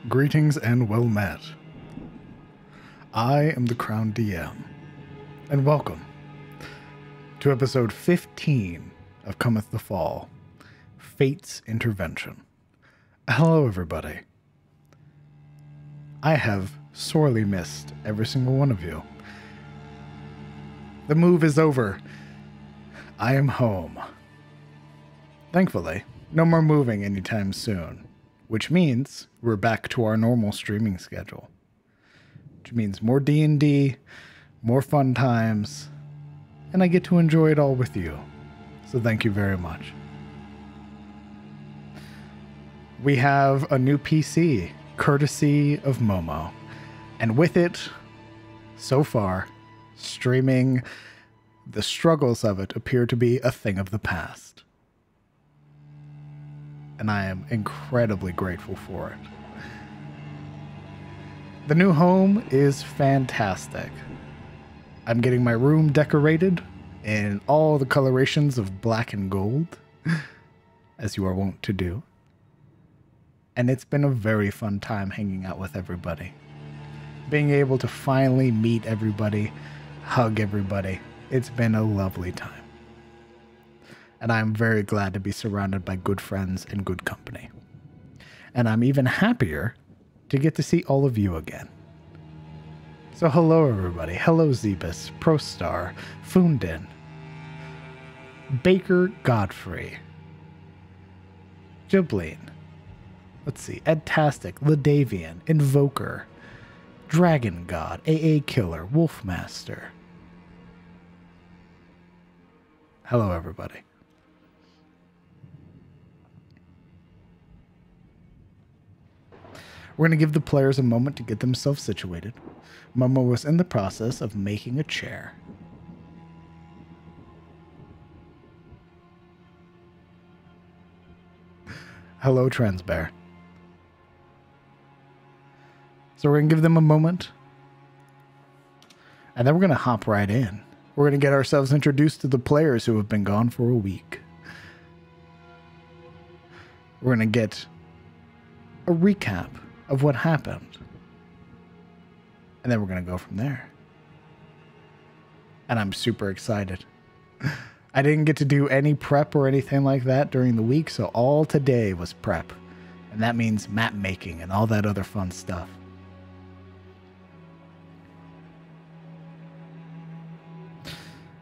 Greetings and well met. I am the Crown DM, and welcome to episode 15 of Cometh the Fall, Fate's Intervention. Hello, everybody. I have sorely missed every single one of you. The move is over. I am home. Thankfully, no more moving anytime soon, which means we're back to our normal streaming schedule, which means more D&D, more fun times, and I get to enjoy it all with you. So thank you very much. We have a new PC, courtesy of Momo, and with it, so far, streaming, the struggles of it appear to be a thing of the past. And I am incredibly grateful for it. The new home is fantastic. I'm getting my room decorated in all the colorations of black and gold, as you are wont to do. And it's been a very fun time hanging out with everybody. Being able to finally meet everybody, hug everybody, it's been a lovely time. And I'm very glad to be surrounded by good friends and good company. And I'm even happier to get to see all of you again. So hello, everybody. Hello, Zebus, Prostar, Fundin, Baker Godfrey, Jibleen, let's see, Edtastic, Ladavian, Invoker, Dragon God, AA Killer, Wolfmaster. Hello, everybody. We're going to give the players a moment to get themselves situated. Momo was in the process of making a chair. Hello, Transbear. So we're going to give them a moment. And then we're going to hop right in. We're going to get ourselves introduced to the players who have been gone for a week. We're going to get a recap of what happened. And then we're going to go from there. And I'm super excited. I didn't get to do any prep or anything like that during the week, so all today was prep. And that means map making and all that other fun stuff.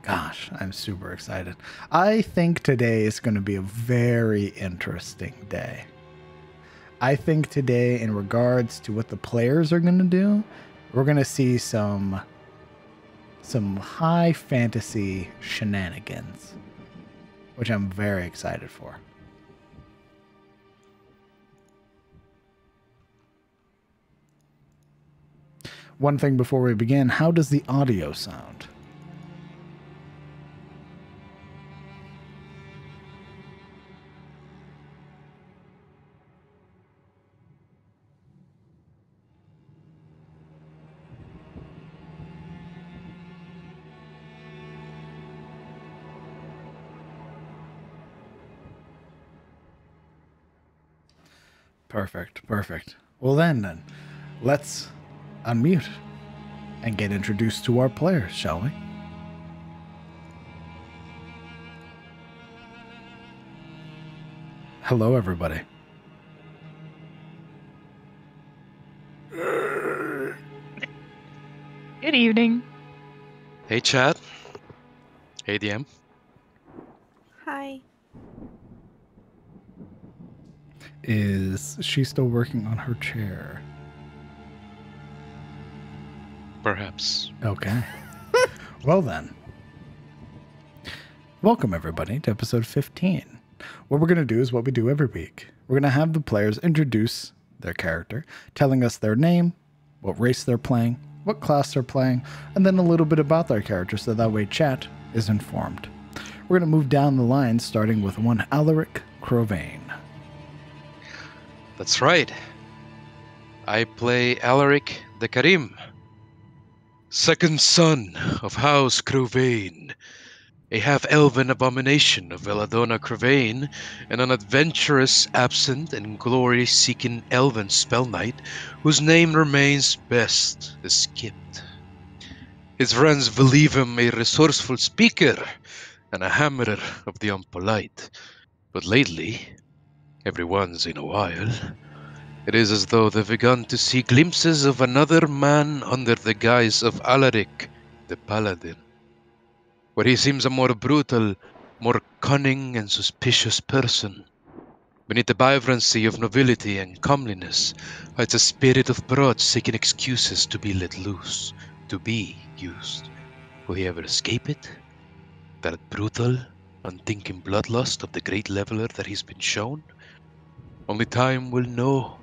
Gosh, I'm super excited. I think today is going to be a very interesting day. I think today, in regards to what the players are going to do, we're going to see some high fantasy shenanigans, which I'm very excited for. One thing before we begin, how does the audio sound? Perfect, perfect. Well then, let's unmute and get introduced to our players, shall we? Hello, everybody. Good evening. Hey, Chad. Hey, DM. Hi. Is she still working on her chair? Perhaps. Okay. Well then. Welcome everybody to episode 15. What we're going to do is what we do every week. We're going to have the players introduce their character, telling us their name, what race they're playing, what class they're playing, and then a little bit about their character so that way chat is informed. We're going to move down the line starting with one Alaric Crowvane. That's right. I play Alaric the Karim, second son of House Crowvane, a half-elven abomination of Belladonna Cravain, and an adventurous, absent, and glory-seeking elven spell knight whose name remains best escaped. His friends believe him a resourceful speaker and a hammerer of the unpolite, but lately, every once in a while, it is as though they've begun to see glimpses of another man under the guise of Alaric the Paladin, where he seems a more brutal, more cunning and suspicious person. Beneath the vibrancy of nobility and comeliness hides a spirit of broad seeking excuses to be let loose, to be used. Will he ever escape it? That brutal, unthinking bloodlust of the great leveler that he's been shown? Only time will know.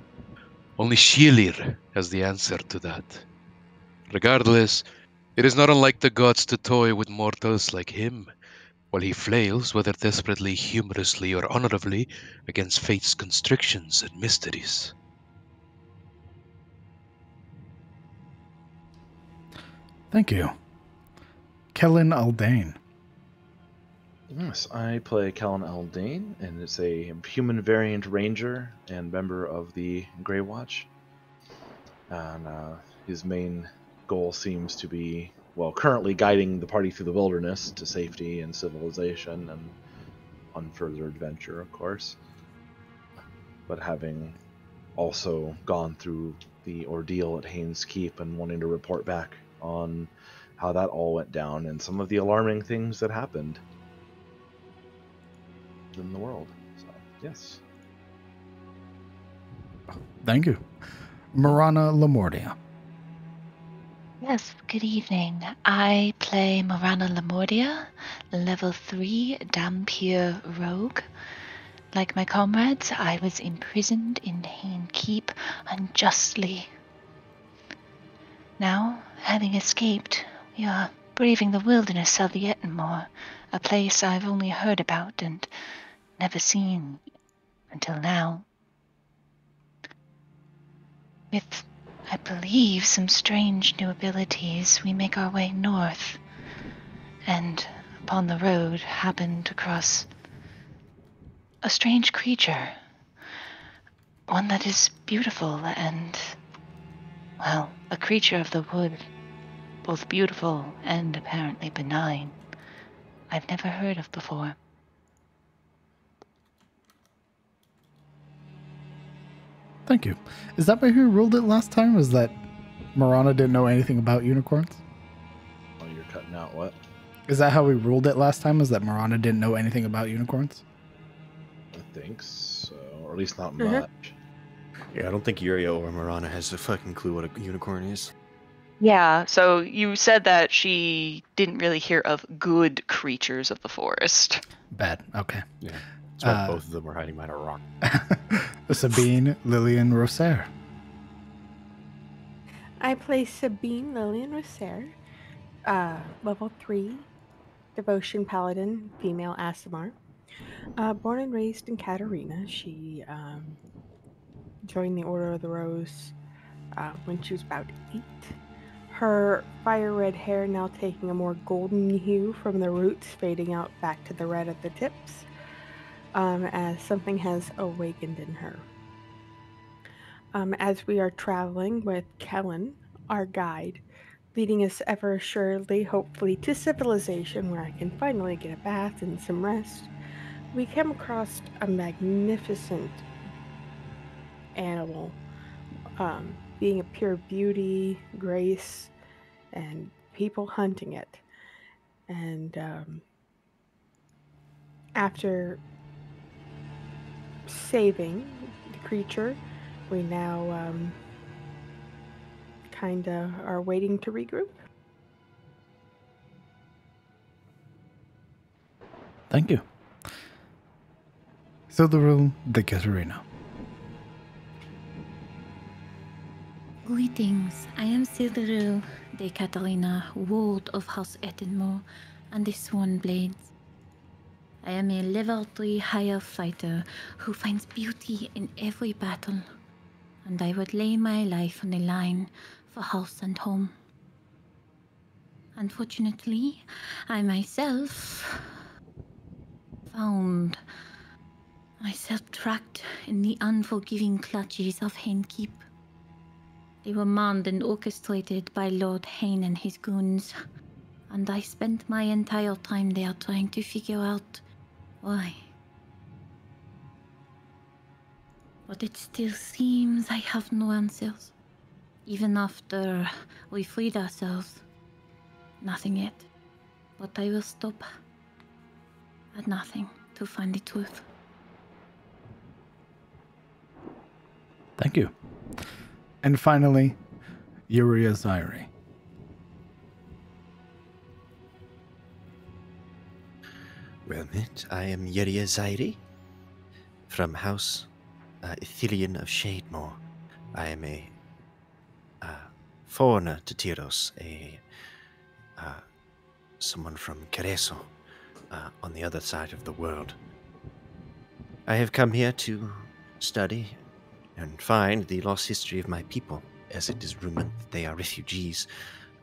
Only Shelir has the answer to that. Regardless, it is not unlike the gods to toy with mortals like him, while he flails, whether desperately, humorously, or honorably, against fate's constrictions and mysteries. Thank you. Kellen Aldane. Yes, I play Callan Aldane, and it's a human variant ranger and member of the Grey Watch. And his main goal seems to be, well, currently guiding the party through the wilderness to safety and civilization and on further adventure, of course. But having also gone through the ordeal at Haynes Keep and wanting to report back on how that all went down and some of the alarming things that happened in the world. So, yes. Thank you. Marana Lamordia. Yes, good evening. I play Morana Lamordia, level 3 Dampier Rogue. Like my comrades, I was imprisoned in Hayne Keep unjustly. Now, having escaped, we are braving the wilderness of the Ettenmoor, a place I've only heard about and never seen until now. With, I believe, some strange new abilities, we make our way north, and upon the road happened across a strange creature, one that is beautiful and, well, a creature of the wood, both beautiful and apparently benign, I've never heard of before. Thank you. Is that by who ruled it last time? Is that Marana didn't know anything about unicorns? Oh, you're cutting out what? Is that how we ruled it last time? Is that Marana didn't know anything about unicorns? I think so, or at least not much. Yeah, I don't think Yuria or Marana has a fucking clue what a unicorn is. Yeah, so you said that she didn't really hear of good creatures of the forest. Bad. Okay. Yeah. That's why both of them were hiding behind a rock. Sabine Lillian Rosaire. I play Sabine Lillian Rosaire, level 3, Devotion Paladin, female Asimar. Born and raised in Katarina, she joined the Order of the Rose when she was about 8. Her fire red hair now taking a more golden hue from the roots, fading out back to the red at the tips, as something has awakened in her. As we are traveling with Kellen, our guide, leading us ever assuredly, hopefully, to civilization where I can finally get a bath and some rest, we came across a magnificent animal, being a pure beauty, grace, and people hunting it. And after saving the creature, we now kind of are waiting to regroup. Thank you. Sildaril de Katarina. Greetings, I am Sildaril de Catalina, Ward of House Ettenmoor, and the Sworn Blades. I am a level 3 higher fighter who finds beauty in every battle, and I would lay my life on the line for house and home. Unfortunately, I myself found myself trapped in the unforgiving clutches of Hain Keep. They were manned and orchestrated by Lord Hain and his goons, and I spent my entire time there trying to figure out why. But it still seems I have no answers. Even after we freed ourselves, nothing yet. But I will stop at nothing to find the truth. Thank you. And finally, Yuria Zairi. Well met, I am Yuria Zairi from House Ithilian of Shademore. I am a foreigner to Tyros, someone from Cereso, on the other side of the world. I have come here to study and find the lost history of my people, as it is rumored that they are refugees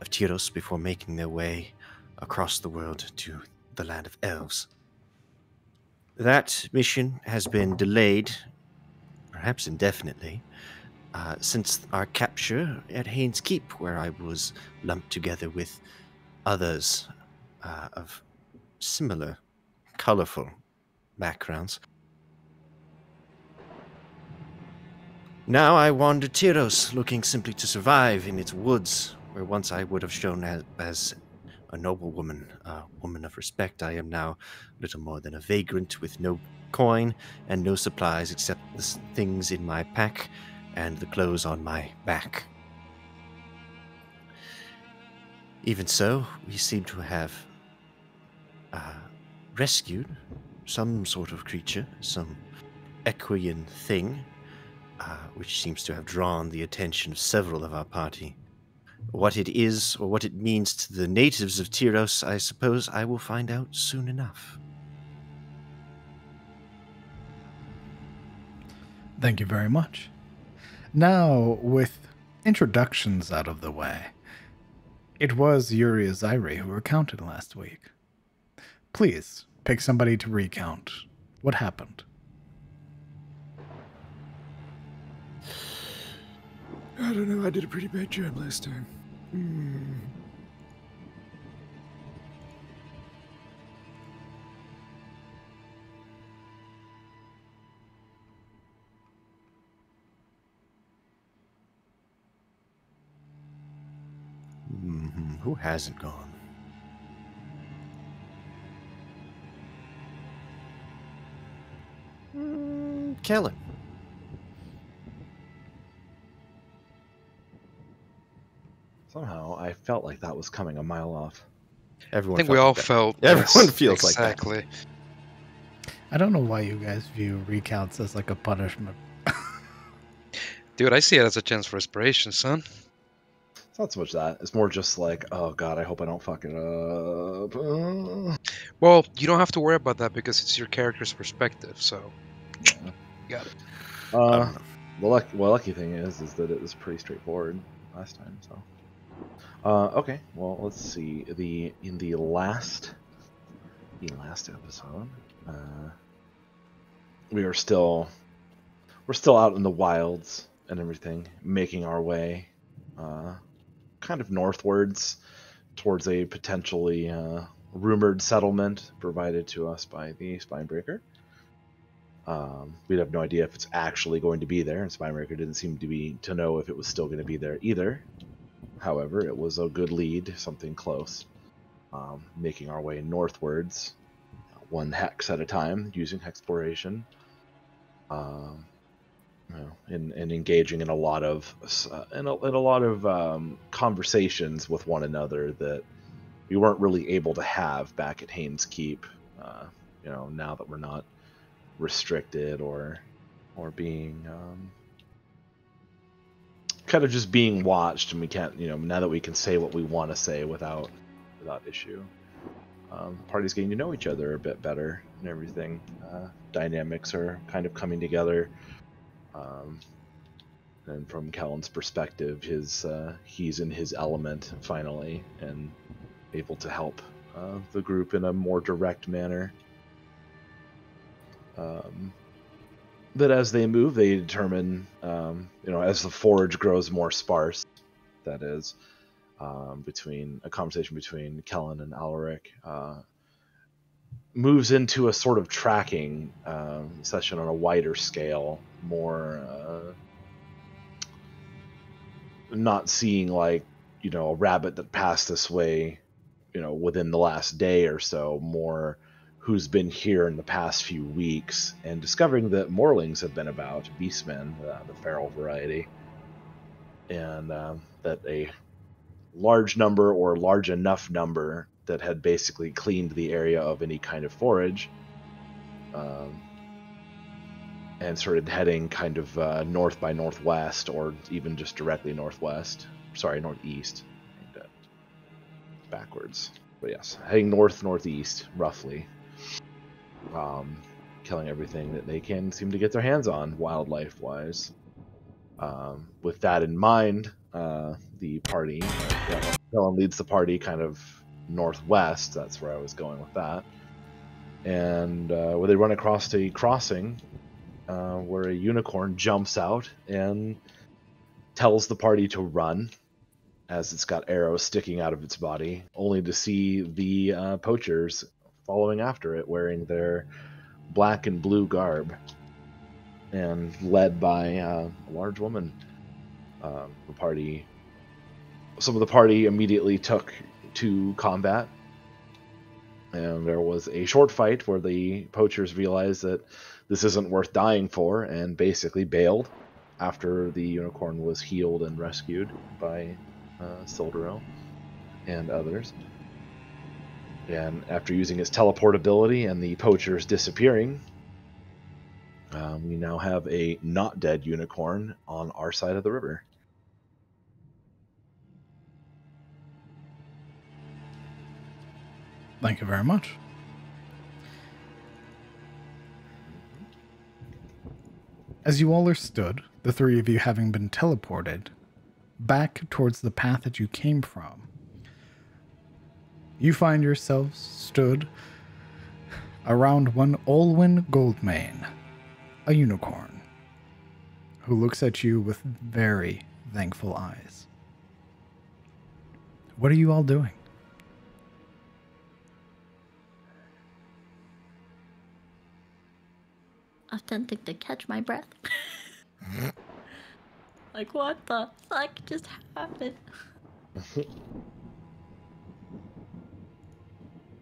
of Tyros before making their way across the world to the land of elves. That mission has been delayed, perhaps indefinitely, since our capture at Haines Keep, where I was lumped together with others of similar, colorful backgrounds. Now I wander Tyros, looking simply to survive in its woods, where once I would have shown as a noble woman, a woman of respect. I am now little more than a vagrant with no coin and no supplies except the things in my pack and the clothes on my back. Even so, we seem to have rescued some sort of creature, some equian thing, which seems to have drawn the attention of several of our party. What it is, or what it means to the natives of Tyros, I suppose I will find out soon enough. Thank you very much. Now, with introductions out of the way, it was Yuria Zairi who recounted last week. Please, pick somebody to recount. What happened? I don't know, I did a pretty bad job last time. Who hasn't gone? Kellen. Somehow, I felt like that was coming a mile off. Everyone I think felt we all like that. felt. Everyone yes, feels like that. exactly. I don't know why you guys view recounts as like a punishment. Dude, I see it as a chance for inspiration, son. It's not so much that. It's more just like, oh god, I hope I don't fuck it up. Well, you don't have to worry about that because it's your character's perspective, so. Yeah. Got it. The lucky thing is that it was pretty straightforward last time. So, okay. Well, let's see. In the last episode, we're still out in the wilds and everything, making our way, kind of northwards towards a potentially rumored settlement provided to us by the Spinebreaker. We'd have no idea if it's actually going to be there, and Spinebreaker didn't seem to know if it was still going to be there either. However, it was a good lead, something close. Making our way northwards, one hex at a time, using hexploration, and engaging in a lot of conversations with one another that we weren't really able to have back at Haines Keep. Now that we're not restricted or being kind of just being watched, and we can't, now that we can say what we want to say without issue. The party's getting to know each other a bit better and everything. Dynamics are kind of coming together. And from Kellen's perspective, he's in his element finally, and able to help the group in a more direct manner. But as they move, they determine, as the forage grows more sparse, that is, between a conversation between Kellen and Alaric, moves into a sort of tracking session on a wider scale, more not seeing like, a rabbit that passed this way, within the last day or so, more who's been here in the past few weeks, and discovering that Morlings have been about, beastmen, the feral variety, and that a large number or large enough number that had basically cleaned the area of any kind of forage, and started heading kind of north by northwest, or even just directly northwest. Sorry, northeast. Backwards. But yes, heading northeast, roughly. Killing everything that they can seem to get their hands on, wildlife-wise. With that in mind, the party, Helen leads the party kind of northwest. That's where I was going with that. And where they run across a crossing where a unicorn jumps out and tells the party to run, as it's got arrows sticking out of its body, only to see the poachers following after it, wearing their black and blue garb, and led by a large woman. Some of the party immediately took to combat, and there was a short fight where the poachers realized that this isn't worth dying for, and basically bailed after the unicorn was healed and rescued by Sildero and others. And after using its teleportability and the poachers disappearing, we now have a not dead unicorn on our side of the river. Thank you very much. As you all are stood, the three of you having been teleported back towards the path that you came from, you find yourselves stood around one Olwyn Goldmane, a unicorn, who looks at you with very thankful eyes. What are you all doing? Attempting to catch my breath. Like, what the fuck just happened?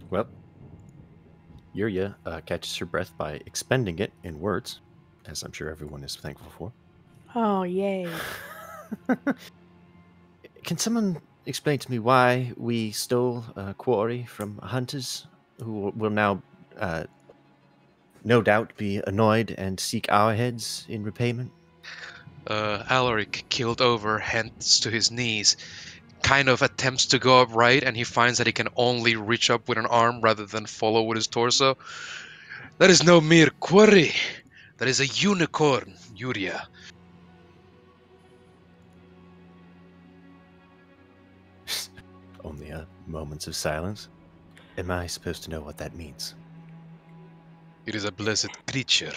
Well, Yuria catches her breath by expending it in words, as I'm sure everyone is thankful for. Oh, yay. Can someone explain to me why we stole a quarry from hunters who will now, no doubt, be annoyed and seek our heads in repayment? Alaric, keeled over, hands to his knees, kind of attempts to go upright, and he finds that he can only reach up with an arm rather than follow with his torso. That is no mere quarry. That is a unicorn, Yuria. Only moments of silence. Am I supposed to know what that means? It is a blessed creature.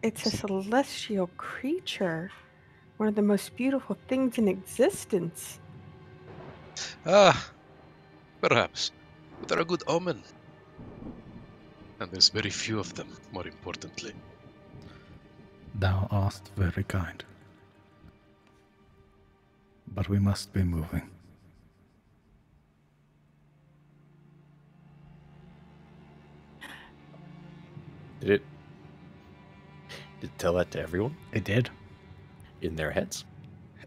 It's a celestial creature. One of the most beautiful things in existence. Ah, perhaps. But they're a good omen. And there's very few of them, more importantly. Thou art very kind. But we must be moving. Did it tell that to everyone? It did. In their heads?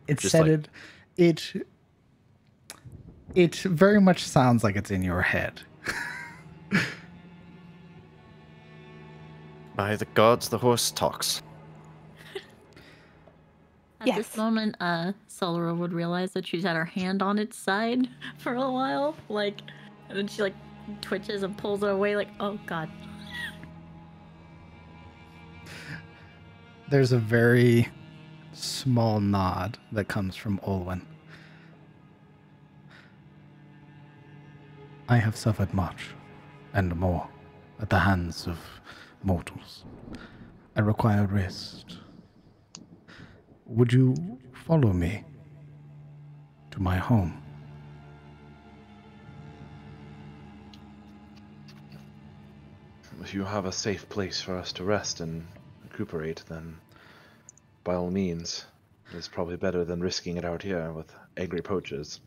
It Just said like... it very much sounds like it's in your head. By the gods, the horse talks. At Yes. this moment, Solera would realize that she's had her hand on its side for a while, and then she twitches and pulls it away, oh god. There's a very small nod that comes from Olwen. I have suffered much, and more, at the hands of mortals. I require rest. Would you follow me to my home? If you have a safe place for us to rest and recuperate, then by all means, it's probably better than risking it out here with angry poachers.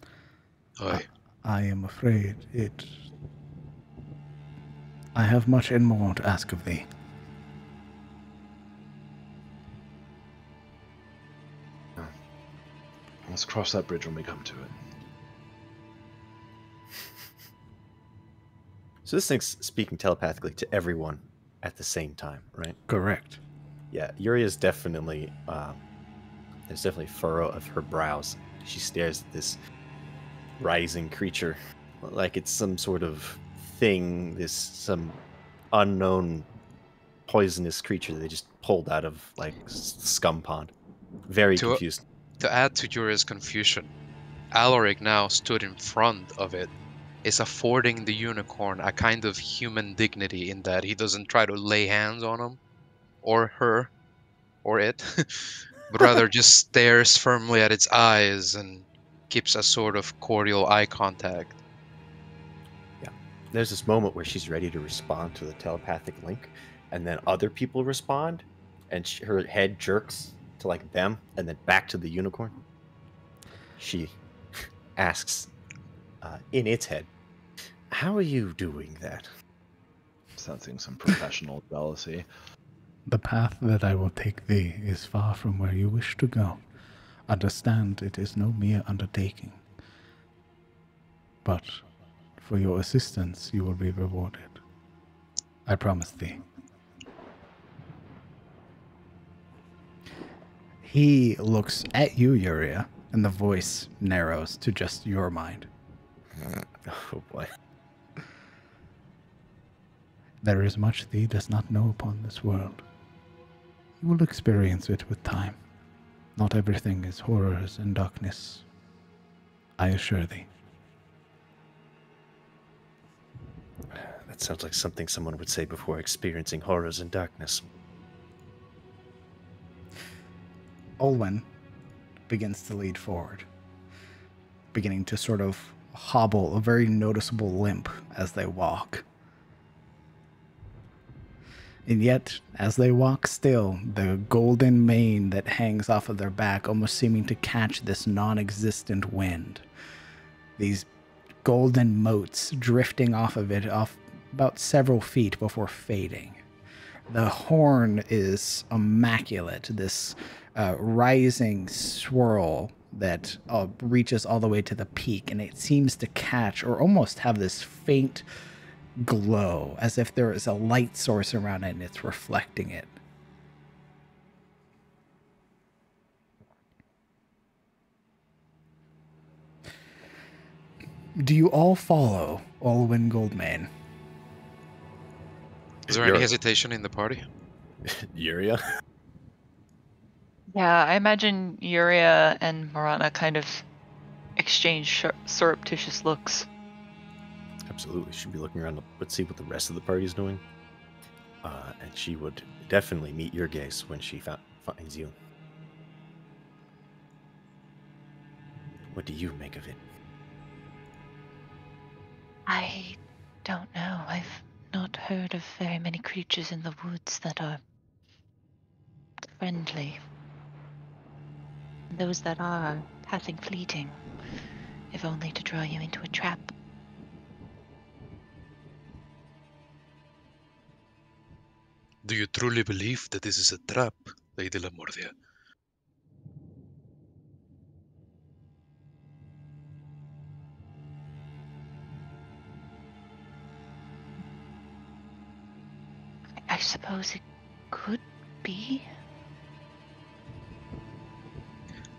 Aye. I am afraid it... I have much and more to ask of thee. Let's cross that bridge when we come to it. So this thing's speaking telepathically to everyone at the same time, right? Correct. Yeah, Yuri is definitely, there's definitely a furrow of her brows. She stares at this rising creature like it's some sort of thing, some unknown poisonous creature that they just pulled out of, like, scum pond. Very confused. To add to Yuri's confusion, Alaric now stood in front of it, is affording the unicorn a kind of human dignity in that he doesn't try to lay hands on him, or her, or it, but rather just stares firmly at its eyes and keeps a sort of cordial eye contact. Yeah. There's this moment where she's ready to respond to the telepathic link, and then other people respond, and her head jerks to, like, them, and then back to the unicorn. She asks, in its head, "How are you doing that?" Sensing some professional jealousy. The path that I will take thee is far from where you wish to go. Understand it is no mere undertaking. But for your assistance you will be rewarded. I promise thee. He looks at you, Yuria, and the voice narrows to just your mind. Oh boy. There is much thee does not know upon this world. You will experience it with time. Not everything is horrors and darkness. I assure thee. That sounds like something someone would say before experiencing horrors and darkness. Olwen begins to lead forward, beginning to sort of hobble, a very noticeable limp as they walk. And yet, as they walk still, the golden mane that hangs off of their back almost seeming to catch this non-existent wind. These golden motes drifting off of it, off about several feet before fading. The horn is immaculate, this rising swirl that reaches all the way to the peak, and it seems to catch or almost have this faint glow, as if there is a light source around it and it's reflecting it. Do you all follow Olwen Goldmane? Is there any hesitation in the party? Yuria? Yeah, I imagine Yuria and Marana kind of exchange surreptitious looks. Absolutely. She'd be looking around to see what the rest of the party's doing. And she would definitely meet your gaze when she finds you. What do you make of it? I don't know. I've not heard of very many creatures in the woods that are friendly. Those that are passing fleeting, if only to draw you into a trap. Do you truly believe that this is a trap, Lady Lamordia? I suppose it could be.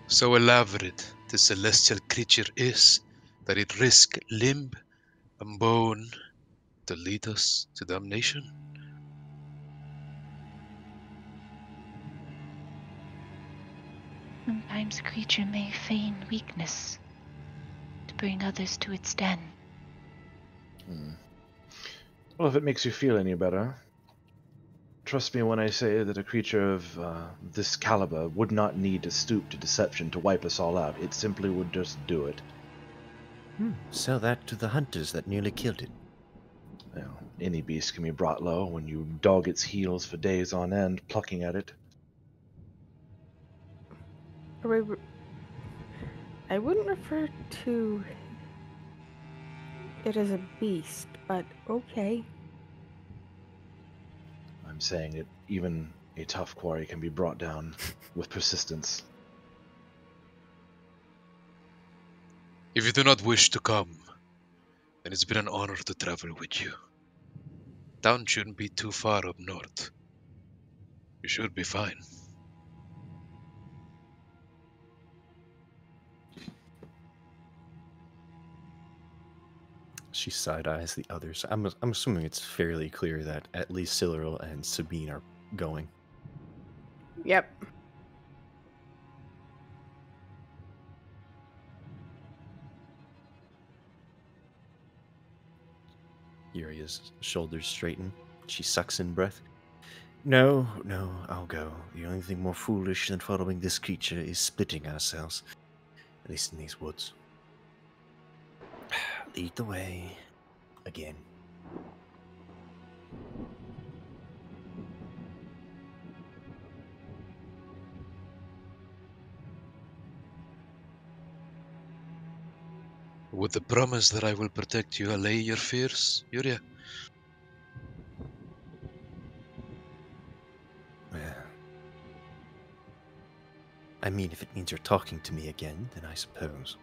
So elaborate the celestial creature is that it risks limb and bone to lead us to damnation. Sometimes a creature may feign weakness to bring others to its den. Well, if it makes you feel any better, trust me when I say that a creature of this caliber would not need to stoop to deception to wipe us all out. It simply would just do it. Sell that to the hunters that nearly killed it. Well, any beast can be brought low when you dog its heels for days on end, plucking at it. I wouldn't refer to it as a beast, but okay. I'm saying that even a tough quarry can be brought down with persistence. If you do not wish to come, then it's been an honor to travel with you. Town shouldn't be too far up north. You should be fine. She side-eyes the others. I'm assuming it's fairly clear that at least Cyril and Sabine are going. Yep. Yuria's shoulders straighten. She sucks in breath. No, I'll go. The only thing more foolish than following this creature is splitting ourselves. At least in these woods. Lead the way. Again. With the promise that I will protect you, allay your fears, Yuria. Well, I mean, if it means you're talking to me again, then I suppose.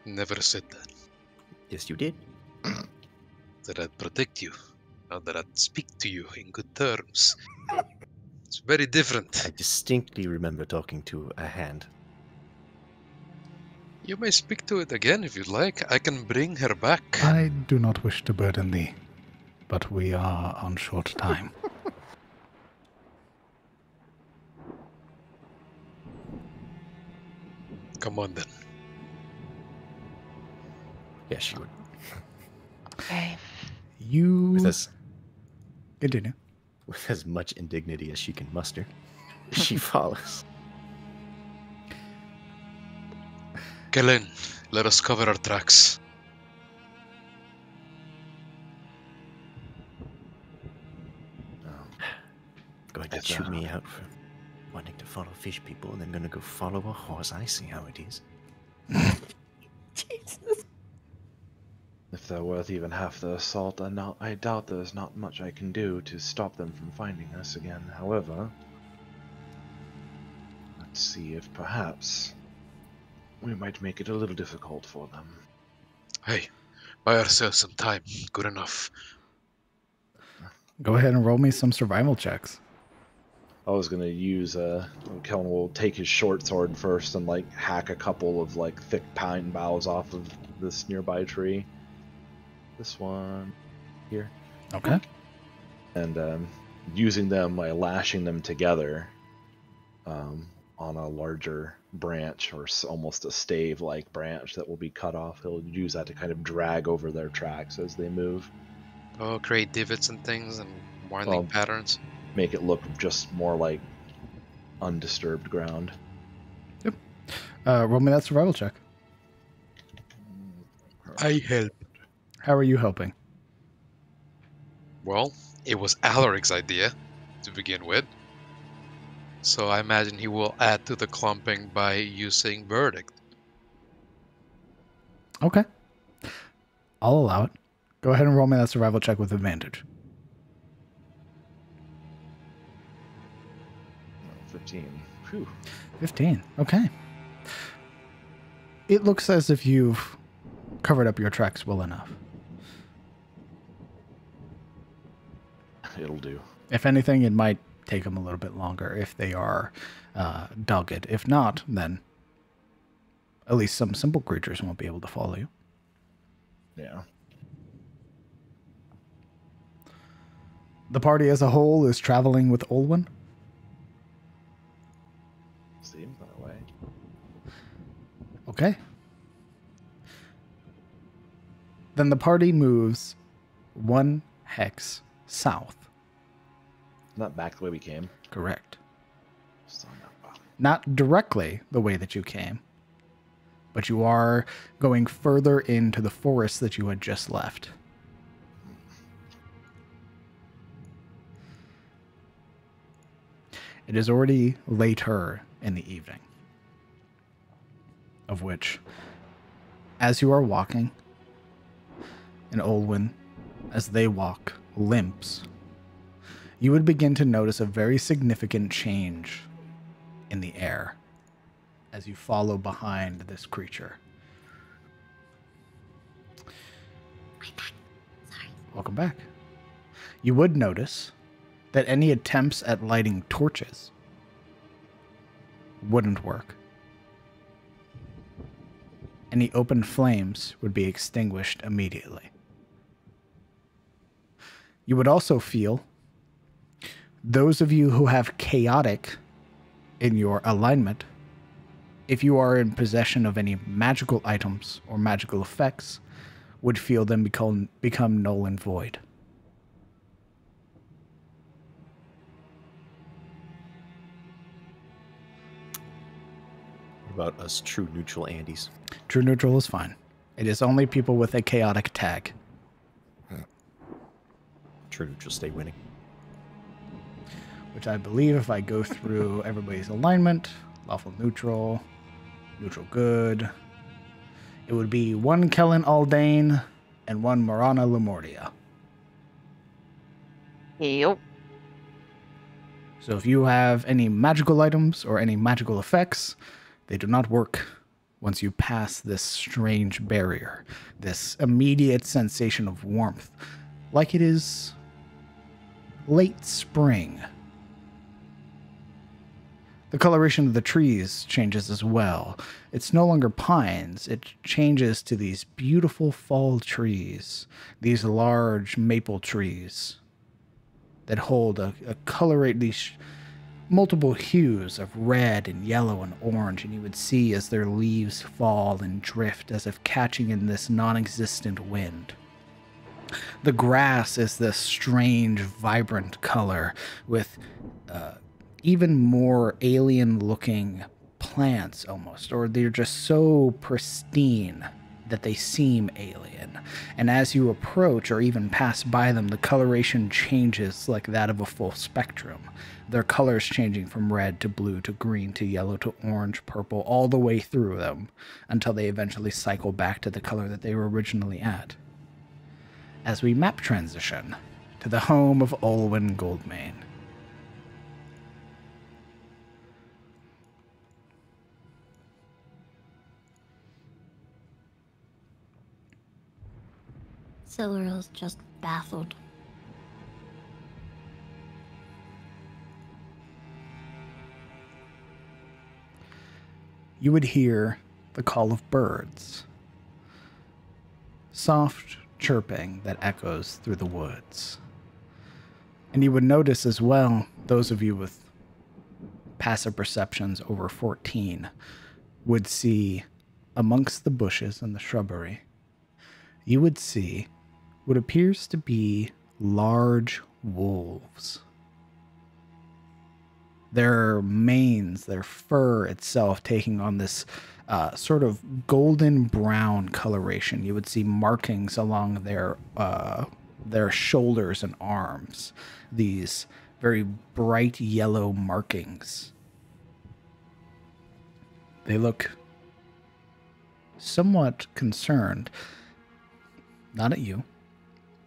Never said that. Yes, you did. That I'd protect you, not that I'd speak to you in good terms. It's very different. I distinctly remember talking to a hand. You may speak to it again if you'd like. I can bring her back. I do not wish to burden thee, but we are on short time. Come on then. Yes, she would. Okay. You With continue. as much indignity as she can muster, she follows. Kellen, let us cover our tracks. Going to chew me out for wanting to follow fish people, and then going to go follow a horse. I see how it is. Jesus. If they're worth even half the assault, I doubt there's not much I can do to stop them from finding us again. However, let's see if perhaps we might make it a little difficult for them. Hey, buy ourselves some time. Good enough. Go ahead and roll me some survival checks. I was gonna use Kellen will take his short sword first and like hack a couple of like thick pine boughs off of this nearby tree. This one here. Okay. And using them by lashing them together on a larger branch or almost a stave-like branch that will be cut off. He'll use that to kind of drag over their tracks as they move. Oh, create divots and things and winding patterns. Make it look just more like undisturbed ground. Yep. Roll me that survival check. I help. How are you helping? Well, it was Alaric's idea to begin with. So I imagine he will add to the clumping by using Verdict. Okay. I'll allow it. Go ahead and roll me that survival check with advantage. 15. Whew. 15. Okay. It looks as if you've covered up your tracks well enough. It'll do. If anything, it might take them a little bit longer if they are dogged. If not, then at least some simple creatures won't be able to follow you. Yeah. The party as a whole is traveling with Olwen. Seems that way. Okay. Then the party moves 1 hex south. Not back the way we came. Correct. Still not. Not directly the way that you came, but you are going further into the forest that you had just left. It is already later in the evening, of which, as you are walking, and Olwen, as they walk, limps, you would begin to notice a very significant change in the air as you follow behind this creature. Sorry. Welcome back. You would notice that any attempts at lighting torches wouldn't work. Any open flames would be extinguished immediately. You would also feel those of you who have chaotic in your alignment, if you are in possession of any magical items or magical effects, would feel them become null and void. What about us true neutral Andys? True neutral is fine. It is only people with a chaotic tag. True neutral stay winning. Which I believe if I go through everybody's alignment, lawful neutral, neutral good, it would be 1 Kellen Aldane and 1 Marana Lemordia. Yep. So if you have any magical items or any magical effects, they do not work once you pass this strange barrier, this immediate sensation of warmth, like it is late spring. The coloration of the trees changes as well. It's no longer pines. It changes to these beautiful fall trees, these large maple trees that hold these multiple hues of red and yellow and orange, and you would see as their leaves fall and drift as if catching in this non-existent wind. The grass is this strange, vibrant color with even more alien-looking plants almost, or they're just so pristine that they seem alien. And as you approach or even pass by them, the coloration changes like that of a full spectrum. Their colors changing from red to blue to green to yellow to orange, purple, all the way through them until they eventually cycle back to the color that they were originally at. As we map transition to the home of Olwen Goldmane. Silverill's just baffled. You would hear the call of birds. Soft chirping that echoes through the woods. And you would notice as well, those of you with passive perceptions over 14 would see amongst the bushes and the shrubbery, you would see what appears to be large wolves. Their manes, their fur itself taking on this sort of golden brown coloration. You would see markings along their shoulders and arms. These very bright yellow markings. They look somewhat concerned, not at you,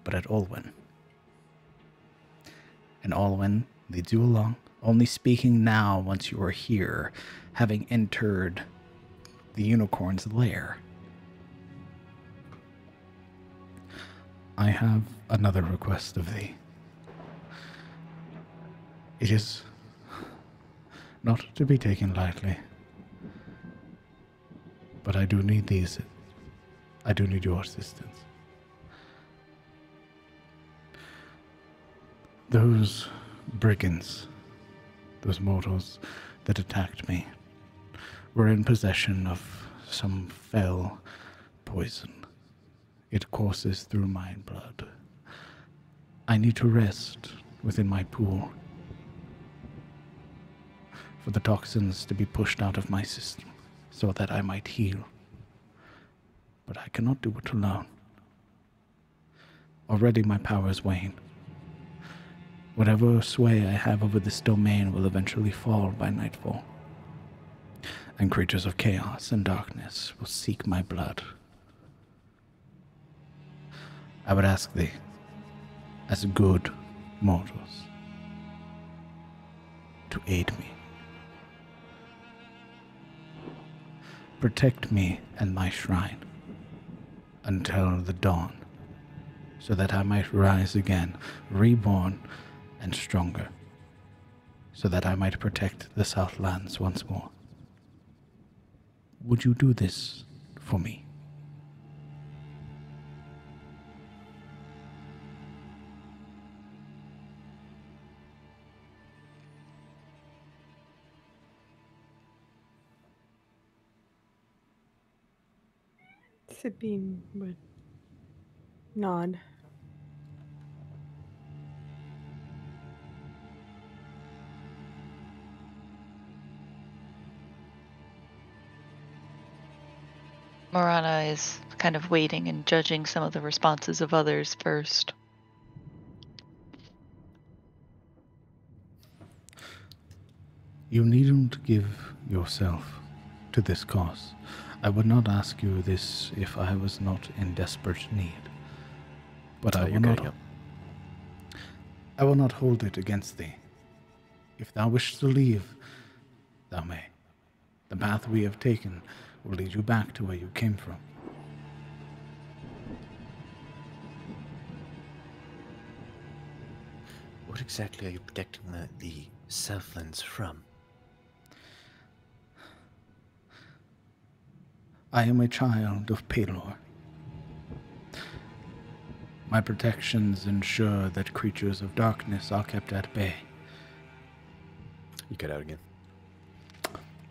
but at Olwen. And Olwen leads you along, only speaking now once you are here, having entered the unicorn's lair. I have another request of thee. It is not to be taken lightly, but I do need your assistance. Those brigands, those mortals that attacked me, were in possession of some fell poison. It courses through my blood. I need to rest within my pool for the toxins to be pushed out of my system so that I might heal. But I cannot do it alone. Already my powers wane. Whatever sway I have over this domain will eventually fall by nightfall, and creatures of chaos and darkness will seek my blood. I would ask thee, as good mortals, to aid me. Protect me and my shrine until the dawn, so that I might rise again, reborn and stronger, so that I might protect the Southlands once more. Would you do this for me? Sabine would nod. Morana is kind of waiting and judging some of the responses of others first. You needn't give yourself to this cause. I would not ask you this if I was not in desperate need. But I will not hold it against thee. If thou wish to leave, thou may. The path we have taken will lead you back to where you came from. What exactly are you protecting the Southlands from? I am a child of Pelor. My protections ensure that creatures of darkness are kept at bay. You cut out again.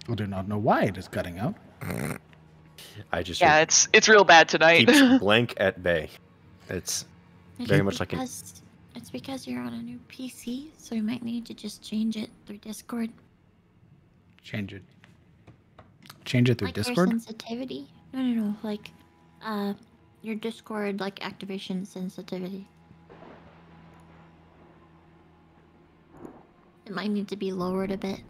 I do not know why it is cutting out. I just Yeah, it's real bad tonight. keeps blank at bay. It's very much like It's because you're on a new PC, so you might need to just change it through Discord. Change it. Change it through Like Discord? your sensitivity? No. Like, your Discord, like, activation sensitivity. It might need to be lowered a bit.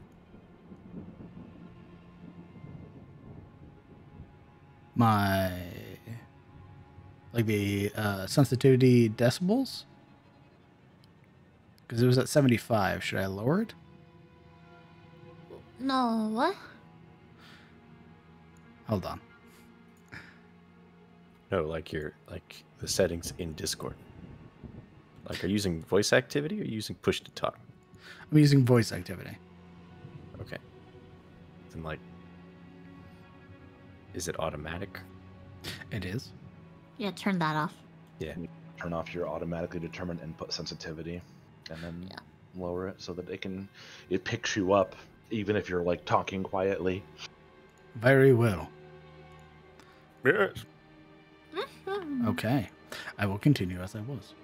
My... Like the sensitivity decibels? Because it was at 75. Should I lower it? No, what? Hold on. no, like the settings in Discord. Like, are you using voice activity or are you using push to talk? I'm using voice activity. Okay. Then like, is it automatic? It is. Yeah, turn that off. Yeah. Turn off your automatically determined input sensitivity, and then lower it so that it picks you up even if you're like talking quietly. Very well. Yes. Okay. I will continue as I was.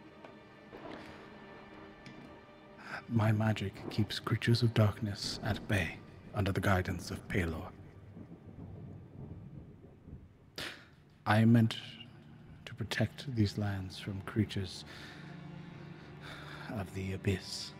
My magic keeps creatures of darkness at bay under the guidance of Pelor. I am meant to protect these lands from creatures of the abyss.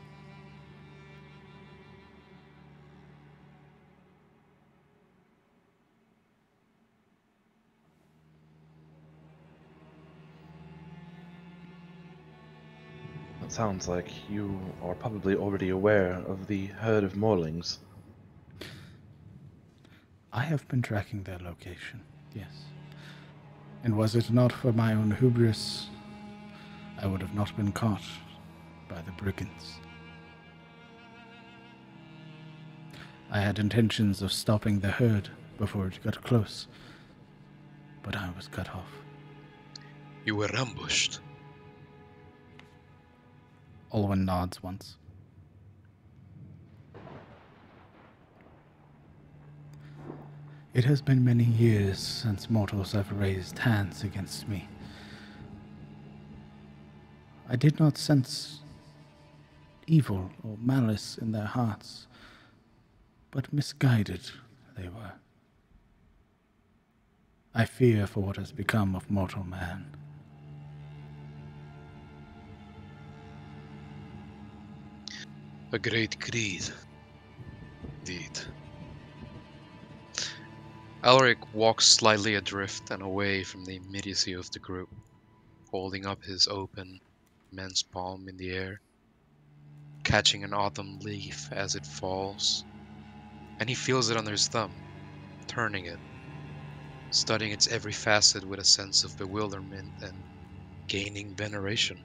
It sounds like you are probably already aware of the herd of Morlings. I have been tracking their location, yes. And was it not for my own hubris, I would have not been caught by the brigands. I had intentions of stopping the herd before it got close, but I was cut off. You were ambushed. Olwen nods once. It has been many years since mortals have raised hands against me, I did not sense evil or malice in their hearts, but misguided they were. I fear for what has become of mortal man. A great greed. Indeed. Alaric walks slightly adrift and away from the immediacy of the group, holding up his open, immense palm in the air, catching an autumn leaf as it falls, and he feels it under his thumb, turning it, studying its every facet with a sense of bewilderment and gaining veneration.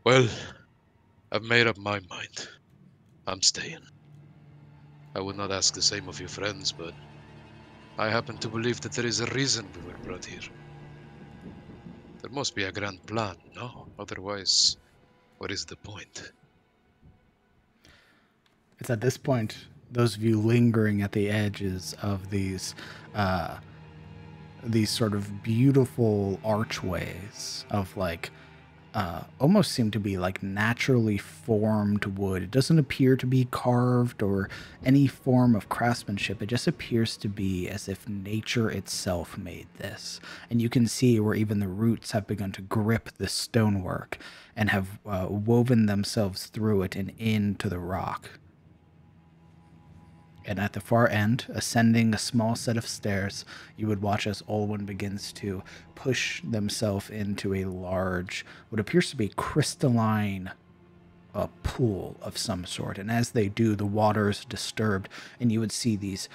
Well, I've made up my mind. I'm staying. I would not ask the same of your friends, but I happen to believe that there is a reason we were brought here. There must be a grand plan, no? Otherwise, what is the point? It's at this point, those of you lingering at the edges of these sort of beautiful archways of like almost seem to be like naturally formed wood. It doesn't appear to be carved or any form of craftsmanship. It just appears to be as if nature itself made this. And you can see where even the roots have begun to grip the stonework and have woven themselves through it and into the rock. And at the far end, ascending a small set of stairs, you would watch as Olwen begins to push themselves into a large, what appears to be crystalline pool of some sort. And as they do, the water is disturbed, and you would see these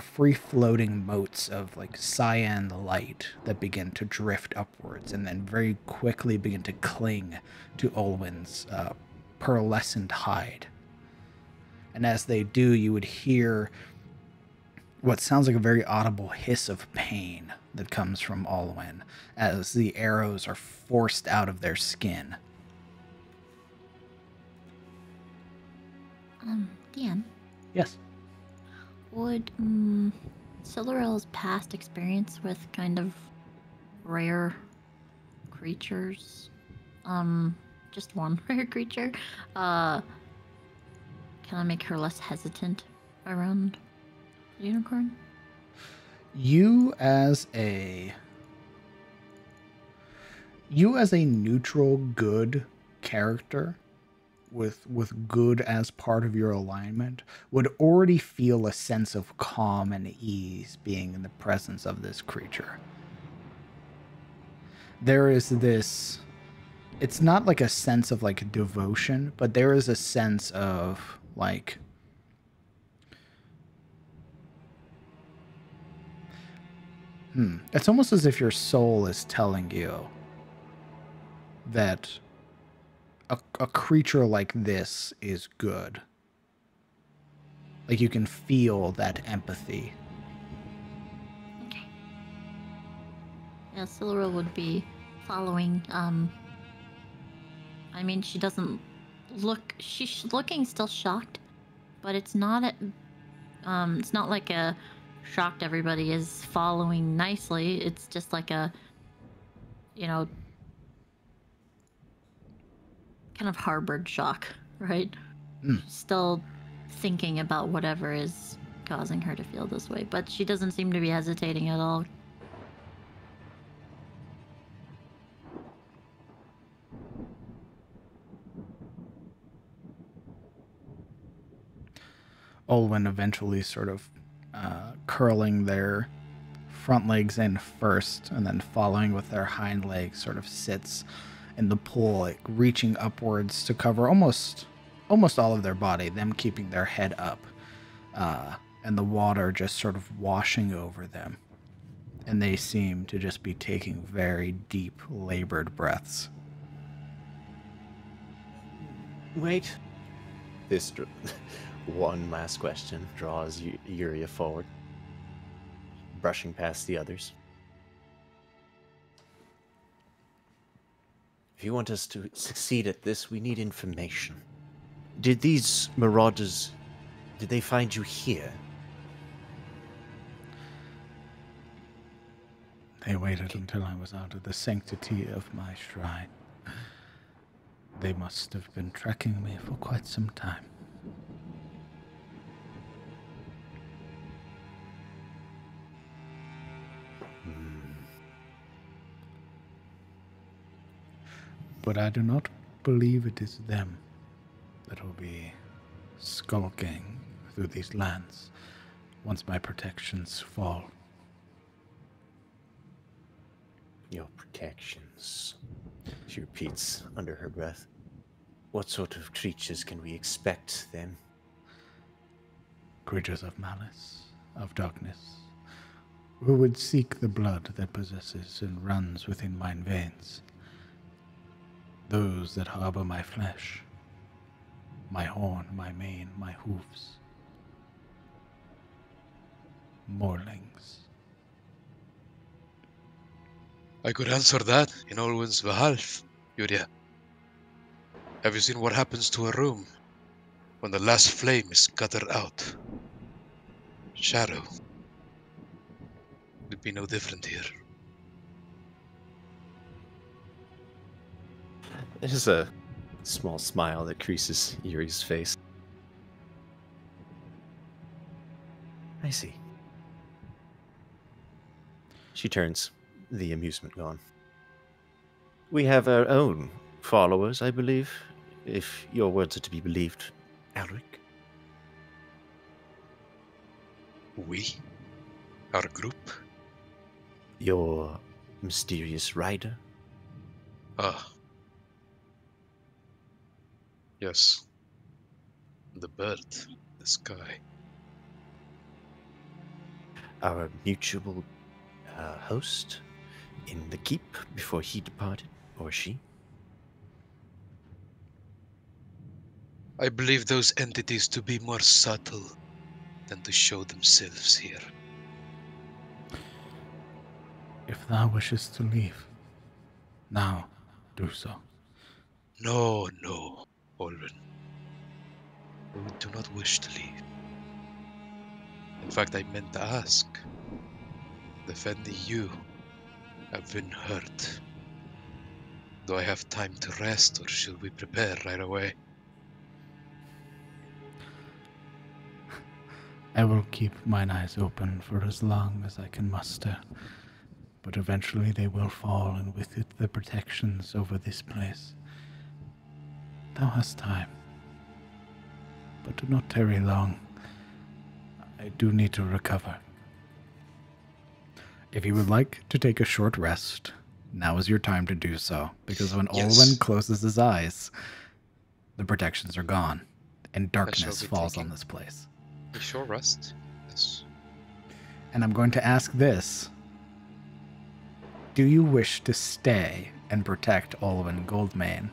free-floating motes of like cyan light that begin to drift upwards and then very quickly begin to cling to Olwen's pearlescent hide. And as they do, you would hear what sounds like a very audible hiss of pain that comes from Olwen as the arrows are forced out of their skin. Dan, Yes. would Silurel's past experience with kind of rare creatures, just one rare creature, can I make her less hesitant around the unicorn? You as a neutral good character with good as part of your alignment would already feel a sense of calm and ease being in the presence of this creature. There is this, it's not like a sense of like devotion, but there is a sense of like it's almost as if your soul is telling you that a creature like this is good. Like you can feel that empathy. Okay. Yeah, Silurel would be following. I mean, she doesn't look. She's looking still shocked, but it's not like a shocked everybody is following nicely. It's just like a, kind of harbored shock, right? Still thinking about whatever is causing her to feel this way, but she doesn't seem to be hesitating at all. Olwen eventually sort of curling their front legs in first and then following with their hind legs sort of sits in the pool, like reaching upwards to cover almost all of their body, them keeping their head up, and the water just sort of washing over them. And they seem to just be taking very deep, labored breaths. Wait. This one last question draws Yuria forward, brushing past the others. If you want us to succeed at this, we need information. Did these marauders, did they find you here? They waited until I was out of the sanctity of my shrine. They must have been tracking me for quite some time. But I do not believe it is them that will be skulking through these lands once my protections fall. Your protections, she repeats under her breath. What sort of creatures can we expect then? Creatures of malice, of darkness, who would seek the blood that possesses and runs within mine veins. Those that harbor my flesh, my horn, my mane, my hoofs. Morlings. I could answer that in Olwen's behalf, Yuria. Have you seen what happens to a room when the last flame is scattered out? Shadow would be no different here. There's a small smile that creases Yuri's face. I see. She turns, the amusement gone. We have our own followers, I believe, if your words are to be believed, Alric. We? Our group? Your mysterious rider? Ah. Yes. The bird, the sky. Our mutual host in the keep before he departed, or she? I believe those entities to be more subtle than to show themselves here. If thou wishes to leave, now do so. No, Olwen. We do not wish to leave. In fact, I meant to ask. Defending you, I've been hurt. Do I have time to rest, or should we prepare right away? I will keep mine eyes open for as long as I can muster, but eventually they will fall, and with it the protections over this place. Thou hast time, but do not tarry long. I do need to recover. If you would like to take a short rest, now is your time to do so, because when Olwen closes his eyes, the protections are gone, and darkness falls on this place. A short rest? Yes. And I'm going to ask this. Do you wish to stay and protect Olwen Goldmane?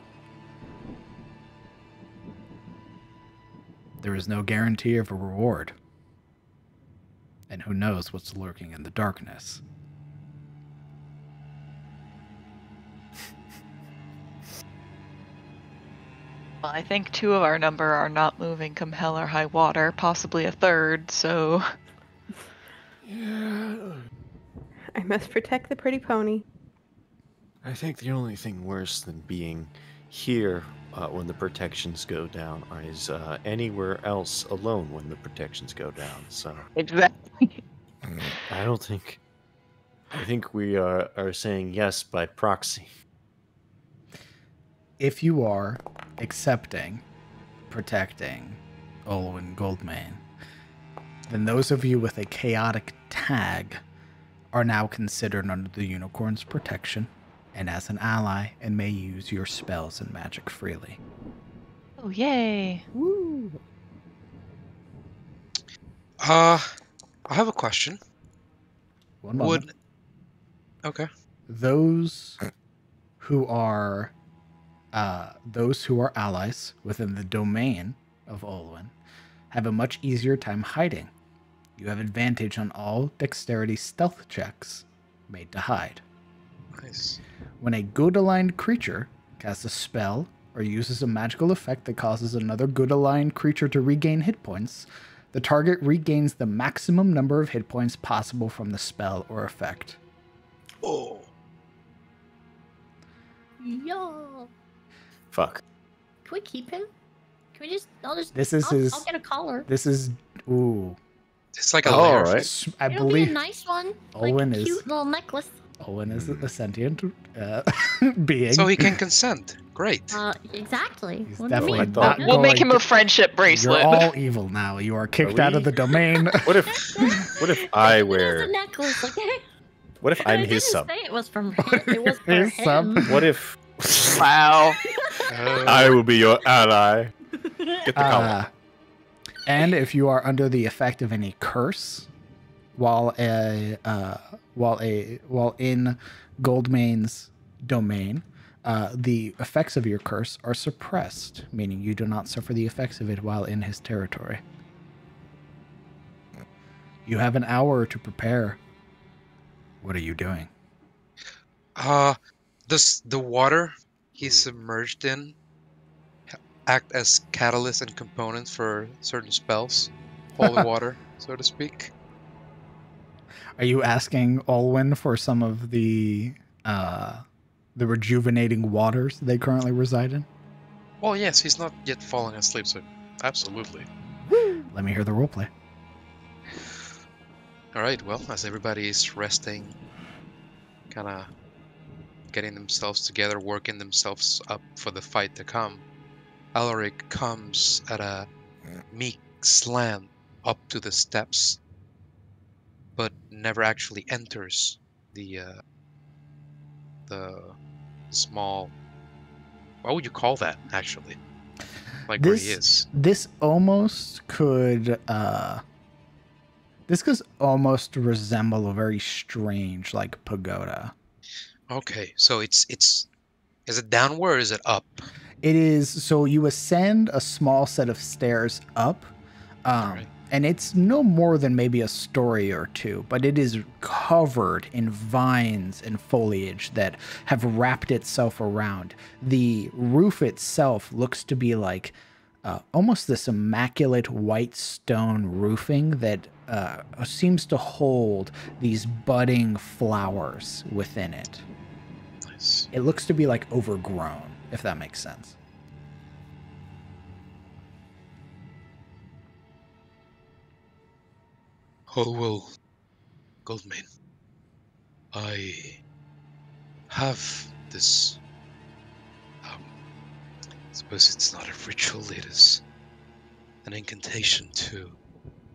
There is no guarantee of a reward. And who knows what's lurking in the darkness. Well, I think 2 of our number are not moving come hell or high water, possibly a third, so... Yeah. I must protect the pretty pony. I think the only thing worse than being here when the protections go down is anywhere else alone when the protections go down. So Exactly. I don't think. I think we are saying yes by proxy. If you are accepting protecting Olwen Goldmane, then those of you with a chaotic tag are now considered under the unicorn's protection and as an ally and may use your spells and magic freely. Oh, yay. Woo! I have a question. One moment. Okay. Those who are allies within the domain of Olwen have a much easier time hiding. You have advantage on all dexterity stealth checks made to hide. Nice. When a good aligned creature casts a spell or uses a magical effect that causes another good aligned creature to regain hit points, the target regains the maximum number of hit points possible from the spell or effect. Oh. Yo. Fuck. Can we keep him? Can we just? I'll get a collar. This is. Ooh. It's like a Oh, lair. alright. I It'll be believe a nice one. Owen like a is- cute little necklace. Owen is a sentient being. So he can consent. Great. Exactly. He's What do you definitely mean? not We'll make going him a to- friendship bracelet. You're all evil now. You are kicked out of we? the domain. What if I It is wear? a necklace, okay? What if I'm I his didn't sub? say it was from him. It was for His sub? him. What if Wow. I will be your ally? Get the collar. And if you are under the effect of any curse, while in Goldmane's domain, the effects of your curse are suppressed, meaning you do not suffer the effects of it while in his territory. You have an hour to prepare. What are you doing? Does the water he's submerged in act as catalyst and component for certain spells? Holy water, so to speak. Are you asking Olwyn for some of the rejuvenating waters they currently reside in? Well, yes, he's not yet falling asleep, so absolutely. Let me hear the roleplay. Alright, well, as everybody is resting, kind of getting themselves together, working themselves up for the fight to come, Alaric comes at a meek slant up to the steps, but never actually enters the small... What would you call that, actually? Like where he is. This almost could almost resemble a very strange like pagoda. Okay, so it's is it downward or is it up? It is, so you ascend a small set of stairs up, Alright. and it's no more than maybe a story or two, but it is covered in vines and foliage that have wrapped itself around. The roof itself looks to be like almost this immaculate white stone roofing that seems to hold these budding flowers within it. Nice. It looks to be like overgrown, if that makes sense. Oh, well, Goldmane, I have this, I suppose it's not a ritual, it is an incantation to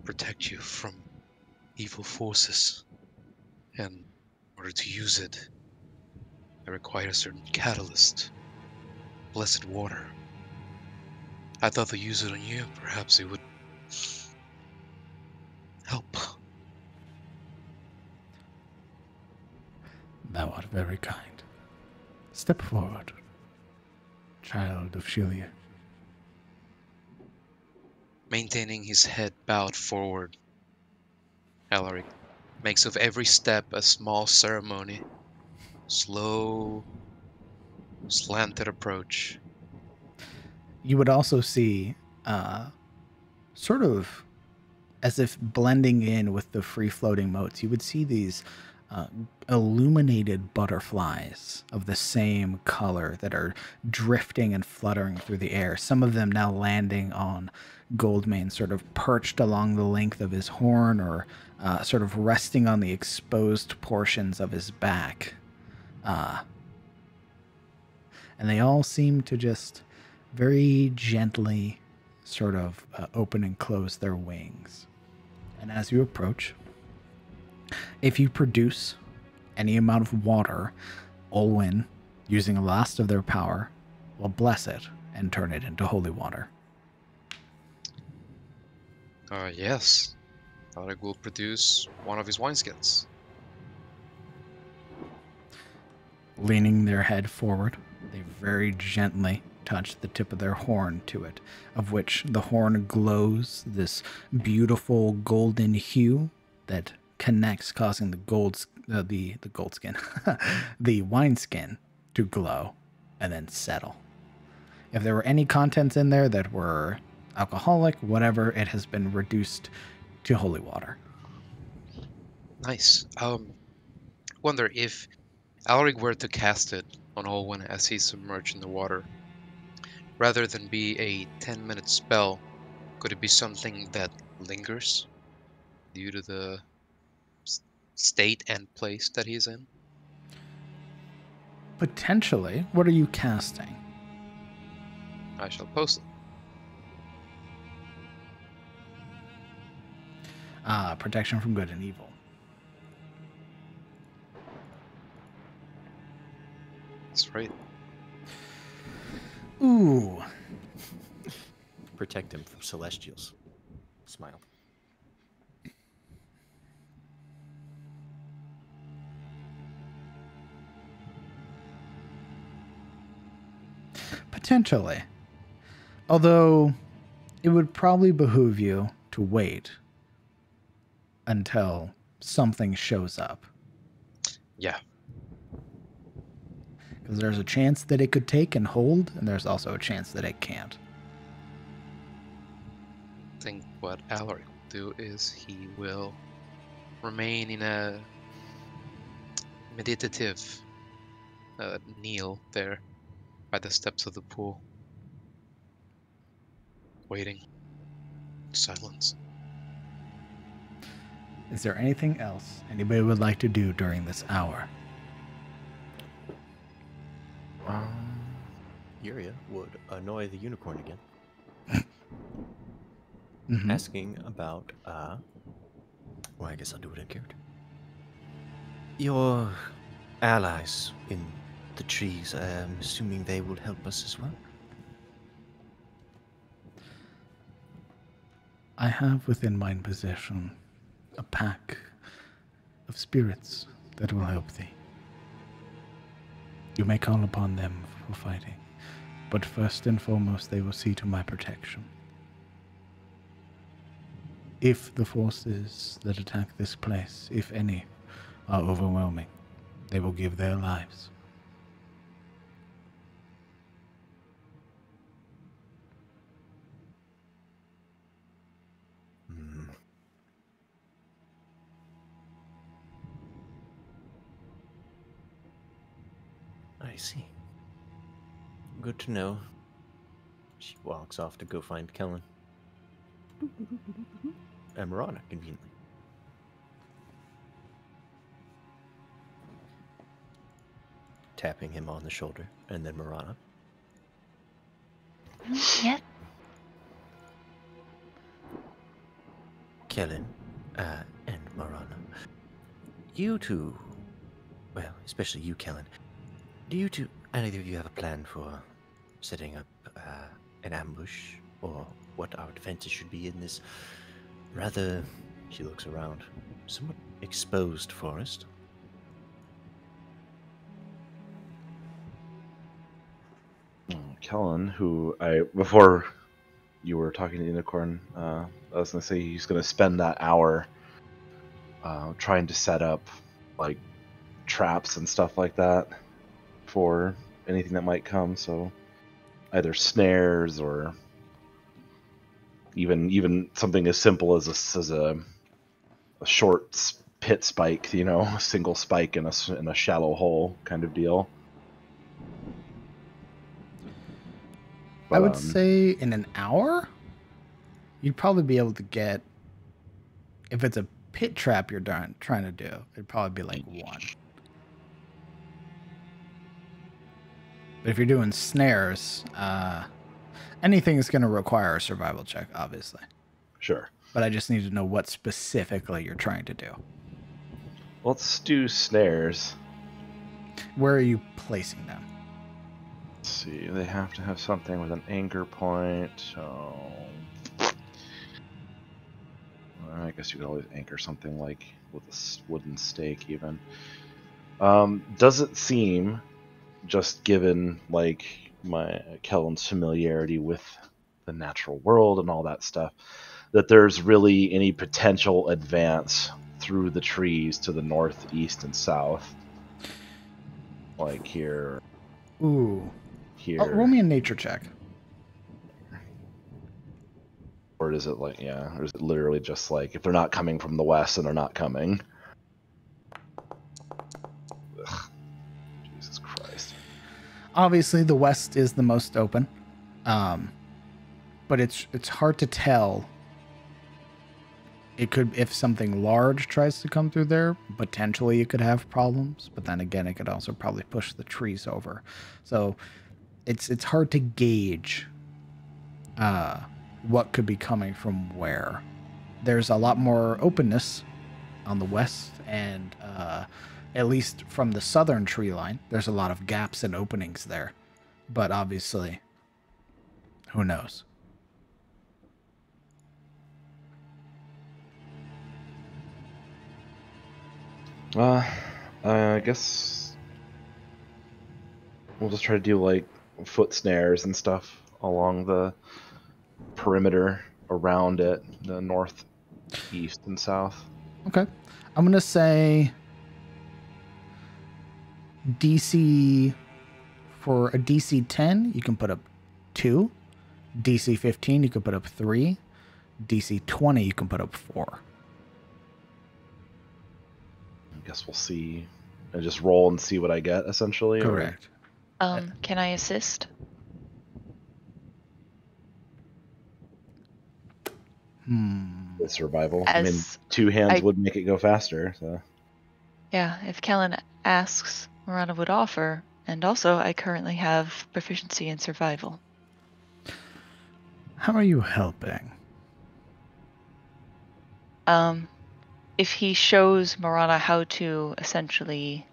protect you from evil forces. And in order to use it, I require a certain catalyst, blessed water. I thought to use it on you, perhaps it would help. Thou art very kind. Step forward, child of Shelia. Maintaining his head bowed forward, Alaric makes of every step a small ceremony. Slow, slanted approach. You would also see, sort of as if blending in with the free-floating motes, you would see these illuminated butterflies of the same color that are drifting and fluttering through the air. Some of them now landing on Goldmane, sort of perched along the length of his horn, or sort of resting on the exposed portions of his back. And they all seem to just very gently sort of open and close their wings. And as you approach, if you produce any amount of water, Olwyn, using the last of their power, will bless it and turn it into holy water. Yes. Alaric will produce one of his wineskins. Leaning their head forward, they very gently touch the tip of their horn to it, of which the horn glows this beautiful golden hue that connects, causing the the wineskin to glow and then settle. If there were any contents in there that were alcoholic, whatever, it has been reduced to holy water. Nice. Wonder if Alaric were to cast it on Olwen as he's submerged in the water, rather than be a 10-minute spell, could it be something that lingers due to the state and place that he's in? Potentially. What are you casting? I shall post it. Protection from good and evil. That's right. Ooh. Protect him from celestials. Smile. Potentially. Although, it would probably behoove you to wait until something shows up. Yeah. Because there's a chance that it could take and hold, and there's also a chance that it can't. I think what Alaric will do is he will remain in a meditative kneel there by the steps of the pool, waiting. Silence. Is there anything else anybody would like to do during this hour? Yuria would annoy the unicorn again, Mm-hmm. asking about, well, I guess I'll do it in character. Your allies in the trees, I'm assuming they will help us as well? I have within my possession a pack of spirits that will help thee. You may call upon them for fighting, but first and foremost they will see to my protection. If the forces that attack this place, if any, are overwhelming, they will give their lives. I see. Good to know. She walks off to go find Kellen. And Marana, conveniently. Tapping him on the shoulder, and then Marana. Yep. Kellen, and Marana. You two, well, especially you, Kellen, do you two, either of you have a plan for setting up an ambush, or what our defenses should be in this rather, she looks around, somewhat exposed forest? Kellen, who before you were talking to Unicorn, I was going to say he's going to spend that hour trying to set up like traps and stuff like that for anything that might come. So either snares or even something as simple as a short pit spike, a single spike in a shallow hole kind of deal. But, I would say in an hour, you'd probably be able to get, if it's a pit trap you're trying to do, it'd probably be like one. But if you're doing snares, anything is going to require a survival check, obviously. Sure. But I just need to know what specifically you're trying to do. Let's do snares. Where are you placing them? Let's see, they have to have something with an anchor point, so I guess you could always anchor something like with a wooden stake even. Does it seem, just given like my Kellen's familiarity with the natural world and all that stuff, that there's really any potential advance through the trees to the north, east, and south? Like here. Ooh. Here. Oh, roll me a nature check. Or is it like, yeah, or is it literally just like, if they're not coming from the west, then they're not coming? Ugh. obviously the west is the most open, but it's hard to tell. It could, if something large tries to come through there, potentially it could have problems. But then again, it could also probably push the trees over. So it's hard to gauge what could be coming from where. There's a lot more openness on the west, and at least from the southern tree line, there's a lot of gaps and openings there. But obviously, who knows? I guess we'll just try to do like foot snares and stuff along the perimeter around it, the north, east, and south. Okay. I'm going to say DC, for a DC 10, you can put up 2. DC 15, you can put up 3. DC 20, you can put up 4. I guess we'll see. I just roll and see what I get, essentially. Correct. Can I assist? With survival. As I mean, 2 hands would make it go faster. So. Yeah, if Kellen asks, Marana would offer. And also, I currently have proficiency in survival. How are you helping? If he shows Marana how to essentially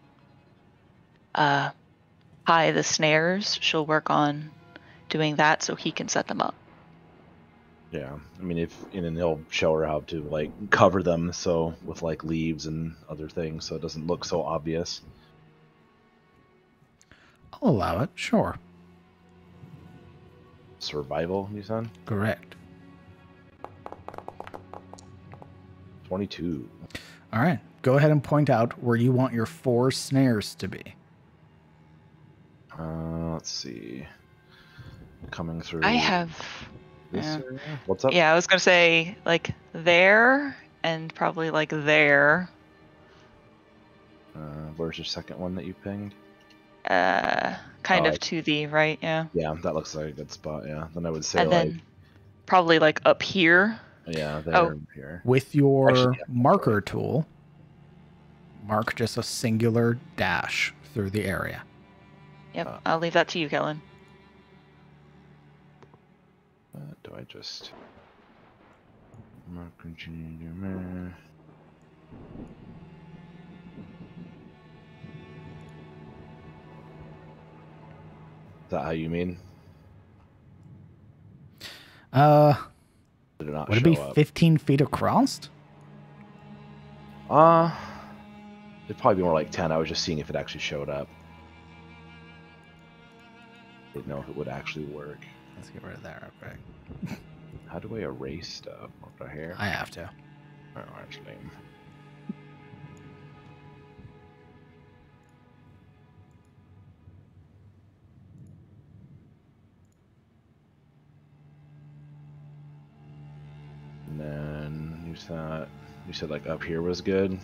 tie the snares, she'll work on doing that so he can set them up. Yeah, I mean, and then he'll show her how to like cover them so with like leaves and other things, so it doesn't look so obvious. I'll allow it, sure. Survival, you said? Correct. 22. All right. Go ahead and point out where you want your 4 snares to be. Let's see. Coming through. I have. This Yeah. area? What's up? Yeah, I was gonna say like there and probably like there. Where's your second one that you pinged? Kind of to the right, yeah. Yeah, that looks like a good spot. Yeah. Then I would say And like. then probably like up here. Yeah, there. Oh. Here. With your Actually, yeah, marker tool, mark just a singular dash through the area. Yep, I'll leave that to you, Kellen. Do I just mark continue? Is that how you mean? Did it not Would it show be up? 15 feet across? It'd probably be more like 10. I was just seeing if it actually showed up. Didn't know if it would actually work. Let's get rid of that real quick. How do I erase stuff? What the hair? I have to. Oh, actually. And then you said like up here was good.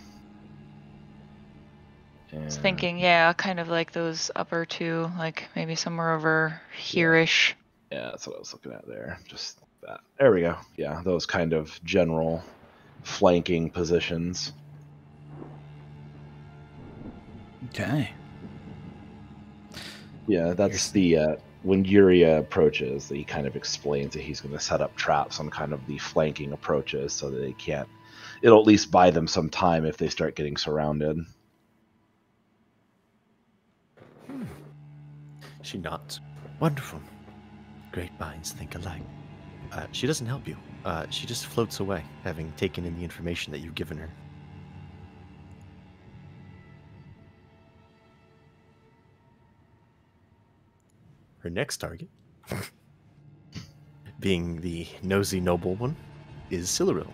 I was thinking, yeah, kind of like those upper two, like maybe somewhere over here-ish. Yeah, that's what I was looking at there. Just that. There we go. Yeah, those kind of general flanking positions. Okay. Yeah, that's the when Yuri approaches, he kind of explains that he's going to set up traps on kind of the flanking approaches so that they can't. It'll at least buy them some time if they start getting surrounded. She nods. Wonderful. Great minds think alike. She doesn't help you. She just floats away, having taken in the information that you've given her. Her next target, being the nosy noble one, is Siluril,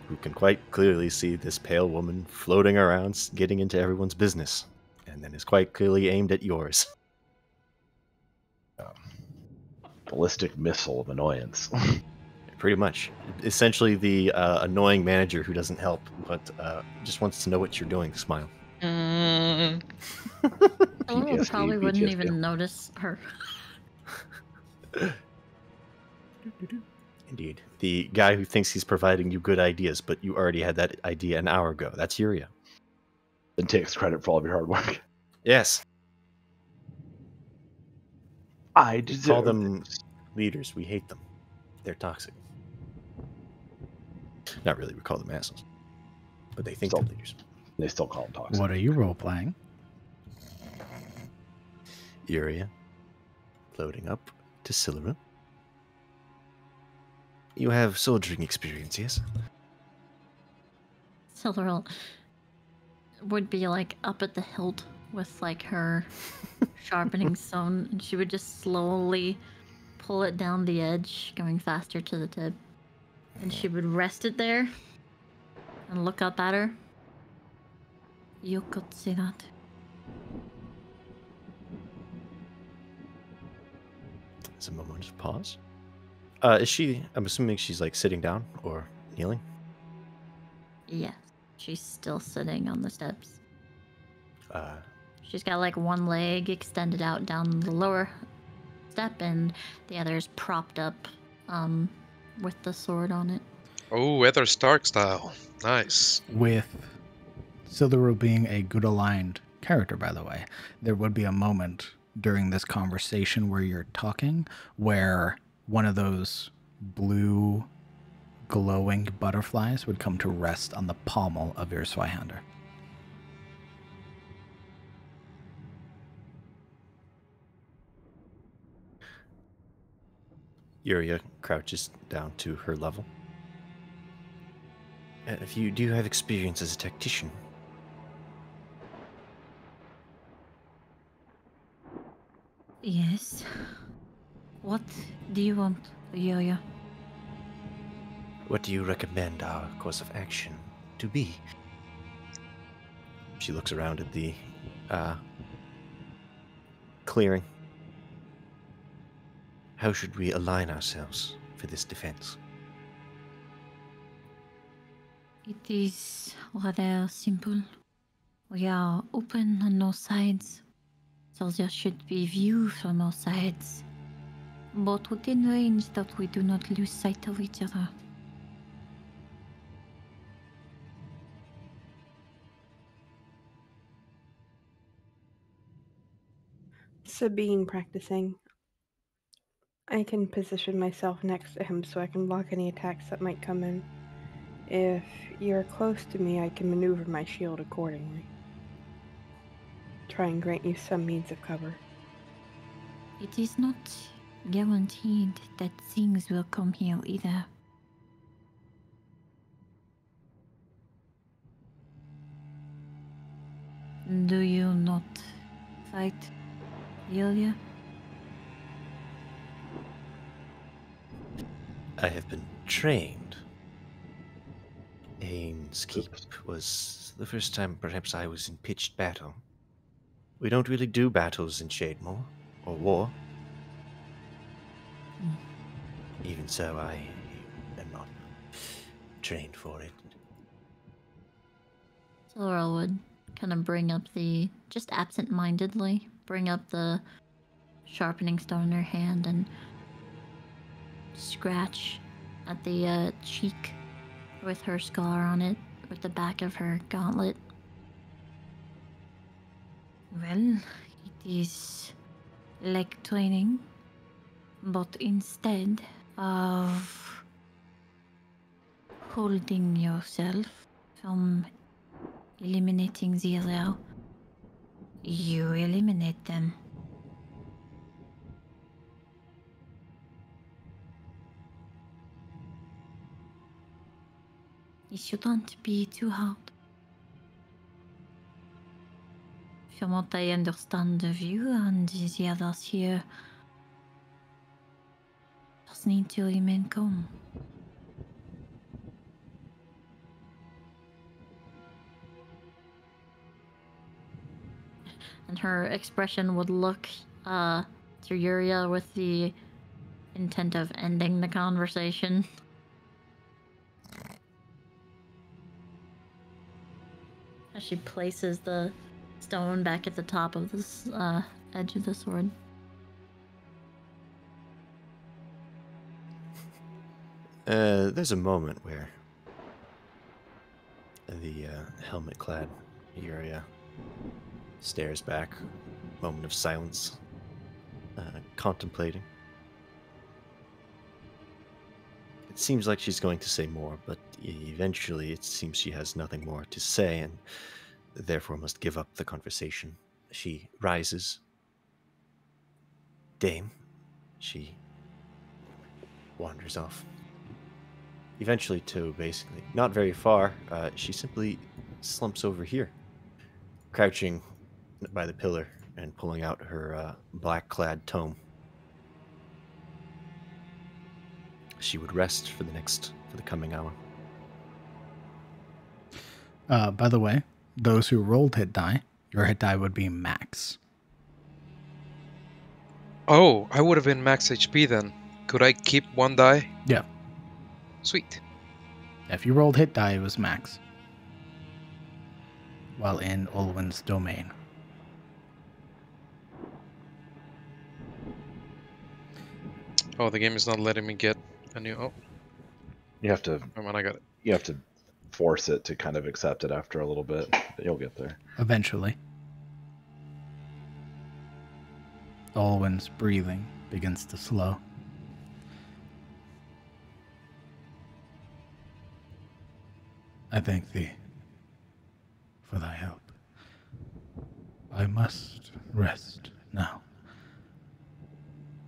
who can quite clearly see this pale woman floating around, getting into everyone's business, and then is quite clearly aimed at yours. Ballistic missile of annoyance. Pretty much. Essentially the annoying manager who doesn't help, but just wants to know what you're doing. Smile. Laurel PTSD, probably wouldn't PTSD. even notice her. Indeed. The guy who thinks he's providing you good ideas, but you already had that idea an hour ago. That's Yuria. And takes credit for all of your hard work. Yes. I deserve Call them this. leaders. We hate them. They're toxic. Not really. We call them assholes. But they think So- they're leaders. They still call them toxic. What are you role playing? Yuria. Loading up to Silura. You have soldiering experience, yes? Silverl would be like up at the hilt with like her sharpening stone, and she would just slowly pull it down the edge, going faster to the tip. And she would rest it there and look up at her. You could see that. There's a moment of pause. Is she, I'm assuming she's like sitting down or kneeling? Yes, she's still sitting on the steps. Uh, She's got like one leg extended out down the lower step, and the other is propped up with the sword on it. Oh, Weather Stark style. Nice. With Siluru being a good aligned character, by the way, there would be a moment during this conversation where you're talking where one of those blue glowing butterflies would come to rest on the pommel of your Zweihander. Yuria crouches down to her level. If you do you have experience as a tactician? Yes. What do you want, Yoya? What do you recommend our course of action to be? She looks around at the clearing. How should we align ourselves for this defense? It is rather simple. We are open on all sides, so there should be view from all sides, but within range that we do not lose sight of each other. Sabine practicing. I can position myself next to him so I can block any attacks that might come in. If you're close to me, I can maneuver my shield accordingly. Try and grant you some means of cover. It is not guaranteed that things will come here either. Do you not fight, Yulia? I have been trained. Ains Keep was the first time perhaps I was in pitched battle. We don't really do battles in Shademore, or war. Even so, I am not trained for it. Laurel would kind of bring up the, just absent-mindedly, bring up the sharpening stone in her hand and scratch at the cheek with her scar on it, with the back of her gauntlet. Well, it is like training, but instead of holding yourself from eliminating the other, you eliminate them. It shouldn't be too hard. From what I understand of you and the others here, just need to remain calm. And her expression would look to Yuria with the intent of ending the conversation. As she places the stone back at the top of this edge of the sword. There's a moment where the helmet-clad Yuria stares back, moment of silence, contemplating. It seems like she's going to say more, but eventually it seems she has nothing more to say and therefore must give up the conversation. She rises. Dame. She wanders off. Eventually to basically not very far, she simply slumps over here, crouching by the pillar and pulling out her black-clad tome. She would rest for the coming hour. By the way, those who rolled hit die, your hit die would be max. Oh, I would have been max HP then. Could I keep one die? Yeah. Sweet. If you rolled hit die, it was max. While in Olwen's domain. Oh, the game is not letting me get a new... Oh, You have to come on, I got it. you have to force it to kind of accept it after a little bit, but you'll get there. Eventually. Olwen's breathing begins to slow. I thank thee for thy help. I must rest now.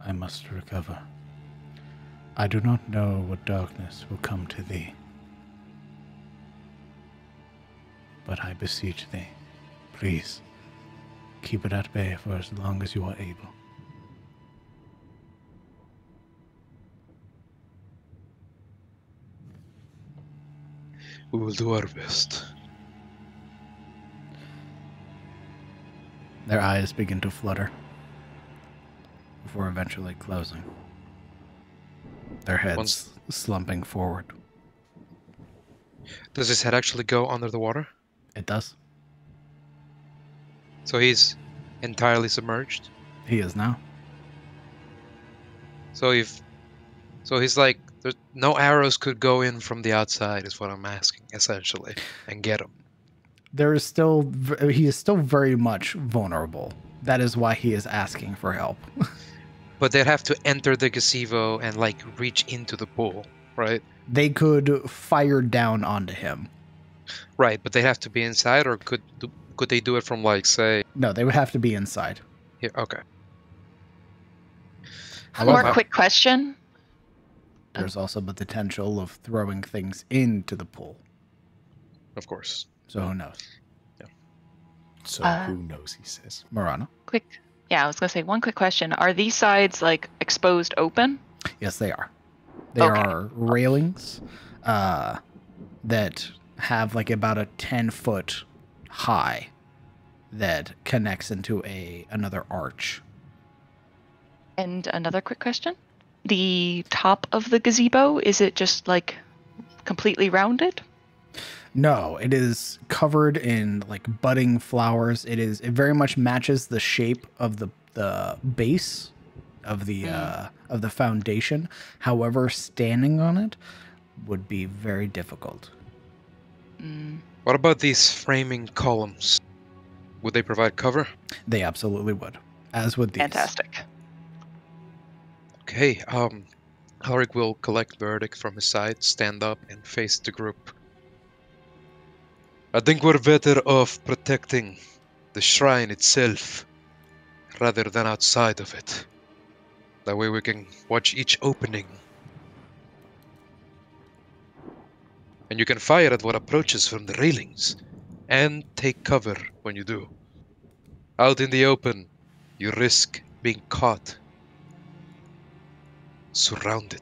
I must recover. I do not know what darkness will come to thee. But I beseech thee, please, keep it at bay for as long as you are able. We will do our best. Their eyes begin to flutter before eventually closing. Their heads slumping forward. Does his head actually go under the water? It does. So he's entirely submerged? He is now. So he's like, there's no arrows could go in from the outside is what I'm asking, essentially, and get him. He is still very much vulnerable. That is why he is asking for help. But they'd have to enter the gazebo and like reach into the pool, right? They could fire down onto him. Right, but they have to be inside, or could they do it from like, say... No, they would have to be inside. Yeah, okay. More quick question. There's also the potential of throwing things into the pool. Of course. So who knows? Yeah. So who knows, he says. Morana? Yeah, I was going to say one quick question. Are these sides like exposed open? Yes, they are. There are railings that have like about a 10-foot high that connects into another arch. And another quick question. The top of the gazebo, is it just like completely rounded? No, it is covered in like budding flowers. It very much matches the shape of the base of the foundation. However, standing on it would be very difficult. What about these framing columns? Would they provide cover? They absolutely would, as would these. Fantastic. Okay, Alaric will collect Verdict from his side, stand up, and face the group. I think we're better off protecting the shrine itself rather than outside of it. That way we can watch each opening. And you can fire at what approaches from the railings, and take cover when you do. Out in the open, you risk being caught. Surrounded.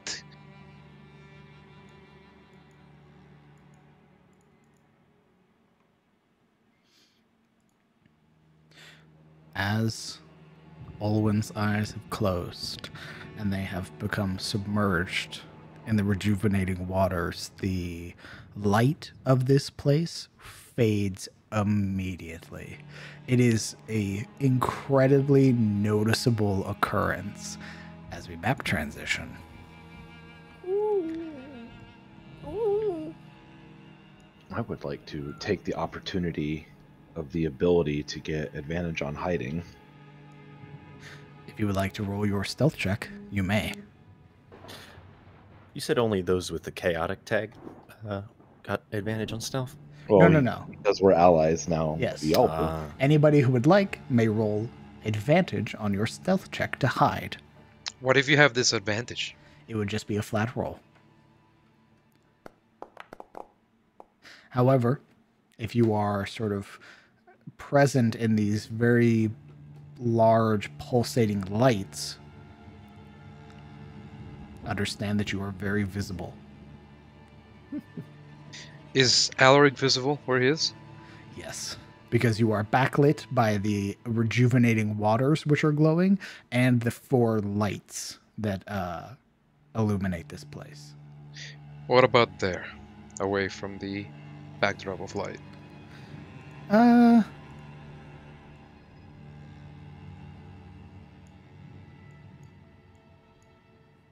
As Olwen's eyes have closed and they have become submerged in the rejuvenating waters, the light of this place fades immediately. It is a incredibly noticeable occurrence as we map transition. I would like to take the opportunity of the ability to get advantage on hiding. If you would like to roll your stealth check, you may. You said only those with the chaotic tag got advantage on stealth? Well, No. because we're allies now. Yes. We all do. Anybody who would like may roll advantage on your stealth check to hide. What if you have disadvantage? It would just be a flat roll. However, if you are sort of present in these very large pulsating lights, understand that you are very visible. Is Alaric visible where he is? Yes, because you are backlit by the rejuvenating waters which are glowing and the 4 lights that illuminate this place. What about there, away from the backdrop of light?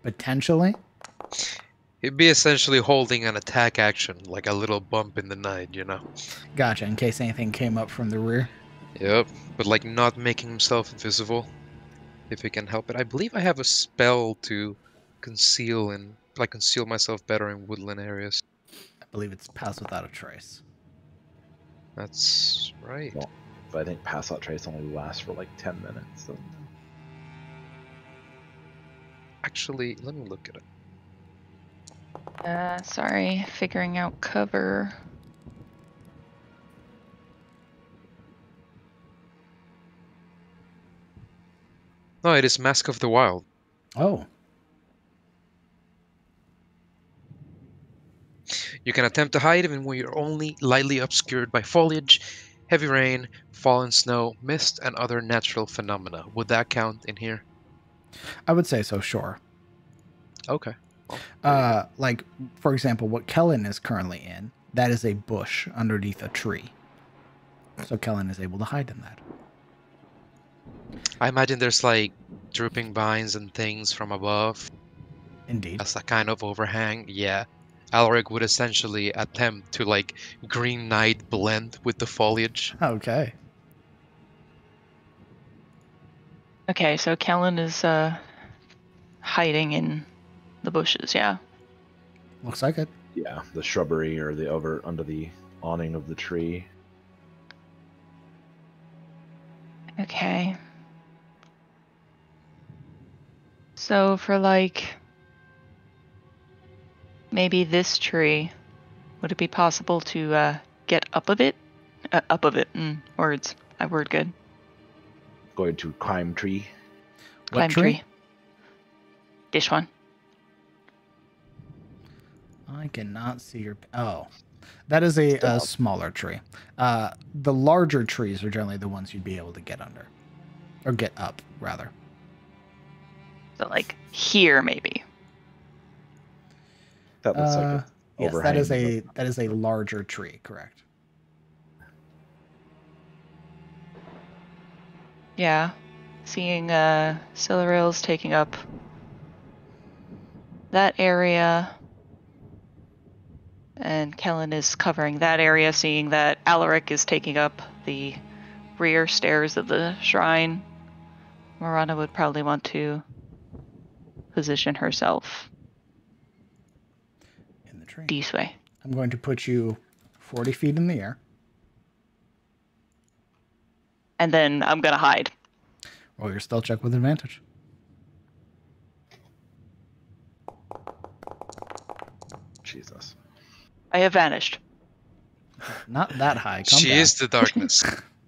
Potentially. He'd be essentially holding an attack action, like a little bump in the night, you know? Gotcha, in case anything came up from the rear. Yep, but like not making himself visible, if he can help it. I believe I have a spell to conceal myself better in woodland areas. I believe it's Pass Without a Trace. That's right. Well, but I think Pass Out Trace only lasts for like 10 minutes. So. Actually, let me look at it. Sorry, figuring out cover. No, it is Mask of the Wild. Oh. You can attempt to hide even when you're only lightly obscured by foliage, heavy rain, fallen snow, mist, and other natural phenomena. Would that count in here? I would say so, sure. Okay. Well, like, for example, what Kellen is currently in, that is a bush underneath a tree. So Kellen is able to hide in that. I imagine there's like drooping vines and things from above. Indeed. As a kind of overhang. Yeah. Alaric would essentially attempt to like Green Knight blend with the foliage. Okay. Okay, so Kellen is hiding in the bushes, yeah. Looks like it. Yeah, the shrubbery or the under the awning of the tree. Okay. So for like maybe this tree, would it be possible to get up of it? Words. I word good. Going to climb tree. What Climb tree. This one. I cannot see your... Oh. That is a smaller tree. The larger trees are generally the ones you'd be able to get under. Or get up, rather. So like here maybe. That looks like a yes, overhang. that is a larger tree, correct. Yeah. Seeing Silarail's taking up that area. And Kellen is covering that area, seeing that Alaric is taking up the rear stairs of the shrine. Marana would probably want to position herself In the tree. this way. I'm going to put you 40 feet in the air. And then I'm going to hide. Roll your stealth check with advantage. Jesus. I have vanished. Not that high. Calm She down. is the darkness.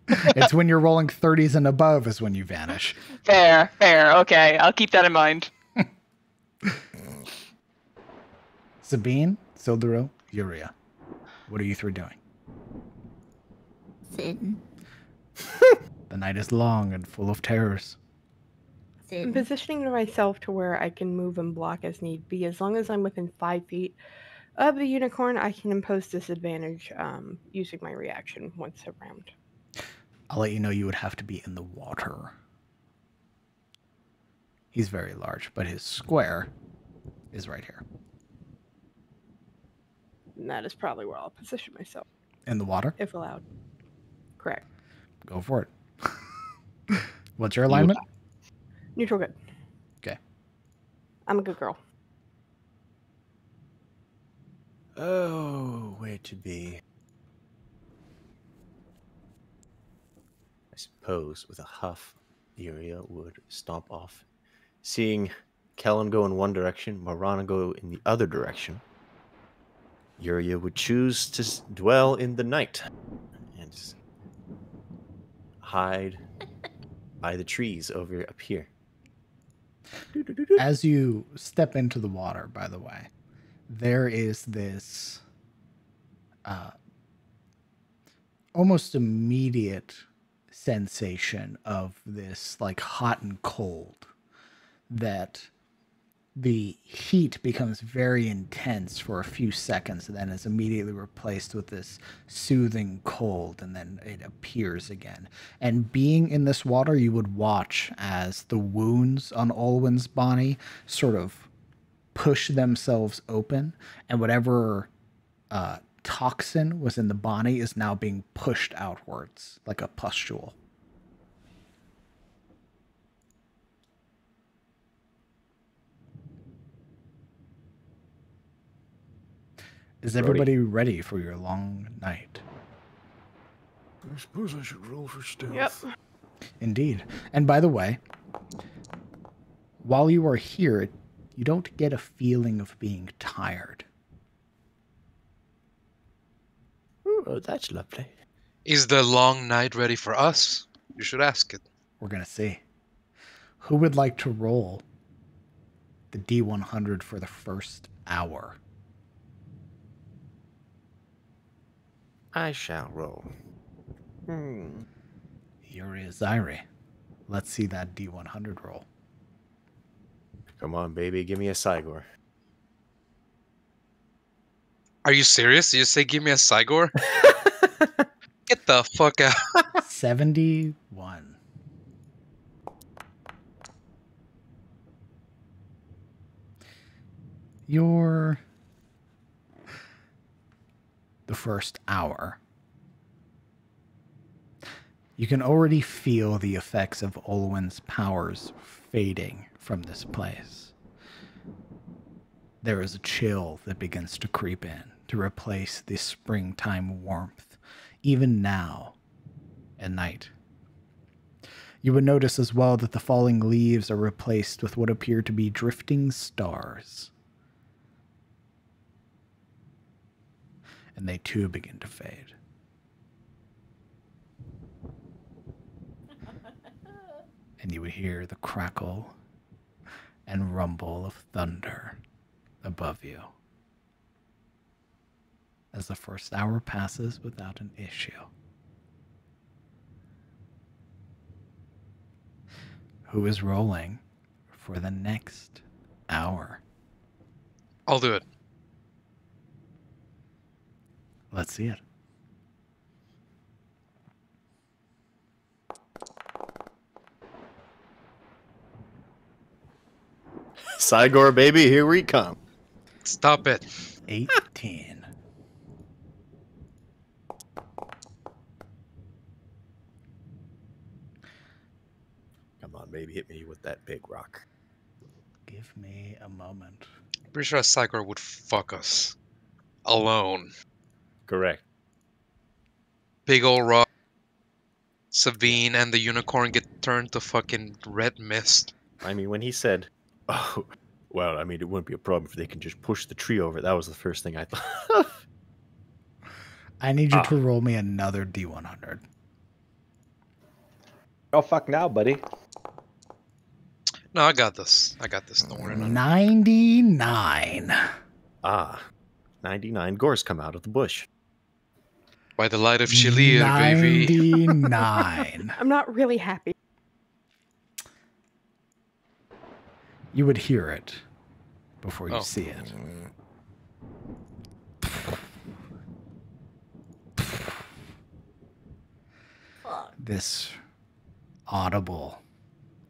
It's when you're rolling 30s and above is when you vanish. Fair. Okay, I'll keep that in mind. Sabine, Silduro, Uria. What are you three doing? Sitting. The night is long and full of terrors. I'm Sitting. positioning myself to where I can move and block as need be. As long as I'm within 5 feet Of the unicorn, I can impose disadvantage using my reaction once a round. I'll let you know you would have to be in the water. He's very large, but his square is right here. And that is probably where I'll position myself, In the water? if allowed. Correct. Go for it. What's your alignment? Neutral good. Okay. I'm a good girl. Oh, where to be? I suppose with a huff, Iria would stomp off. Seeing Kellen go in one direction, Marana go in the other direction, Iria would choose to dwell in the night and just hide by the trees over up here. As you step into the water, by the way, there is this almost immediate sensation of this like hot and cold, that the heat becomes very intense for a few seconds and then is immediately replaced with this soothing cold, and then it appears again. And being in this water, you would watch as the wounds on Olwen's body sort of push themselves open, and whatever toxin was in the body is now being pushed outwards like a pustule. Is everybody ready for your long night? I suppose I should roll for stealth. Yep. Indeed. And by the way, while you are here, you don't get a feeling of being tired. Oh, that's lovely. Is the long night ready for us? You should ask it. We're going to see. Who would like to roll the D100 for the first hour? I shall roll. Yuri Zaire. Let's see that D100 roll. Come on, baby, give me a Cygor. Are you serious? You say give me a Cygor? Get the fuck out. 71. You're the first hour. You can already feel the effects of Olwen's powers fading from this place. There is a chill that begins to creep in to replace the springtime warmth, even now at night. You would notice as well that the falling leaves are replaced with what appear to be drifting stars. And they too begin to fade. And you would hear the crackle and rumble of thunder above you as the first hour passes without an issue. Who is rolling for the next hour? I'll do it. Let's see it. Cygor, baby, here we come. Stop it. 18. Come on, baby, hit me with that big rock. Give me a moment. Pretty sure a Cygor would fuck us. Alone. Correct. Big old rock. Savine and the unicorn get turned to fucking red mist. I mean, when he said, oh, well, I mean, it wouldn't be a problem if they can just push the tree over. That was the first thing I thought. I need you to roll me another D100. Oh, fuck now, buddy. No, I got this. I got this. Don't worry about it. 99. 99 gores come out of the bush. By the light of Shalir, baby. 99. I'm not really happy. You would hear it before you Oh. see it. this audible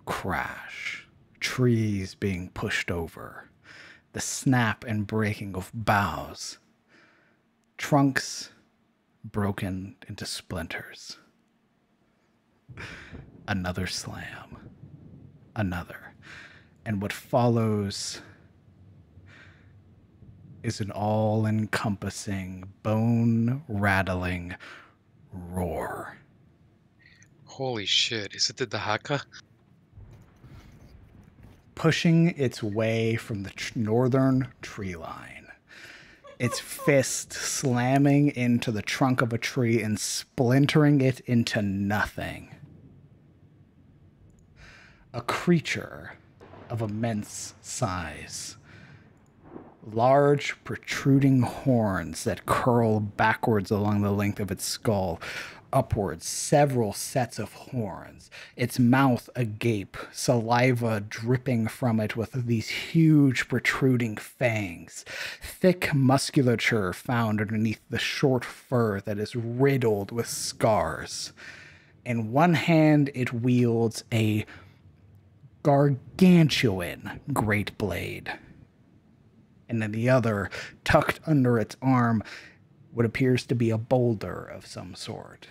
crash, trees being pushed over, the snap and breaking of boughs, trunks broken into splinters. Another slam. Another. And what follows is an all-encompassing, bone-rattling roar. Holy shit, is it the Dahaka? Pushing its way from the northern tree line. Its fist slamming into the trunk of a tree and splintering it into nothing. A creature of immense size. Large, protruding horns that curl backwards along the length of its skull. Upwards, several sets of horns. Its mouth agape, saliva dripping from it with these huge protruding fangs. Thick musculature found underneath the short fur that is riddled with scars. In one hand, it wields a gargantuan great blade. And in the other, tucked under its arm, what appears to be a boulder of some sort.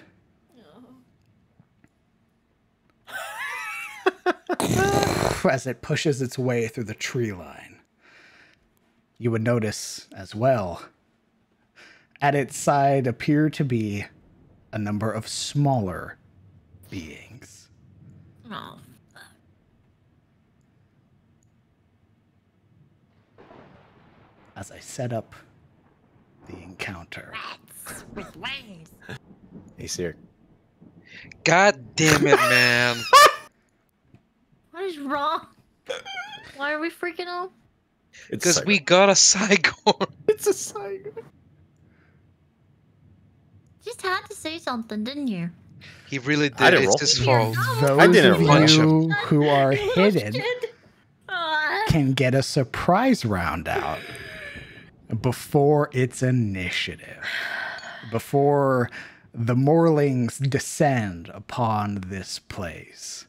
As it pushes its way through the tree line. You would notice as well, at its side appear to be a number of smaller beings. Oh. As I set up the encounter. Rats with wings. Hey, Sir. God damn it, man. What is wrong? Why are we freaking out? Because we got a Saigon. It's a sign. Just had to say something, didn't you? He really did. I didn't It's his roll. fault. Those I didn't of punch you who are hidden Ah. can get a surprise round out before its initiative. Before the Morlings descend upon this place.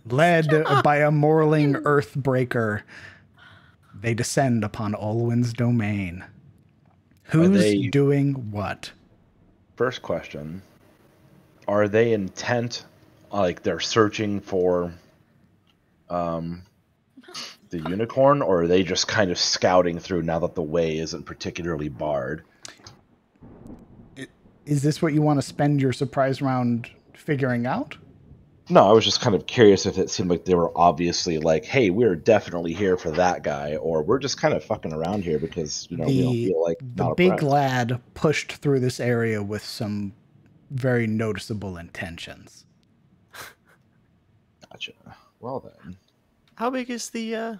Led by a Morling Earthbreaker, they descend upon Olwyn's domain. Who's doing what? First question. Are they intent, like they're searching for the unicorn, or are they just kind of scouting through now that the way isn't particularly barred? Is this what you want to spend your surprise round figuring out? No, I was just kind of curious if it seemed like they were obviously like, hey, we're definitely here for that guy, or we're just kind of fucking around here because, we don't feel like the not big oppressed. lad pushed through this area with some very noticeable intentions. Gotcha. Well then. How big is the,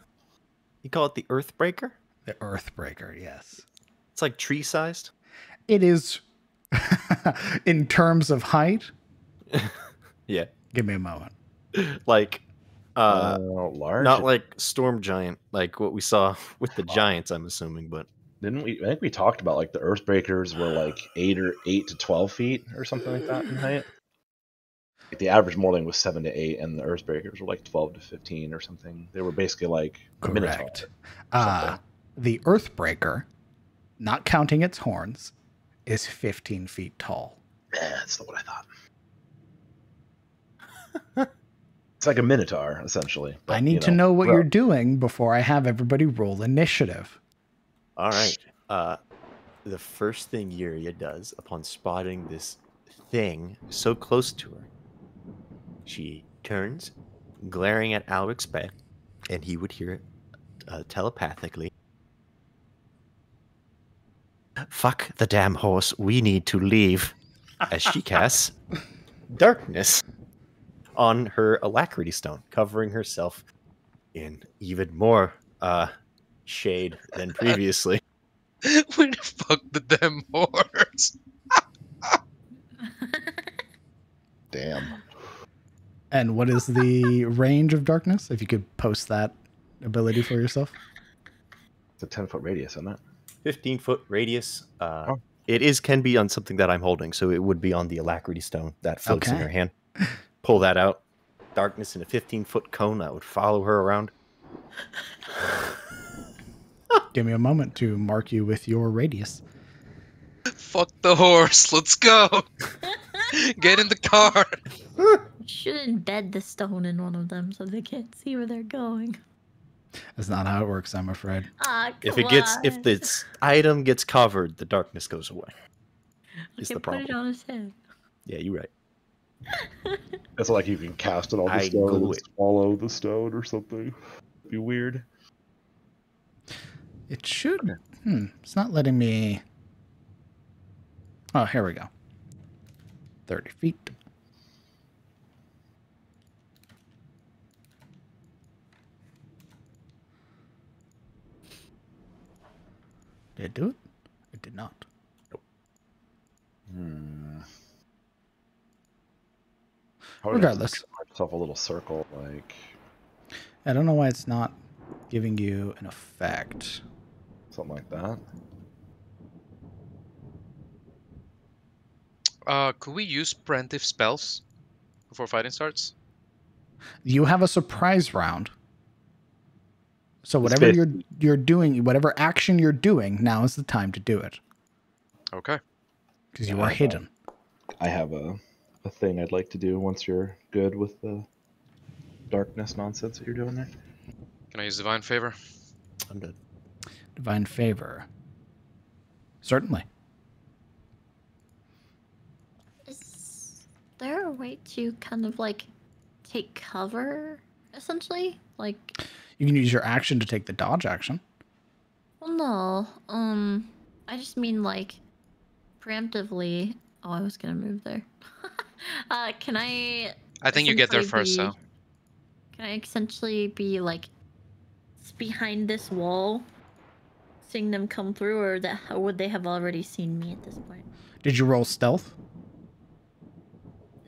you call it the Earthbreaker? The Earthbreaker, yes. It's like tree-sized? It is, in terms of height, Yeah. give me a moment. Like, Large? not like Storm Giant, like what we saw with the Giants, I'm assuming, but... Didn't we? I think we talked about like the Earthbreakers were like 8 to 12 feet or something like that in height. Like the average Morling was 7 to 8, and the Earthbreakers were like 12 to 15 or something. They were basically like Correct. Minotaur. The Earthbreaker, not counting its horns, is 15 feet tall. That's not what I thought. It's like a Minotaur, essentially. I need to know what you're doing before I have everybody roll initiative. All right. The first thing Yuria does upon spotting this thing so close to her, she turns, glaring at Alric's bed, and he would hear it telepathically. Fuck the damn horse. We need to leave. As she casts darkness on her alacrity stone, covering herself in even more shade than previously. Where the fuck the damn horse? Damn. And what is the range of darkness? If you could post that ability for yourself. It's a 10-foot radius, isn't it? 15-foot radius. can be on something that I'm holding, so it would be on the alacrity stone that floats in Okay. her hand. Pull that out. Darkness in a 15-foot cone that would follow her around. Give me a moment to mark you with your radius. Fuck the horse. Let's go. Get in the car. You should embed the stone in one of them so they can't see where they're going. That's not how it works, I'm afraid. Ah, If come if this item gets covered, the darkness goes away. Is Okay, the put it problem? on his head. Yeah, you're right. It's like you can cast it on the I stone glue and it. swallow the stone or something. Be weird. It should. It's not letting me. Oh, here we go. 30 feet. Did it do it? It did not. Regardless. Make yourself a little circle, like I don't know why it's not giving you an effect. something like that. Could we use preemptive spells before fighting starts? You have a surprise round. So It's whatever basically- you're doing, whatever action you're doing, now is the time to do it. Okay. Because you are hidden. I have a thing I'd like to do once you're good with the darkness nonsense that you're doing there. Can I use Divine Favor? I'm done. Divine favor. Certainly. Is there a way to kind of like take cover, essentially? Like, You can use your action to take the dodge action. well, no. I just mean like preemptively. Oh, I was gonna move there. Can I? I think you get there essentially first, so. Can I essentially be like behind this wall, seeing them come through, or would they have already seen me at this point? Did you roll stealth?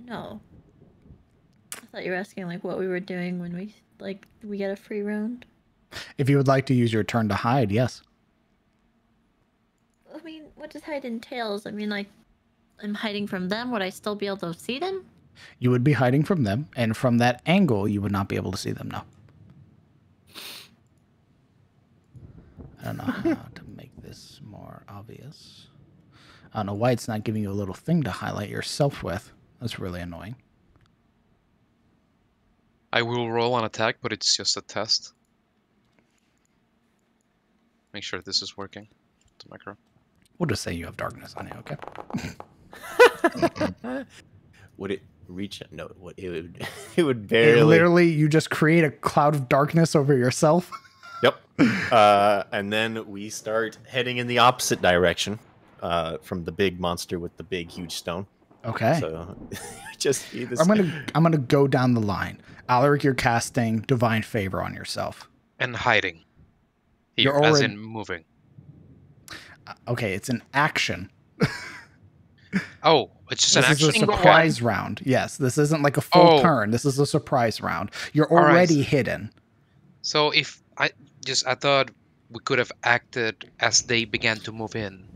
No. I thought you were asking like what we were doing when we get a free round. If you would like to use your turn to hide, yes. I mean, what does hide entails? I mean, like, I'm hiding from them. Would I still be able to see them? You would be hiding from them, and from that angle, you would not be able to see them, no. I don't know how to make this more obvious. I don't know why it's not giving you a little thing to highlight yourself with. That's really annoying. I will roll an attack, but it's just a test. Make sure this is working. The micro. We'll just say you have darkness on you, okay? Would it reach? No, it would. It would barely. Literally, you just create a cloud of darkness over yourself. Yep. And then we start heading in the opposite direction from the big monster with the big, huge stone. Okay. So just see this. I'm gonna go down the line. Alaric, you're casting Divine Favor on yourself. And hiding. Here, You're as already- in moving. Okay, it's an action. Oh, it's just This an is a action. surprise round. Yes, this isn't like a full Oh. turn. This is a surprise round. You're All right. already hidden. So if I thought we could have acted as they began to move in,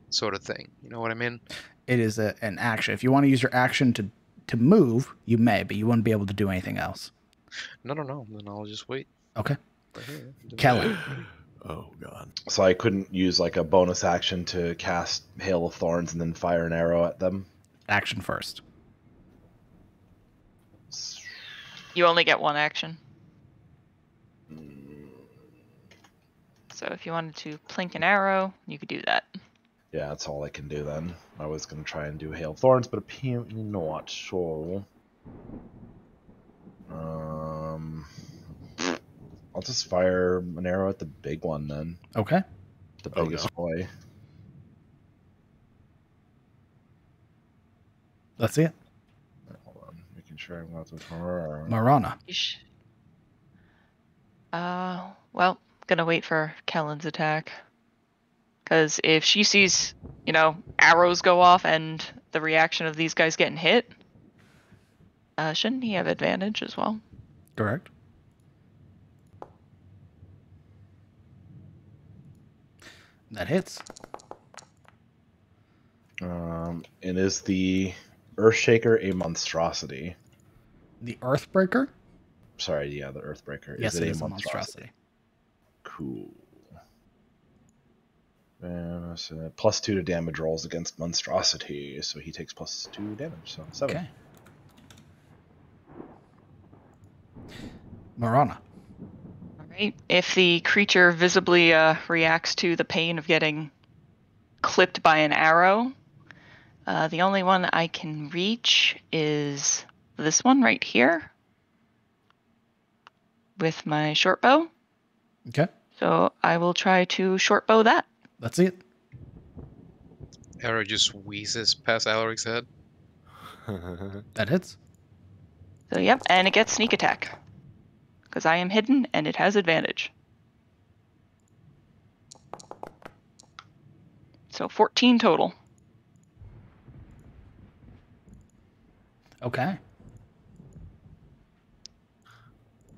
sort of thing. You know what I mean? It is an action. If you want to use your action to move, you may, but you wouldn't be able to do anything else. No. Then I'll just wait. Okay. Right here. Kelly. Oh god. So I couldn't use like a bonus action to cast Hail of Thorns and then fire an arrow at them. Action first. You only get one action. So if you wanted to plink an arrow, you could do that. Yeah, that's all I can do then. I was going to try and do Hail of Thorns, but apparently not. So, I'll just fire an arrow at the big one then. Okay. The Oh, biggest boy. Let's see it. Hold on, making sure I'm not with her. Marana. Yeesh. Well, gonna wait for Kellen's attack. Because if she sees, arrows go off and the reaction of these guys getting hit, shouldn't he have advantage as well? Correct. That hits. And is the Earthshaker a monstrosity? The Earthbreaker? Sorry, yeah, the Earthbreaker. Yes, is it it is a a monstrosity? monstrosity. Cool. Plus 2 to damage rolls against monstrosity, so he takes plus 2 damage, so 7. Okay. Marana. All right. If the creature visibly reacts to the pain of getting clipped by an arrow, the only one I can reach is this one right here with my short bow. Okay. So I will try to short bow that. Let's see it. Arrow just wheezes past Alaric's head. That hits. So yep, and it gets sneak attack because I am hidden and it has advantage. So 14 total. Okay.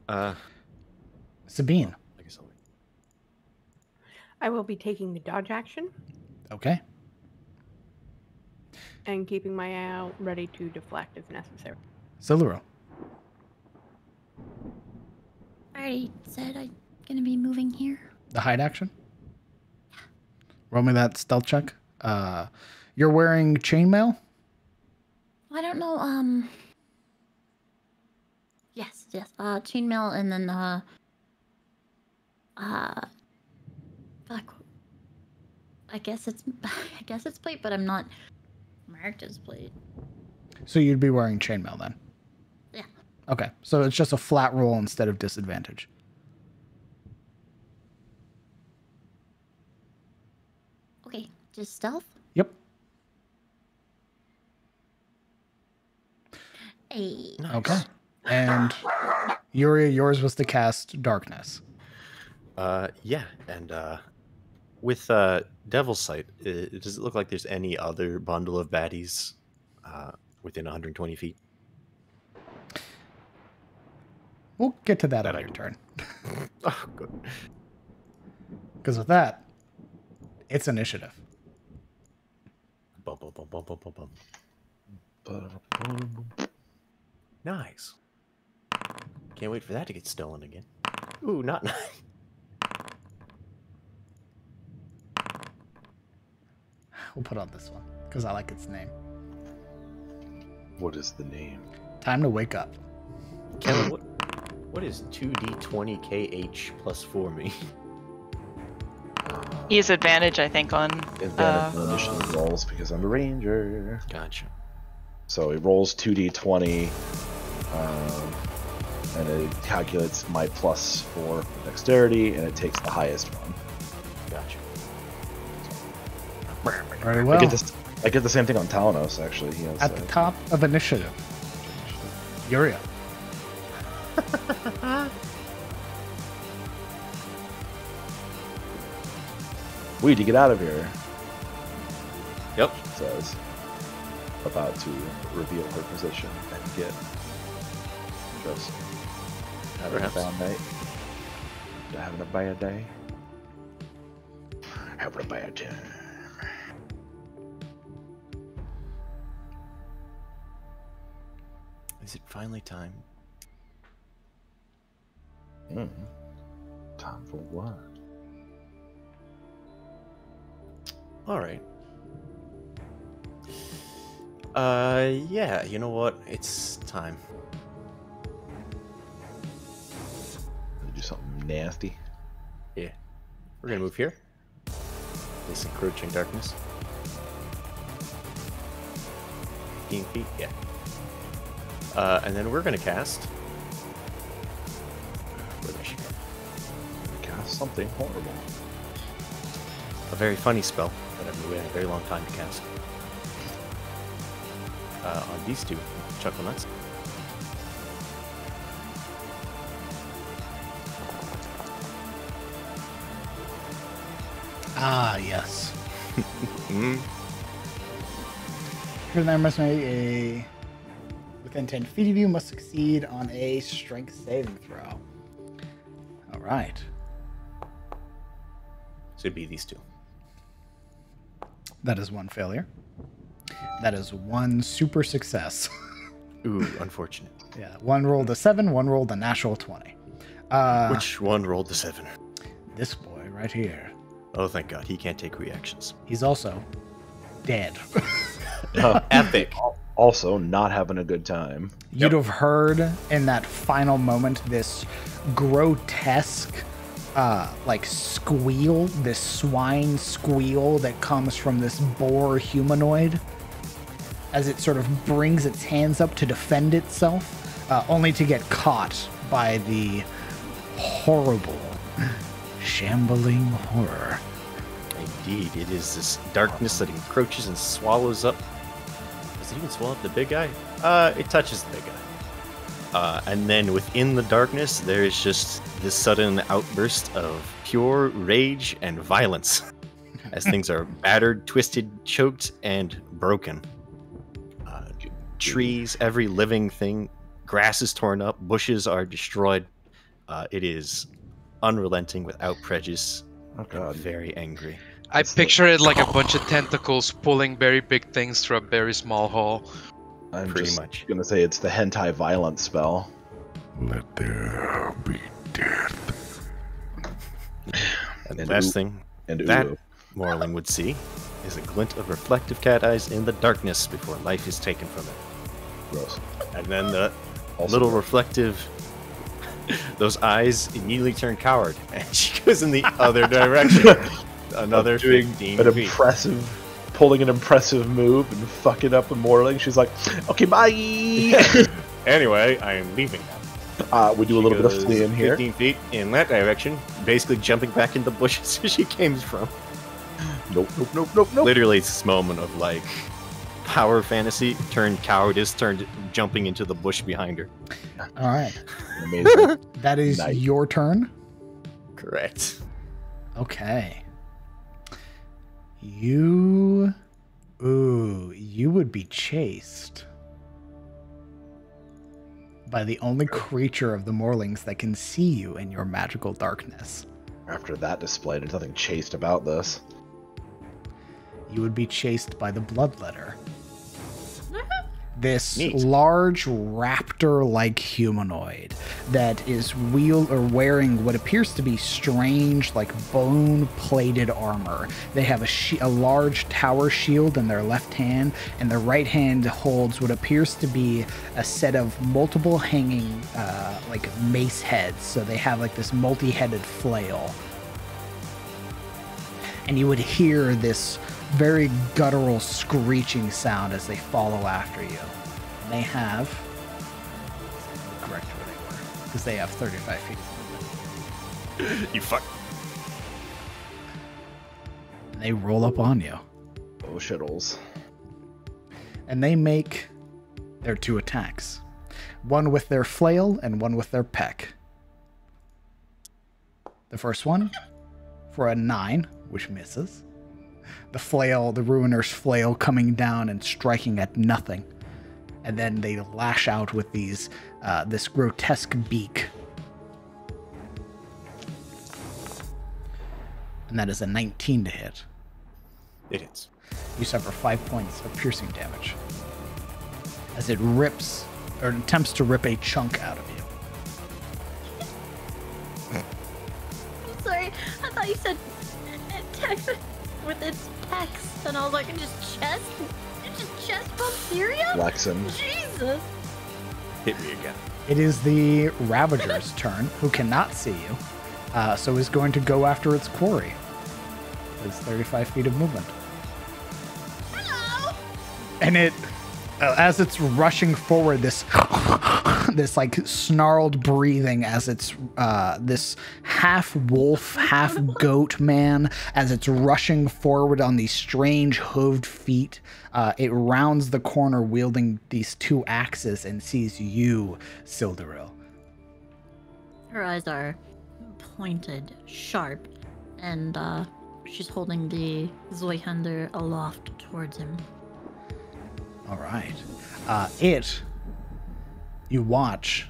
Uh, Sabine. I guess I'll wait. I will be taking the dodge action Okay. and keeping my eye out ready to deflect if necessary. Siluro. I already said I'm gonna be moving here. The hide action. Roll me that stealth check. You're wearing chainmail? I don't know, yes, chainmail and then, fuck. I guess it's plate, but I'm not marked as plate. So you'd be wearing chainmail then? Yeah. Okay, so it's just a flat roll instead of disadvantage. Okay, just stealth? Yep. Hey. Okay. And Yuria, yours was to cast darkness. Yeah, and with Devil's Sight, does it look like there's any other bundle of baddies within 120 feet? We'll get to that That on I your can- turn. Oh, good. Because with that, it's initiative. Bum, bum, bum, bum, bum, bum, bum. Nice. Can't wait for that to get stolen again. Ooh, not nice. We'll put on this one because I like its name. What is the name? Time to wake up. Kevin, what is 2d20 KH plus 4 mean? He has advantage, I think, on Advantage on initiative rolls because I'm a ranger. Gotcha. So he rolls 2d20, and it calculates my plus 4 for dexterity, and it takes the highest one. Gotcha. Very well. I get the same thing on Talanos, actually. He has, At the top of initiative, Yuria. We need to get out of here, Yep. she says, about to reveal her position and get just having a Perhaps. bad night. Having a bad day. Having a bad time. Is it finally time? Time for what? All right. Yeah, you know what? It's time. Do something nasty. Yeah. We're gonna move here. This encroaching darkness. 15 feet, yeah. And then we're gonna cast. Where did she go? Cast something horrible. A very funny spell that I've been waiting a very long time to cast. On these two chuckle nuts. Ah, yes. Mm. Prisoner must make a... Within 10 feet of you must succeed on a strength saving throw. All right. So it'd be these two. That is one failure. That is one super success. Ooh, unfortunate. Yeah, one rolled a 7, one rolled a natural 20. Which one rolled the 7? This boy right here. Oh, thank God. He can't take reactions. He's also dead. Epic. Also, not having a good time. You'd have heard in that final moment this grotesque, like squeal, this swine squeal that comes from this boar humanoid as it sort of brings its hands up to defend itself, only to get caught by the horrible, shambling horror. Indeed, it is this darkness that encroaches and swallows up. Does it even swallow up the big guy? It touches the big guy. And then within the darkness, there is just this sudden outburst of pure rage and violence as things are battered, twisted, choked, and broken. Trees, every living thing, grass is torn up, bushes are destroyed. It is unrelenting, without prejudice. Oh God. Very angry. I picture it like a bunch of tentacles pulling very big things through a very small hole. I'm Pretty just much. gonna say it's the hentai violence spell. Let there be death. And the And last ooh- thing And that ooh, Morling would see is a glint of reflective cat eyes in the darkness before life is taken from it. gross. And then the Also little gross. reflective, those eyes immediately turn coward, and she goes in the other direction. Another Doing 15 an feet. pulling an impressive move and fucking up a Morling. She's like, okay, bye. Anyway, I am leaving now. We do a little bit of fleeing here. 15 feet in that direction, basically jumping back in the bushes where she came from. Nope, nope, nope, nope, nope. Literally, it's this moment of like power fantasy turned cowardice, turned jumping into the bush behind her. All right. Amazing. That is Nice. your turn. Correct. Okay. You would be chased by the only creature of the Morlings that can see you in your magical darkness. After that display, there's nothing chaste about this. You would be chased by the Bloodletter. This Neat. large raptor-like humanoid that is wearing what appears to be strange, like bone-plated armor. They have a large tower shield in their left hand, and their right hand holds what appears to be a set of multiple hanging, like mace heads. So they have like this multi-headed flail. And you would hear this very guttural screeching sound as they follow after you. And they have, correct where they were, because they have 35 feet. You fuck. And they roll up on you. Oh, shittles. And they make their 2 attacks. One with their flail and one with their peck. The first one for a 9, which misses. The flail, the Ruiner's flail, coming down and striking at nothing. And then they lash out with these, this grotesque beak. And that is a 19 to hit. It is. You suffer 5 points of piercing damage as it rips, or attempts to rip a chunk out of you. I'm sorry. I thought you said attack with its pecs, and I was like, just chest? Just chest from Syria? Flexin. Jesus. Hit me again. It is the Ravager's turn, who cannot see you, so is going to go after its quarry. It's 35 feet of movement. Hello. And it, as it's rushing forward, this like snarled breathing as it's this half wolf, half goat man, as it's rushing forward on these strange hooved feet. It rounds the corner wielding these 2 axes and sees you, Sildaril. Her eyes are pointed, sharp, and she's holding the Zoihander aloft towards him. All right. You watch,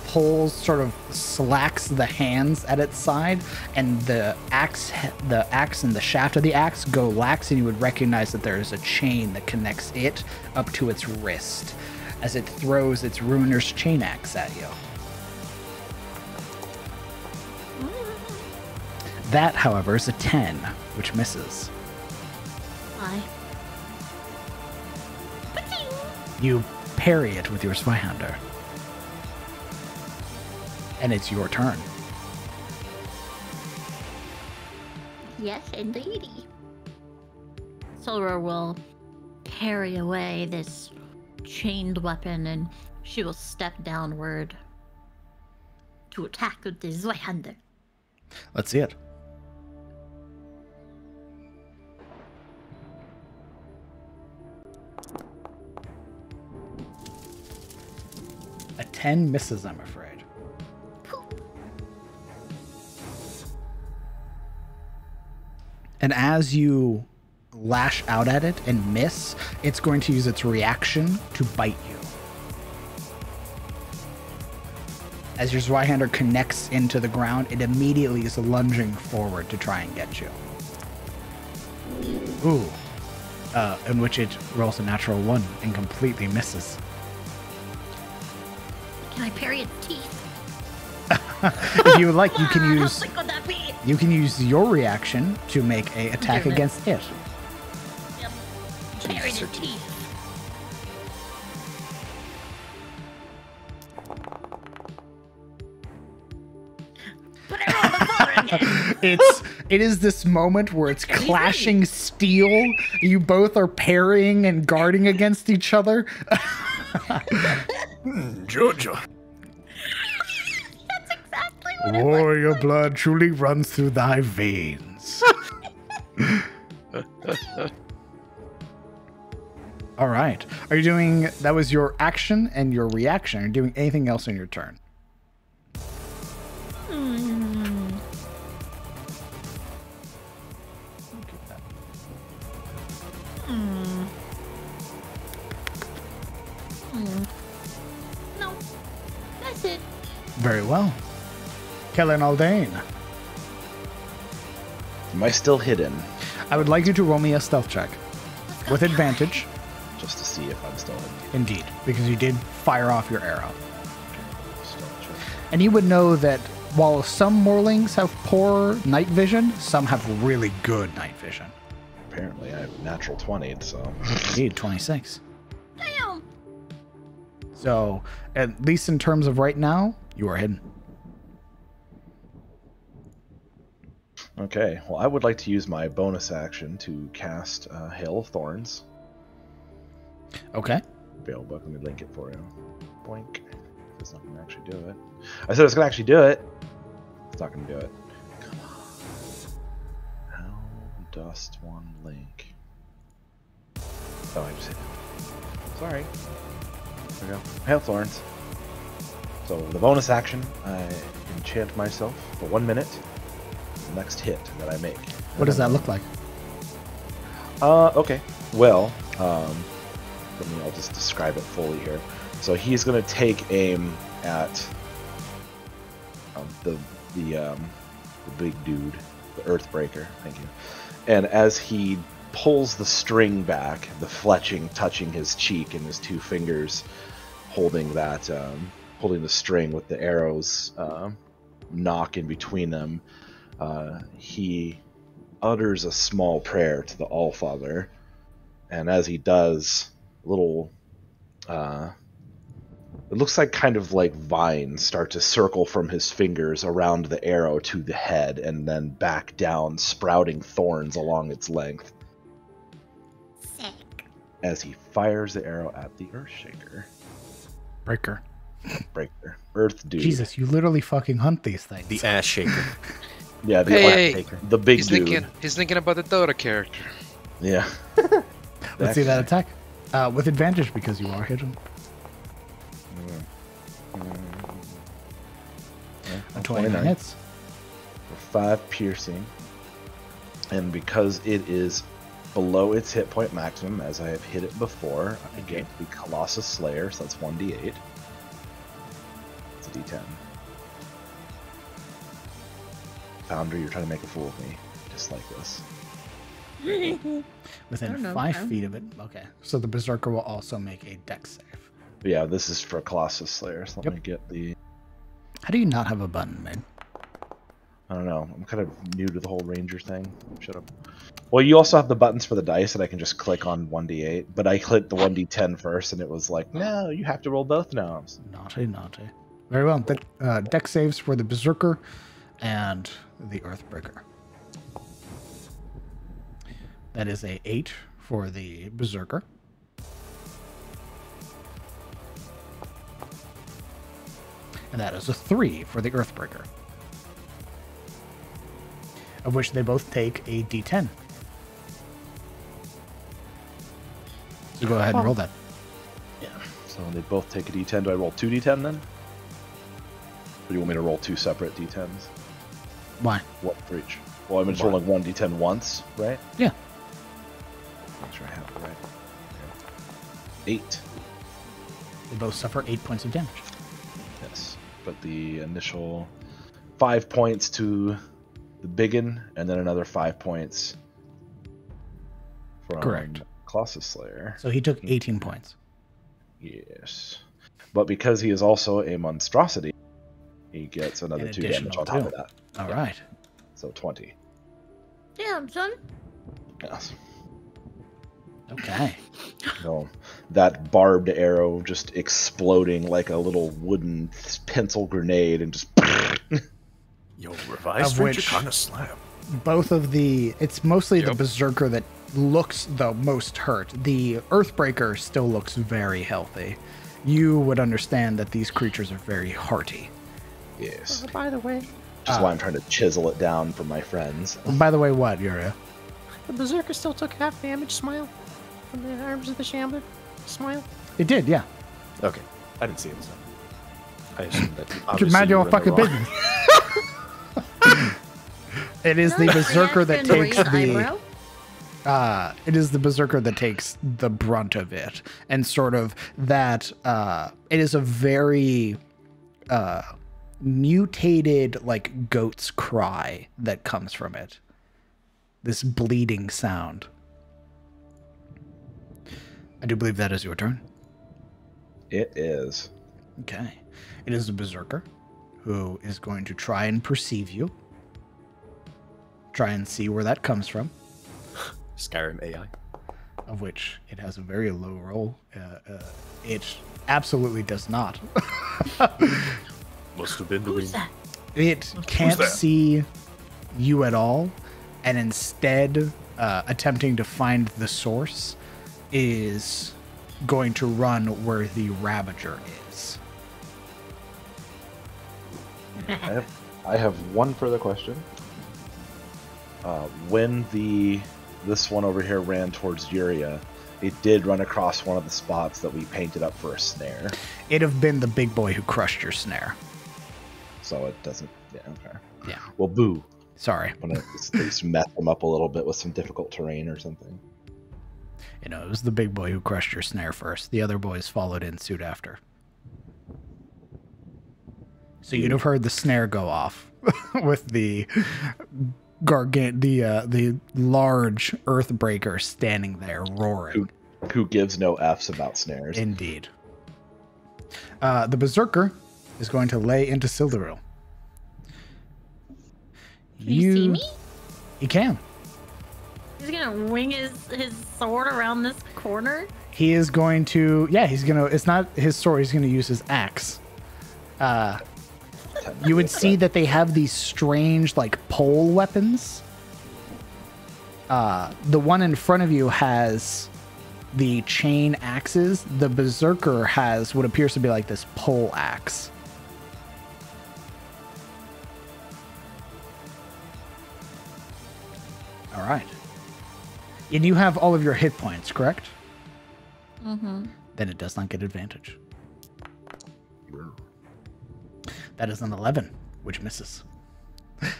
pulls, sort of slacks the hands at its side, and the axe and the shaft of the axe go lax, and you would recognize that there is a chain that connects it up to its wrist as it throws its ruiner's chain axe at you. That, however, is a 10, which misses. Why? You parry it with your Zweihander. And it's your turn. Yes, indeedy. Sora will carry away this chained weapon and she will step downward to attack with the Zweihander. Let's see it. A 10 misses, I'm afraid. And as you lash out at it and miss, it's going to use its reaction to bite you. As your Zweihander connects into the ground, it immediately is lunging forward to try and get you. Ooh. In which it rolls a natural 1 and completely misses. Can I parry its teeth? If you would like, you can use... How sick would that be? You can use your reaction to make a attack Damn it. against it. Yep. Parry the teeth. Put it on the floor again. It is this moment where it's clashing steel. You both are parrying and guarding against each other. Georgia. That's exactly what it Warrior blood truly runs through thy veins. All right. Are you doing... That was your action and your reaction. Are you doing anything else on your turn? No, that's it. Very well. Kellen Aldane. Am I still hidden? I would like you to roll me a stealth check. With advantage. Just to see if I'm still hidden. Indeed. Because you did fire off your arrow. Stealth check. And you would know that while some Morlings have poor night vision, some have really good night vision. Apparently, I have natural 20, so. Indeed, 26. Damn. So, at least in terms of right now, you are hidden. Okay, well, I would like to use my bonus action to cast Hail of Thorns. Okay. Let me link it for you. Boink. It's not going to actually do it. I said it's going to actually do it. It's not going to do it. Come on. How does one link? Oh, I just hit it. Sorry. There we go. Hail Thorns. So, the bonus action, I enchant myself for 1 minute. Next hit that I make. What does that look like? Okay. Well, I'll just describe it fully here. So he's going to take aim at the big dude, the Earthbreaker. Thank you. And as he pulls the string back, the fletching touching his cheek, and his 2 fingers holding that, holding the string with the arrows knock in between them. He utters a small prayer to the Allfather, and as he does, little it looks like kind of like vines start to circle from his fingers around the arrow to the head and then back down, sprouting thorns along its length. Sick. As he fires the arrow at the Earthshaker. Breaker. Earth dude. Jesus, you literally fucking hunt these things. The ass shaker. Yeah, the Hey, the big dude. He's thinking about the Dota character. Yeah. Let's see that attack. With advantage because you are hidden. A 29 hits. For 5 piercing. And because it is below its hit point maximum, as I have hit it before, I get the Colossus Slayer, so that's 1d8. It's a d10. Founder, you're trying to make a fool of me. Just like this. Within know, 5 okay. feet of it. Okay. So the Berserker will also make a dex save. But yeah, this is for Colossus Slayer. So let Yep. me get the... How do you not have a button, man? I don't know. I'm kind of new to the whole Ranger thing. Shut up. Well, you also have the buttons for the dice that I can just click on 1d8. But I clicked the 1d10 first, and it was like, no, you have to roll both now. Naughty, naughty. Very well. Dex saves for the Berserker and the Earthbreaker. That is a 8 for the Berserker. And that is a 3 for the Earthbreaker. Of which they both take a d10. So go ahead and roll that. Yeah. So they both take a d10. Do I roll 2d10 then? Or do you want me to roll 2 separate d10s? Why? What for each? Well, I'm just rolling 1d10 once, right? Yeah. Make sure I have it right. 8. They both suffer 8 points of damage. Yes. But the initial 5 points to the biggin, and then another 5 points from Correct. Colossus Slayer. So he took 18 points. Yes. But because he is also a monstrosity, he gets another An 2 damage additional on top 2. of that. All Yeah. right. So 20. Damn, son. Yes. Okay. So that barbed arrow just exploding like a little wooden pencil grenade and just... Yo, revised Of Ranger which- kind of slap. Both of the... It's mostly the Yep. Berserker that looks the most hurt. The Earthbreaker still looks very healthy. You would understand that these creatures are very hearty. Yes. By the way, Which is why I'm trying to chisel it down for my friends. By the way, what, Yuria? the Berserker still took half damage. Smile from the arms of the Shambler. Smile. It did, yeah. Okay, I didn't see it. So I assumed that. Just obviously mind you your were in the fucking wrong. business. It is the Berserker that takes the... It is the Berserker that takes the brunt of it. And sort of that... it is a very... mutated, like, goat's cry that comes from it. This bleeding sound. I do believe that is your turn. It is. Okay. It is the Berserker who is going to try and perceive you. Try and see where that comes from, Skyrim AI. of which it has a very low roll. It absolutely does not. Must have been the Who's that? It can't that? see you at all, and instead, attempting to find the source, is going to run where the Ravager is. I have one further question. When this one over here ran towards Yuria, it did run across one of the spots that we painted up for a snare. It'd have been the big boy who crushed your snare. So it doesn't... Yeah, okay. Yeah. Well, boo. Sorry. I'm gonna just mess them up a little bit with some difficult terrain or something. You know, it was the big boy who crushed your snare first. The other boys followed in suit after. So you'd have heard the snare go off with the the large Earthbreaker standing there roaring. Who gives no F's about snares? Indeed. The Berserker is going to lay into Sildaril. Can you see me? He can. He's gonna wing his sword around this corner. He is going to... Yeah, he's going to... It's not his sword. He's going to use his axe. You would see that they have these strange, like, pole weapons. The one in front of you has the chain axes. The Berserker has what appears to be like this pole axe. All right. And you have all of your hit points, correct? Mm-hmm. Then it does not get advantage. That is an 11, which misses.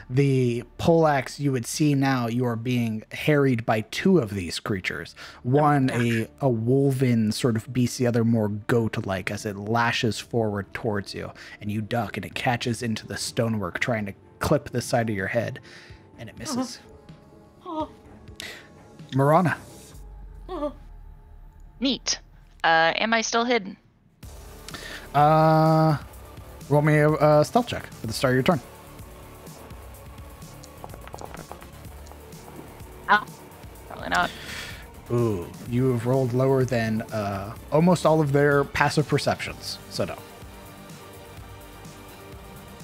The poleaxe, you would see now you are being harried by two of these creatures. One, a wolven sort of beast, the other more goat-like as it lashes forward towards you. And you duck and it catches into the stonework, trying to clip the side of your head, and it misses. Oh. Marana. Oh. Neat. Am I still hidden? Roll me a stealth check for the start of your turn. Probably not. Ooh, you have rolled lower than almost all of their passive perceptions, so no.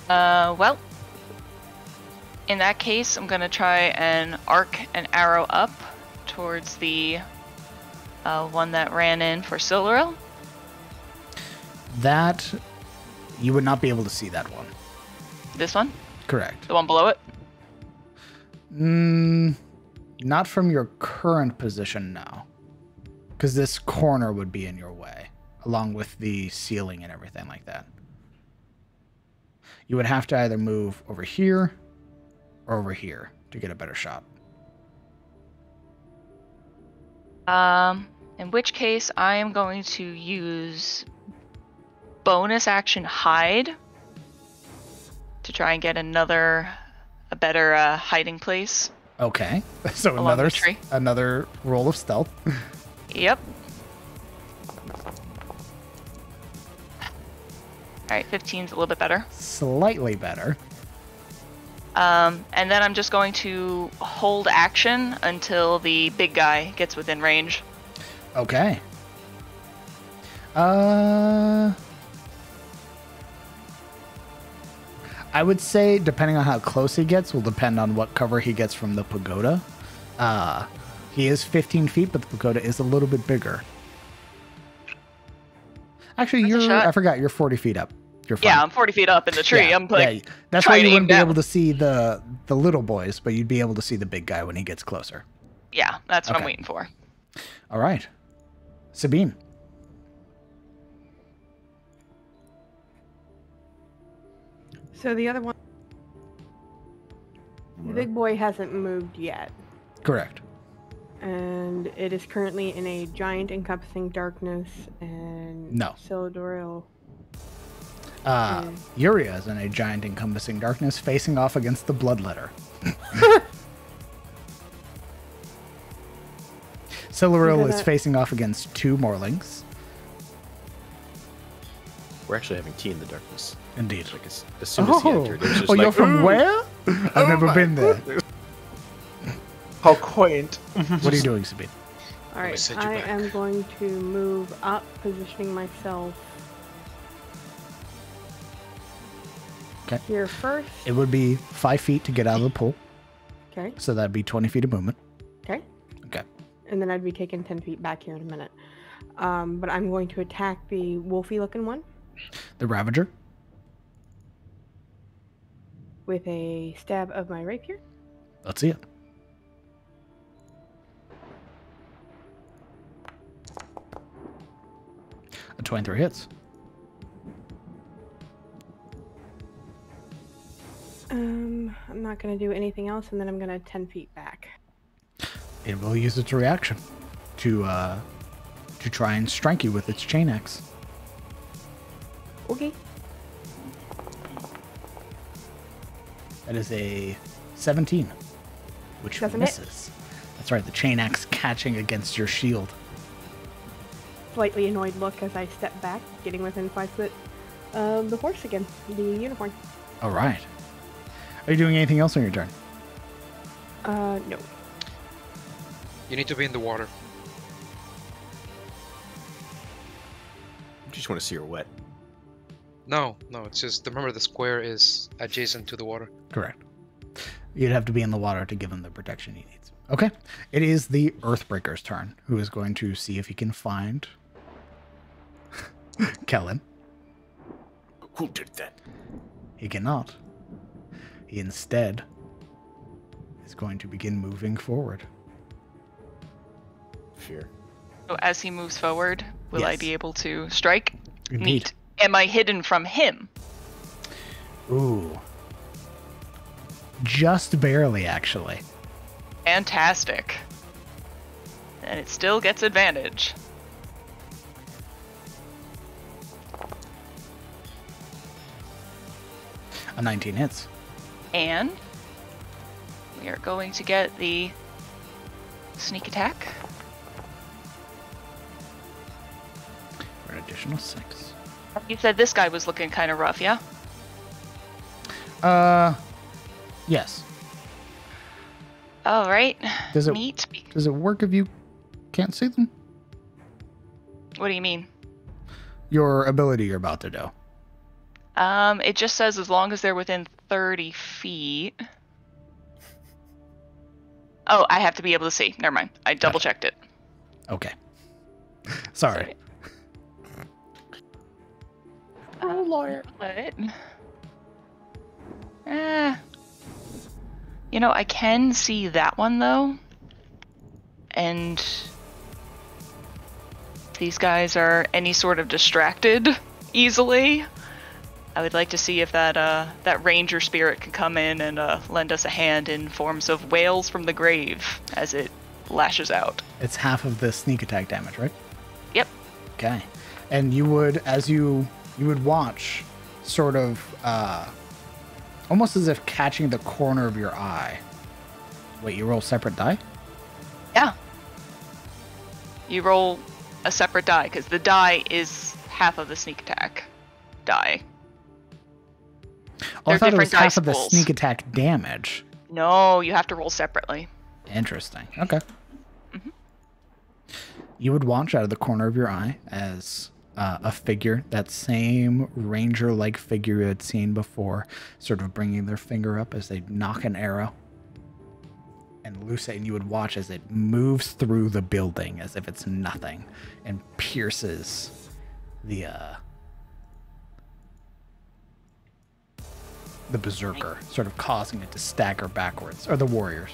Well, in that case, I'm gonna try and arc an arrow up towards the one that ran in for Silveril. That, you would not be able to see that one. This one? Correct. The one below it? Not from your current position now. Because this corner would be in your way, along with the ceiling and everything like that. You would have to either move over here or over here to get a better shot. In which case, I am going to use bonus action hide to try and get a better hiding place. Okay, so Along the tree. another roll of stealth. Yep. Alright, 15's a little bit better. Slightly better. And then I'm just going to hold action until the big guy gets within range. Okay. I would say, depending on how close he gets, will depend on what cover he gets from the pagoda. He is 15 feet, but the pagoda is a little bit bigger. Actually, I forgot, you're 40 feet up. You're fine. Yeah, I'm 40 feet up in the tree. Yeah, I'm like, that's why you wouldn't be down. able to see the little boys, but you'd be able to see the big guy when he gets closer. Yeah, that's what I'm Okay. waiting for. All right. Sabine. So the other one, the big boy hasn't moved yet, Correct. and it is currently in a giant encompassing darkness, and No. Sildaril. Yuria is in a giant encompassing darkness facing off against the bloodletter. Sildaril is facing off against two Morlings. We're actually having tea in the darkness. Indeed. Like as soon as he entered, it was just Oh, like, you're from "Ooh!" where? I've never been there. How quaint. What are you doing, Sabine? Alright, send you I back. am going to move up, positioning myself Okay. here first. It would be 5 feet to get out of the pool, Okay, so that'd be 20 feet of movement. okay. Okay. And then I'd be taking 10 feet back here in a minute. But I'm going to attack the wolfy looking one The Ravager. with a stab of my rapier. Let's see it. A 23 hits. I'm not going to do anything else, and then I'm going to 10 feet back. It will use its reaction to try and strike you with its chain axe. Okay. That is a 17, which Doesn't hit. misses. That's right, the chain axe catching against your shield. Slightly annoyed look as I step back, getting within 5 foot of the horse again, the unicorn. All right. Are you doing anything else on your turn? No. You need to be in the water. I just want to see her wet. No, it's just remember the square is adjacent to the water. Correct. You'd have to be in the water to give him the protection he needs. Okay. It is the Earthbreaker's turn, who is going to see if he can find Kellen. Who did that? He cannot. He instead is going to begin moving forward. Fear. So as he moves forward, will I Yes. be able to strike? Indeed. Neat. Am I hidden from him? Ooh. Just barely, actually. Fantastic. And it still gets advantage. A 19 hits. And we are going to get the sneak attack. For an additional 6. You said this guy was looking kind of rough, yeah? Yes. All right. Does it Neat. Does it work if you can't see them? What do you mean? Your ability you're about to do. It just says as long as they're within 30 feet. Oh, I have to be able to see. Never mind. I double checked it. Okay. Sorry. Oh, lawyer. But, you know, I can see that one though, and these guys are any sort of distracted easily. I would like to see if that ranger spirit can come in and lend us a hand in forms of wails from the grave as it lashes out. It's half of the sneak attack damage, right? Yep. Okay. And you would, as you would watch, sort of, almost as if catching the corner of your eye. Wait, you roll separate die? Yeah. You roll a separate die, because the die is half of the sneak attack die. Oh, I They're thought it was different half of the dice pools. sneak attack damage. No, you have to roll separately. Interesting. Okay. Mm-hmm. You would watch out of the corner of your eye as a figure, that same ranger-like figure you had seen before, sort of bringing their finger up as they knock an arrow and loose it, and you would watch as it moves through the building as if it's nothing and pierces the berserker, sort of causing it to stagger backwards, or the warriors.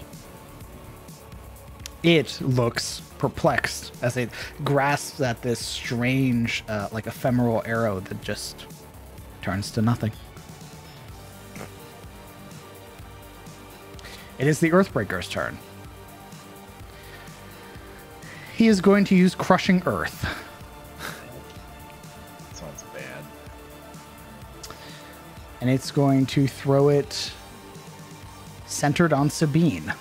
It looks perplexed as it grasps at this strange, like ephemeral arrow that just turns to nothing. It is the Earthbreaker's turn. He is going to use Crushing Earth. Sounds bad. And it's going to throw it centered on Sabine.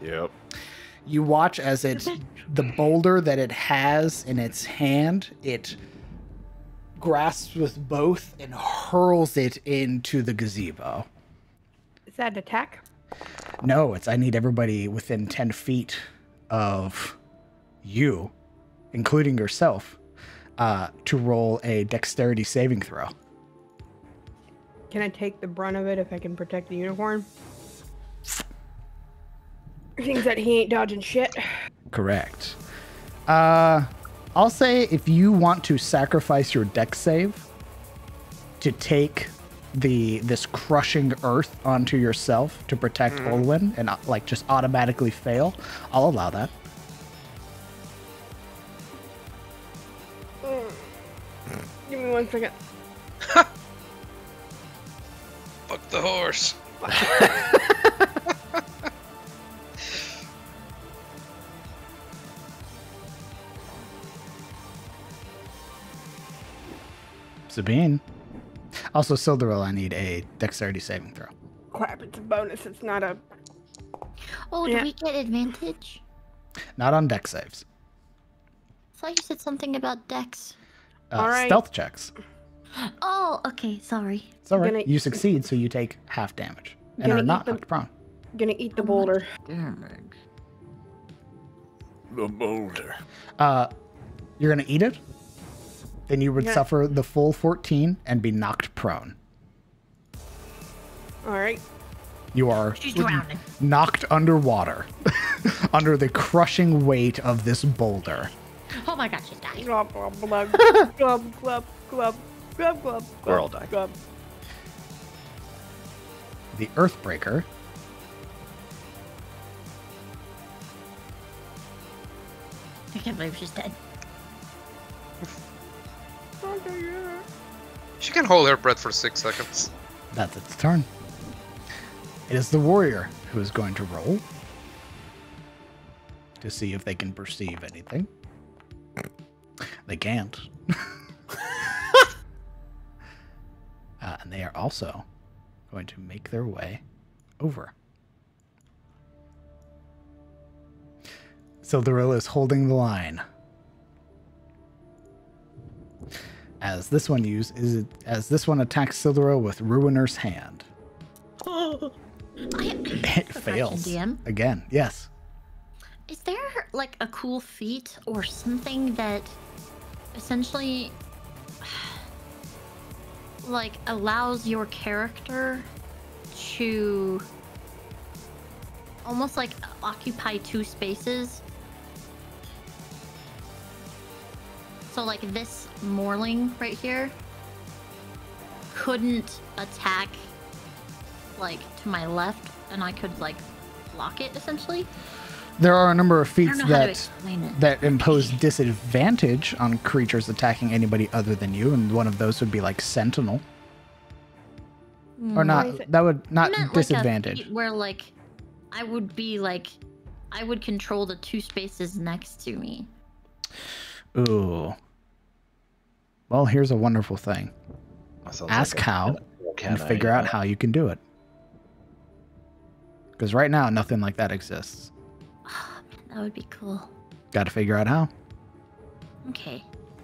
Yep. You watch as the boulder that it has in its hand, it grasps with both and hurls it into the gazebo. Is that an attack? No, I need everybody within 10 feet of you, including yourself, to roll a dexterity saving throw. Can I take the brunt of it if I can protect the unicorn? Things that he ain't dodging shit. Correct. I'll say if you want to sacrifice your dex save to take this crushing earth onto yourself to protect Olwen and like just automatically fail, I'll allow that. Give me 1 second. Fuck the horse. Sabine. Also, Silderil, I need a dexterity saving throw. Crap, it's a bonus. It's not a... Oh, Yeah. do we get advantage? Not on dex saves. I thought you said something about dex. All right. Stealth checks. Oh, okay, sorry. It's all right. Gonna- You succeed, so you take half damage and Gonna are eat not the- knocked prone. Gonna eat the boulder. Damage. The boulder. You're going to eat it? Then you would Yeah. suffer the full 14 and be knocked prone. All right. You are She's drowning. knocked underwater under the crushing weight of this boulder. Oh my gosh, she's dying. Glub, glub, glub, glub, glub, glub, glub, glub. We're all dying. Glub. The Earthbreaker I can't believe she's dead. She can hold her breath for 6 seconds. That's its turn. It is the warrior who is going to roll to see if they can perceive anything. They can't. And they are also going to make their way over. Sildarilla is holding the line. As this one attacks Sildarilla with Ruiner's Hand. It fails. DM? Again, yes. Is there like a cool feat or something that essentially like allows your character to almost like occupy 2 spaces? So like this Morling right here couldn't attack like to my left and I could like block it essentially? There are a number of feats I don't know how to explain it. that impose disadvantage on creatures attacking anybody other than you, and one of those would be like Sentinel. Or not, that would not I meant disadvantage. like a feat where like I would be like I would control the 2 spaces next to me. Ooh. Well, here's a wonderful thing. Ask how and figure out how you can do it. Because right now, nothing like that exists. Oh, man, that would be cool. Got to figure out how. Okay.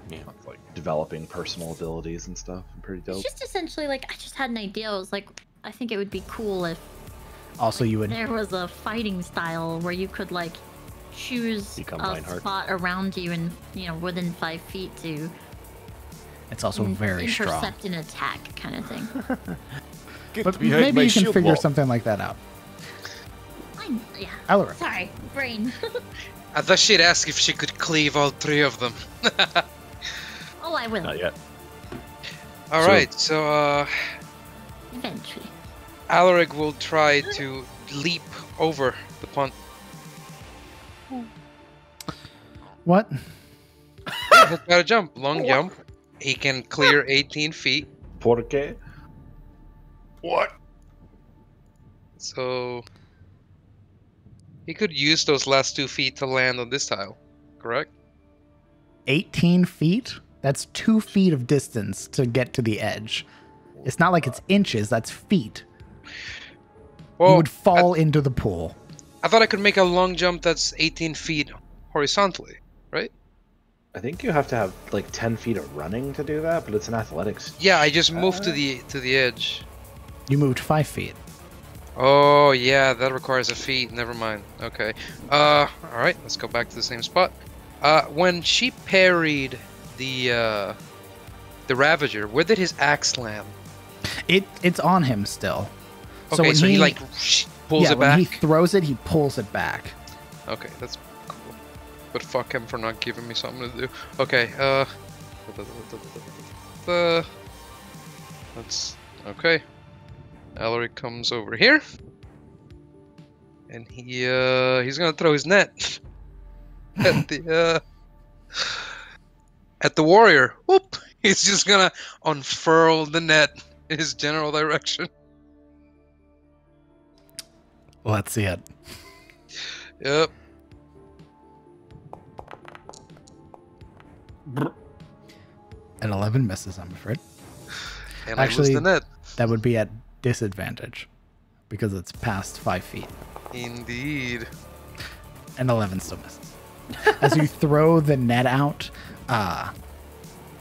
Yeah, it's like developing personal abilities and stuff. Pretty dope. It's just essentially like I just had an idea. I was like, I think it would be cool if also you would there was a fighting style where you could like choose a spot around you and within 5 feet to. It's also very strong. Intercept an attack kind of thing. But maybe you can figure something like that out. Yeah. Alaric. Sorry, brain. I thought she'd ask if she could cleave all 3 of them. Oh, I will. Not yet. Alright, so eventually. Alaric will try to leap over the pond. What? Yeah, he's got to jump. Long jump. He can clear 18 feet. ¿Por qué? What? So he could use those last 2 feet to land on this tile, correct? 18 feet? That's 2 feet of distance to get to the edge. It's not like it's inches, that's feet. Well, you would fall into the pool. I thought I could make a long jump that's 18 feet horizontally, right? I think you have to have like 10 feet of running to do that, but it's an athletics. Yeah, I just moved to the edge. You moved 5 feet. Oh yeah, that requires a feat. Never mind. Okay. All right. Let's go back to the same spot. When she parried the Ravager, where did his axe land? It's on him still. Okay, when so he like pulls it back. When he throws it, he pulls it back. Okay, that's cool. But fuck him for not giving me something to do. Okay. That's okay. Alaric comes over here, and he's gonna throw his net at the warrior. Whoop! He's just gonna unfurl the net in his general direction. Let's see it. Yep. An 11 misses, I'm afraid. And actually, I lose the net. That would be at disadvantage because it's past 5 feet. Indeed. And 11 still misses. As you throw the net out,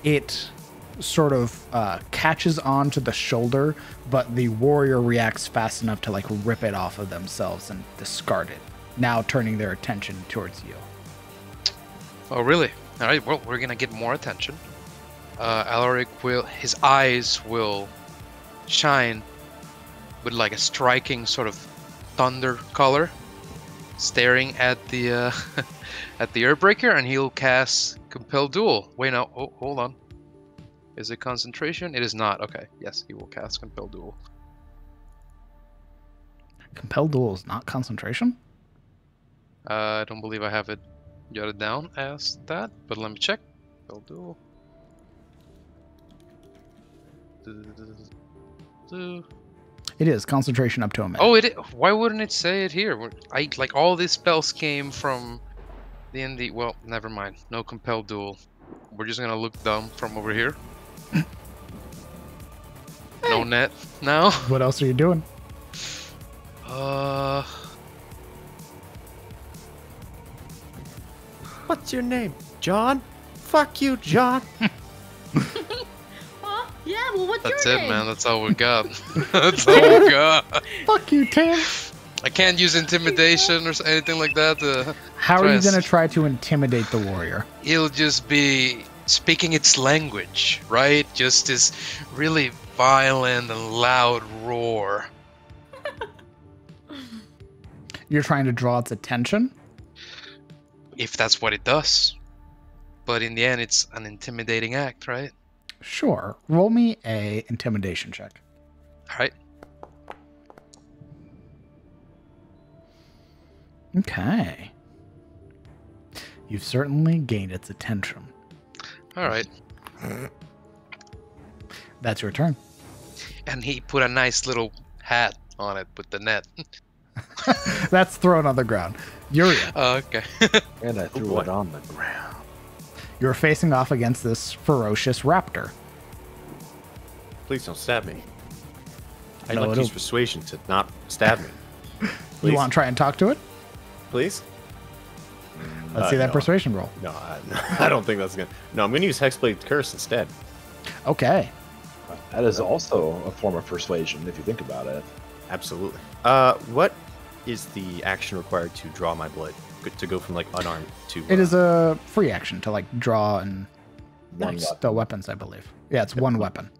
it sort of catches onto the shoulder, but the warrior reacts fast enough to like rip it off of themselves and discard it, now turning their attention towards you. Oh, really? All right, well, we're gonna get more attention. Alaric his eyes will shine with like a striking sort of thunder color, staring at the at the Earthbreaker, and he'll cast Compel Duel. Wait, no, oh, hold on. Is it concentration? It is not. Okay, yes, he will cast Compel Duel. Compel Duel is not concentration? I don't believe I have it jotted down as that, but let me check. Compel Duel. It is concentration up to a minute. Oh, why wouldn't it say it here? Like all these spells came from the ND. Well, never mind. No Compel Duel. We're just gonna look dumb from over here. No net now. What else are you doing? What's your name? John? Fuck you, John. Oh, yeah, well, what's That's your it, name? man. That's all we got. That's all we got. Fuck you, Tim. I can't use intimidation or anything like that. How are you going to try to intimidate the warrior? He'll just be speaking its language, right? Just this really violent and loud roar. You're trying to draw its attention? If that's what it does. But in the end, it's an intimidating act, right? Sure. Roll me a intimidation check. All right. Okay. You've certainly gained its attention. All right. That's your turn. And he put a nice little hat on it with the net. That's thrown on the ground. Yuria, Oh, okay. And I threw it on the ground. you're facing off against this ferocious raptor. Please don't stab me. I'd No, like to it'll- use persuasion to not stab me. You Please? want to try and talk to it? Please? Let's see that no. persuasion roll. No, I don't think that's gonna. No, I'm gonna use Hexblade Curse instead. Okay. That is also a form of persuasion, if you think about it. Absolutely. What is the action required to draw my blade? To go from like unarmed to. It is a free action to like draw and One Nice. weapon. the weapons, I believe. Yeah, it's one weapon.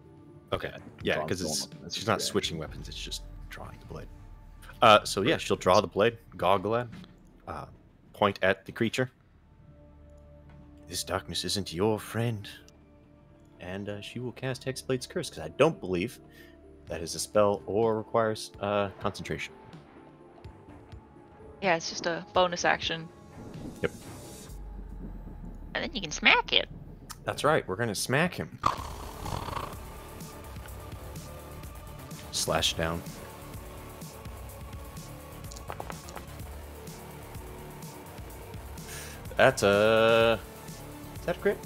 Okay. Yeah, Drawing because the it's one weapon. That's she's just not free switching weapons. It's just drawing the blade. So yeah, she'll draw the blade, goggle at, point at the creature. This darkness isn't your friend. And she will cast Hexblade's Curse, because I don't believe that is a spell or requires concentration. Yeah, it's just a bonus action. Yep. And then you can smack it. That's right, we're gonna smack him. Slash down. That's a... Is that a crit?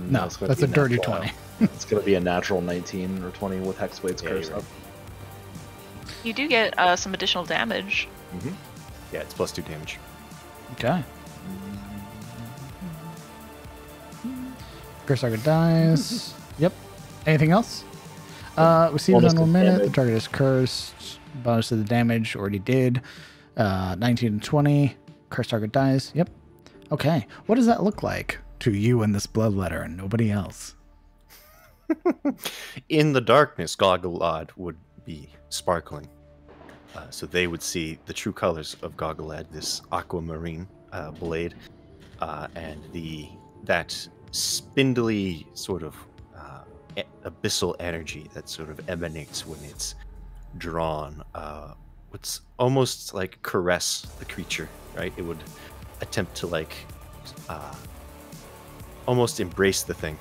No, it's gonna that's be a dirty natural. 20. It's going to be a natural 19 or 20 with Hexblade's Yeah, Curse you're up. right. You do get some additional damage. Mm-hmm. Yeah, it's +2 damage. Okay. Curse target dies. Yep. Anything else? Receives Bonus on to 1 minute. The damage. target is cursed. Bonus to the damage. Already did. 19 and 20. Curse target dies. Yep. Okay. What does that look like to you in this bloodletter and nobody else? In the darkness, Goggle-Odd would be sparkling. So they would see the true colors of Goggle-Odd, this aquamarine blade, and that spindly sort of abyssal energy that sort of emanates when it's drawn. It's almost like caress the creature, right? It would attempt to like almost embrace the thing,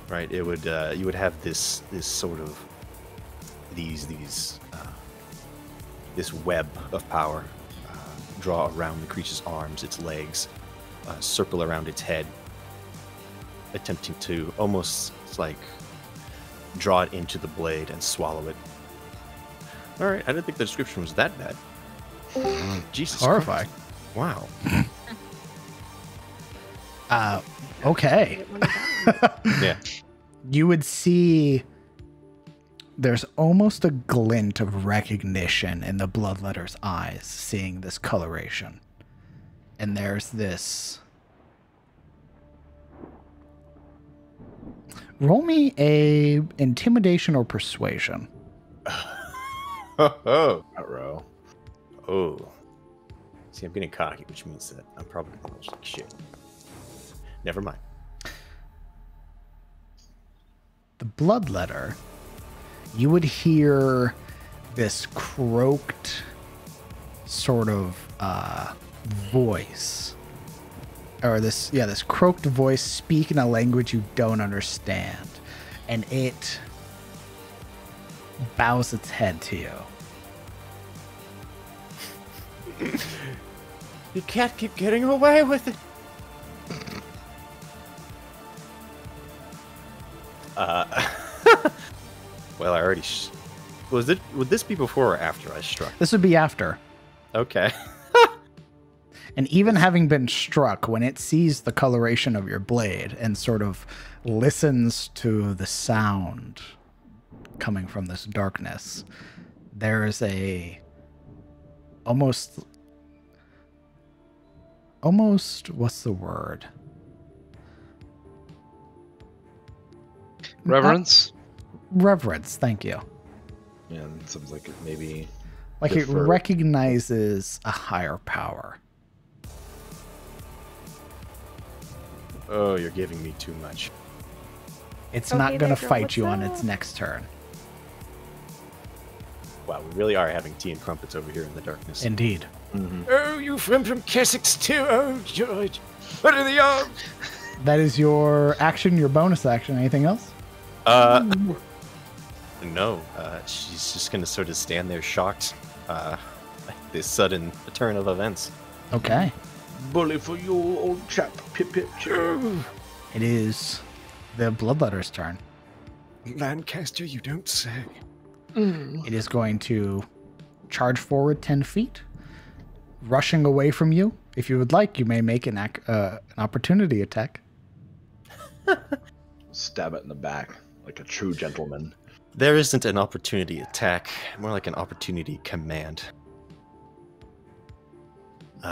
right? It would you would have this sort of this web of power draw around the creature's arms, its legs, circle around its head, attempting to almost like draw it into the blade and swallow it. All right, I didn't think the description was that bad. Jesus Horrifying. Christ. Wow. Okay. Yeah. You would see there's almost a glint of recognition in the bloodletter's eyes seeing this coloration. And there's this... Roll me a intimidation or persuasion. Oh. Row. Oh. See, I'm getting cocky, which means that I'm probably going to look like shit. Never mind. The bloodletter, you would hear this croaked sort of voice, or this croaked voice speak in a language you don't understand, and it bows its head to you. You can't keep getting away with it. Well, I already... Would this be before or after I struck? This would be after. Okay. And even having been struck, when it sees the coloration of your blade and sort of listens to the sound coming from this darkness, there is a almost, what's the word? Reverence? Reverence, thank you. And it seems like it maybe Like it recognizes a higher power. Oh, you're giving me too much. It's Okay, not going to Victor, fight what's you on up? its next turn. Wow, we really are having tea and crumpets over here in the darkness. Indeed. Oh, you friend from Kessex too? Oh, George. What are the odds? That is your action, your bonus action. Anything else? No. She's just gonna sort of stand there shocked. At this sudden turn of events. Okay. bully for you, old chap. Pip pip chip. It is the Bloodletter's turn. Lancaster, you don't say. It is going to charge forward 10 feet, rushing away from you. If you would like, you may make an opportunity attack. Stab it in the back like a true gentleman. There isn't an opportunity attack, more like an opportunity command. He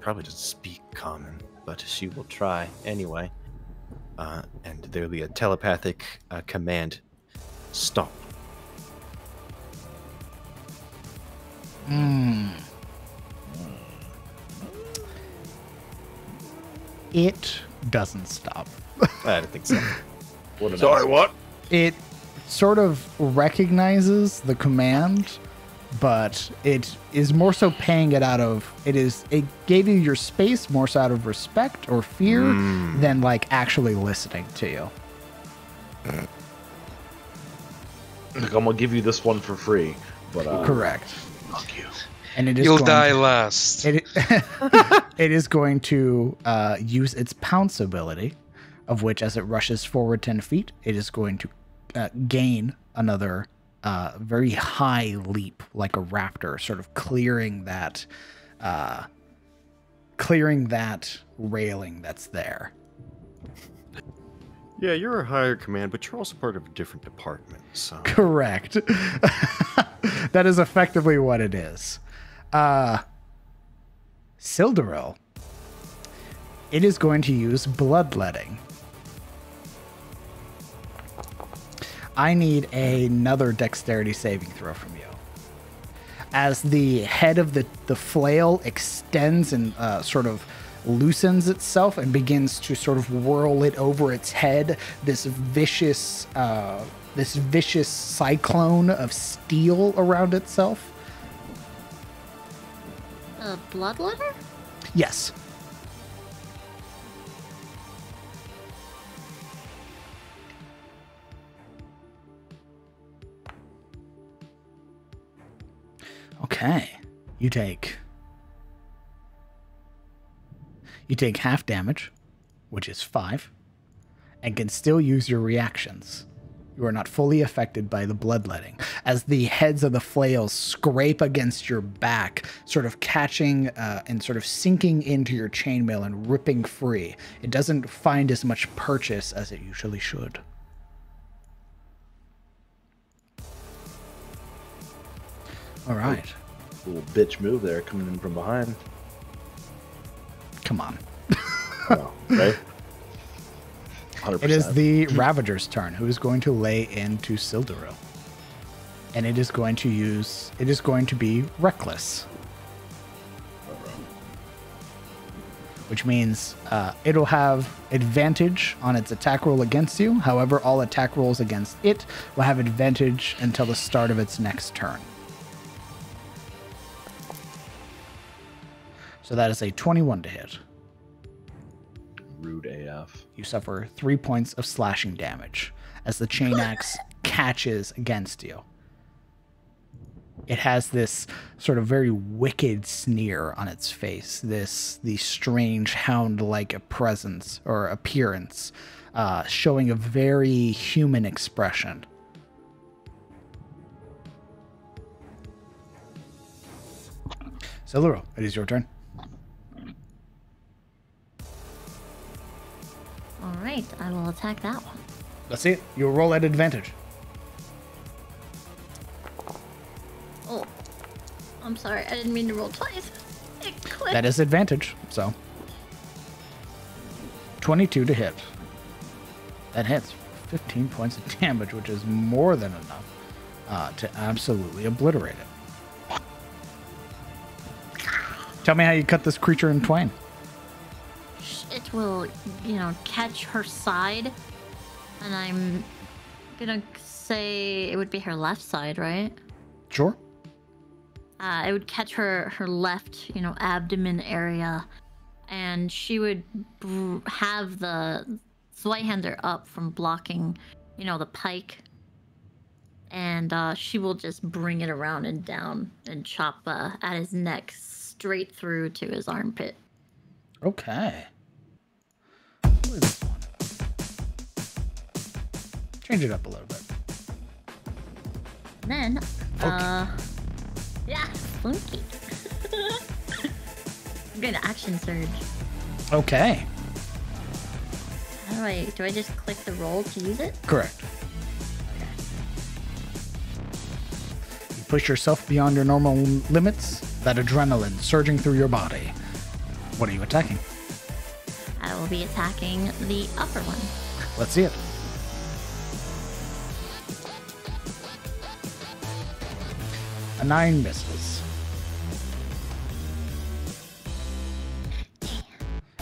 probably doesn't speak common, but she will try anyway. And there'll be a telepathic command. Stop. It doesn't stop. I don't think so. Sorry, what? It sort of recognizes the command, but it is more so paying it out of it gave you your space more so out of respect or fear than like actually listening to you. Look, I'm gonna give you this one for free, but Correct. fuck you. And it is You'll going die to- last. It is going to use its pounce ability, of which, as it rushes forward 10 feet, it is going to gain another very high leap, like a raptor, sort of clearing that railing that's there. Yeah, you're a higher command, but you're also part of a different department, so... Correct. That is effectively what it is. Sildaril. It is going to use bloodletting. I need another dexterity saving throw from you. As the head of the flail extends and sort of loosens itself and begins to sort of whirl it over its head, this vicious cyclone of steel around itself. A bloodletter? Yes. Okay. You take half damage, which is 5, and can still use your reactions. You are not fully affected by the bloodletting, as the heads of the flails scrape against your back, sort of catching and sort of sinking into your chainmail and ripping free. It doesn't find as much purchase as it usually should. All right. Little bitch move there, coming in from behind. Come on. Oh, right? 100%. It is the Ravager's turn, who is going to lay into Sildaril. And it is going to be reckless. Which means it'll have advantage on its attack roll against you. However, all attack rolls against it will have advantage until the start of its next turn. So that is a 21 to hit. Rude AF. You suffer 3 points of slashing damage as the chain axe catches against you. It has this sort of very wicked sneer on its face, the strange hound-like presence or appearance, showing a very human expression Celeru, it is your turn. All right, I will attack that one. Let's see it. You'll roll at advantage. Oh, I'm sorry. I didn't mean to roll twice. It clicked. That is advantage, so. 22 to hit. That hits 15 points of damage, which is more than enough to absolutely obliterate it. Tell me how you cut this creature in twain. It will, catch her side. And I'm gonna say it would be her left side, right? Sure. It would catch her left, abdomen area. And she would have the Zweihander up from blocking, the pike. And she will just bring it around and down and chop at his neck straight through to his armpit. Okay. What is this one? Change it up a little bit. Then, Funky. yeah, funky. I'm gonna action surge. Okay. How do I just click the roll to use it? Correct. You push yourself beyond your normal limits, that adrenaline surging through your body. What are you attacking? I will be attacking the upper one. Let's see it. A 9 misses.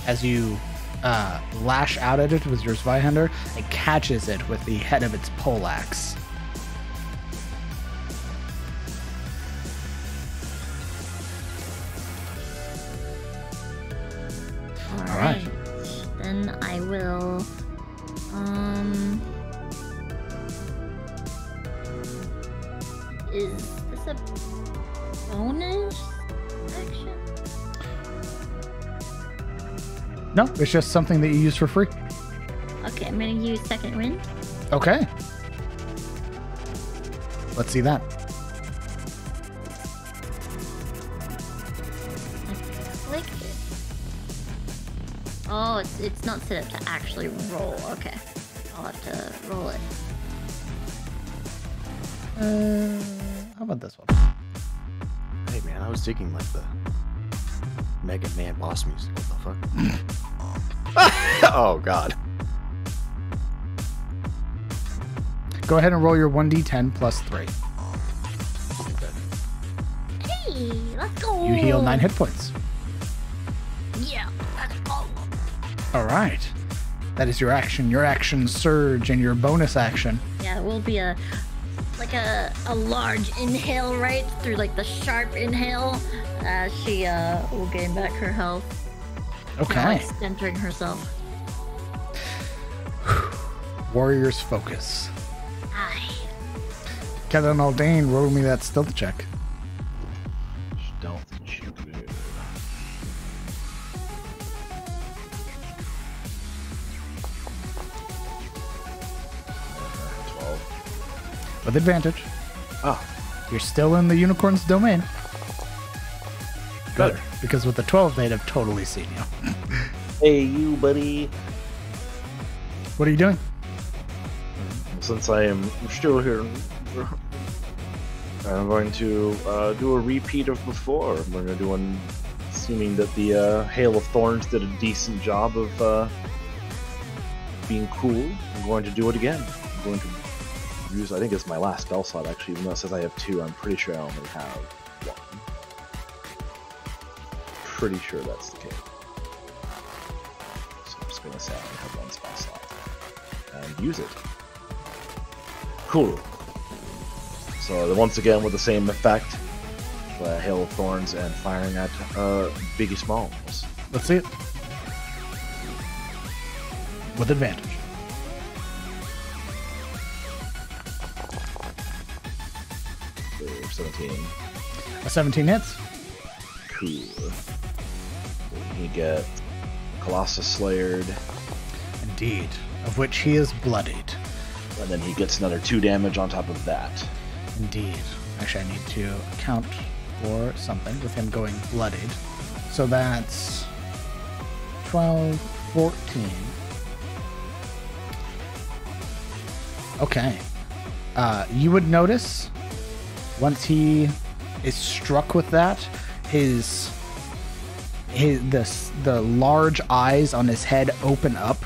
As you lash out at it with your Zweihander, it catches it with the head of its poleaxe. All right. Then I will. Is this a bonus action? No, it's just something that you use for free. Okay, I'm gonna use second wind. Okay. Let's see that. I clicked it. Oh, it's not set up to actually roll. Okay, I'll have to roll it. How about this one? Hey man, I was thinking like the Mega Man boss music. What the fuck? Oh god. Go ahead and roll your 1d10 plus 3. Hey, let's go. You heal 9 hit points. Yeah, let's go. All right. That is your action. Your action surge and your bonus action. Yeah, it will be a large inhale right through like the sharp inhale. She will gain back her health. Okay. Like centering herself. Warriors focus. Aye. Kevin Aldane, roll me that stealth check. Stealth check. 12. With advantage. Ah, You're still in the unicorn's domain. Good. Because with the 12, they'd have totally seen you. hey, you buddy. What are you doing? Since I am still here, I'm going to do a repeat of before. We're going to do one, assuming that the Hail of Thorns did a decent job of being cool. I'm going to do it again. I'm going to use, I think it's my last spell slot actually, even though it says I have 2, I'm pretty sure I only have 1. Pretty sure that's the case. So I'm just going to say I only have 1 spell slot. And use it. Cool. So once again with the same effect, Hail of Thorns and firing at Biggie Smalls. Let's see it. With advantage. So 17. A 17 hits. Cool. He get Colossus Slayered, Indeed. Of which he is bloodied. and then he gets another 2 damage on top of that. Indeed. Actually, I need to count or something with him going bloodied. So that's 12, 14. Okay. You would notice once he is struck with that, the large eyes on his head open up,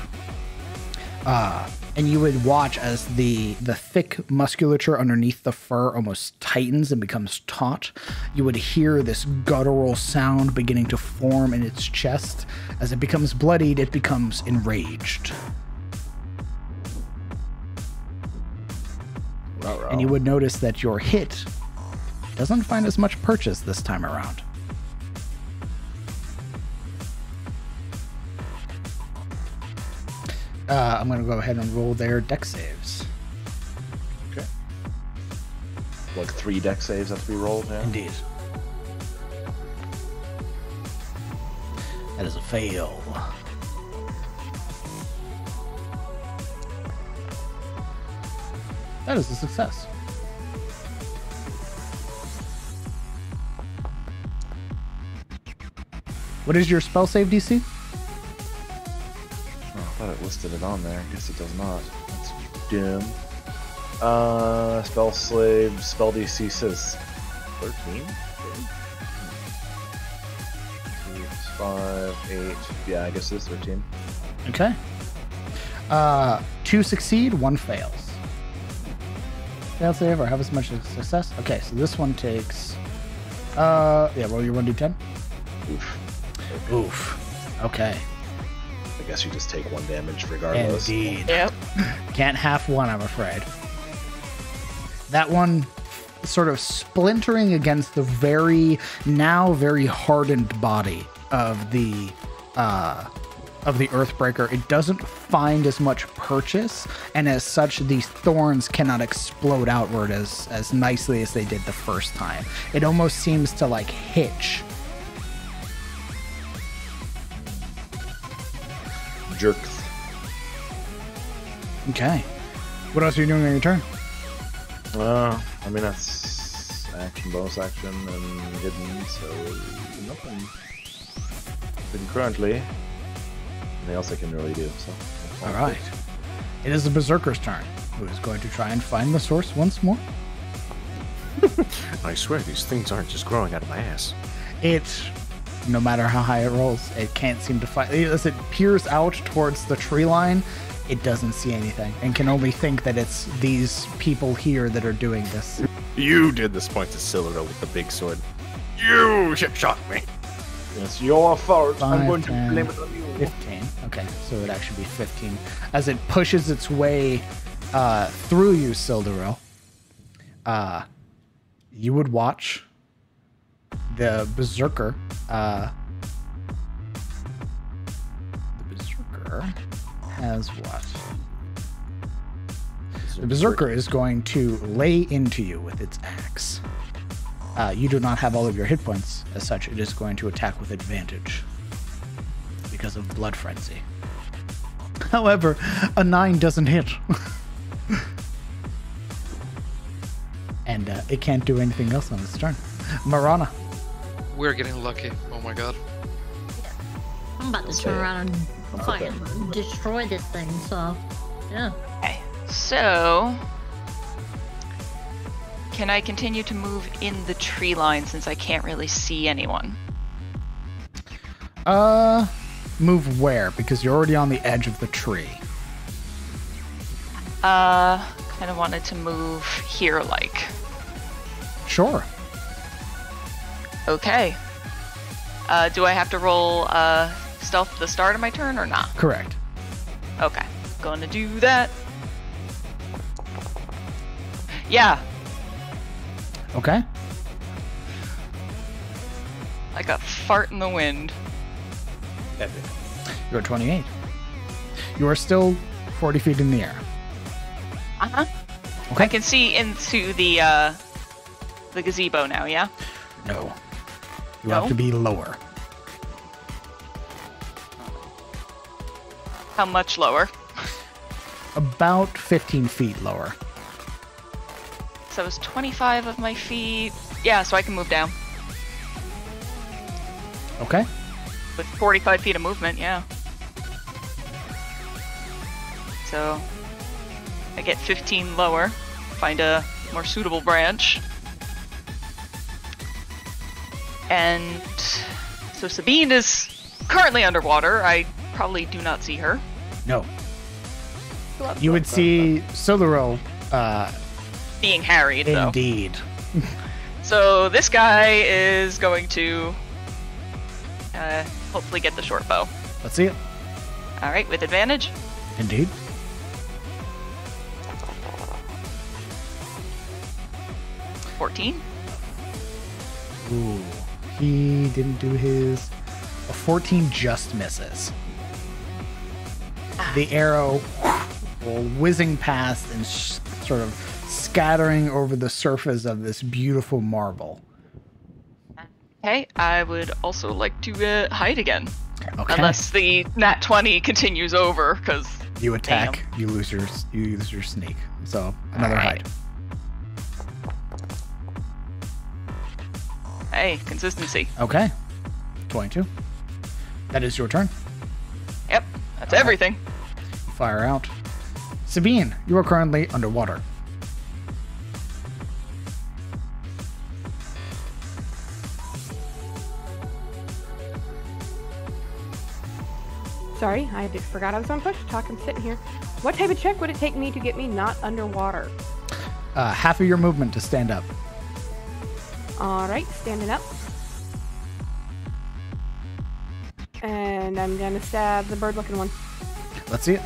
and you would watch as the thick musculature underneath the fur almost tightens and becomes taut. You would hear this guttural sound beginning to form in its chest. As it becomes bloodied, it becomes enraged. And you would notice that your hit doesn't find as much purchase this time around. I'm going to go ahead and roll their dex saves. Okay. Like 3 dex saves have to be rolled, yeah? Indeed. That is a fail. That is a success. What is your spell save DC? Oh, I thought it listed it on there. I guess it does not. That's dim. Spell DC says 13? 2, 5, 8. Yeah, I guess it's 13. Okay. 2 succeed, 1 fails. Fail save or have as much success. Okay, so this one takes roll your 1d10. Oof. Oof. Okay. I guess you just take 1 damage regardless. Indeed. Yep. Can't half one, I'm afraid. That one sort of splintering against the very hardened body of the Earthbreaker. It doesn't find as much purchase, and as such, these thorns cannot explode outward as nicely as they did the first time. It almost seems to like hitch. Jerk. Okay. What else are you doing on your turn? I mean, that's action, bonus action, and hidden, so nothing currently. Nothing else I can really do, so. All right. It is the Berserker's turn, who is going to try and find the source once more. I swear these things aren't just growing out of my ass. It, no matter how high it rolls, it can't seem to find. As it peers out towards the tree line, it doesn't see anything and can only think that it's these people here that are doing this. You did this, point to Siluro with the big sword. You shot me. It's your fault. 5, I'm going to 10, blame it on you. 15. Okay, so it would actually be 15. As it pushes its way through you, Silduril, you would watch the Berserker. The Berserker has what? The Berserker is going to lay into you with its axe. You do not have all of your hit points. As such, it is going to attack with advantage because of Blood Frenzy. However, a 9 doesn't hit. And it can't do anything else on its turn. Marana. We're getting lucky. Oh my god. I'm about to turn around and fucking destroy this thing, so yeah. Okay, so can I continue to move in the tree line since I can't really see anyone? Move where? Because you're already on the edge of the tree. Kind of wanted to move here, like. Sure. Okay. Do I have to roll stealth at the start of my turn or not? Correct. Okay, going to do that. Yeah, Okay. like a fart in the wind. Epic. You're at 28. You are still 40 feet in the air. Uh-huh. Okay. I can see into the gazebo now, yeah? No. You No? have to be lower. How much lower? About 15 feet lower. So it's 25 of my feet. Yeah, so I can move down. Okay. With 45 feet of movement, yeah. So I get 15 lower. Find a more suitable branch. And so Sabine is currently underwater. I probably do not see her. No. You would see Solero, being harried, though. indeed. So this guy is going to hopefully get the short bow. Let's see it. All right, with advantage. Indeed. $14. Ooh. He didn't do his. A 14 just misses. The arrow whizzing past and sort of scattering over the surface of this beautiful marble. Okay, I would also like to hide again. Okay. Unless the nat 20 continues over, because You attack, you lose your sneak. So another Alright. hide. Hey, consistency. Okay. 22. That is your turn. Yep, that's Alright. everything. Fire out. Sabine, you are currently underwater. Sorry, I forgot I was on push talk. I'm sitting here. What type of check would it take me to get me not underwater? Half of your movement to stand up. All right, standing up. And I'm gonna stab the bird-looking one. Let's see it.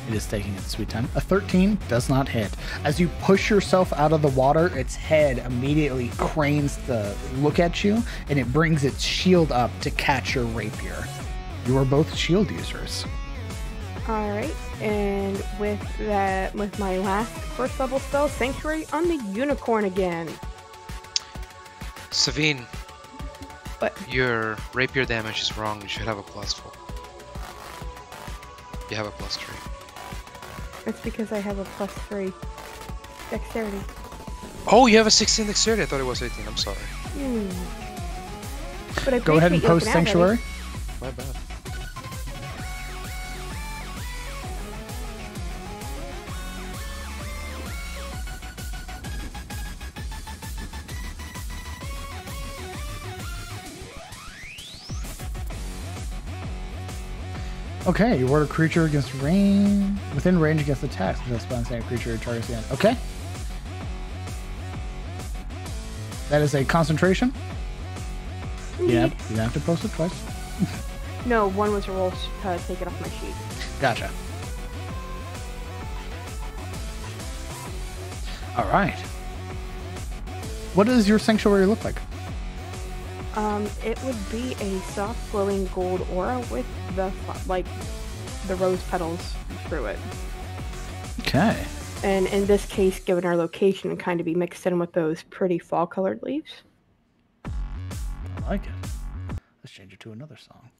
It is taking its sweet time. A 13 does not hit. As you push yourself out of the water, its head immediately cranes to look at you, and it brings its shield up to catch your rapier. You are both shield users. All right, and with my last first level spell, Sanctuary on the unicorn again. Savine, What? your rapier damage is wrong. You should have a +4. You have a +3. It's because I have a +3 dexterity. Oh, you have a 16 dexterity. I thought it was 18. I'm sorry. But I Go ahead and appreciate you post looking out, Sanctuary. My bad. Okay, you ward a creature within range against attacks. That's fun saying a creature targets the end. Okay. That is a concentration. Yeah, you have to post it twice. No, one was a roll to take it off my sheet. Gotcha. All right. What does your sanctuary look like? It would be a soft glowing gold aura with the rose petals through it. Okay. And in this case, given our location, it'd kind of be mixed in with those pretty fall colored leaves. I like it. Let's change it to another song.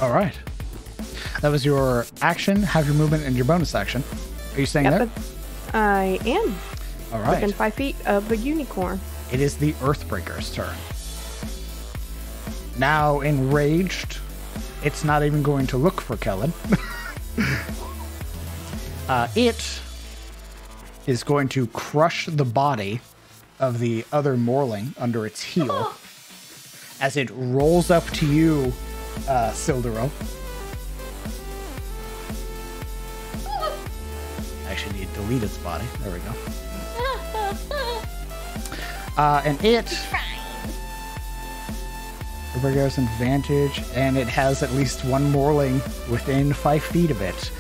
All right. That was your action, have your movement, and your bonus action. Are you staying there? I am. All right. Within 5 feet of the unicorn. It is the Earthbreaker's turn. Now enraged, it's not even going to look for Kellen. It is going to crush the body of the other Morling under its heel as it rolls up to you, Sildero. Actually need to delete its body. There we go. And it has an advantage, and it has at least one Morling within 5 feet of it.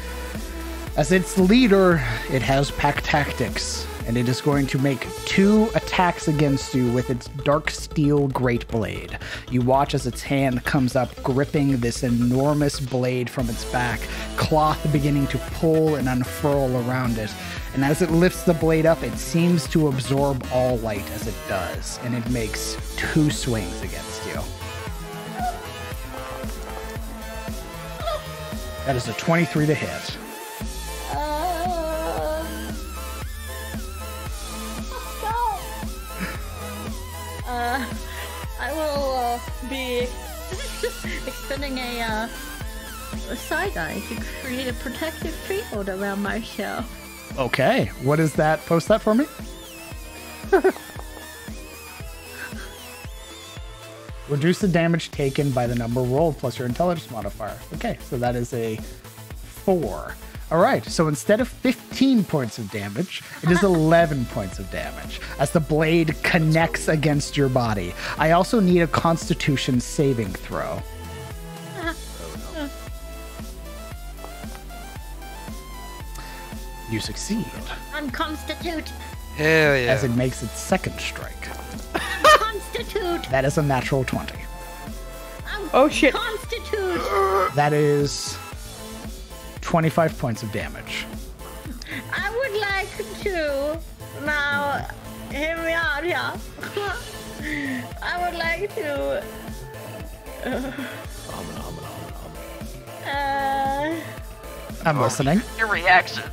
As its leader, it has pack tactics, and it is going to make 2 attacks against you with its dark steel great blade. You watch as its hand comes up, gripping this enormous blade from its back, cloth beginning to pull and unfurl around it, And as it lifts the blade up, it seems to absorb all light as it does, and it makes 2 swings against you. That is a 23 to hit. I will be expending a side eye to create a protective treatment around my shell. Okay, what is that? Post that for me. Reduce the damage taken by the number rolled plus your intelligence modifier. Okay, so that is a 4. All right, so instead of 15 points of damage, it is 11 points of damage as the blade connects against your body. I also need a Constitution saving throw. You succeed. Unconstitute. Hell yeah. As it makes its second strike. Constitute. That is a natural 20. Oh shit. Constitute. That is 25 points of damage. I would like to now hear me out here. I would like to. I'm listening. Your reaction.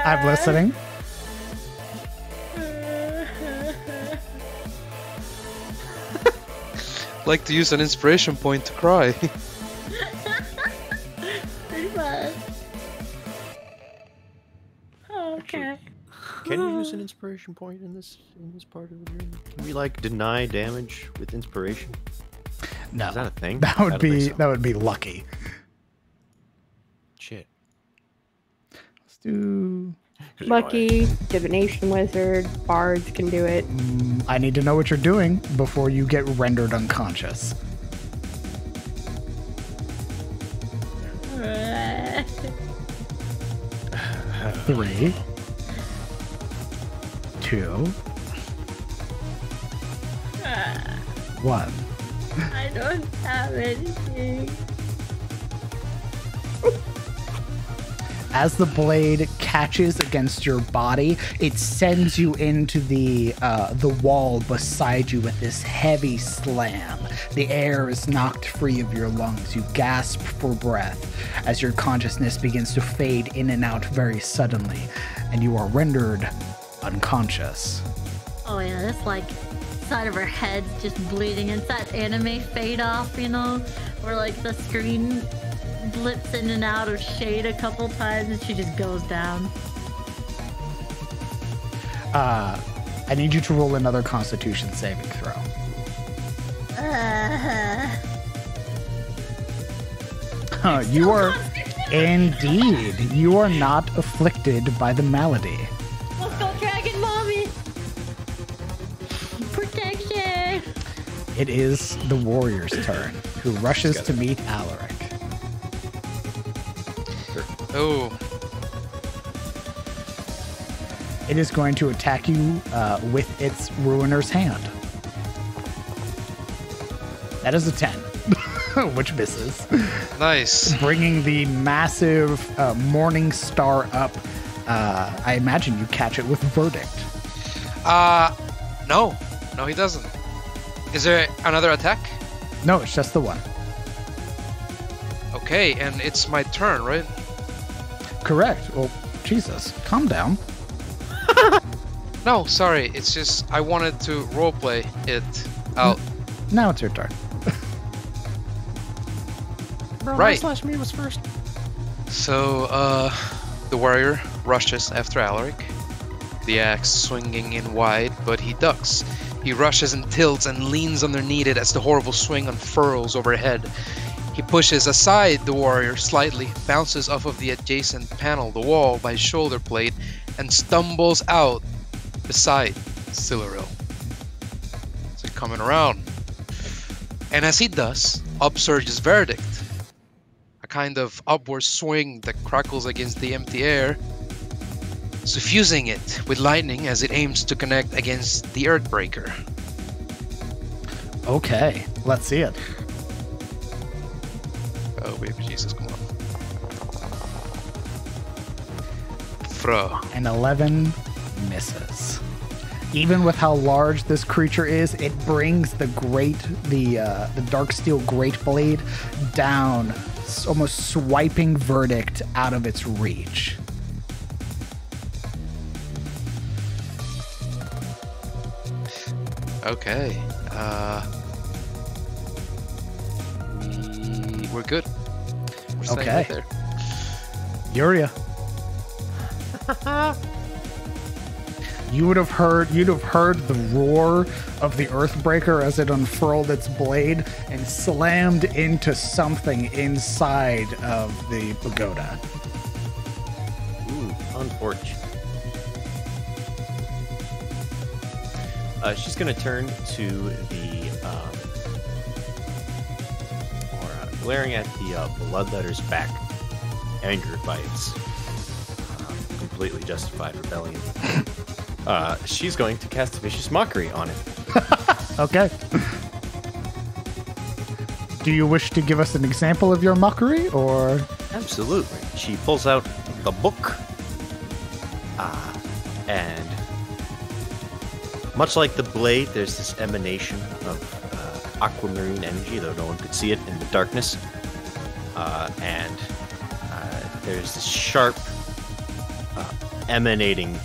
I'm listening. Like to use an inspiration point to cry. Pretty much. Okay. Can you use an inspiration point in this part of the dream? Can we like deny damage with inspiration? No, Is that a thing? that I would don't think be so. that would be lucky. Shit. Let's do. Lucky, divination wizard, bards can do it. I need to know what you're doing before you get rendered unconscious. 3, 2, 1. I don't have anything. As the blade catches against your body, it sends you into the wall beside you with this heavy slam. The air is knocked free of your lungs. You gasp for breath as your consciousness begins to fade in and out very suddenly, and you are rendered unconscious. Oh yeah, that's like side of her head's just bleeding. It's that anime fade off, you know, where like the screen blips in and out of shade a couple times and she just goes down. I need you to roll another Constitution saving throw. You are indeed. You are not afflicted by the malady. Let's go, Dragon Mommy! Protection! It is the warrior's turn, who rushes to meet Alaric. Oh, It is going to attack you with its ruiner's hand. That is a 10, which misses. nice. Bringing the massive morning star up. I imagine you catch it with verdict. No, he doesn't. Is there another attack? No, it's just the one. Okay, and it's my turn, right? Correct. Well, Jesus, calm down. No, sorry. It's just I wanted to roleplay it out. Now it's your turn. Bro, Right. slash me was first. So, the warrior rushes after Alaric, the axe swinging in wide, but he ducks. He rushes and tilts and leans underneath it as the horrible swing unfurls overhead. He pushes aside the warrior slightly, bounces off of the adjacent panel, the wall, by his shoulder blade, and stumbles out beside Siluril. So coming around. And as he does, up surges Verdict. A kind of upward swing that crackles against the empty air, suffusing it with lightning as it aims to connect against the Earthbreaker. Okay, let's see it. Oh, baby Jesus, come on. Fro. An 11 misses. Even with how large this creature is, it brings the dark steel great blade down, almost swiping Verdict out of its reach. Okay. We're good. We're staying Okay. right there. Yuria. You'd have heard the roar of the Earthbreaker as it unfurled its blade and slammed into something inside of the pagoda. Ooh, unfortunate. She's gonna turn to the, glaring at the Bloodletter's back, angered by its completely justified rebellion. She's going to cast Vicious Mockery on it. Okay. Do you wish to give us an example of your mockery, or? Absolutely. She pulls out the book, and much like the blade, there's this emanation of aquamarine energy, though no one could see it in the darkness. And there's this sharp, emanating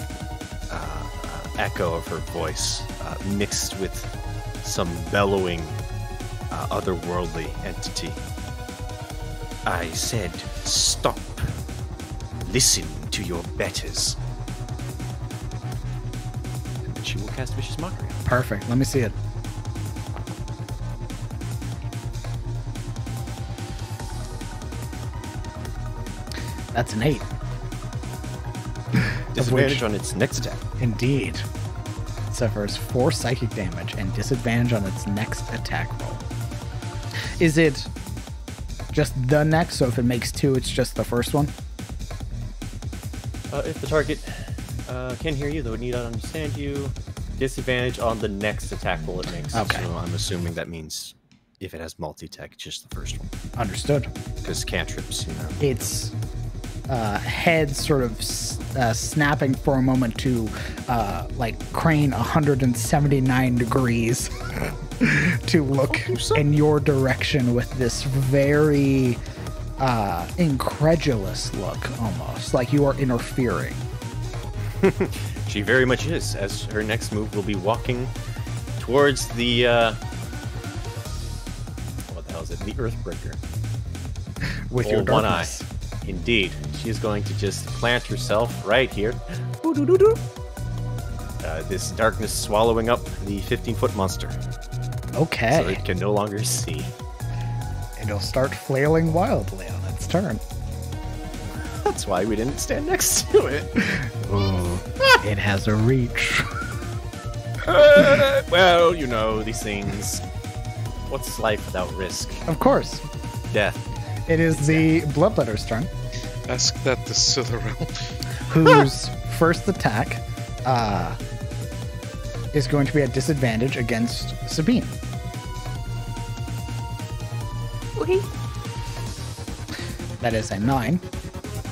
echo of her voice, mixed with some bellowing, otherworldly entity. I said, stop. Listen to your betters. And then she will cast Vicious Mockery. Perfect. Let me see it. That's an 8. Disadvantage on its next attack. Indeed. It suffers 4 psychic damage and disadvantage on its next attack roll. Is it just the next? So if it makes 2, it's just the first one? If the target can hear you, though it need not understand you, disadvantage on the next attack roll it makes. Okay. So I'm assuming that means if it has multi-tech, it's just the first one. Understood. Because cantrips, Its head sort of snapping for a moment to crane 179 degrees to look in your direction with this very incredulous look, almost like you are interfering. She very much is, as her next move will be walking towards the what the hell is it? The Earthbreaker. With your one darkness. eye. Indeed. She's going to just plant herself right here. This darkness swallowing up the 15-foot monster. Okay. So it can no longer see. It'll start flailing wildly on its turn. That's why we didn't stand next to it. Ooh, it has a reach. Well, these things. What's life without risk? Of course. Death. It is the Bloodletter's turn, Ask that to Silverel. whose first attack is going to be at disadvantage against Sabine. Okay. That is a 9,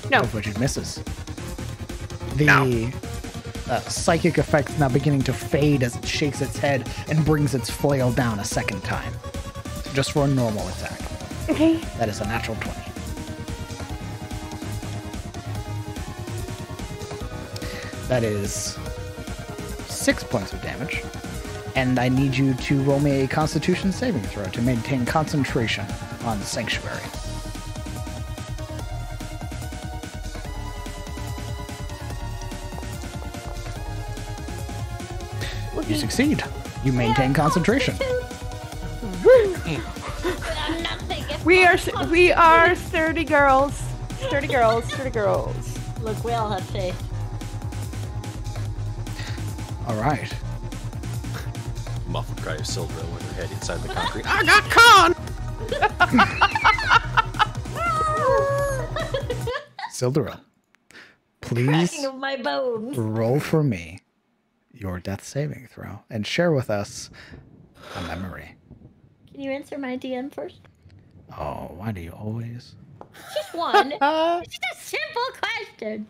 No. of which it misses. The psychic effect now beginning to fade as it shakes its head and brings its flail down a second time, just for a normal attack. Okay. That is a natural 20. That is 6 points of damage. And I need you to roll me a Constitution saving throw to maintain concentration on the Sanctuary. You succeed. You maintain concentration. We are 30 girls. 30 girls. 30 girls. Look, we all have faith. All right. Muffled cry of Silverel with her head inside the concrete. I got con! Silderel, please Cracking of my bones. roll for me your death saving throw and share with us a memory. Can you answer my DM first? Oh, why do you always? Just one. It's just a simple question.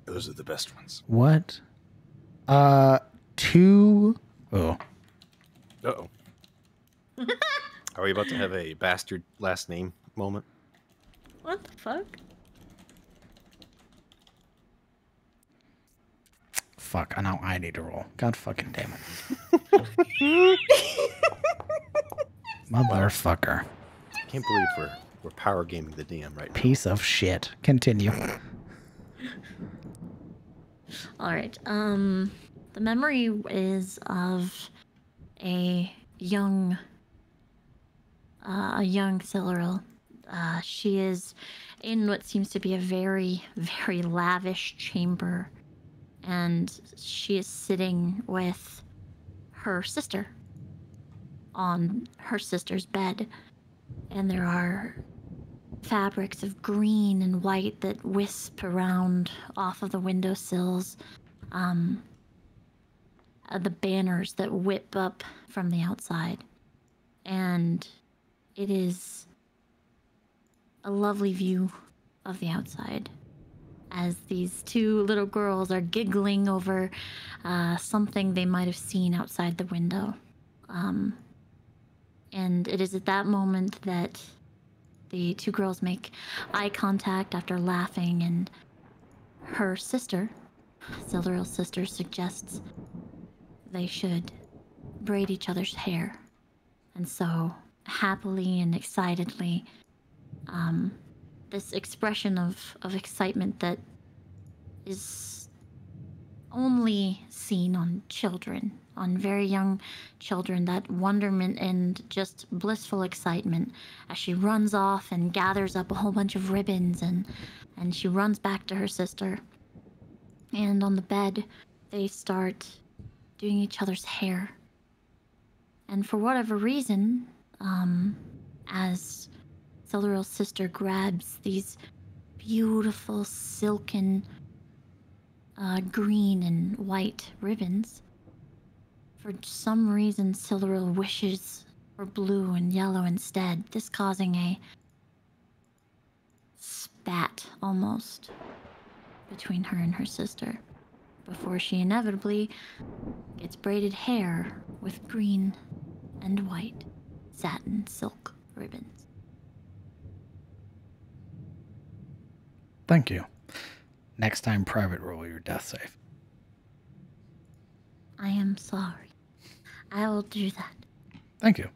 Those are the best ones. What? 2. Oh. Uh-oh. Are we about to have a bastard last name moment? What the fuck? Fuck, I know I need to roll. God fucking damn it. Motherfucker. I can't believe we're power gaming the DM right now. Piece of shit. Continue. All right. The memory is of a young Siluril. She is in what seems to be a very, very lavish chamber, and she is sitting with her sister on her sister's bed, and there are fabrics of green and white that wisp around off of the windowsills. The banners that whip up from the outside. And it is a lovely view of the outside as these two little girls are giggling over something they might have seen outside the window. And it is at that moment that the two girls make eye contact after laughing, and her sister, Silduril's sister, suggests they should braid each other's hair. And so, happily and excitedly, this expression of excitement that is only seen on children, on very young children, that wonderment and just blissful excitement as she runs off and gathers up a whole bunch of ribbons, and she runs back to her sister. And on the bed, they start doing each other's hair. And for whatever reason, as Silduril's sister grabs these beautiful silken green and white ribbons, for some reason Silduril wishes for blue and yellow instead, this causing a spat almost between her and her sister, before she inevitably gets braided hair with green and white satin silk ribbons. Thank you. Next time, private roll your death save. I am sorry. I will do that. Thank you.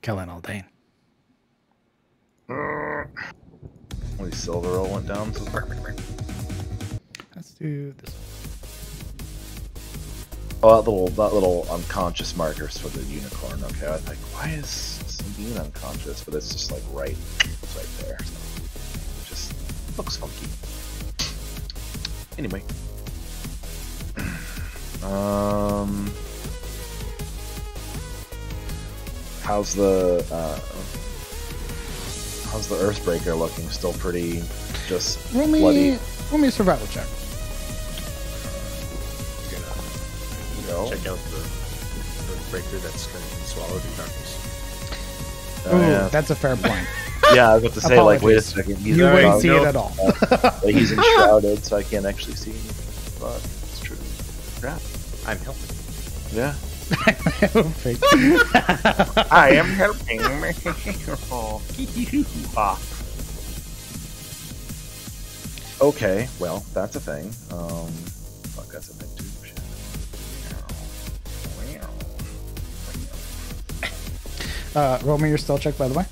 Kellen Aldane. Only Silver went down. So let's do this. Oh, that little unconscious markers for the unicorn. Okay, I was like, why is Sabine unconscious? But it's just like it's right there. So it just looks funky. Anyway, how's the Earthbreaker looking? Still pretty just bloody. Roll me a survival check. Check out the Earthbreaker that's currently swallowed in darkness. Oh, that's a fair point. Yeah, I was about to say, like, wait a second. You wouldn't see it at all. Like, he's enshrouded, so I can't actually see him. But it's true. Crap. I'm helping. Yeah. I am helping. Okay, well, that's a thing. Fuck, that's a thing too. Roll me your stealth check, by the way.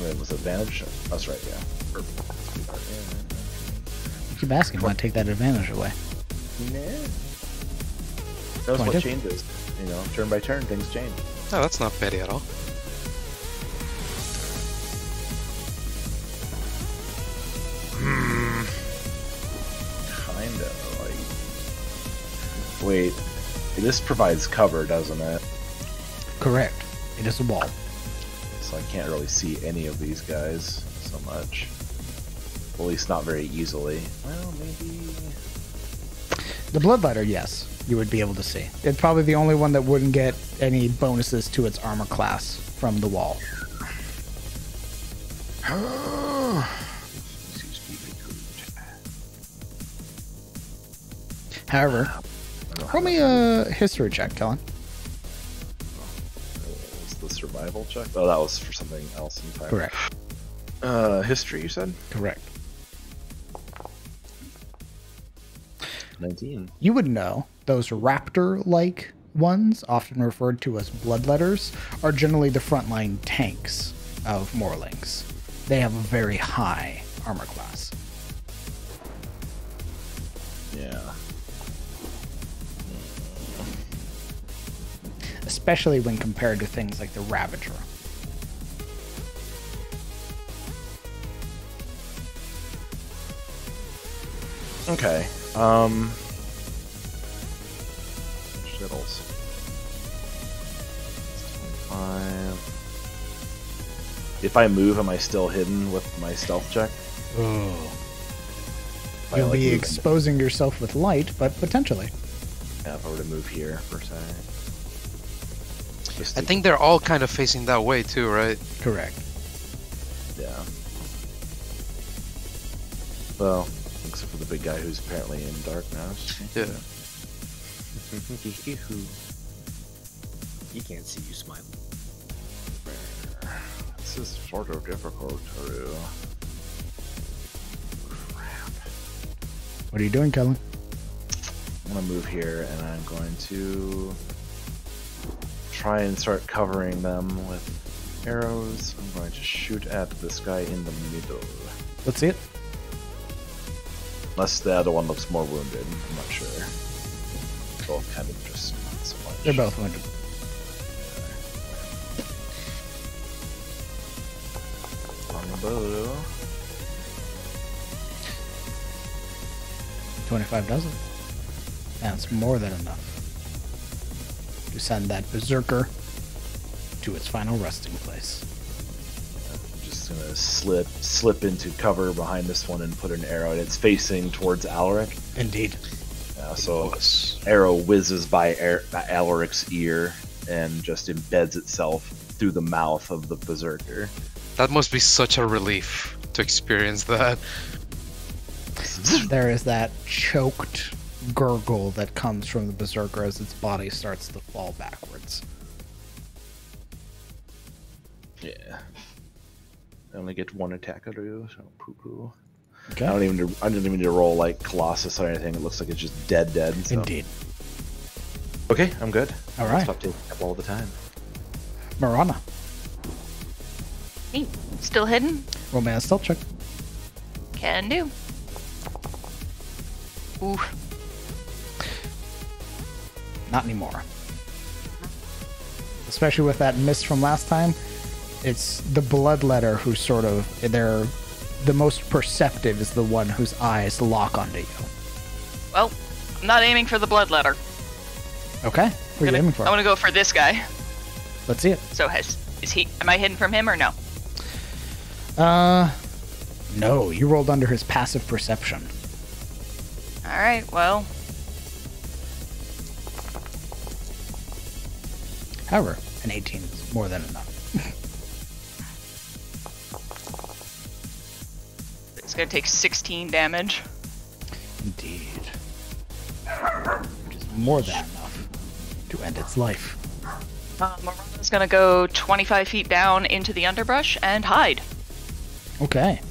Wait, was advantage? That's right, yeah. Keep asking, why take that advantage away? Knows what changes. You know, turn by turn, things change. No, that's not petty at all. Kinda, like... Wait, this provides cover, doesn't it? Correct. It is a wall. So I can't really see any of these guys so much. At least not very easily. Well, maybe... The Bloodlighter, yes, you would be able to see. It's probably the only one that wouldn't get any bonuses to its armor class from the wall. However, roll me a history check, Kellen. Was the survival check? Oh, that was for something else entirely. Correct. History, you said? Correct. 19. You would know those raptor-like ones, often referred to as bloodletters, are generally the frontline tanks of Morlings. They have a very high armor class. Yeah. Especially when compared to things like the Ravager. Okay. Shittles. 25. If I move, am I still hidden with my stealth check? Oh. If I, You'll like, be move exposing yourself with light, but potentially. Yeah, if I were to move here for a second. I think they're all kind of facing that way too, right? Correct. Yeah. Well, except for the big guy who's apparently in dark now. Yeah. He can't see you smiling. This is sort of difficult to do. Crap. What are you doing, Kellen? I'm gonna move here and I'm going to try and start covering them with arrows. I'm going to shoot at this guy in the middle. Let's see it. Unless the other one looks more wounded, I'm not sure. Both kind of just not so much. They're both wounded. Longbow. 25 doesn't. That's more than enough to send that berserker to its final resting place. I'm just gonna slip into cover behind this one and put an arrow, and it's facing towards Alaric. Indeed. So arrow whizzes by Alaric's ear and just embeds itself through the mouth of the berserker. That must be such a relief to experience that. There is that choked gurgle that comes from the berserker as its body starts to fall backwards. Yeah. I only get one attack out of you, so poo-poo. Okay. I didn't even need to roll like Colossus or anything. It looks like it's just dead. So. Indeed. Okay, I'm good. All right. Stop taking up all the time. Marana. Hey, still hidden? Roll me a stealth check. Can do. Ooh. Not anymore. Especially with that miss from last time, it's the bloodletter who sort of, they're the most perceptive is the one whose eyes lock onto you. Well, I'm not aiming for the bloodletter. Okay. What are you aiming for? I want to go for this guy. Let's see it. So am I hidden from him or no? No, you rolled under his passive perception. Alright, well. However, an 18 is more than enough. It's gonna take 16 damage. Indeed. Which is more than enough to end its life. Marana's gonna go 25 feet down into the underbrush and hide. Okay.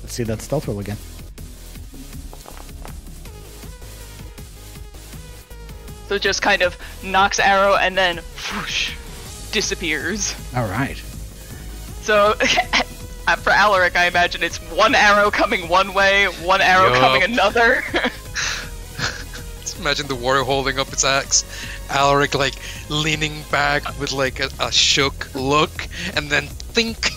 Let's see that stealth roll again. So just kind of knocks arrow and then whoosh, disappears. All right. So for Alaric, I imagine it's one arrow coming one way, one arrow coming another. Just imagine the warrior holding up its axe, Alaric like leaning back with like a shook look, and then think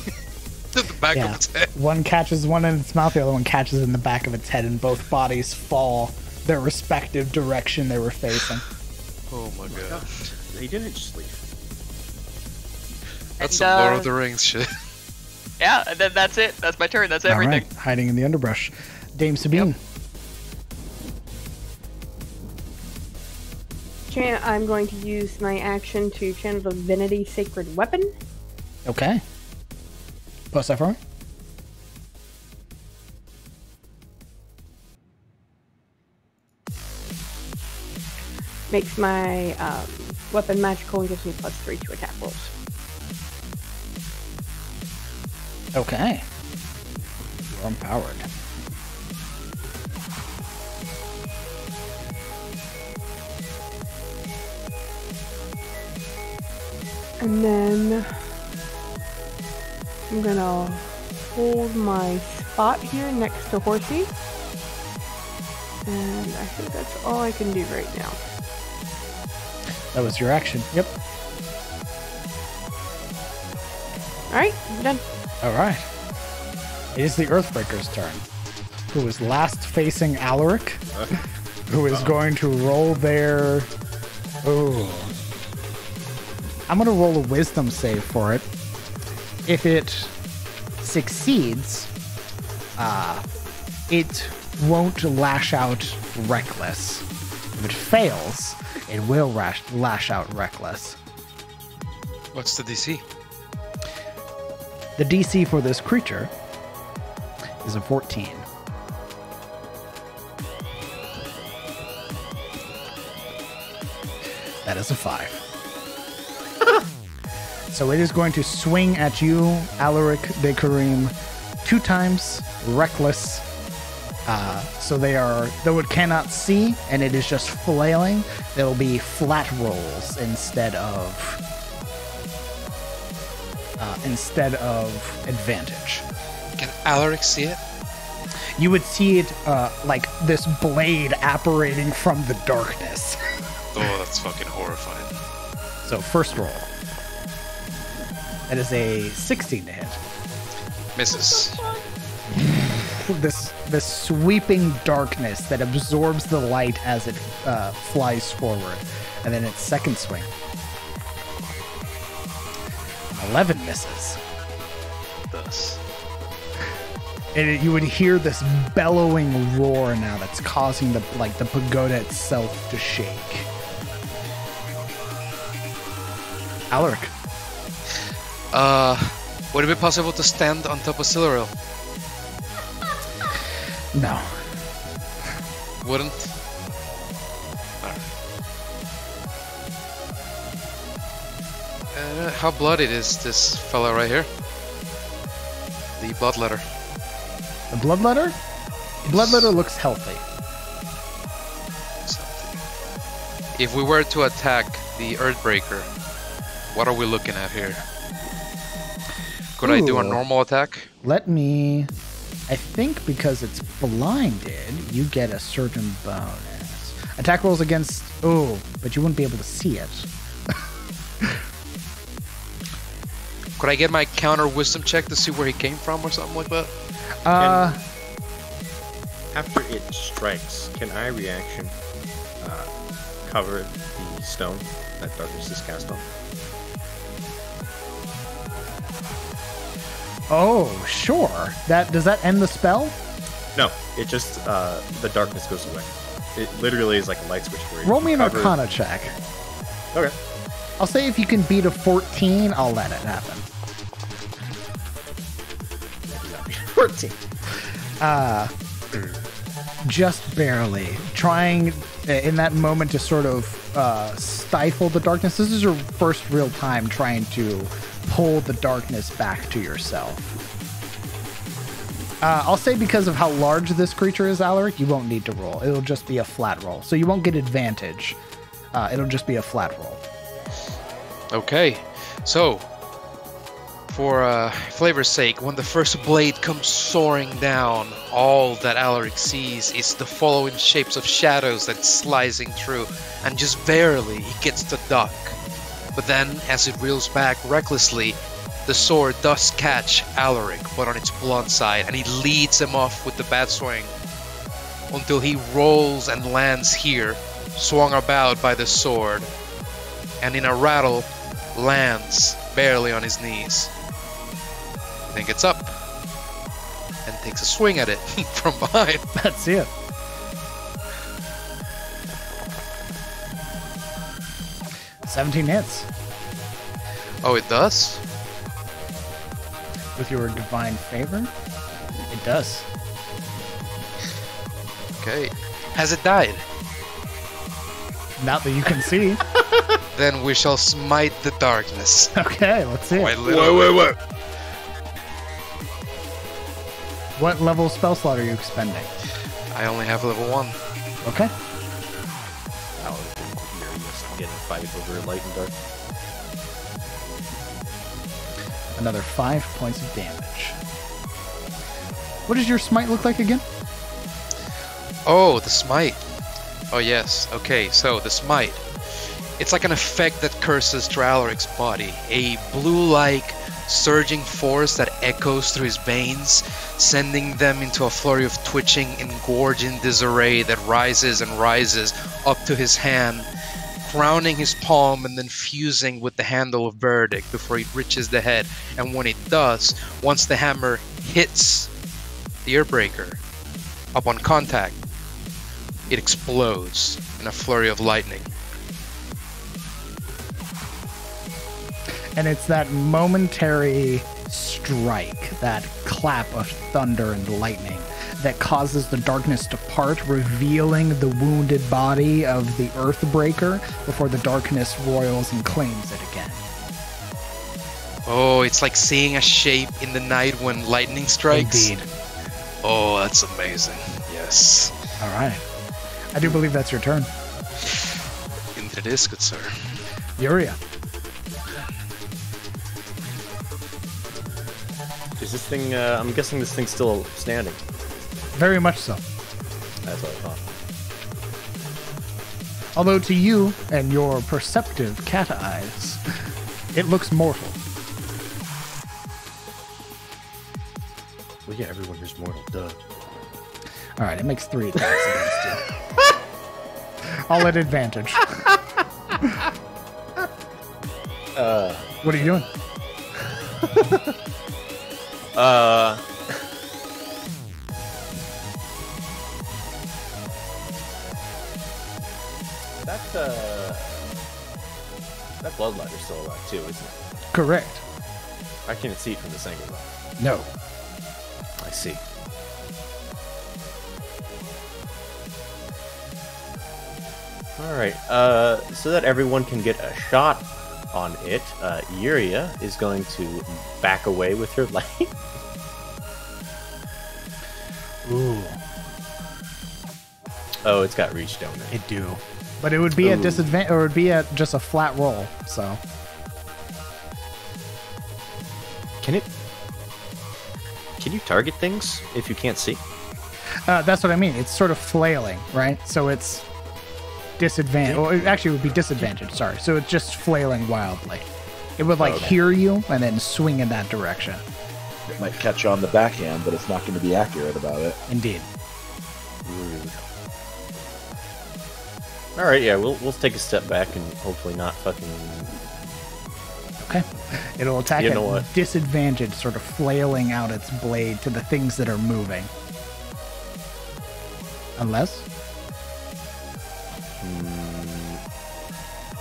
to the back of its head. One catches one in its mouth, the other one catches in the back of its head, and both bodies fall their respective direction they were facing. Oh my god. They didn't sleep. That's some Lord of the Rings shit. Yeah, and then that's it. That's my turn. That's everything. All right. Hiding in the underbrush. Dame Sabine. I'm going to use my action to channel Divinity Sacred Weapon. Okay. Post that for me. Makes my weapon magical and gives me +3 to attack rolls. Okay. You're empowered. And then I'm gonna hold my spot here next to Horsey. And I think that's all I can do right now. That was your action. Yep. Alright, I'm done. All right. It is the Earthbreaker's turn, who is last facing Alaric, who is going to roll their... Oh. I'm going to roll a wisdom save for it. If it succeeds, it won't lash out reckless. If it fails, it will lash out reckless. What's the DC? The DC for this creature is a 14. That is a 5. So it is going to swing at you, Alaric de Karim, 2 times, reckless. So though it cannot see, and it is just flailing, there will be flat rolls instead of advantage. Can Alaric see it? You would see it like this blade apparating from the darkness. Oh, that's fucking horrifying. So first roll. That is a 16 to hit. Misses. This sweeping darkness that absorbs the light as it flies forward. And then its second swing. 11 misses. Thus. And you would hear this bellowing roar now that's causing the pagoda itself to shake. Alaric. Would it be possible to stand on top of Siluriel? No. Wouldn't? Alright. How bloodied is this fella right here? The bloodletter. The bloodletter? Bloodletter looks healthy. If we were to attack the Earthbreaker, what are we looking at here? Could I do a normal attack? Let me... I think because it's blinded, you get a certain bonus. Attack rolls against... Oh, but you wouldn't be able to see it. Could I get my counter wisdom check to see where he came from or something like that? After it strikes, can I reaction cover the stone that darkness is cast on? Oh, sure. Does that end the spell? No, it just the darkness goes away. It literally is like a light switch where Roll me an Arcana check. Okay. I'll say if you can beat a 14, I'll let it happen. 14. Just barely. Trying in that moment to sort of stifle the darkness. This is your first real time trying to pull the darkness back to yourself. I'll say because of how large this creature is, Alaric, you won't need to roll. It'll just be a flat roll. So you won't get advantage. It'll just be a flat roll. Okay, so for flavor's sake, when the first blade comes soaring down, all that Alaric sees is the following shapes of shadows that's slicing through, and just barely he gets to duck. But then, as it reels back recklessly, the sword does catch Alaric, but on its blunt side, and he leads him off with the bat swing until he rolls and lands here, swung about by the sword, and in a rattle, lands barely on his knees. Then gets up and takes a swing at it from behind. That's it. $17 hits. Oh, it does? with your divine favor? It does. Okay. Has it died? Not that you can see. Then we shall smite the darkness. Okay, let's see. Quite literally. Wait. What level spell slot are you expending? I only have level 1. Okay. I'm getting a fight over light and dark. Another 5 points of damage. What does your smite look like again? Oh, the smite. Oh, yes. Okay, so the smite. It's like an effect that curses Draloric's body. A blue-like, surging force that echoes through his veins, sending them into a flurry of twitching, engorging disarray that rises and rises up to his hand, crowning his palm and then fusing with the handle of Verdict before it reaches the head. And when it does, once the hammer hits the Earbreaker, upon contact, it explodes in a flurry of lightning. And it's that momentary strike, that clap of thunder and lightning that causes the darkness to part, revealing the wounded body of the Earthbreaker before the darkness roils and claims it again. Oh, it's like seeing a shape in the night when lightning strikes. Indeed. Oh, that's amazing. Yes. All right. I do believe that's your turn. Indeed it is, good sir. Yuria. Is this thing, I'm guessing this thing's still standing. Very much so. That's what I thought. Although to you and your perceptive cat eyes, it looks mortal. Well, yeah, everyone here's mortal, duh. All right, it makes 3 attacks against you. All at advantage. What are you doing? That bloodlighter's still alive too, isn't it? Correct. I can't see it from this angle though. No. I see. Alright, so that everyone can get a shot on it, Yuria is going to back away with her light. Ooh. Oh, it's got reach, don't it? It do. But it would be at disadvantage, or it would be at just a flat roll, so. Can you target things if you can't see? That's what I mean. It's sort of flailing, right? So it's disadvantage. Well, it actually would be disadvantage, sorry. So it's just flailing wildly. It would, like, hear you and then swing in that direction. It might catch you on the backhand, but it's not going to be accurate about it. Indeed. Rude. Alright, yeah, we'll take a step back and hopefully not fucking... Okay. It'll attack You know at what? disadvantage, sort of flailing out its blade to the things that are moving. Unless?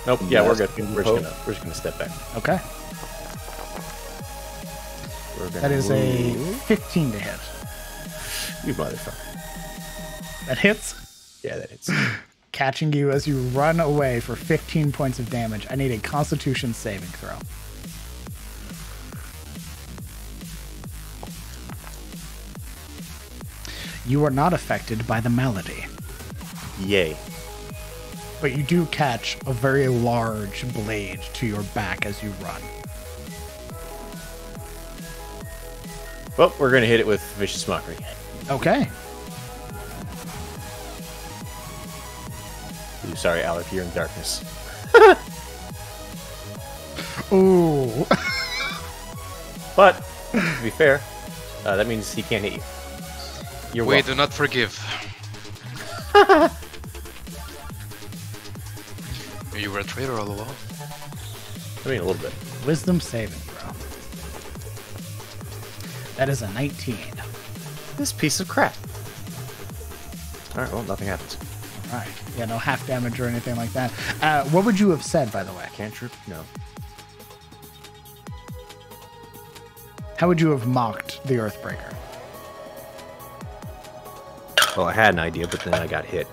Nope, yeah, we're Unless good. you We're hope. just gonna step back. Okay. We're gonna That is a move. 15 to hit. You motherfucker. That hits, Yeah, that hits. catching you as you run away for 15 points of damage. I need a Constitution saving throw. You are not affected by the malady, Yay. but you do catch a very large blade to your back as you run. Well, we're gonna hit it with Vicious Mockery. Okay. Ooh, sorry, Alec, you're in darkness. Ooh. But, to be fair, that means he can't hit you. You're We welcome. do not forgive. You were a traitor all along. I mean, a little bit. Wisdom saving throw. That is a 19. This piece of crap. Alright, well, nothing happens. All right. Yeah, no half damage or anything like that. What would you have said, by the way? Cantrip? No. How would you have mocked the Earthbreaker? Well, I had an idea, but then I got hit.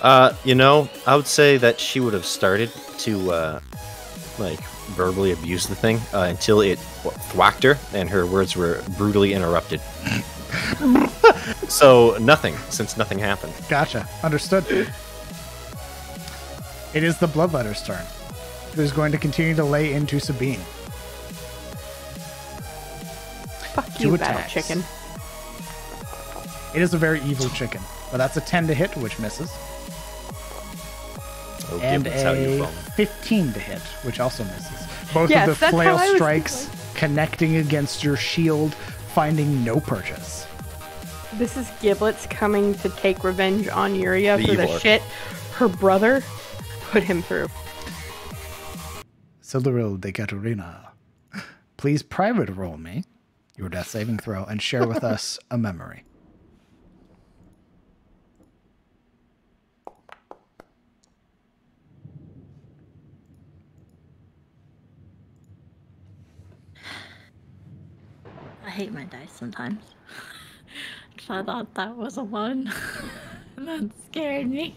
I would say that she would have started to, verbally abuse the thing until it thwacked her, and her words were brutally interrupted. So, nothing, since nothing happened. Gotcha. Understood. It is the Bloodletter's turn, who's going to continue to lay into Sabine. Fuck Two you, battle attacks. chicken. It is a very evil chicken, but that's a 10 to hit, which misses. Okay, And that's how you a roll. 15 to hit, which also misses. Both Yes, of the that's flail how I was strikes connecting against your shield, finding no purchase. This is Giblets coming to take revenge on Yuria The for the evil. shit her brother put him through. Sildaril de Catarina, please private roll me your death saving throw and share with us a memory. I hate my dice sometimes. So I thought that was a 1. That scared me.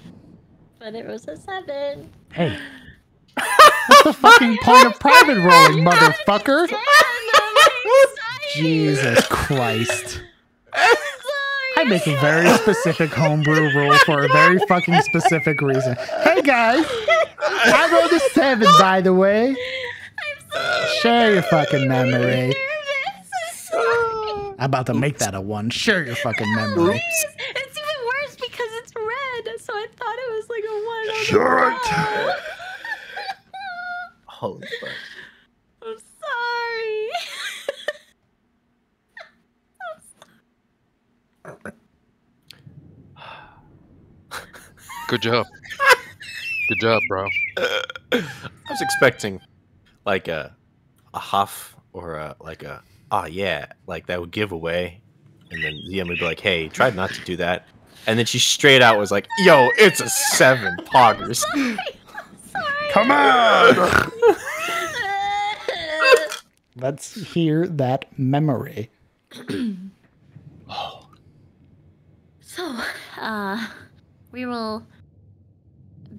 But it was a 7. Hey, what's the fucking point of private rolling, motherfucker? Jesus Christ. I make a very specific homebrew rule for a very fucking specific reason. Hey guys, I rolled a 7, by the way. Share your fucking memory. I'm about to make that a 1. Share your fucking memory. It's even worse because it's red, so I thought it was like a 1. Sure it. Holy fuck. I'm sorry. Good job. Good job, bro. I was expecting like a huff or oh yeah, like that would give away, and then Ziam would be like, hey, try not to do that, and then she straight out was like, yo, it's a 7, poggers. Sorry. Come on! Let's hear that memory. So, we will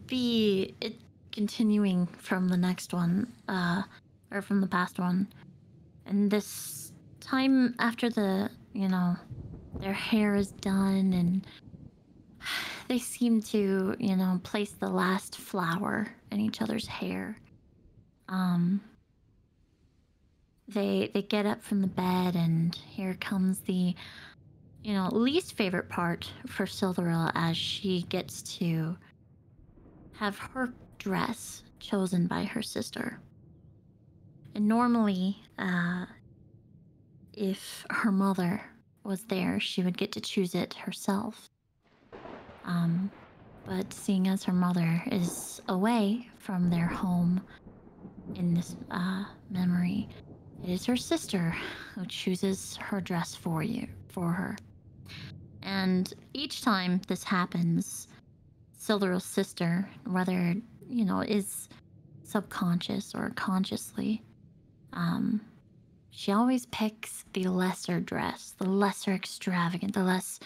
be continuing from the next one, or from the past one. And this time after their hair is done and they seem to, place the last flower in each other's hair. They get up from the bed and here comes the least favorite part for Sildaril as she gets to have her dress chosen by her sister. And normally, if her mother was there, she would get to choose it herself. But seeing as her mother is away from their home in this memory, it is her sister who chooses her dress for her. And each time this happens, Sildaril's sister, whether, is subconscious or consciously, she always picks the lesser dress, the lesser extravagant, the less,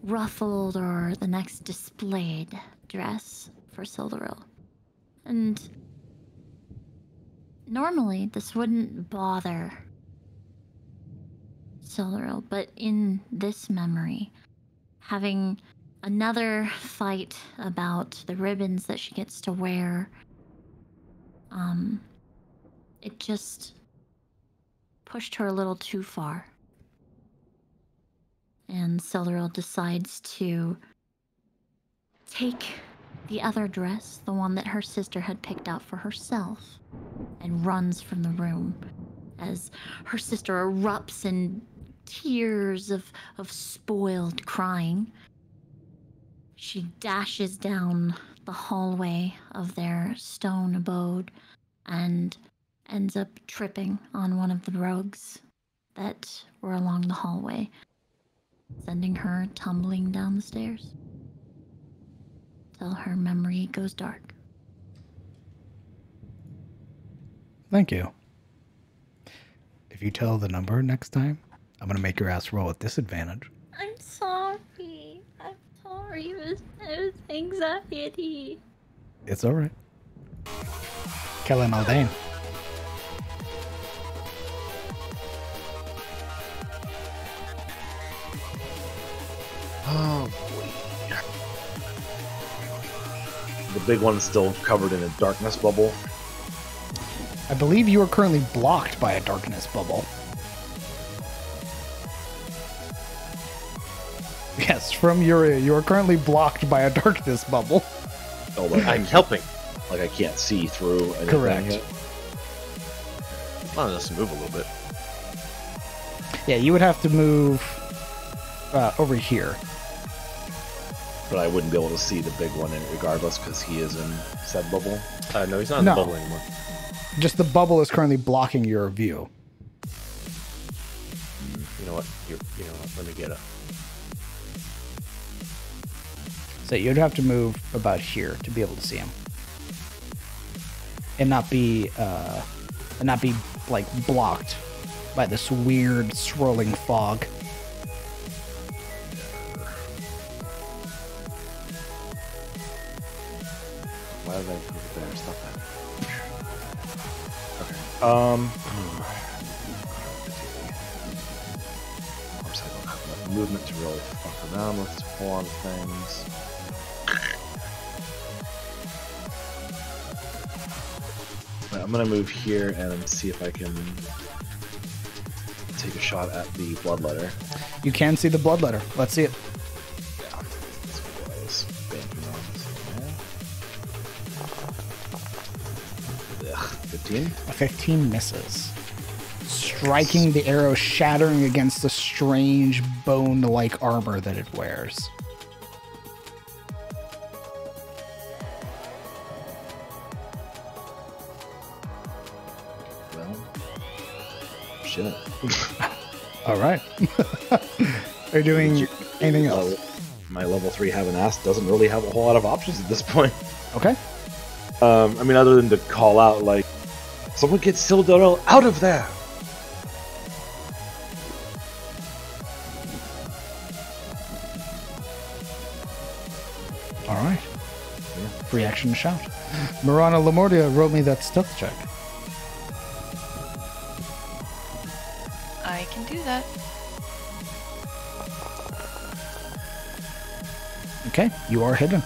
ruffled or the next displayed dress for Sildaril. And normally this wouldn't bother Sildaril, but in this memory, having another fight about the ribbons that she gets to wear, it just pushed her a little too far. And Sildaril decides to take the other dress, the one that her sister had picked out for herself, and runs from the room as her sister erupts in tears of spoiled crying. She dashes down the hallway of their stone abode and ends up tripping on one of the rugs that were along the hallway, sending her tumbling down the stairs till her memory goes dark. Thank you. If you tell the number next time, I'm going to make your ass roll at disadvantage. I'm sorry. I'm sorry. It was anxiety. It's alright. Kellen Aldane. Oh boy. The big one's still covered in a darkness bubble. I believe you are currently blocked by a darkness bubble. Yes, from you are currently blocked by a darkness bubble. Oh, but I'm helping. like I can't see through anything. Correct. Yet. Well, let's move a little bit. Yeah, you would have to move over here. But I wouldn't be able to see the big one in it regardless because he is in said bubble. No, he's not in No. the bubble anymore. Just the bubble is currently blocking your view. You know what? You know what? Let me get up. So you'd have to move about here to be able to see him, and not be like blocked by this weird swirling fog. Why did I put it there? Stop that. Okay. Of course, I don't have enough movement to really fuck around with a whole lot of things. Right, I'm gonna move here and see if I can take a shot at the bloodletter. You can see the bloodletter. Let's see it. Yeah. That's what I was banking on. Ugh, 15? A 15 misses, striking the arrow, shattering against the strange bone-like armor that it wears. Well, shit. All right. Are you doing anything else? My level 3 have an ass doesn't really have a whole lot of options at this point. Okay. I mean, other than to call out, like, someone get Sildorel out of there! All right. Free action to shout. Marana Lamordia, roll me that stealth check. I can do that. Okay, you are hidden.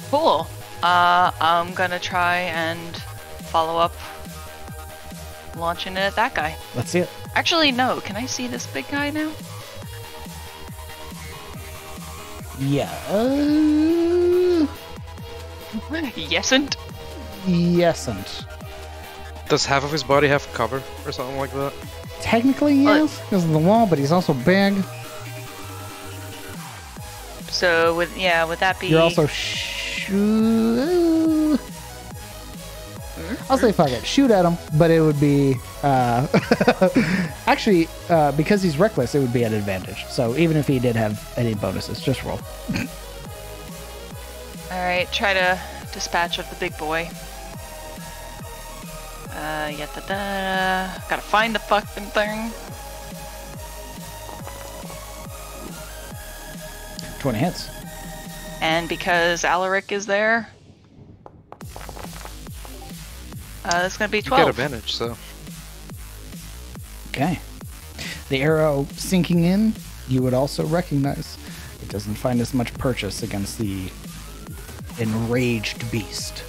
Cool. I'm gonna try and follow up launching it at that guy. Let's see it. Actually, no. Can I see this big guy now? Yeah. Yesn't. Yesn't. Does half of his body have cover or something like that? Technically, yes, because of the wall, but he's also big. So would that be? You're also I'll say fuck it. Shoot at him, but it would be actually because he's reckless, it would be an advantage. So even if he did have any bonuses, just roll. All right. Try to dispatch of the big boy. Gotta find the fucking thing. 20 hits. And because Alaric is there, that's gonna be You 12. get advantage, so. Okay. The arrow sinking in, you would also recognize it doesn't find as much purchase against the enraged beast.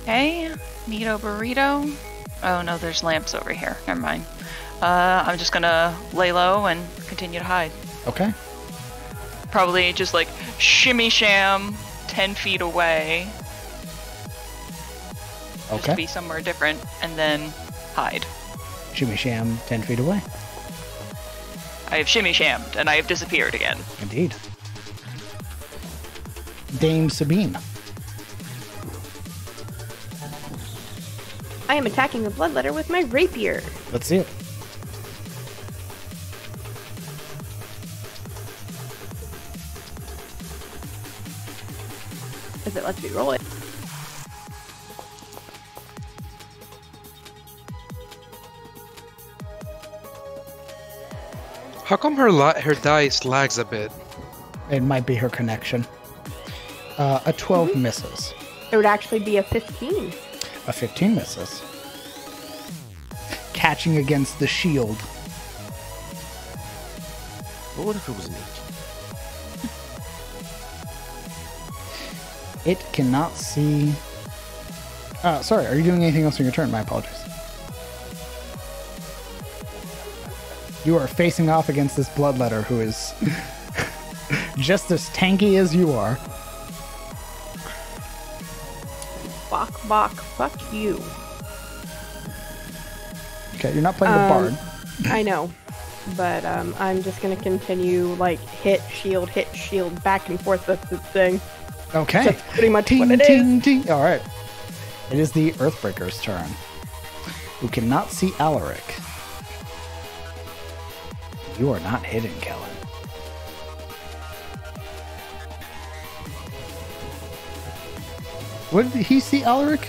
Okay, Neato burrito. Oh no, there's lamps over here. Never mind. I'm just gonna lay low and continue to hide. Okay. Probably just like shimmy sham 10 feet away. Just Okay. be somewhere different and then hide. Shimmy sham 10 feet away. I have shimmy shammed and I have disappeared again. Indeed. Dame Sabine. I am attacking the bloodletter with my rapier. Let's see it. If it lets me roll it. How come her dice lags a bit? It might be her connection. A 12 misses. It would actually be a 15. A 15 misses. Catching against the shield. What if it was an 8? It cannot see... sorry, are you doing anything else on your turn? My apologies. You are facing off against this bloodletter who is just as tanky as you are. Bok, fuck you. Okay, you're not playing the bard. I know, but I'm just gonna continue like hit shield, back and forth with the thing. Okay. That's pretty much ting, what it ting, is. ting. All right. It is the Earthbreaker's turn, who cannot see Alaric. You are not hidden, Kellen. What did he see, Alaric?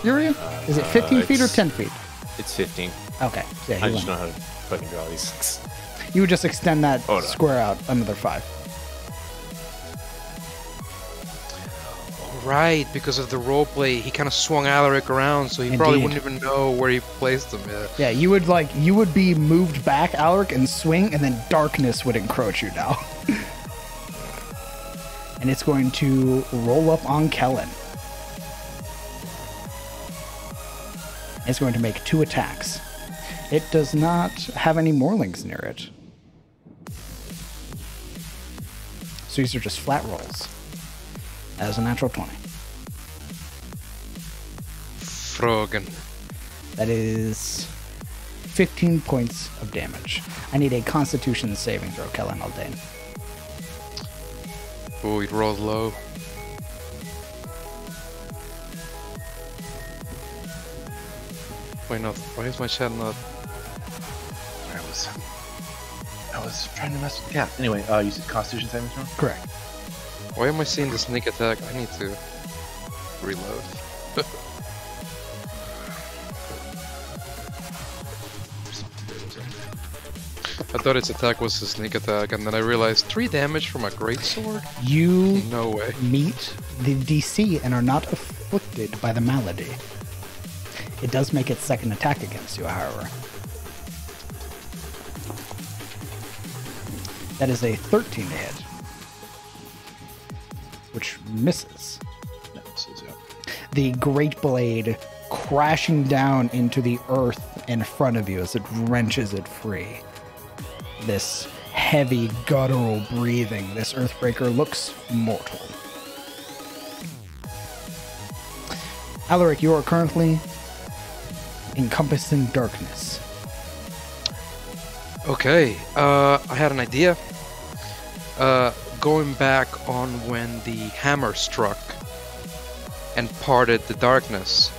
Yuria? Is it 15 feet or 10 feet? It's 15. Okay. Yeah, I he just went. know how to fucking draw these things. You would just extend that Oh, no. square out another 5. Right, because of the roleplay, he kind of swung Alaric around, so he probably wouldn't even know where he placed him. Yeah, you would be moved back, Alaric, and swing, and then darkness would encroach you now. And it's going to roll up on Kellen. It's going to make 2 attacks. It does not have any Morlings near it. So these are just flat rolls. As a natural 20. Frogan. That is 15 points of damage. I need a Constitution saving throw, Kellen Aldane. Oh, it rolled low. Why not? Why is my chat not? I was trying to mess with the cat. Anyway, you said Constitution saving throw? Correct. Why am I seeing the sneak attack? I need to reload. I thought its attack was a sneak attack, and then I realized 3 damage from a greatsword? You No way. meet the DC and are not afflicted by the malady. It does make its second attack against you, however. That is a 13 to hit. Which misses. No, this is, The great blade crashing down into the earth in front of you as it wrenches it free. This heavy, guttural breathing. This Earthbreaker looks mortal. Alaric, you are currently encompassed in darkness. Okay, I had an idea. Going back on when the hammer struck and parted the darkness,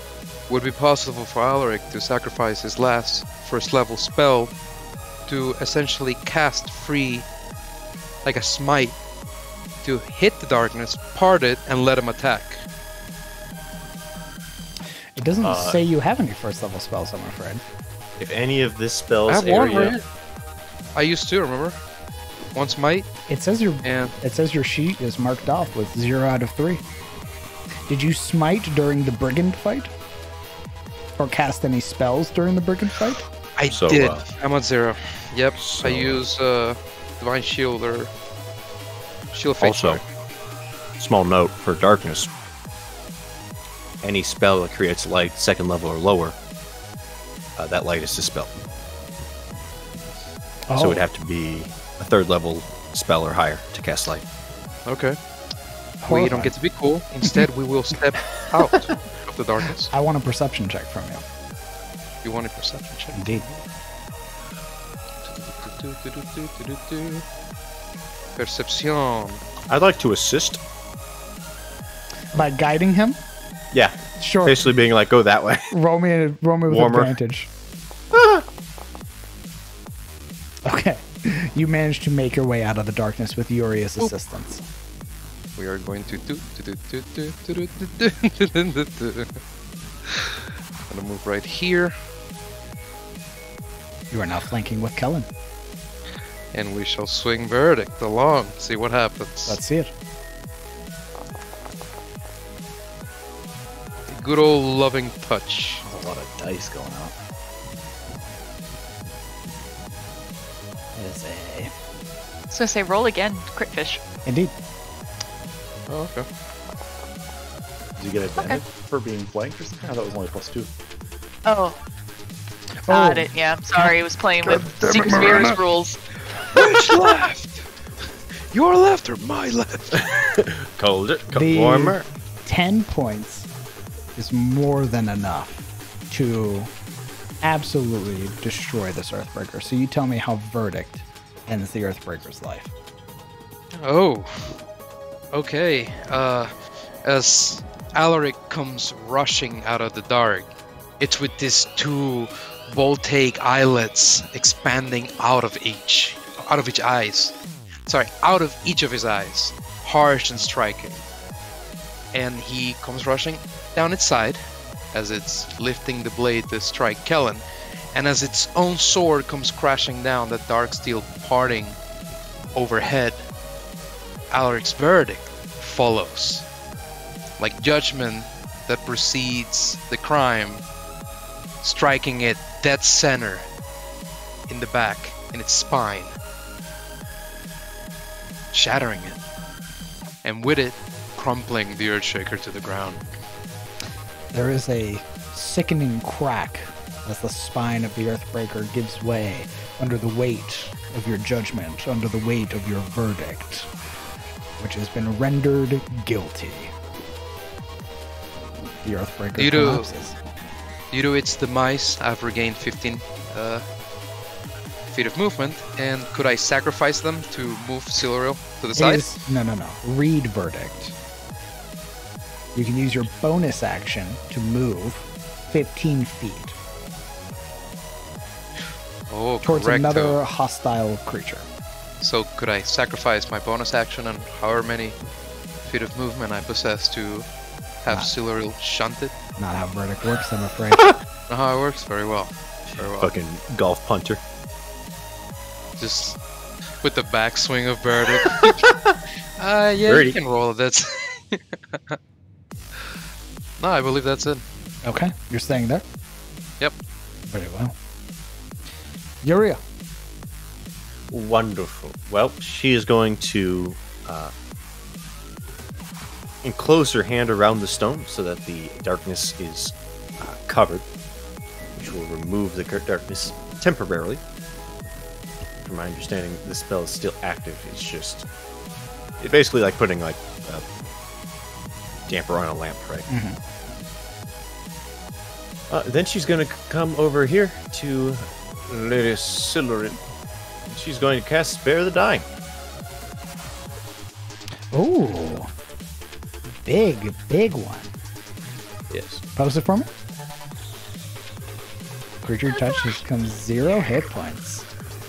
would it be possible for Alaric to sacrifice his last first level spell to essentially cast free, like a smite, to hit the darkness, part it, and let him attack? It doesn't say you have any first level spells, I'm afraid. If any of this I spell's have one, area... right? I used to, remember? One smite. It says your sheet is marked off with 0 out of 3. Did you smite during the brigand fight? Or cast any spells during the brigand fight? I So, did. I'm at 0. Yep. so- I use Divine Shield or Shield of Fate. Also, small note for darkness. Any spell that creates light, 2nd level or lower, that light is dispelled. Oh, So it would have to be a 3rd level spell or higher to cast light. Okay. We horrifying. don't get to be cool. Instead, we will step out of the darkness. I want a perception check from you. You want a perception check? Indeed. Perception. I'd like to assist. By guiding him? Yeah, Sure. basically being like, go that way. Roll me with Warmer. advantage. Okay. You managed to make your way out of the darkness with Yuria's assistance. We are going to Gonna move right here. You are now flanking with Kellen. And we shall swing verdict along, see what happens. Let's see it. Good old loving touch. There's a lot of dice going on. It is a... I was gonna say roll again, crit fish. Indeed. Oh, okay. Did you get advantage for being flanked or something? I thought it was only +2. Oh. Got it, yeah. Sorry, I was playing with Secret Spheres rules. Which left? Your left or my left? Cold it, The warmer. 10 points is more than enough to absolutely destroy this Earthbreaker. So you tell me how verdict ends the Earthbreaker's life. Oh. Okay. As Alaric comes rushing out of the dark, it's with these two voltaic eyelets expanding out of each of his eyes. Out of each of his eyes. Harsh and striking. And he comes rushing down its side as it's lifting the blade to strike Kellen. And as its own sword comes crashing down, the dark steel parting overhead, Alaric's verdict follows. Like judgment that precedes the crime, striking it dead center in the back, in its spine, shattering it, and with it, crumpling the Earthshaker to the ground. There is a sickening crack as the spine of the Earthbreaker gives way under the weight of your judgment, under the weight of your verdict, which has been rendered guilty. The Earthbreaker collapses. Due to its demise, I've regained 15 feet of movement, and could I sacrifice them to move Siluriel to the side? No. Read verdict. You can use your bonus action to move 15 feet towards another hostile creature. So could I sacrifice my bonus action and however many feet of movement I possess to have Siluriel shunted? Not how verdict works, I'm afraid. Not how it works? Very well. Very well. Fucking golf punter. Just with the backswing of verdict. Yeah, Birdie. you can roll it. That's... No, I believe that's it. Okay, you're staying there? Yep. Very well. Yuria. Wonderful. Well, she is going to enclose her hand around the stone so that the darkness is covered, which will remove the darkness temporarily. From my understanding, the spell is still active. It's basically like putting like a damper on a lamp, right? Mm-hmm. Then she's going to come over here to Lady Siluriel. She's going to cast Spare the Dying. Ooh. Big one. Yes. Post it for me. Creature touch becomes 0 hit points.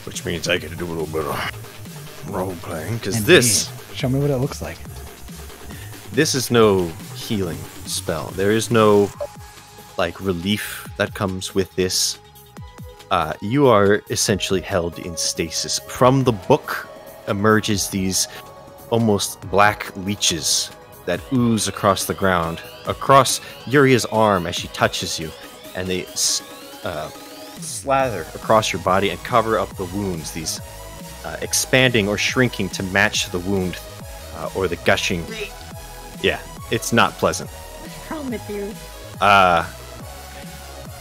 Which means I get to do a little bit of role playing, because Indeed. this Show me what it looks like. this is no healing spell. There is no like relief that comes with this. You are essentially held in stasis. From the book emerges these almost black leeches that ooze across the ground, across Yuria's arm as she touches you, and they slather across your body and cover up the wounds, these expanding or shrinking to match the wound or the gushing. Yeah, it's not pleasant. What's wrong with you?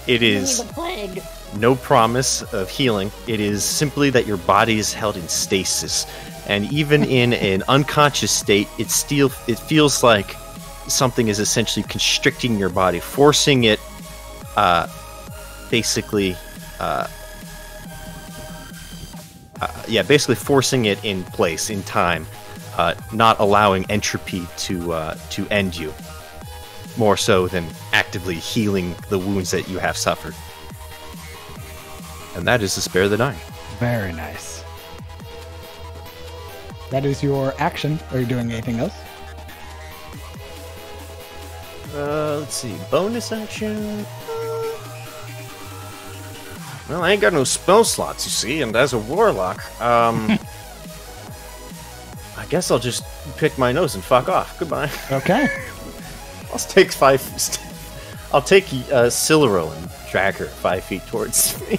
It is The plague. no promise of healing. It is simply that your body is held in stasis. And even in an unconscious state, it feels like something is essentially constricting your body, forcing it, basically forcing it in place, in time, not allowing entropy to end you, more so than actively healing the wounds that you have suffered. And that is to Spare the Dying. Very nice. That is your action. Are you doing anything else? Let's see. Bonus action. Well, I ain't got no spell slots, you see, and as a warlock, I guess I'll just pick my nose and fuck off. Goodbye. Okay. I'll take 5. I'll take Siluro and drag her 5 feet towards me.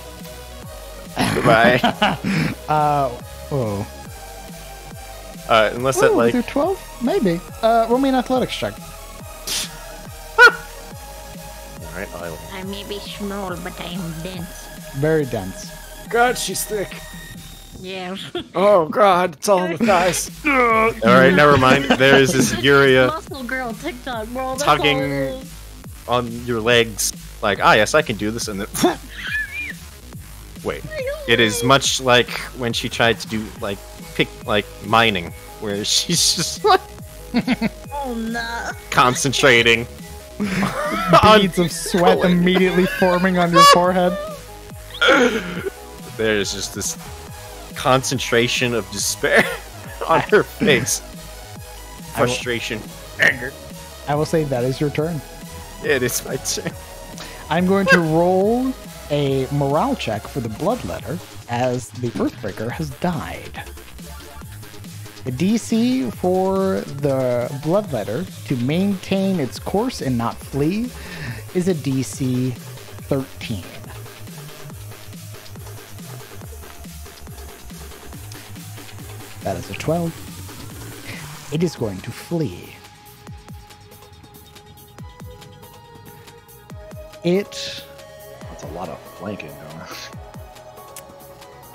Goodbye. Oh. Unless that like through 12? Maybe. Roll me an athletics check. Alright, I will. I may be small, but I am dense. Very dense. God, she's thick. Yeah. Oh God, it's all in the thighs. Alright, never mind. There is this Yuria Muscle girl TikTok, bro. That's tugging all it is. on your legs. Like, yes, I can do this, and then wait. It is much like when she tried to do mining, where she's just like Oh no. concentrating. Beads of sweat immediately forming on your forehead. There's just this concentration of despair on her face. Frustration. Anger. I will say that is your turn. It is my turn. I'm going to roll a morale check for the Bloodletter as the Earthbreaker has died. The DC for the Bloodletter to maintain its course and not flee is a DC 13. That is a 12. It is going to flee. It... That's a lot of flanking going on.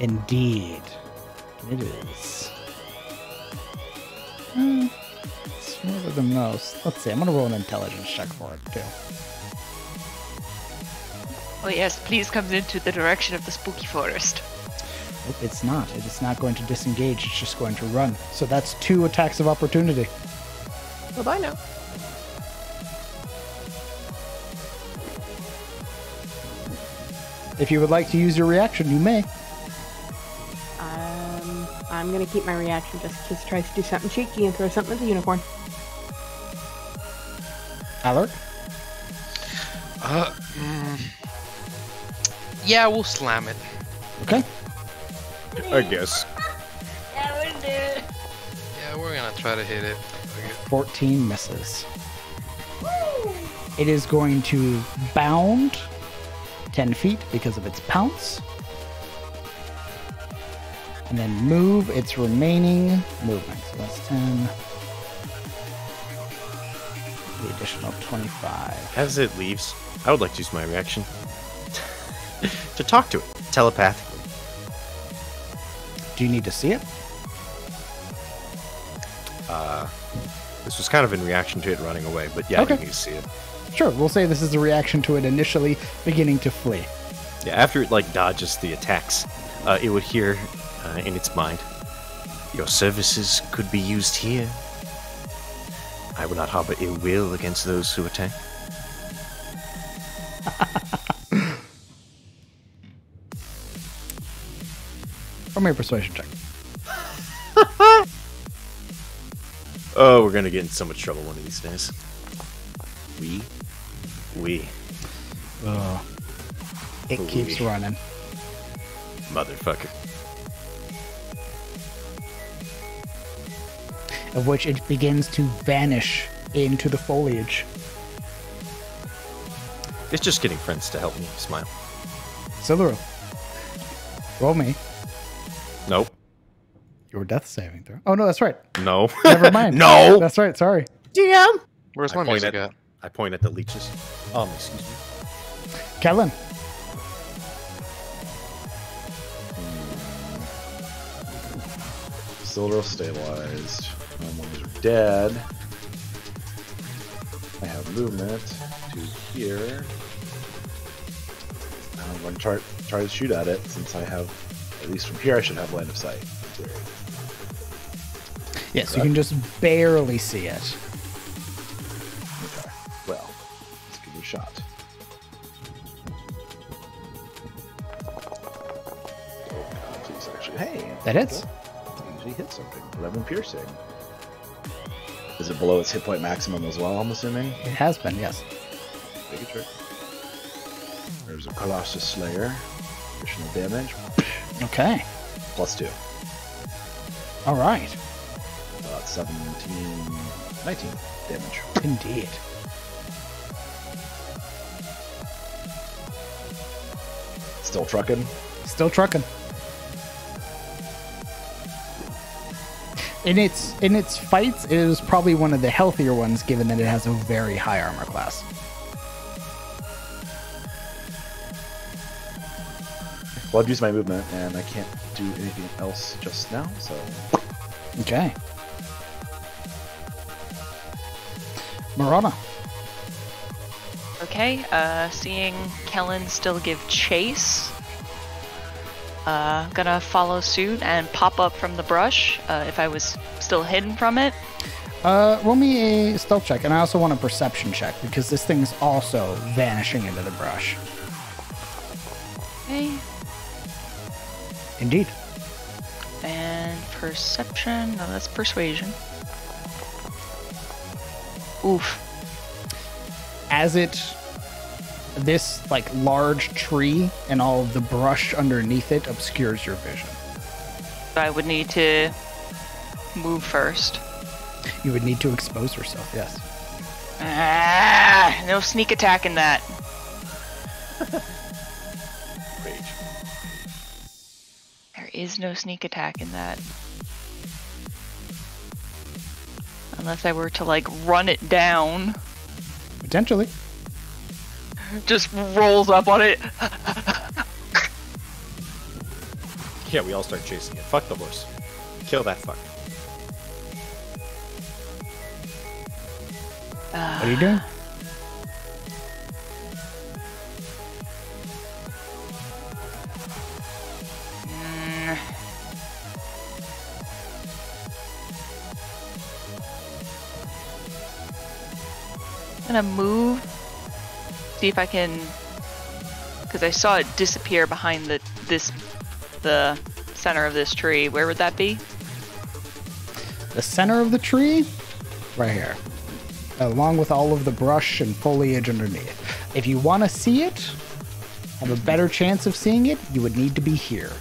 Indeed. It is. Smarter than most. Let's see, I'm going to roll an intelligence check for it, too. Oh yes, please come into the direction of the spooky forest. Nope, it's not. It is not going to disengage. It's just going to run. So that's 2 attacks of opportunity. Bye-bye now. If you would like to use your reaction, you may. I'm gonna keep my reaction just in case it tries to do something cheeky and throw something at the unicorn. Alaric? Yeah, we'll slam it. Okay. I guess. Yeah, we're gonna try to hit it. 14 misses. It is going to bound 10 feet because of its pounce. And then move its remaining movement. So that's 10. The additional 25. As it leaves, I would like to use my reaction to talk to it telepathically. Do you need to see it? This was kind of in reaction to it running away, but yeah, Okay. I need to see it. Sure, we'll say this is a reaction to it initially beginning to flee. Yeah, after it dodges the attacks, it would hear in its mind, "Your services could be used here. I will not harbor ill will against those who attack." Roll me a persuasion check. Oh, we're gonna get in so much trouble one of these days. We. It keeps running. Motherfucker. Of which it begins to vanish into the foliage. It's just getting friends to help me smile. Siluro. Roll me Nope. your death saving throw. Oh, no, that's right. No. Never mind. No. That's right, sorry. DM. Where's I my point music at- at? I point at the leeches. Excuse me. Kellen. Silver stabilized. My ones are dead. I have movement to here. I'm going to try to shoot at it since I have, at least from here, I should have line of sight. Yes, you can just barely see it. Okay. Well, let's give it a shot. Oh God, please actually. Hey, That hits. usually hit something. 11 piercing. Is it below its hit point maximum as well? I'm assuming. It has been, yes. Take a trick. There's a Colossus Slayer. additional damage. Okay. +2. All right. About 17, 19 damage. Indeed. Still trucking. Still trucking. In its fights, it is probably one of the healthier ones, given that it has a very high armor class. Well, I've used my movement, and I can't do anything else just now, so... Okay. Marana. Okay, seeing Kellen still give chase, gonna follow suit and pop up from the brush if I was still hidden from it. Roll me a stealth check, and I also want a perception check, because this thing's also vanishing into the brush. Okay. Indeed. And perception, no, that's persuasion. Oof. As this like large tree and all of the brush underneath it obscures your vision. I would need to move first. You would need to expose yourself, yes. No sneak attack in that. Rage. There is no sneak attack in that. Unless I were to like run it down. Potentially. Just rolls up on it. Yeah, we all start chasing it. Fuck the horse. Kill that fuck. What are you doing? I'm gonna move, see if I can, because I saw it disappear behind the center of this tree. Where would that be? The center of the tree? Right here. Along with all of the brush and foliage underneath. If you want to see it, have a better chance of seeing it, you would need to be here.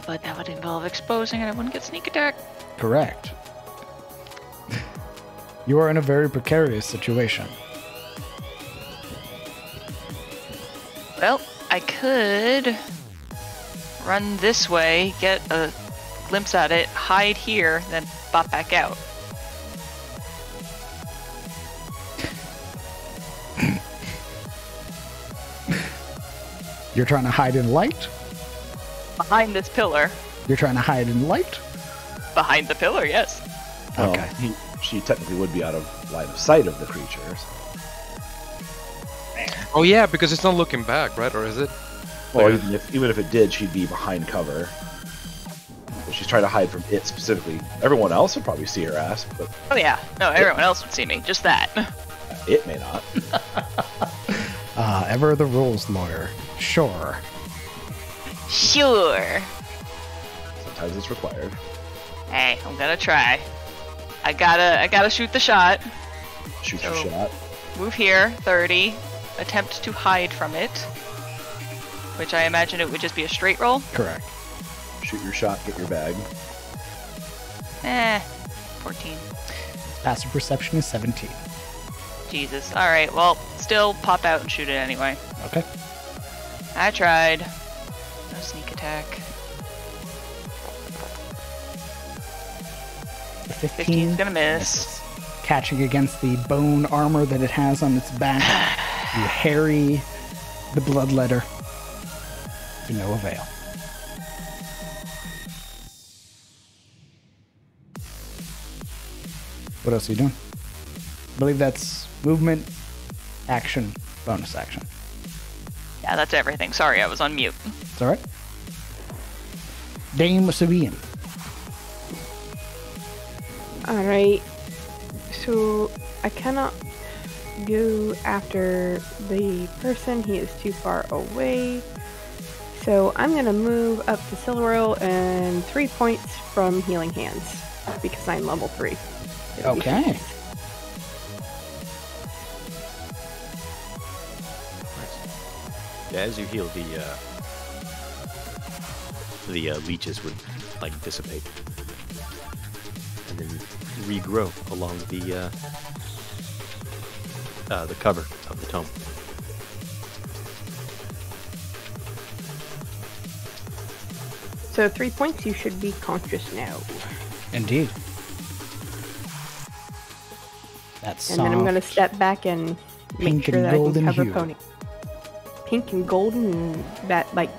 But that would involve exposing and I wouldn't get sneak attack. Correct. You are in a very precarious situation. Well, I could run this way, get a glimpse at it, hide here, then pop back out. You're trying to hide in light? Behind this pillar. You're trying to hide in light? Behind the pillar, yes. Okay. She technically would be out of line of sight of the creatures. Oh yeah, because it's not looking back, right? Or is it? Well, Like even if it did, she'd be behind cover. But she's trying to hide from it specifically. Everyone else would probably see her ass, but Oh yeah, no, everyone else would see me, just that. it may not. Ever the rules lawyer. Sure. Sure. Sometimes it's required. Hey, I'm gonna try. I gotta shoot the shot. Shoot your So- shot. Move here, 30. Attempt to hide from it. Which I imagine it would just be a straight roll. Correct. Shoot your shot, get your bag. 14. Passive perception is 17. Jesus. Alright, well, still pop out and shoot it anyway. Okay. I tried. No sneak attack. The 15 15's gonna miss. misses. Catching against the bone armor that it has on its back. You harry the bloodletter to no avail. What else are you doing? I believe that's movement, action, bonus action. Yeah, that's everything. Sorry, I was on mute. It's alright. Dame Sabian. Alright. So I cannot go after the person. He is too far away. So I'm gonna move up to Silroil and 3 points from Healing Hands because I'm level 3. Okay. Yeah, as you heal, the leeches would like dissipate and then regrow along the cover of the tome. So 3 points, you should be conscious now. Indeed. That's And then I'm going to step back and make pink sure and that I can golden cover hue. Pony. Pink and golden, and that, like...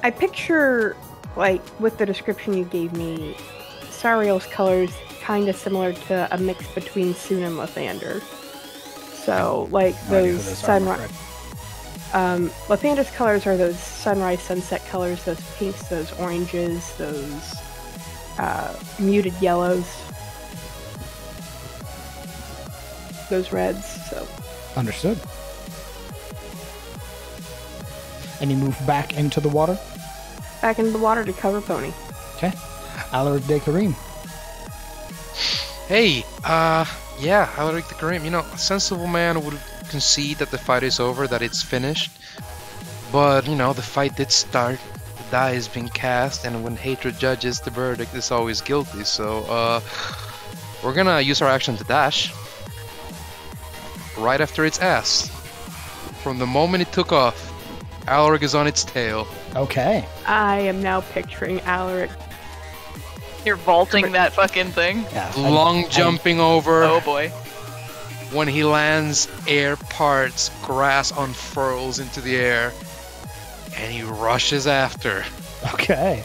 I picture, like, with the description you gave me, Sariel's colors kind of similar to a mix between Soon and Lathander. So, like, those sunrise... Lathander's colors are those sunrise, sunset colors, those pinks, those oranges, those muted yellows, those reds, so. Understood. And you move back into the water? Back into the water to cover Pony. Okay. Alaric de Kareem. Hey, yeah, Alaric the Kareem. You know, a sensible man would concede that the fight is over, that it's finished. But, you know, the fight did start. The die has been cast, and when hatred judges, the verdict is always guilty. So, we're gonna use our action to dash. Right after its ass. From the moment it took off, Alaric is on its tail. Okay. I am now picturing Alaric. You're vaulting that fucking thing. Yeah. Long jumping over. Oh boy. When he lands, air parts, grass unfurls into the air, and he rushes after. Okay.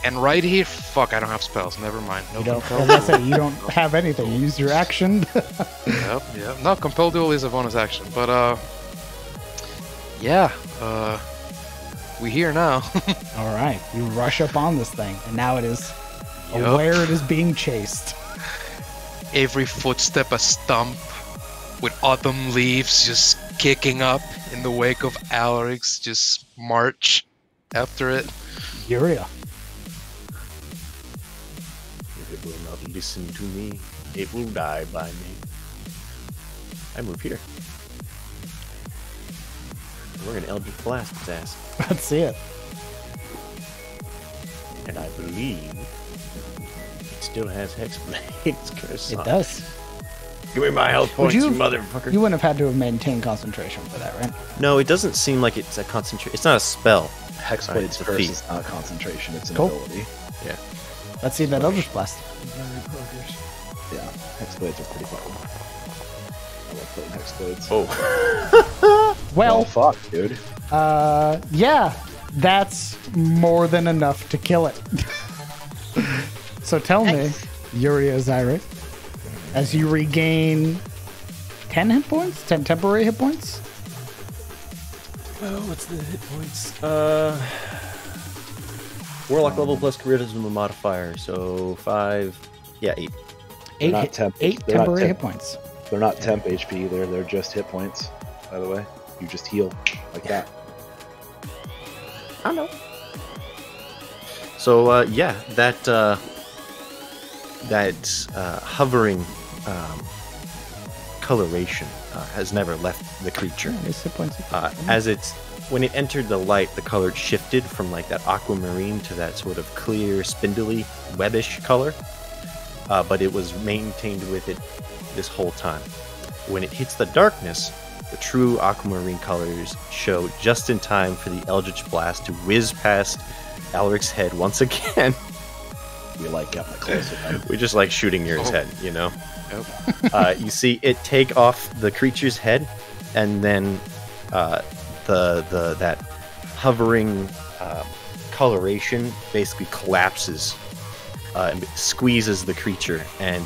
And right here, fuck, I don't have spells. Never mind. No You don't, compel as I say, duel. you don't have anything. You use your action. Yep. No, compel duel is a bonus action, but yeah, we here now. All right. You rush up on this thing, and now it is Yup. aware it is being chased. Every footstep a stump, with autumn leaves just kicking up in the wake of Alaric's just march after it. Yuria. If it will not listen to me, it will die by me. I move here. We're gonna Eldritch Blast its ass. Let's see it. And I believe it still has Hex Blades curse It on does. Give me my health points, you motherfucker. You wouldn't have had to have maintained concentration for that, right? No, it doesn't seem like it's a concentration. It's not a spell. Hexblade's It's a curse feat. is not concentration, it's an Cool. ability. Yeah. Let's see that Eldritch Blast. Yeah, Hexblades are pretty fun. I love playing Hexblades. Oh. Well, fuck, dude. yeah, that's more than enough to kill it. So tell me, Yuria Zyric, as you regain 10 hit points? 10 temporary hit points? Oh, what's the hit points? Warlock level plus charisma modifier, so 5. Yeah, 8. Eight, not hit, temp- eight they're not temporary temp- hit points. They're not temp HP either, they're just hit points, by the way. You just heal like that. I don't know. So yeah, that hovering coloration has never left the creature. Yeah, these hit points. As when it entered the light, the color shifted from like that aquamarine to that sort of clear, spindly, webbish color. But it was maintained with it this whole time. When it hits the darkness, the true aquamarine colors show just in time for the Eldritch Blast to whiz past Alaric's head once again. We like getting closer. We just like shooting near his head, you know? Yep. You see it take off the creature's head, and then that hovering coloration basically collapses and squeezes the creature, and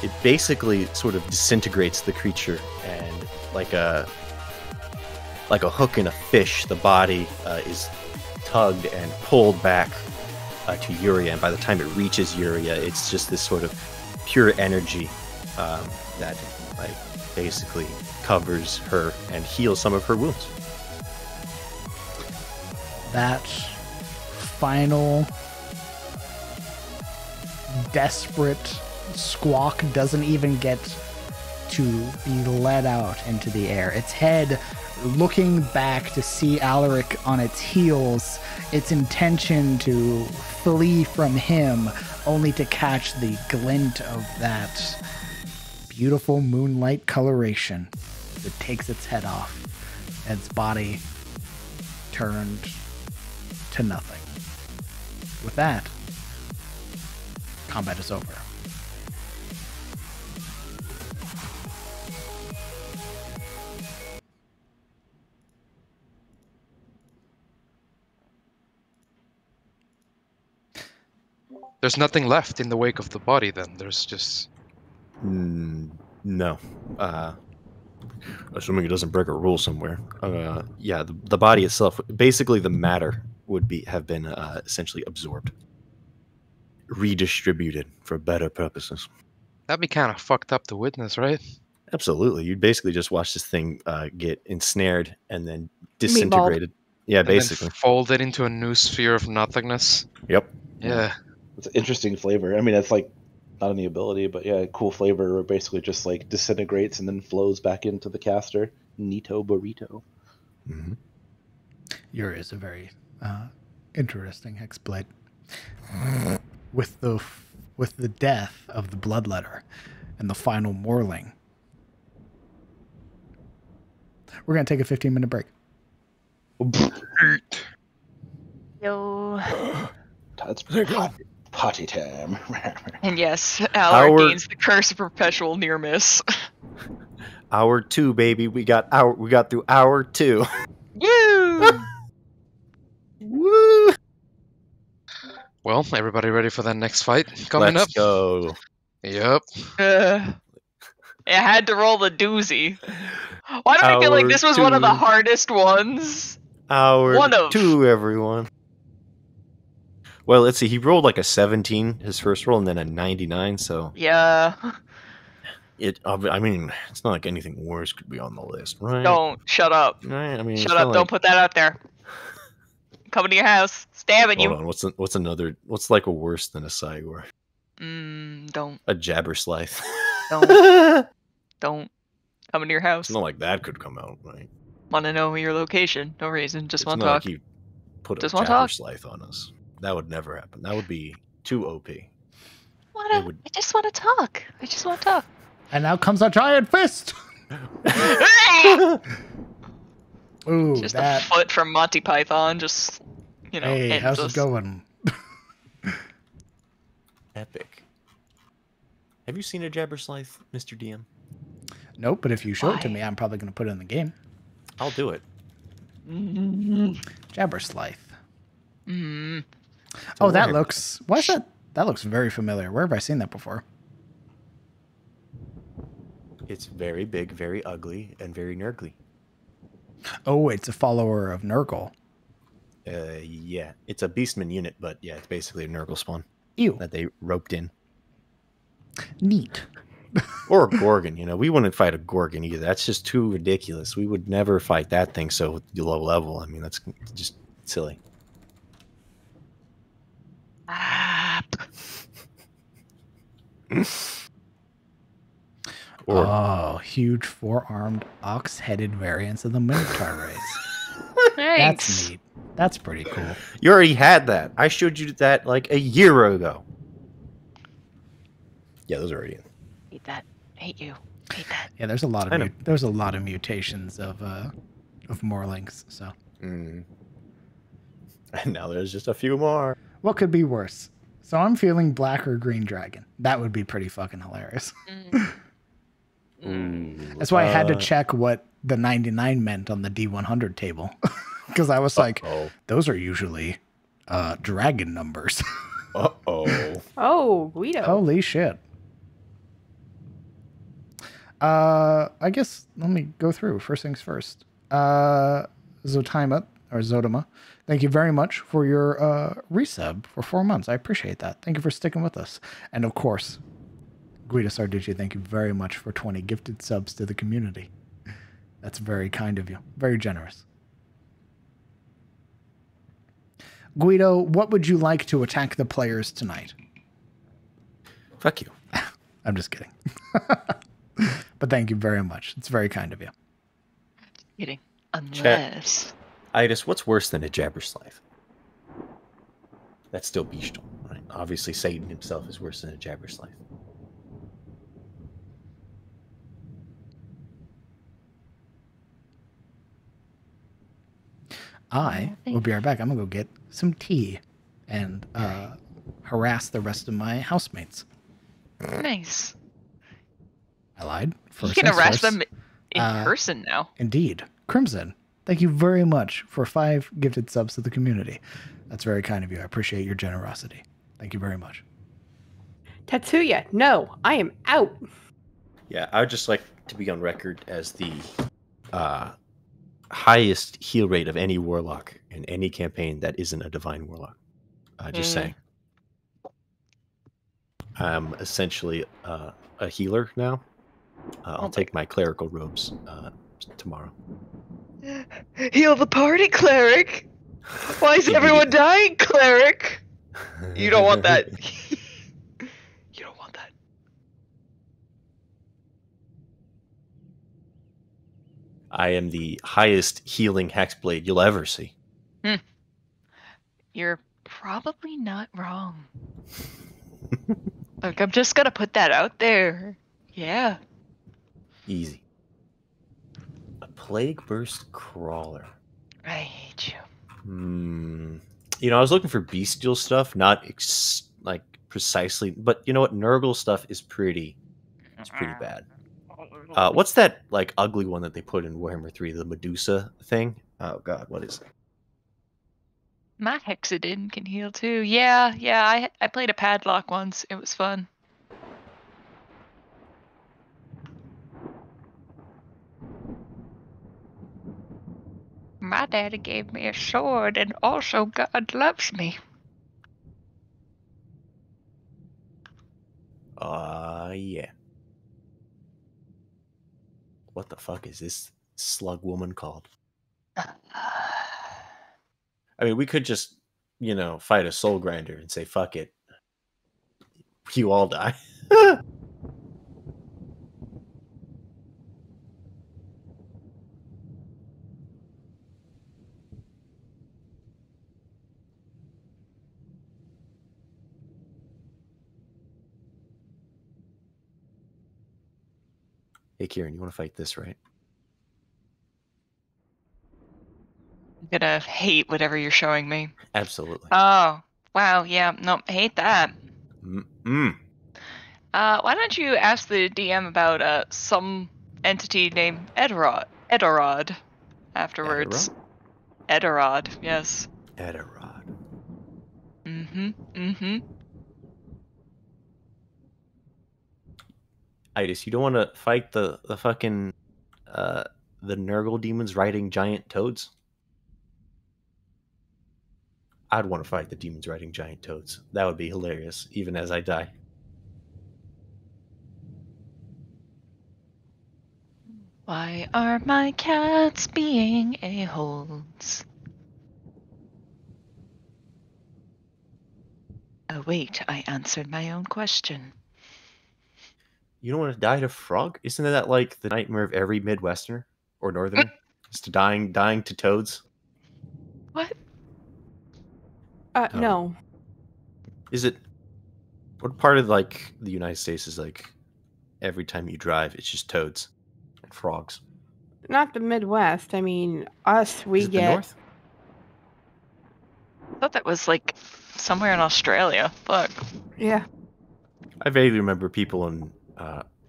it basically sort of disintegrates the creature, and like a hook in a fish, the body is tugged and pulled back to Yuria, and by the time it reaches Yuria, it's just this sort of pure energy that like basically covers her and heals some of her wounds. That final desperate squawk doesn't even get to be let out into the air. Its head looking back to see Alaric on its heels, its intention to flee from him, only to catch the glint of that beautiful moonlight coloration that takes its head off, and its body turned to nothing. With that, combat is over. There's nothing left in the wake of the body then. There's just... No. Assuming it doesn't break a rule somewhere. Yeah, the body itself, basically the matter would have been essentially absorbed, redistributed for better purposes. That'd be kind of fucked up to witness, right? Absolutely. You'd basically just watch this thing get ensnared and then disintegrated. Yeah, And then basically. folded into a new sphere of nothingness. Yep. Yeah. It's an interesting flavor. I mean, it's like not any ability, but yeah, cool flavor where it basically just like disintegrates and then flows back into the caster. Neato burrito. Mm-hmm. Yuri is a very interesting hexblade. With the death of the bloodletter and the final Morling, we're gonna take a 15-minute break. Yo. That's potty time. And yes, Alaric gains the curse of perpetual near miss. Hour 2, baby. We got through hour 2. Woo! Woo! Well, everybody ready for that next fight coming up? Let's go. Yep. I had to roll the doozy. Why do I feel like this was one of the hardest ones? Hour 2, everyone. Well, let's see. He rolled like a 17 his first roll, and then a 99. So yeah, I mean, it's not like anything worse could be on the list, right? Don't shut up. Right? I mean, shut up! Don't put that out there. Coming to your house, stabbing you. Hold on. What's another? What's like a worse than a Cygor? Don't. A Jabberslythe. Don't. Coming to your house. It's not like that could come out, right? Want to know your location? No reason. Just want to talk. talk. Like you put a Jabberslythe on us. That would never happen. That would be too OP. I just want to talk. And now comes a giant fist. Ooh, just a foot from Monty Python. Just Hey, how's it going? Epic. Have you seen a Jabberslythe, Mr. DM? Nope, but if you show it to me, I'm probably going to put it in the game. I'll do it. Jabberslythe. Mm-hmm. Oh, that looks... Why is that? That looks very familiar. Where have I seen that before? It's very big, very ugly, and very nurgly. Oh, it's a follower of Nurgle. Yeah. It's a Beastman unit, but yeah, it's basically a Nurgle spawn. Ew. That they roped in. Neat. Or a Gorgon, we wouldn't fight a Gorgon either. That's just too ridiculous. We would never fight that thing so low level. I mean, that's just silly. Huge four-armed, ox-headed variants of the Minotaur race. Thanks. That's neat. That's pretty cool. You already had that. I showed you that like a year ago. Yeah, those are already in. Hate that. Hate you. Hate that. Yeah, there's a lot of mutations of Morlings. So. And now there's just a few more. What could be worse? So I'm feeling black or green dragon. That would be pretty fucking hilarious. That's why I had to check what the 99 meant on the D100 table. Because I was like, those are usually dragon numbers. Oh, Guido. Holy shit. I guess let me go through. First things first. Zotima, thank you very much for your resub for 4 months. I appreciate that. Thank you for sticking with us. And of course, Guido Sarducci, thank you very much for 20 gifted subs to the community. That's very kind of you. Very generous. Guido, what would you like to attack the players tonight? Fuck you. I'm just kidding. But thank you very much. It's very kind of you. Kidding. Unless. Idis, what's worse than a Jabberslav? That's still bestial, right? Obviously, Satan himself is worse than a Jabberslav. I will be right back. I'm going to go get some tea and harass the rest of my housemates. Nice. I lied. You First can and harass source. them in person now. Indeed. Crimson, thank you very much for 5 gifted subs to the community. That's very kind of you. I appreciate your generosity. Thank you very much. Tatsuya, no, I am out. Yeah, I would just like to be on record as the highest heal rate of any warlock in any campaign that isn't a divine warlock. Just saying. I'm essentially a healer now. I'll take my clerical robes tomorrow. Heal the party, cleric. Why is everyone dying, cleric? You don't want that. You don't want that. I am the highest healing hexblade you'll ever see. You're probably not wrong. Look, I'm just gonna put that out there. Yeah. Easy. A plague burst crawler. I hate you. You know, I was looking for bestial stuff, not like precisely, but you know what? Nurgle stuff is pretty. It's pretty bad. What's that like ugly one that they put in Warhammer 3? The Medusa thing? Oh god, what is it? My Hexadin can heal too. Yeah. I played a padlock once. It was fun. My daddy gave me a sword, and also God loves me. Yeah. What the fuck is this slug woman called? I mean, we could just, you know, fight a soul grinder and say, fuck it. You all die. Hey, Kieran, you want to fight this, right? I'm gonna hate whatever you're showing me. Absolutely. Oh, wow, yeah, no, hate that. Mm-mm. Why don't you ask the DM about some entity named Edorod afterwards? Edorod, yes. Edorod. Mm-hmm. Idis, you don't want to fight the fucking the Nurgle demons riding giant toads? I'd want to fight the demons riding giant toads. That would be hilarious, even as I die. Why are my cats being a-holes? Oh wait, I answered my own question. You don't want to die to frog? Isn't that like the nightmare of every Midwesterner or Northerner? Is to dying to toads? What? No. Is it? What part of like the United States is like every time you drive, it's just toads and frogs? Not the Midwest. I mean, we is it get. the North? I thought that was like somewhere in Australia. Fuck. Yeah. I vaguely remember people in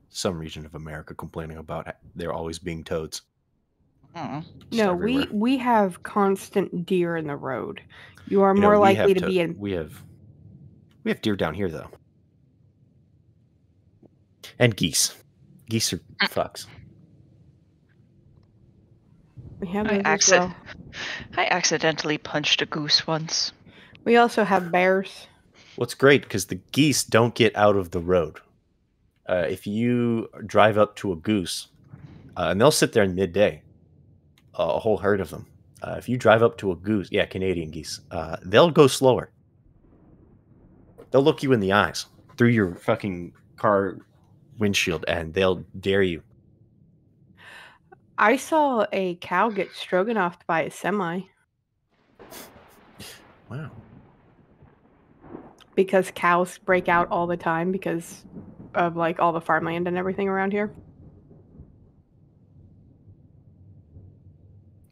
some region of America complaining about there always being toads. Mm. No, everywhere. we have constant deer in the road. You are You know, more we likely have to be in. We have deer down here though, and geese. Geese are fucks. We have I, those as well. I accidentally punched a goose once. We also have bears. What's great because the geese don't get out of the road. If you drive up to a goose, and they'll sit there in midday, a whole herd of them. If you drive up to a goose, yeah, Canadian geese, they'll go slower. They'll look you in the eyes through your fucking car windshield, and they'll dare you. I saw a cow get stroganoffed by a semi Wow. because cows break out all the time because of like all the farmland and everything around here.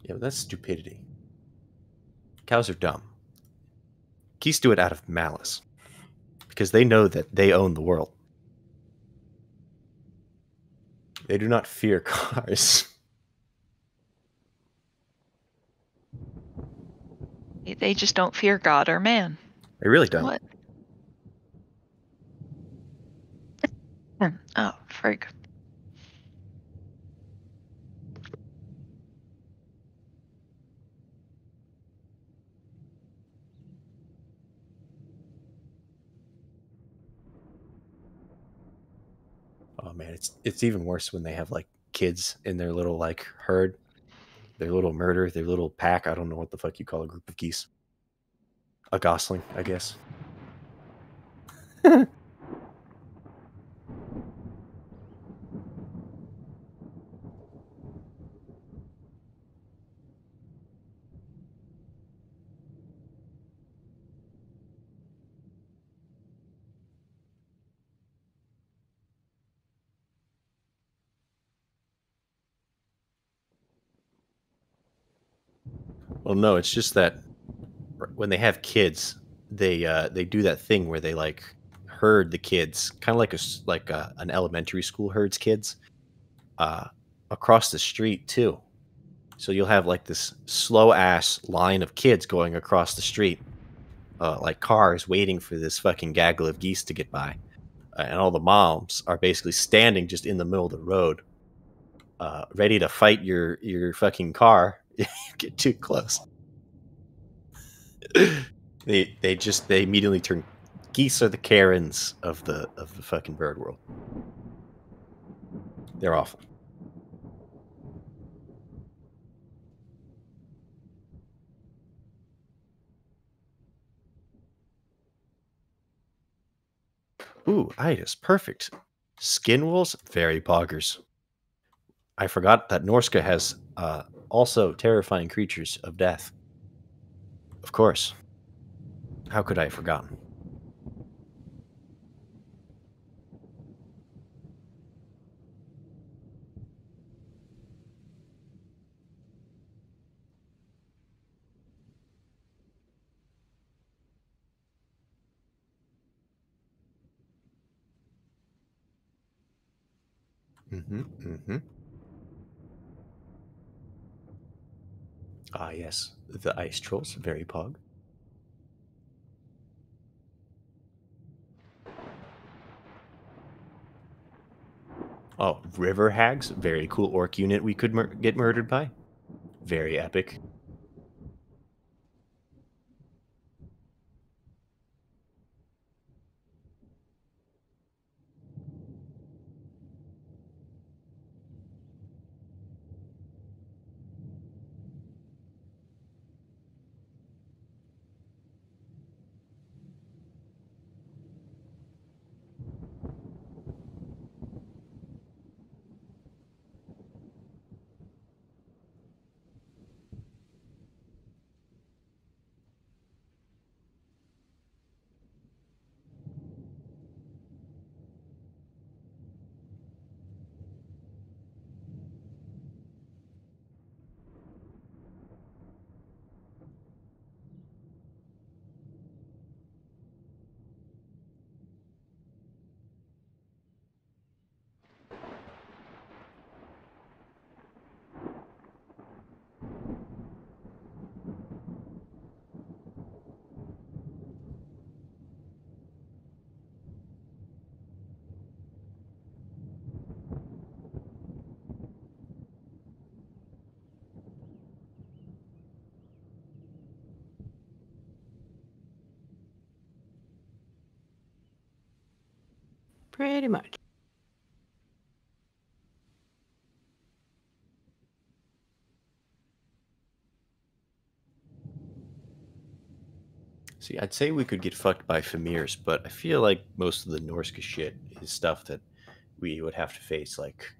Yeah, but that's stupidity. Cows are dumb. Geese do it out of malice because they know that they own the world. They do not fear cars. They just don't fear God or man. They really don't. What? Oh, frig. Oh man, it's even worse when they have like kids in their little like herd, their little murder, their little pack. I don't know what the fuck you call a group of geese. A gosling, I guess. Well, no, it's just that when they have kids, they do that thing where they like herd the kids, kind of like an elementary school herds kids, uh, across the street too. So you'll have like this slow ass line of kids going across the street, like cars waiting for this fucking gaggle of geese to get by, and all the moms are basically standing just in the middle of the road, ready to fight your fucking car if you get too close. they immediately turn. Geese are the Karens of the fucking bird world. They're awful. Ooh, itis, perfect. Skin wolves, very poggers. I forgot that Norska has also terrifying creatures of death. Of course. How could I have forgotten? Ah, yes. The ice trolls, very pog. Oh, river hags, very cool orc unit we could get murdered by. Very epic. Pretty much. See, I'd say we could get fucked by Famirs, but I feel like most of the Norska shit is stuff that we would have to face like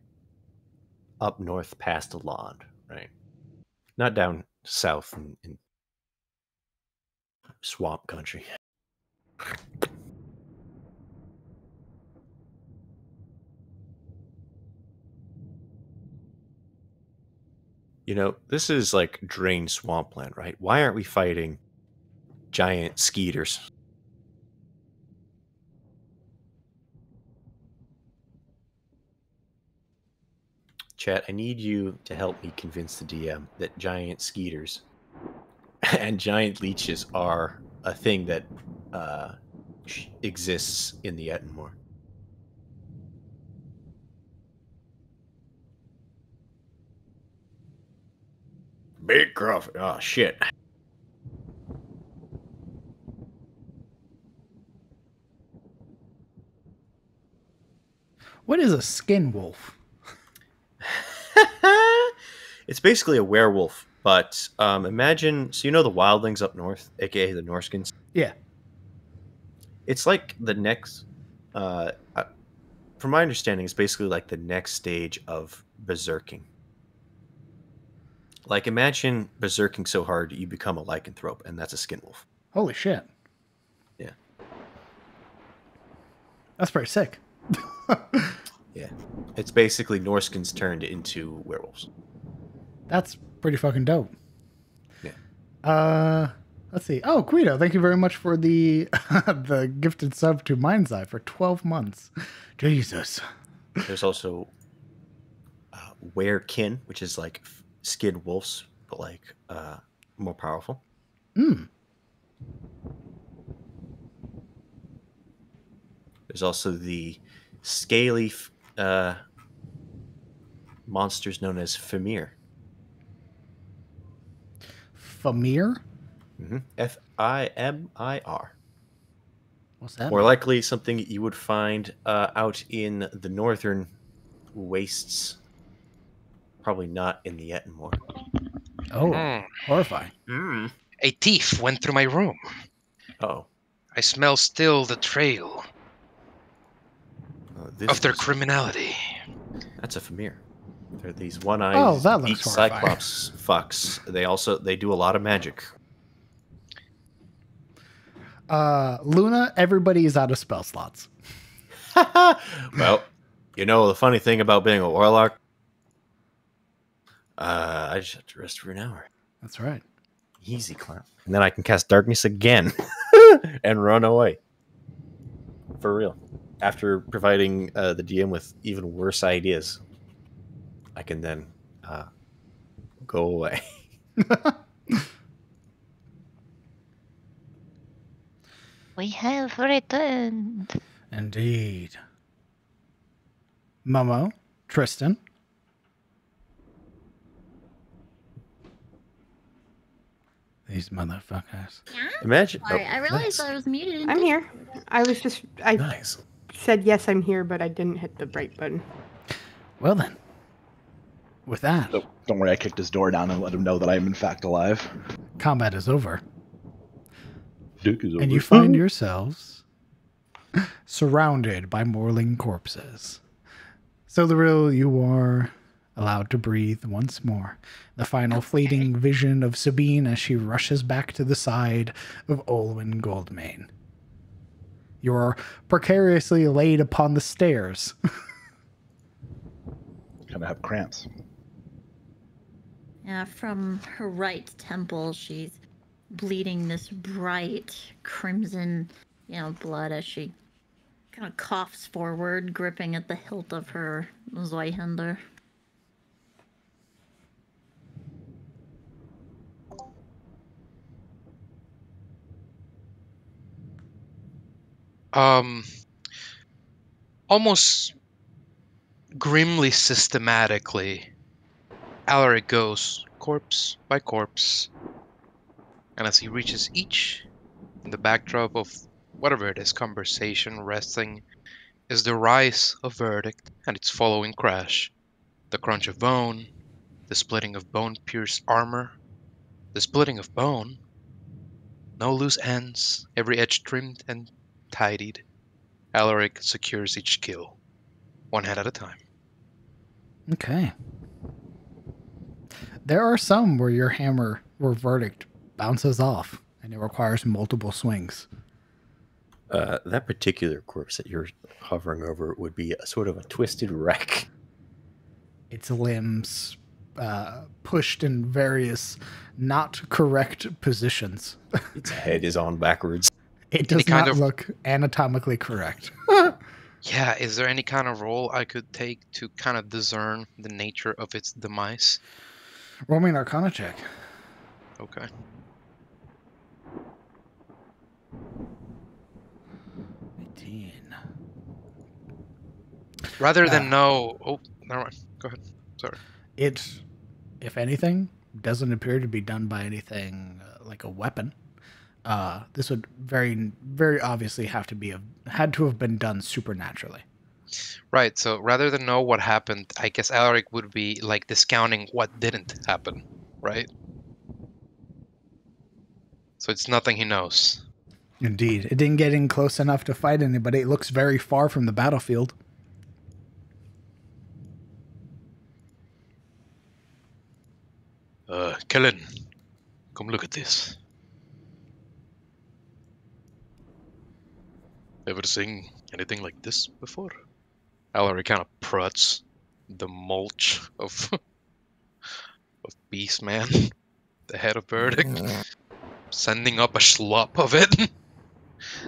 up north past the Lond, right? Not down south in swamp country. You know, this is like drained swampland, right? Why aren't we fighting giant skeeters? Chat, I need you to help me convince the DM that giant skeeters and giant leeches are a thing that exists in the Ettenmoor. Big crawfish. Oh, shit. What is a skin wolf? It's basically a werewolf, but imagine, so you know the wildlings up north, aka the Norskins? Yeah. It's like the next, from my understanding, it's basically like the next stage of berserking. Like imagine berserking so hard you become a lycanthrope, and that's a skin wolf. Holy shit. Yeah. That's pretty sick. Yeah. It's basically Norskins turned into werewolves. That's pretty fucking dope. Yeah. Let's see. Oh, Guido, thank you very much for the the gifted sub to Mind's Eye for 12 months. Jesus. There's also werekin, which is like skin wolves, but like more powerful. There's also the scaly monsters known as Famir. Famir? Mm-hmm. Fimir. What's that? More mean? likely something you would find out in the northern wastes. Probably not in the Ettenmoor. Oh, horrifying. A thief went through my room. Oh. I smell still the trail of their criminality. That's a Famir. They're these one-eyed Oh, that looks beast horrifying. cyclops fucks. They do a lot of magic. Luna, everybody is out of spell slots. Well, you know the funny thing about being a warlock? I just have to rest for an hour. That's right. Easy clown. And then I can cast darkness again and run away. For real. After providing the DM with even worse ideas, I can then go away. We have returned. Indeed. Momo, Tristan. These motherfuckers. Imagine. Sorry, I realized nice. I was muted. I'm here. I Nice. said yes, I'm here, but I didn't hit the right button. Well then, with that, Don't worry, I kicked his door down and let him know that I am in fact alive. combat is over. Duke is And you find yourselves surrounded by morling corpses. So the real you are allowed to breathe once more. The final fleeting vision of Sabine as she rushes back to the side of Olwyn Goldmane. You are precariously laid upon the stairs. Gonna have cramps. From her right temple, she's bleeding this bright crimson, blood as she kind of coughs forward, gripping at the hilt of her Zweihander. Almost grimly systematically, Alaric goes corpse by corpse, and as he reaches each, in the backdrop of whatever it is conversation resting, is the rise of verdict and its following crash. The crunch of bone, the splitting of bone-pierced armor, the splitting of bone, no loose ends, every edge trimmed and tidied. Alaric secures each kill. one head at a time. Okay. There are some where your hammer or verdict bounces off and it requires multiple swings. That particular corpse that you're hovering over would be a sort of a twisted wreck. Its limbs pushed in various not correct positions. Its head is on backwards. It Any does kind not of- look anatomically correct. Yeah, is there any kind of role I could take to kind of discern the nature of its demise? Roll me an Arcana check. Okay. Rather than know... Oh, never mind. Go ahead. Sorry. It, if anything, doesn't appear to be done by anything like a weapon. This would very, very obviously had to have been done supernaturally. Right, so rather than know what happened, I guess Alaric would be like discounting what didn't happen, right? So it's nothing he knows. Indeed, it didn't get in close enough to fight anybody. It looks very far from the battlefield. Kellen, come look at this. Ever seen anything like this before? Alaric kind of prods the mulch of Beastman, the head of Burdick, sending up a slop of it,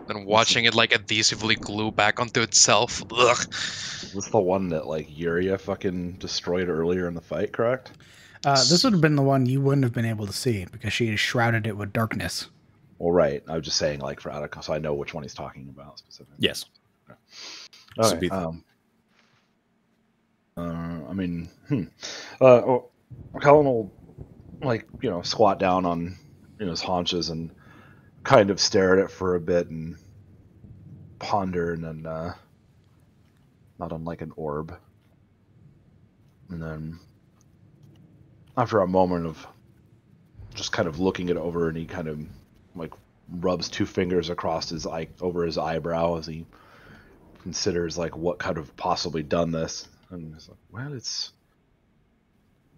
then watching it like adhesively glue back onto itself. Ugh. Is this the one that like Yuria fucking destroyed earlier in the fight, correct? This would have been the one you wouldn't have been able to see because she shrouded it with darkness. Well, right. I was just saying, like, for Attica, so I know which one he's talking about specifically. Yes. Okay. Would be I mean, Cullen will, like, squat down on his haunches and kind of stare at it for a bit and ponder, and then not unlike an orb. And then after a moment of just kind of looking it over, and he kind of like rubs two fingers across over his eyebrow as he considers like what could have possibly done this. And he's like, well, it's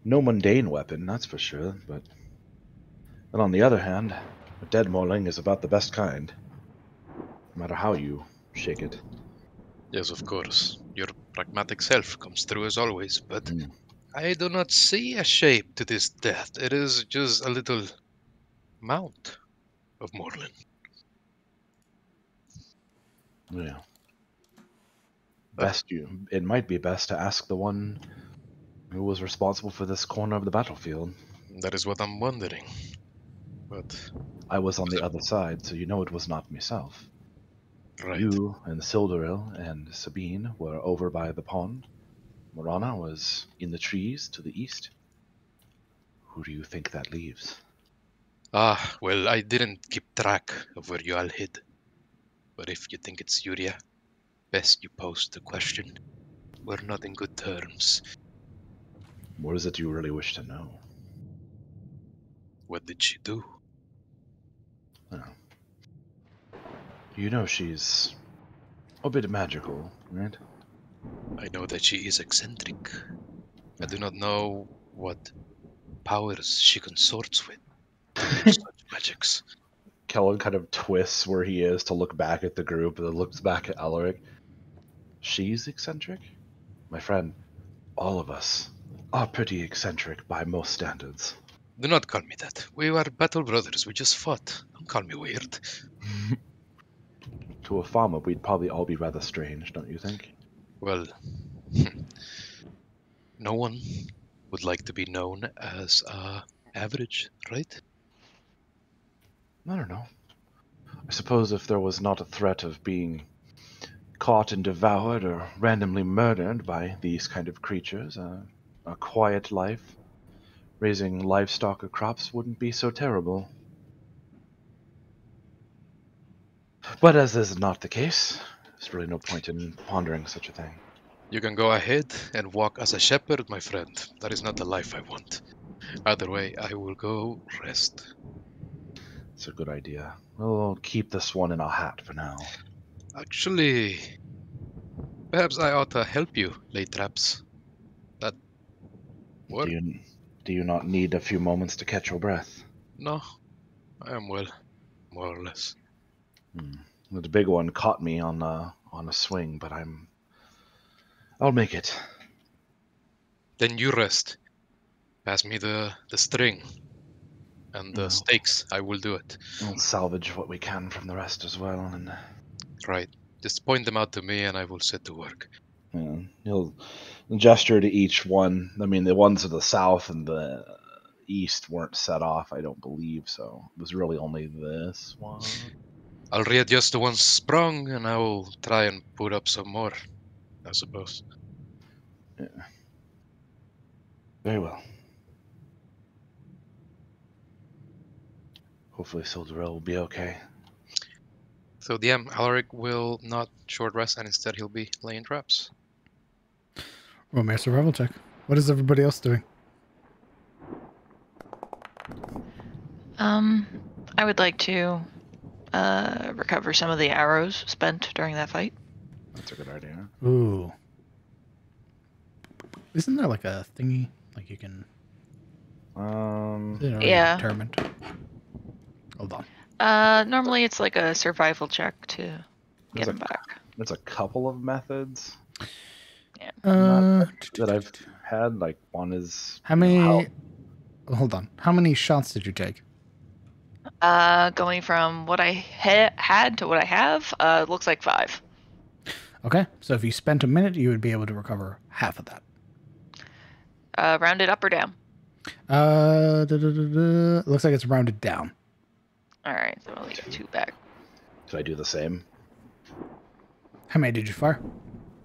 no mundane weapon, that's for sure, but then on the other hand, a dead Morling is about the best kind, no matter how you shake it. Yes, of course. Your pragmatic self comes through as always, but I do not see a shape to this death. It is just a little mount of Morlin. Yeah. It might be best to ask the one who was responsible for this corner of the battlefield. That is what I'm wondering. But I was on the other side, so it was not myself. right. You and Sildaril and Sabine were over by the pond. Morana was in the trees to the east. Who do you think that leaves? Ah, well, I didn't keep track of where you all hid. But if you think it's Yuria, best you post the question. We're not in good terms. What is it you really wish to know? What did she do? Oh. She's a bit magical, right? I know that she is eccentric. I do not know what powers she consorts with. Such magics. Kellen kind of twists where he is to look back at the group, and then looks back at Alaric. She's eccentric? My friend, all of us are pretty eccentric by most standards. Do not call me that. We are battle brothers. We just fought. Don't call me weird. To a farmer, we'd probably all be rather strange, don't you think? Well, no one would like to be known as average, right? I don't know. I suppose if there was not a threat of being caught and devoured or randomly murdered by these kind of creatures, a quiet life, raising livestock or crops wouldn't be so terrible. But as this is not the case, there's really no point in pondering such a thing. You can go ahead and walk as a shepherd, my friend. That is not the life I want. Either way, I will go rest. It's a good idea. We'll keep this one in our hat for now. Actually, Perhaps I ought to help you lay traps. That work? Do you not need a few moments to catch your breath? No, I am well, more or less. The big one caught me on a swing, but I'll make it. Then you rest. Pass me the string and the stakes. I will do it. We'll salvage what we can from the rest as well, and Right. Just point them out to me and I will set to work. he'll gesture to each one. I mean, the ones to the south and the east weren't set off, I don't believe, so it was really only this one. I'll readjust the ones sprung and I will try and put up some more, I suppose. Yeah. Very well. Hopefully Sildarel will be okay. So DM, Alaric will not short rest and instead he'll be laying traps. Roll me a survival check. What is everybody else doing? I would like to recover some of the arrows spent during that fight. That's a good idea. Ooh. Isn't there like a thingy? Like you can... Yeah. Determined. Hold on. Normally it's like a survival check to get them back. There's a couple of methods Yeah. that I've had. Like one is... How many... Hold on. How many shots did you take? Going from what I had to what I have, looks like 5. Okay, so if you spent a minute, you would be able to recover half of that. Rounded up or down? Looks like it's rounded down. Alright, so I'll leave 2 back. Should I do the same? How many did you fire?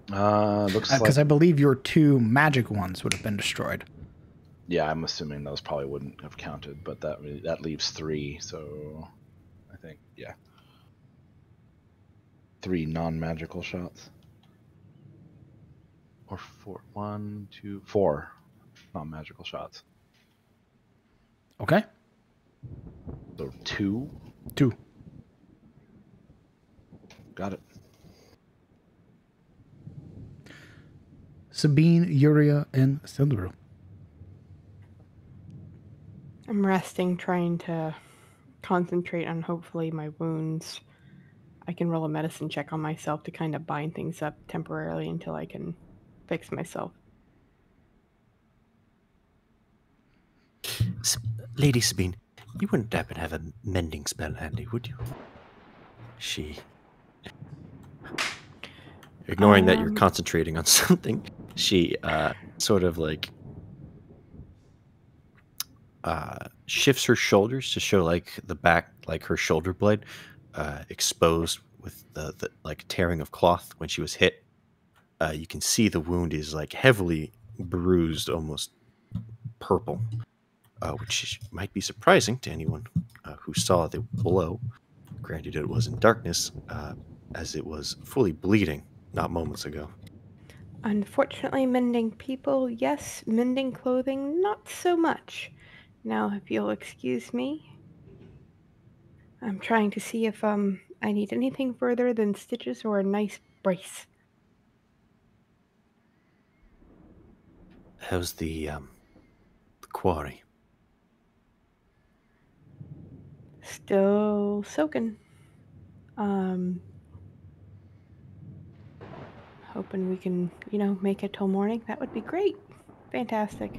Looks like... Because I believe your 2 magic ones would have been destroyed. Yeah, I'm assuming those probably wouldn't have counted, but that leaves 3, so I think, yeah. 3 non-magical shots. Or 4. 1, 2, 4 non-magical shots. Okay. So 2? 2. Got it. Sabine, Yuria, and Sildaril. I'm resting, trying to concentrate on hopefully my wounds. I can roll a medicine check on myself to kind of bind things up temporarily until I can fix myself. Lady Sabine, you wouldn't happen to have a mending spell handy, would you? She... Ignoring that you're concentrating on something, she sort of like shifts her shoulders to show like the back, like her shoulder blade exposed with the like tearing of cloth when she was hit. You can see the wound is like heavily bruised, almost purple, which might be surprising to anyone who saw the blow. Granted, it was in darkness, as it was fully bleeding not moments ago. Unfortunately, mending people, yes. Mending clothing, not so much. Now, if you'll excuse me, I'm trying to see if I need anything further than stitches or a nice brace. How's the quarry? Still soaking. Hoping we can, make it till morning. That would be great. Fantastic.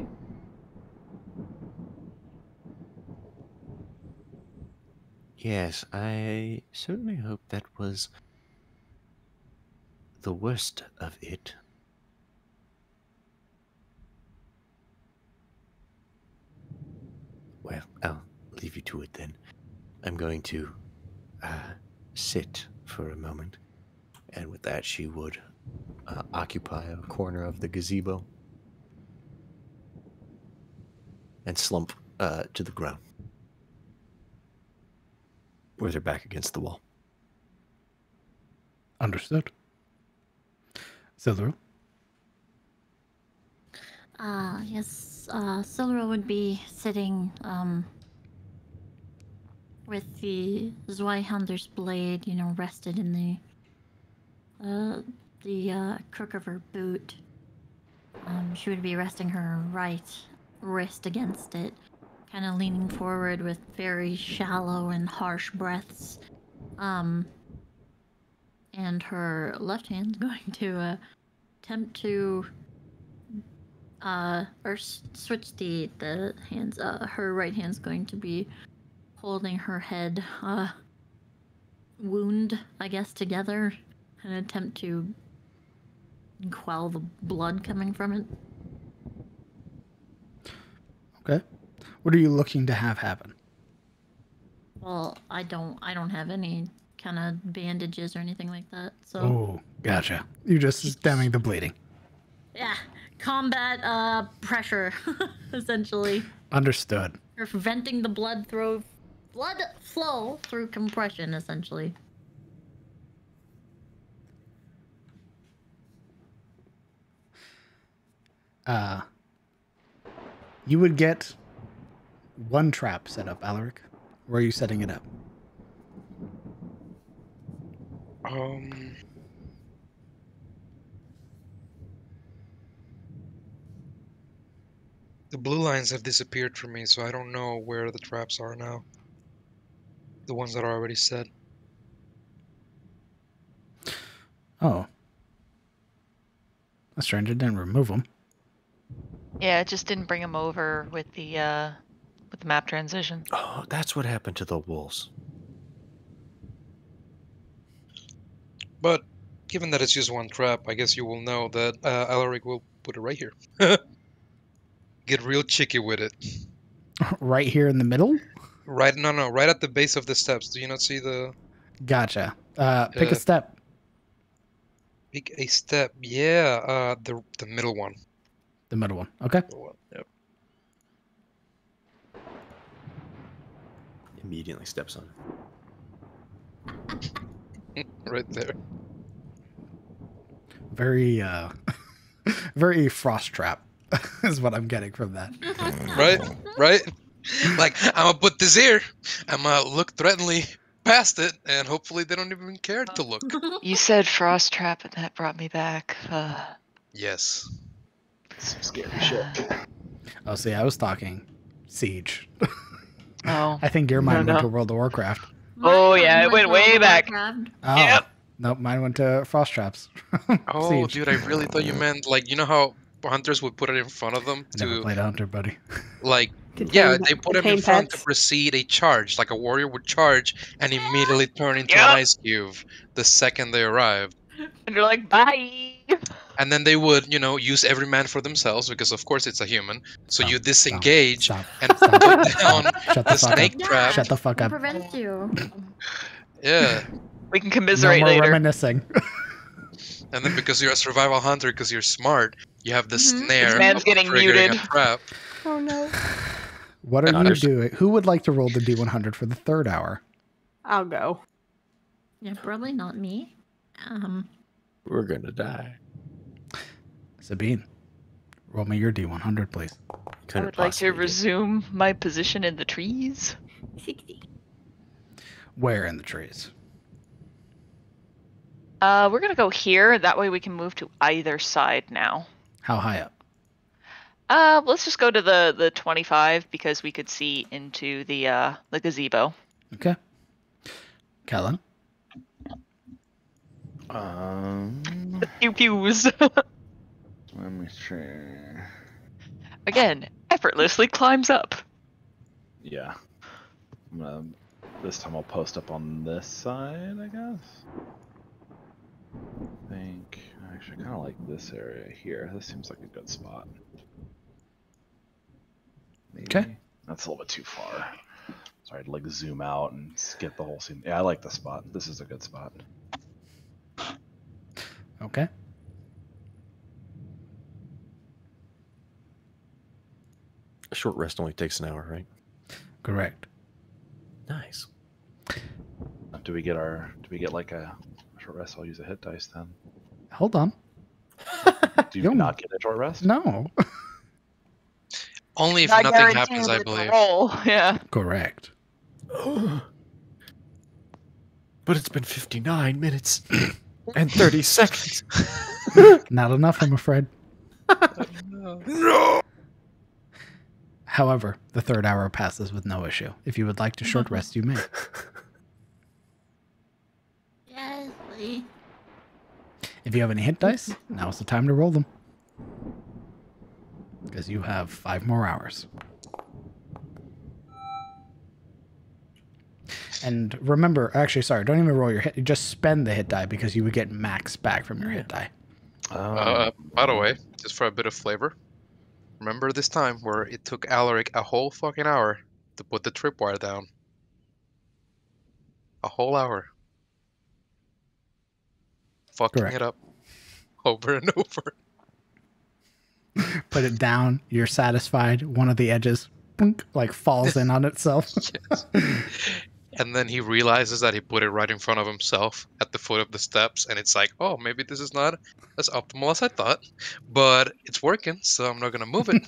Yes, I certainly hope that was the worst of it. Well, I'll leave you to it then. I'm going to sit for a moment. And with that, she would occupy a corner of the gazebo and slump to the ground with her back against the wall. Understood. Sildaril? Yes, Sildaril would be sitting with the Zweihunder's blade, rested in the the crook of her boot. She would be resting her right wrist against it, kind of leaning forward with very shallow and harsh breaths. And her left hand's going to attempt to switch the hands. Her right hand's going to be holding her head wound, I guess, together, an attempt to quell the blood coming from it. Okay. What are you looking to have happen? Well, I don't have any kind of bandages or anything like that, so... Oh, gotcha. You're just stemming the bleeding. Yeah, combat pressure, essentially. Understood. Or preventing the blood flow through compression, essentially. You would get one trap set up, Alaric. Where are you setting it up? The blue lines have disappeared from me, so I don't know where the traps are now. The ones that are already set. Oh. That's strange. It didn't remove them. Yeah, it just didn't bring him over with the map transition. Oh, that's what happened to the wolves. But given that it's just one trap, I guess you will know that Alaric will put it right here. Get real cheeky with it. Right here in the middle? Right at the base of the steps. Do you not see the... Gotcha. Pick a step. Pick a step. Yeah, the middle one. The middle one. Okay. Yep. Immediately steps on it. Right there. Very, very frost trap is what I'm getting from that. Right? Like, I'm gonna put this here. I'm gonna look threateningly past it, and hopefully they don't even care to look. You said frost trap, and that brought me back. Yes. Some scary shit. Oh, see, I was talking Siege. Oh. I think your mind No. went to World of Warcraft. Oh, yeah, it went way back. Oh, Yep. Nope, mine went to Frost Traps. Oh, Siege. dude, I really thought you meant, like, you know how hunters would put it in front of them I never to, played Hunter, buddy. like, Contain- yeah, they put him in contain front to pets. precede a charge. Like a warrior would charge and immediately turn into Yep. an ice cube the second they arrived. And you're like, bye. And then they would, use every man for themselves because, of course, it's a human. So Stop, you disengage Stop. and Stop. put down Shut the the fuck snake up. trap. Shut the fuck It up. prevents you. Yeah. We can No commiserate more later. reminiscing. And then because you're a survival hunter, because you're smart, you have the snare This man's of getting triggering muted. a trap. Oh no. What are you Understood. doing? Who would like to roll the D100 for the third hour? I'll go. Yeah, probably not me. We're gonna die. Sabine, roll me your D100, please. I Couldn't would like to possibly get- resume my position in the trees. 60. Where in the trees? We're gonna go here. That way we can move to either side now. How high up? Let's just go to the 25 because we could see into the gazebo. Okay. Kellen? The pew pews. Let me see. Again, effortlessly climbs up. Yeah. This time I'll post up on this side, I guess. I actually kind of like this area here. This seems like a good spot. Maybe. Okay. That's a little bit too far. Sorry to like zoom out and skip the whole scene. Yeah, I like the spot. This is a good spot. Okay. A short rest only takes an hour, right? Correct. Nice. Do we get like a short rest? I'll use a hit dice then. Hold on. Do you You'll- not get a short rest? No. Only if Not nothing guaranteed happens, I with the believe. roll. Yeah. Correct. But it's been 59 minutes. And 30 seconds. Not enough, I'm afraid. No. However, the third hour passes with no issue. If you would like to short rest, you may. Yes, please. If you have any hit dice, now's the time to roll them. Because you have 5 more hours. And remember, actually, sorry, don't even roll your hit. Just spend the hit die because you would get max back from your hit die. By the way, just for a bit of flavor, remember this time where it took Alaric a whole fucking hour to put the tripwire down? A whole hour. Fucking Correct. it up. Over and over. Put it down, you're satisfied, one of the edges boink, like falls in on itself. Yes. And then he realizes that he put it right in front of himself at the foot of the steps, and it's like, oh, maybe this is not as optimal as I thought, but it's working, so I'm not gonna move it.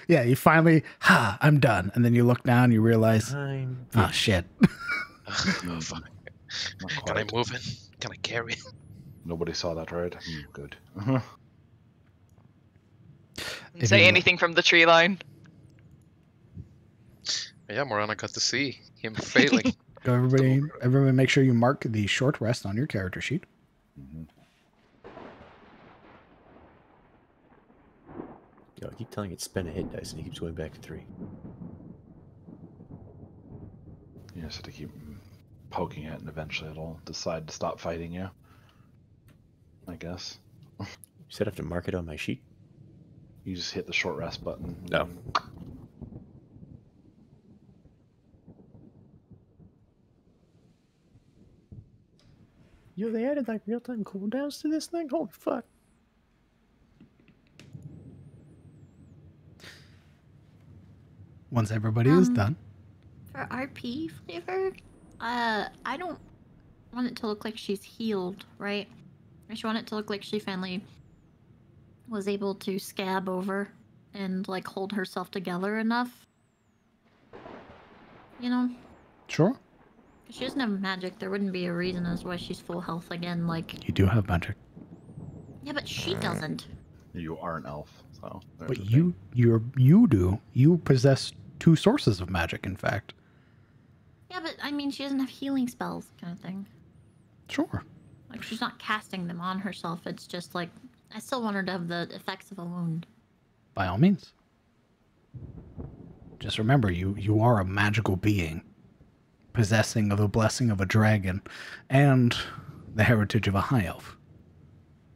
Yeah, you finally, I'm done. And then you look down, you realize, oh shit. Oh, fuck. Not Can I quite. move it? Can I carry it? Nobody saw that, right? Good. If Say you- anything from the tree line. Yeah, Morana got to see him failing. Go everybody make sure you mark the short rest on your character sheet. Yo, I keep telling it to spend a hit dice, and he keeps going back to 3. You just have to keep poking it, and eventually it'll decide to stop fighting you. I guess. You said I have to mark it on my sheet? You just hit the short rest button. No. Yo, they added like real-time cooldowns to this thing? Holy fuck. Once everybody is Um, done. For RP flavor, I don't want it to look like she's healed, right? I just want it to look like she finally was able to scab over and like hold herself together enough. You know? Sure. If she doesn't have magic, there wouldn't be a reason as why she's full health again, like... You do have magic. Yeah, but she doesn't. You are an elf, so. there's But the you do. You possess 2 sources of magic, in fact. Yeah, but I mean, she doesn't have healing spells, kind of thing. Sure. Like, she's not casting them on herself, it's just like... I still want her to have the effects of a wound. By all means. Just remember, you are a magical being, possessing of the blessing of a dragon and the heritage of a high elf.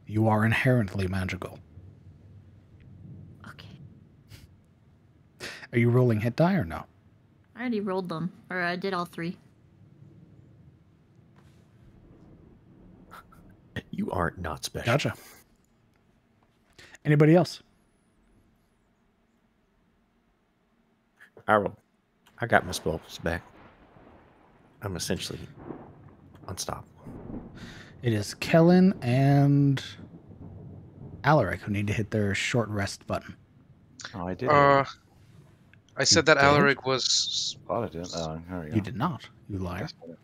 You are inherently magical. Okay. Are you rolling hit die or no? I already rolled them, or I did all 3. You are not special. Gotcha. Anybody else? I got my spells back. I'm essentially unstoppable. It is Kellen and Alaric who need to hit their short rest button. Oh, I did. I said that did? Alaric was thought I did. Oh, there we go. You did not. You liar. Guess what?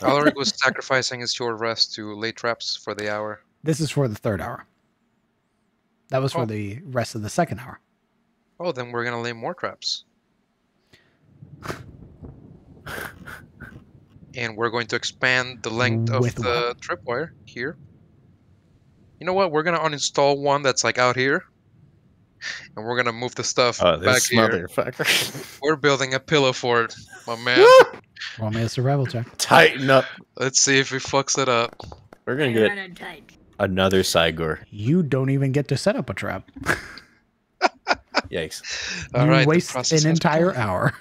Alaric was sacrificing his short rest to lay traps for the hour. This is for the third hour. That was for Oh. the rest of the second hour. Oh, then we're gonna lay more traps. And we're going to expand the length of With the tripwire here. You know what? We're gonna uninstall one that's like out here. And we're gonna move the stuff Oh, back this here. motherfucker. We're building a pillow fort, my man. Roll me a survival check. Tighten up. Let's see if he fucks it up. We're gonna get another Sigor. You don't even get to set up a trap. Yikes. All You right, the waste process an has entire begun. hour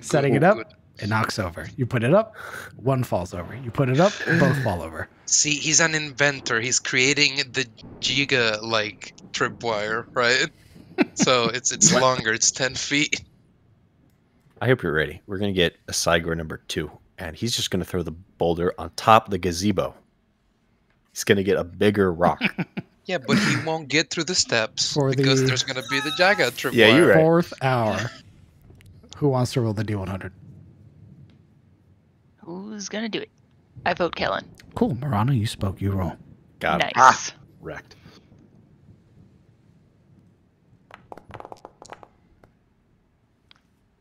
setting it Good, up. good. It knocks over. You put it up, one falls over. You put it up, both fall over. See, he's an inventor. He's creating the Giga like tripwire, right? So it's longer. It's 10 feet. I hope you're ready. We're gonna get a Sigor number 2, and he's just gonna throw the boulder on top of the gazebo. He's gonna get a bigger rock. Yeah, but he won't get through the steps For because the- there's gonna be the Jaga tripwire. Yeah, you're right. Fourth hour. Who wants to roll the D100? Who's gonna do it? I vote Kellen. Cool. Marana, you spoke. You roll. Got it. Nice. Wrecked.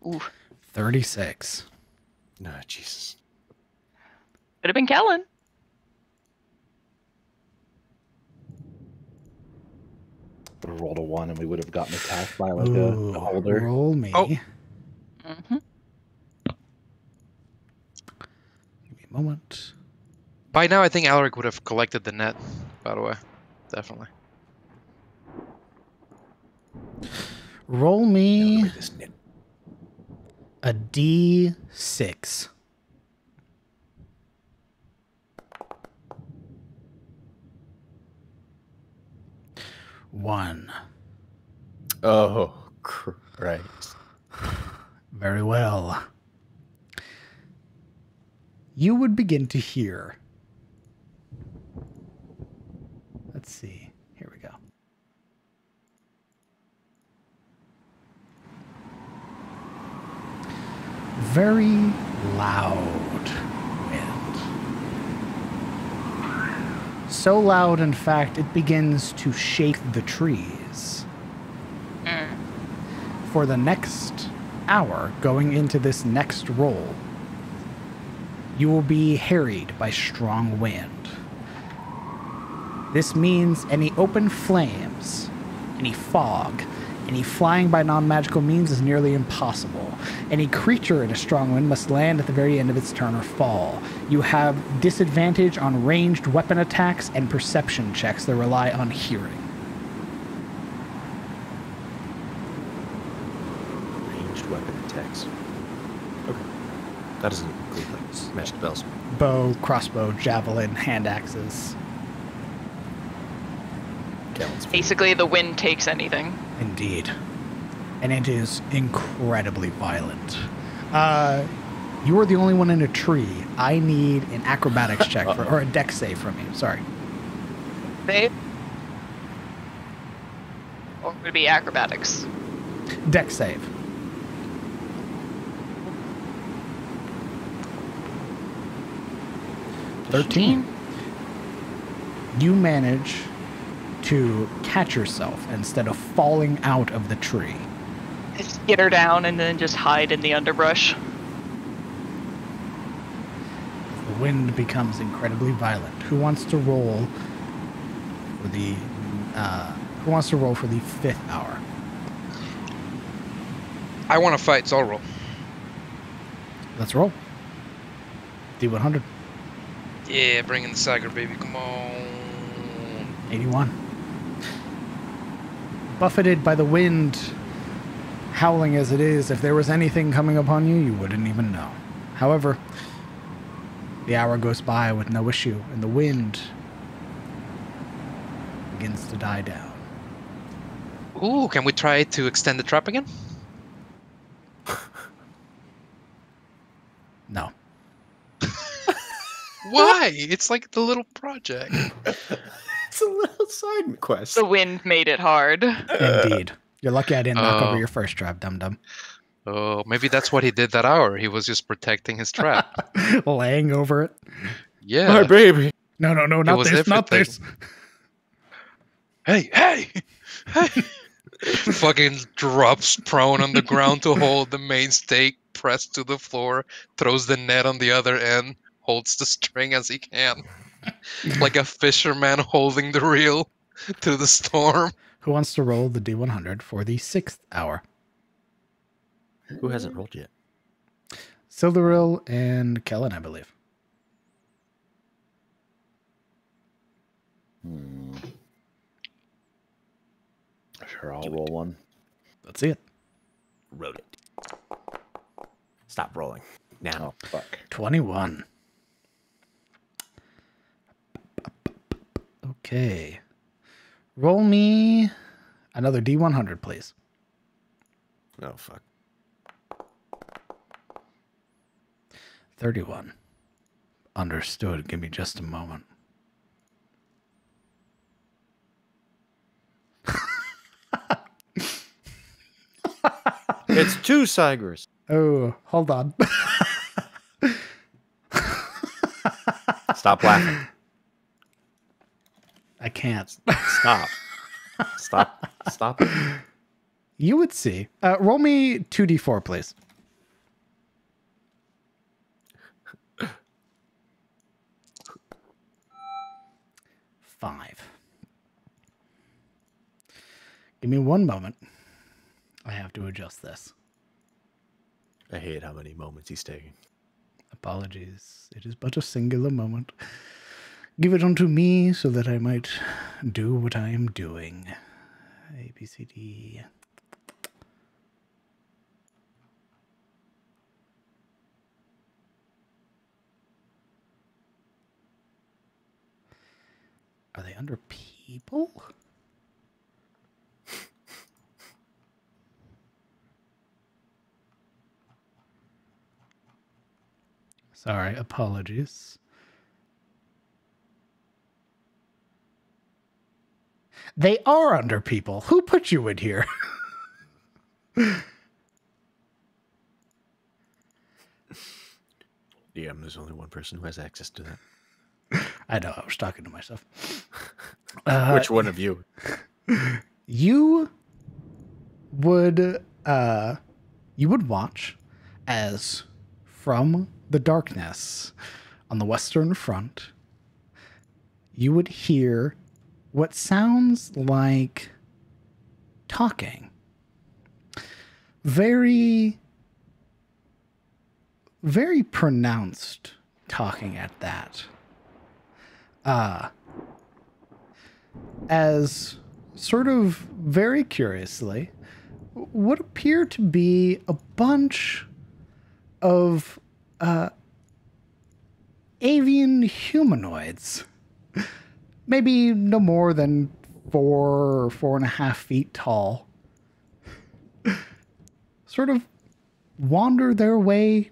Ooh, 36. No, Jesus. could have been Kellen. Would have rolled a 1 and we would have gotten attacked by like Ooh, a holder. roll me. Oh. Mm-hmm. Give me a moment. By now, I think Alaric would have collected the net, by the way. Definitely. Roll Look me at this nit. a D6. One. Oh, Christ. Very well. You would begin to hear. Let's see. Here we go. Very loud wind. So loud, in fact, it begins to shake the trees. For the next hour, going into this next roll, you will be harried by strong wind. This means any open flames, any fog, any flying by non-magical means is nearly impossible. Any creature in a strong wind must land at the very end of its turn or fall. You have disadvantage on ranged weapon attacks and perception checks that rely on hearing. Ranged weapon attacks. Okay. That doesn't include like magic spells. Bow, crossbow, javelin, hand axes. Kellen's Basically, the wind takes anything. Indeed. And it is incredibly violent. You are the only one in a tree. I need an acrobatics check or a dex save from you. Sorry. Babe? Or would it be acrobatics? Dex save. $13. You manage to catch yourself instead of falling out of the tree. Just get her down and then just hide in the underbrush. The wind becomes incredibly violent. Who wants to roll for the fifth hour? I want to fight, so I'll roll. Let's roll. D100. Yeah, bring in the Sagar, baby. Come on. 81. Buffeted by the wind, howling as it is, if there was anything coming upon you, you wouldn't even know. However, the hour goes by with no issue, and the wind begins to die down. Ooh, can we try to extend the trap again? No. Why? It's like the little project. It's a little side quest. The wind made it hard. Indeed. You're lucky I didn't knock over Oh. your first trap, dum-dum. Oh, maybe that's what he did that hour. He was just protecting his trap. Laying over it. Yeah. My baby. No, not was this, not this. Hey, hey, hey! Fucking drops prone on the ground to hold the main stake pressed to the floor, throws the net on the other end, holds the string as he can. Like a fisherman holding the reel to the storm. Who wants to roll the D100 for the 6th hour? Who hasn't rolled yet? Sildaril and Kellen, I believe. Sure, I'll roll one. Let's see it. Roll it. Stop rolling. Now. Oh, fuck. 21. Okay. Roll me another D100, please. Oh, fuck. 31. Understood. Give me just a moment. It's 2 Sigurs. Oh, hold on. Stop laughing. I can't. Stop. Stop it. You would see. Roll me 2d4, please. 5. Give me one moment. I have to adjust this. I hate how many moments he's taking. Apologies. It is but a singular moment. Give it unto me so that I might do what I am doing. A, B, C, D. Are they under people? Sorry, apologies. They are under people. Who put you in here? DM, there's only one person who has access to that. I know, I was talking to myself. Which one of you? You would watch as from the darkness on the western front, you would hear what sounds like talking. Very, very pronounced talking at that. As sort of very curiously, what appear to be a bunch of avian humanoids. Maybe no more than 4 or 4.5 feet tall. Sort of wander their way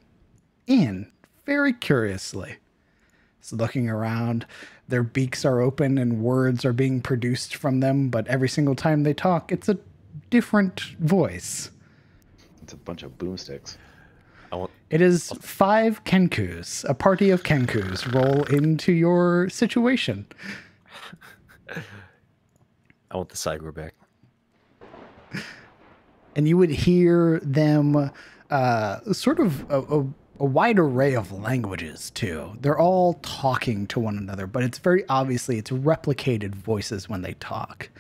in very curiously. So looking around, their beaks are open and words are being produced from them, but every single time they talk, it's a different voice. It's a bunch of boomsticks. It is 5 Kenkus. A party of Kenkus roll into your situation. I want the Cygor back. And you would hear them sort of a wide array of languages, too. They're all talking to one another, but it's very obviously it's replicated voices when they talk.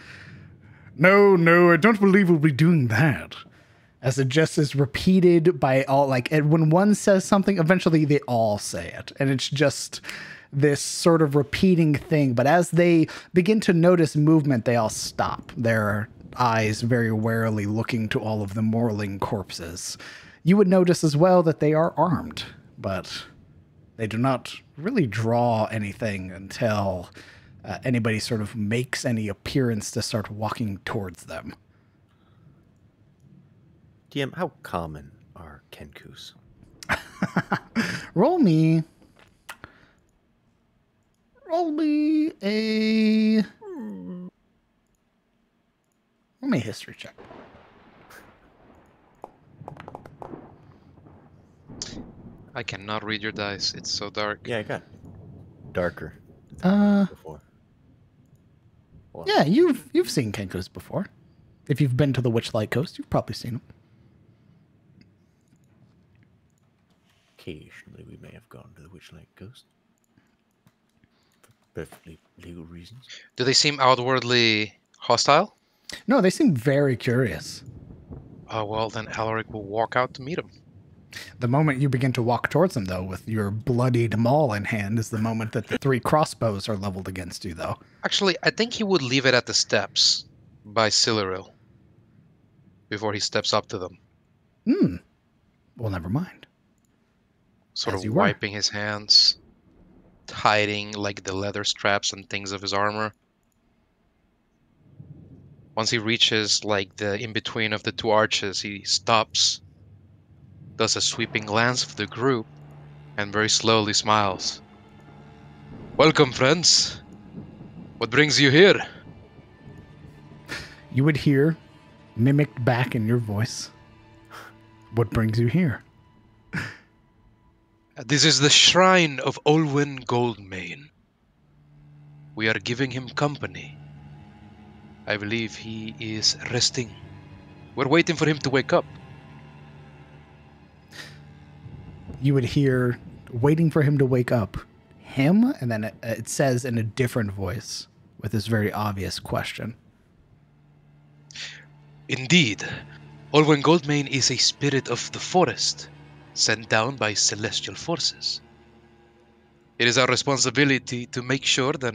No, I don't believe we'll be doing that. As it just is repeated by all, like, and when one says something, eventually they all say it. And it's just this sort of repeating thing. But as they begin to notice movement, they all stop, their eyes very warily looking to all of the morling corpses. You would notice as well that they are armed, but they do not really draw anything until anybody sort of makes any appearance to start walking towards them. DM, how common are Kenkus? Roll me a history check. I cannot read your dice. It's so dark. Yeah, I got darker. Before. Well, Yeah, you've seen Kenkus before. If you've been to the Witchlight Coast, you've probably seen them. occasionally we may have gone to the Witchlight Coast. For perfectly legal reasons. Do they seem outwardly hostile? No, they seem very curious. Oh, well, then Alaric will walk out to meet him. The moment you begin to walk towards them, though, with your bloodied maul in hand, is the moment that the 3 crossbows are leveled against you, though. Actually, I think he would leave it at the steps by Siluril before he steps up to them. Well, never mind. Sort As of you were. wiping his hands, hiding like the leather straps and things of his armor. Once he reaches like the in-between of the 2 arches, he stops, does a sweeping glance of the group, and very slowly smiles. Welcome, friends. What brings you here? You would hear, mimicked back in your voice, what brings you here? This is the shrine of Olwen Goldmane. We are giving him company. I believe he is resting. We're waiting for him to wake up. You would hear, waiting for him to wake up, him, and then it says in a different voice with this very obvious question. Indeed, Olwen Goldmane is a spirit of the forest, sent down by celestial forces. It is our responsibility to make sure that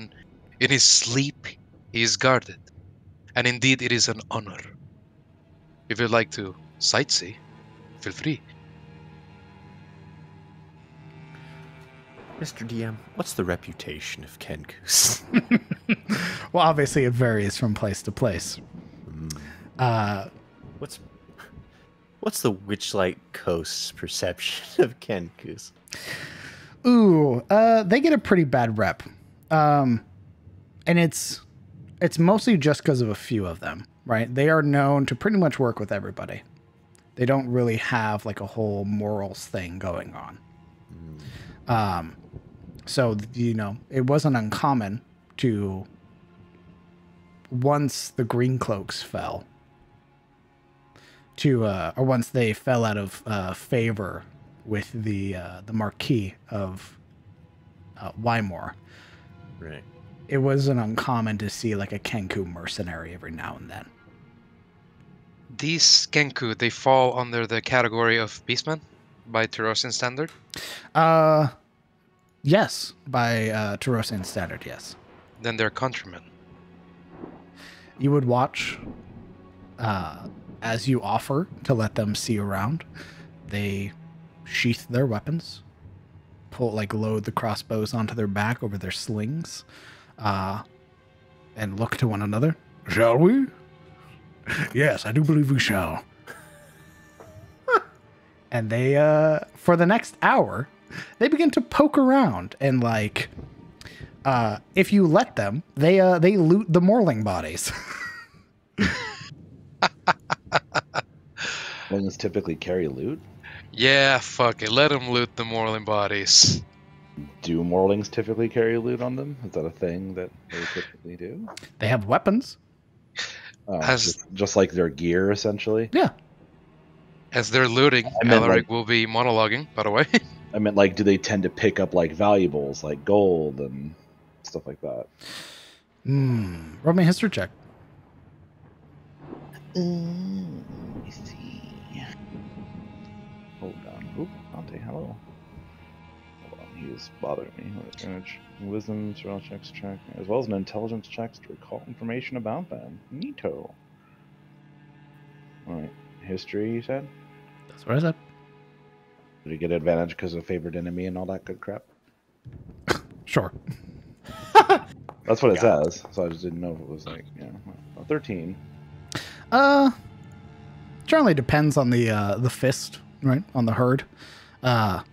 in his sleep he is guarded, and indeed it is an honor. If you'd like to sightsee, feel free. Mr. DM, what's the reputation of Kenkus? Well, obviously it varies from place to place. What's the Witchlight Coast's perception of Kenkus? Ooh, they get a pretty bad rep. And it's mostly just because of a few of them, right? They are known to pretty much work with everybody. They don't really have like a whole morals thing going on. So, it wasn't uncommon to, once the Green Cloaks fell, or once they fell out of favor with the Marquis of Wymore, Right. it wasn't uncommon to see like a Kenku mercenary every now and then. These Kenku, they fall under the category of beastmen by Terosian standard? Yes, by Terosian standard, yes. Then they're countrymen. You would watch as you offer to let them see around. They sheath their weapons, load the crossbows onto their back over their slings, and look to one another. Shall we? Yes, I do believe we shall. And they, for the next hour, they begin to poke around and if you let them, they loot the Morling bodies. Morlings typically carry loot. Yeah, fuck it. Let them loot the Morling bodies. Do Morlings typically carry loot on them? Is that a thing that they typically do? They have weapons. Just like their gear, essentially? Yeah. As they're looting, Alaric will be monologuing, by the way. I meant, do they tend to pick up, valuables, like gold and stuff like that? Roll me a history check. Let me see. Hold on. Oop, Dante, hello. Hold on, he is bothering me. Advantage, wisdom, survival checks check, as well as an intelligence checks to recall information about them. Neato. Alright. History, you said? That's what I said. Did he get advantage because of favorite enemy and all that good crap? Sure. That's what it says. So I just didn't know if it was 13. Generally depends on the fist, right? On the herd. There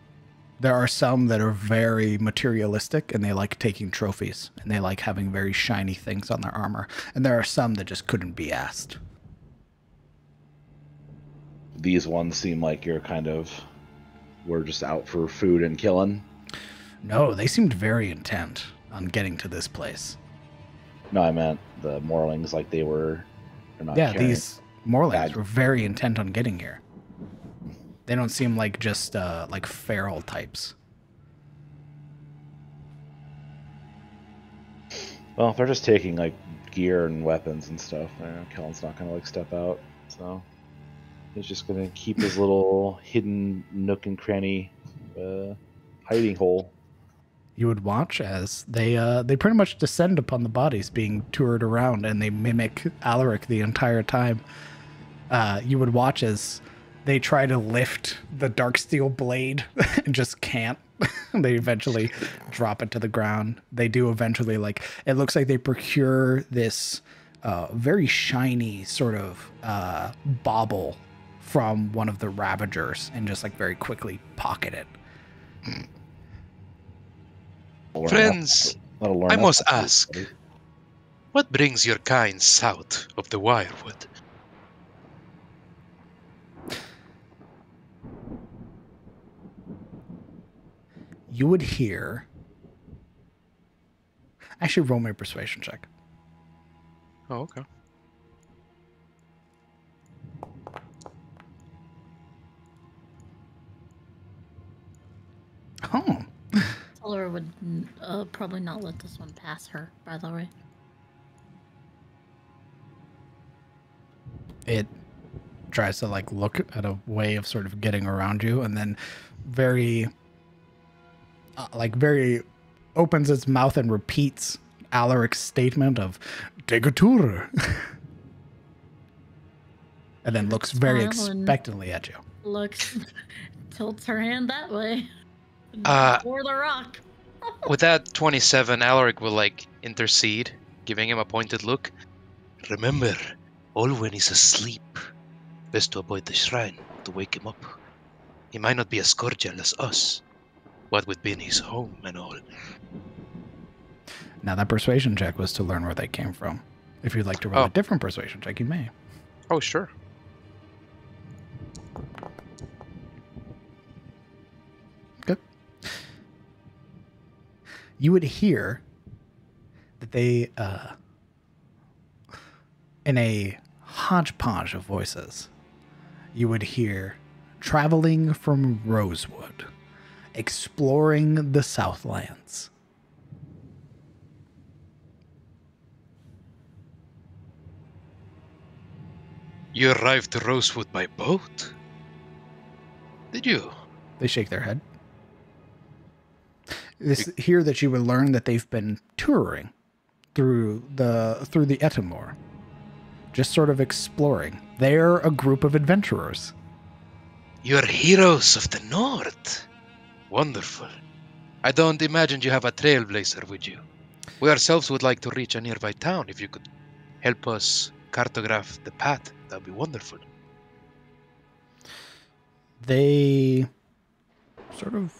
are some that are very materialistic and they like taking trophies and they like having very shiny things on their armor. And there are some that just couldn't be asked. These ones seem like we're just out for food and killing. No, they seemed very intent on getting to this place. No, I meant the Morlings, they're not. Yeah, these Morlings were very intent on getting here. They don't seem like just feral types. Well, if they're just taking gear and weapons and stuff, Kellen's not gonna step out. So he's just gonna keep his little hidden nook and cranny hiding hole. You would watch as they pretty much descend upon the bodies being toured around, and they mimic Alaric the entire time. You would watch as they try to lift the Darksteel blade and just can't. They eventually drop it to the ground. They do eventually, it looks like they procure this very shiny sort of bauble from one of the Ravagers and just very quickly pocket it. Friends, I must ask, what brings your kind south of the Wirewood? you would hear. Actually, roll me a persuasion check. Oh, okay. Oh. Laura would probably not let this one pass her, by the way. It tries to like look at a way of sort of getting around you, and then very opens its mouth and repeats Alaric's statement of "take a tour," and then looks very Smile and- expectantly at you. Looks, tilts her hand that way. Or the rock. With that 27, Alaric will like intercede, giving him a pointed look. Remember, Olwen is asleep. Best to avoid the shrine to wake him up. He might not be as cordial as us, what with being his home and all. Now that persuasion check was to learn where they came from. If you'd like to roll a different persuasion check, you may. Oh, sure. Good. You would hear that they, in a hodgepodge of voices, you would hear traveling from Rosewood, exploring the Southlands. You arrived to Rosewood by boat? Did you? They shake their head. This here that you would learn that they've been touring through the Etamor, just sort of exploring. They're a group of adventurers. You're heroes of the North. Wonderful. I don't imagine you have a trailblazer with you. We ourselves would like to reach a nearby town. If you could help us cartograph the path, that would be wonderful. They sort of,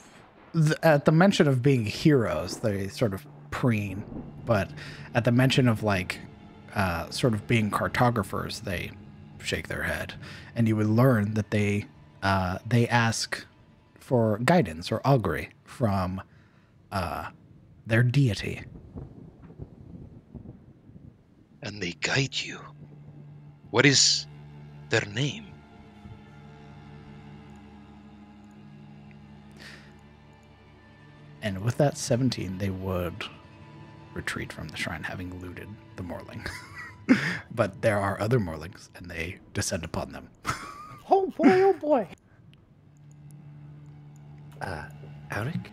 at the mention of being heroes, they sort of preen. But at the mention of like, sort of being cartographers, they shake their head. And you would learn that they ask for guidance or augury from their deity. And they guide you. What is their name? And with that 17, they would retreat from the shrine, having looted the Morling. But there are other Morlings, and they descend upon them. Oh boy, oh boy. Alaric?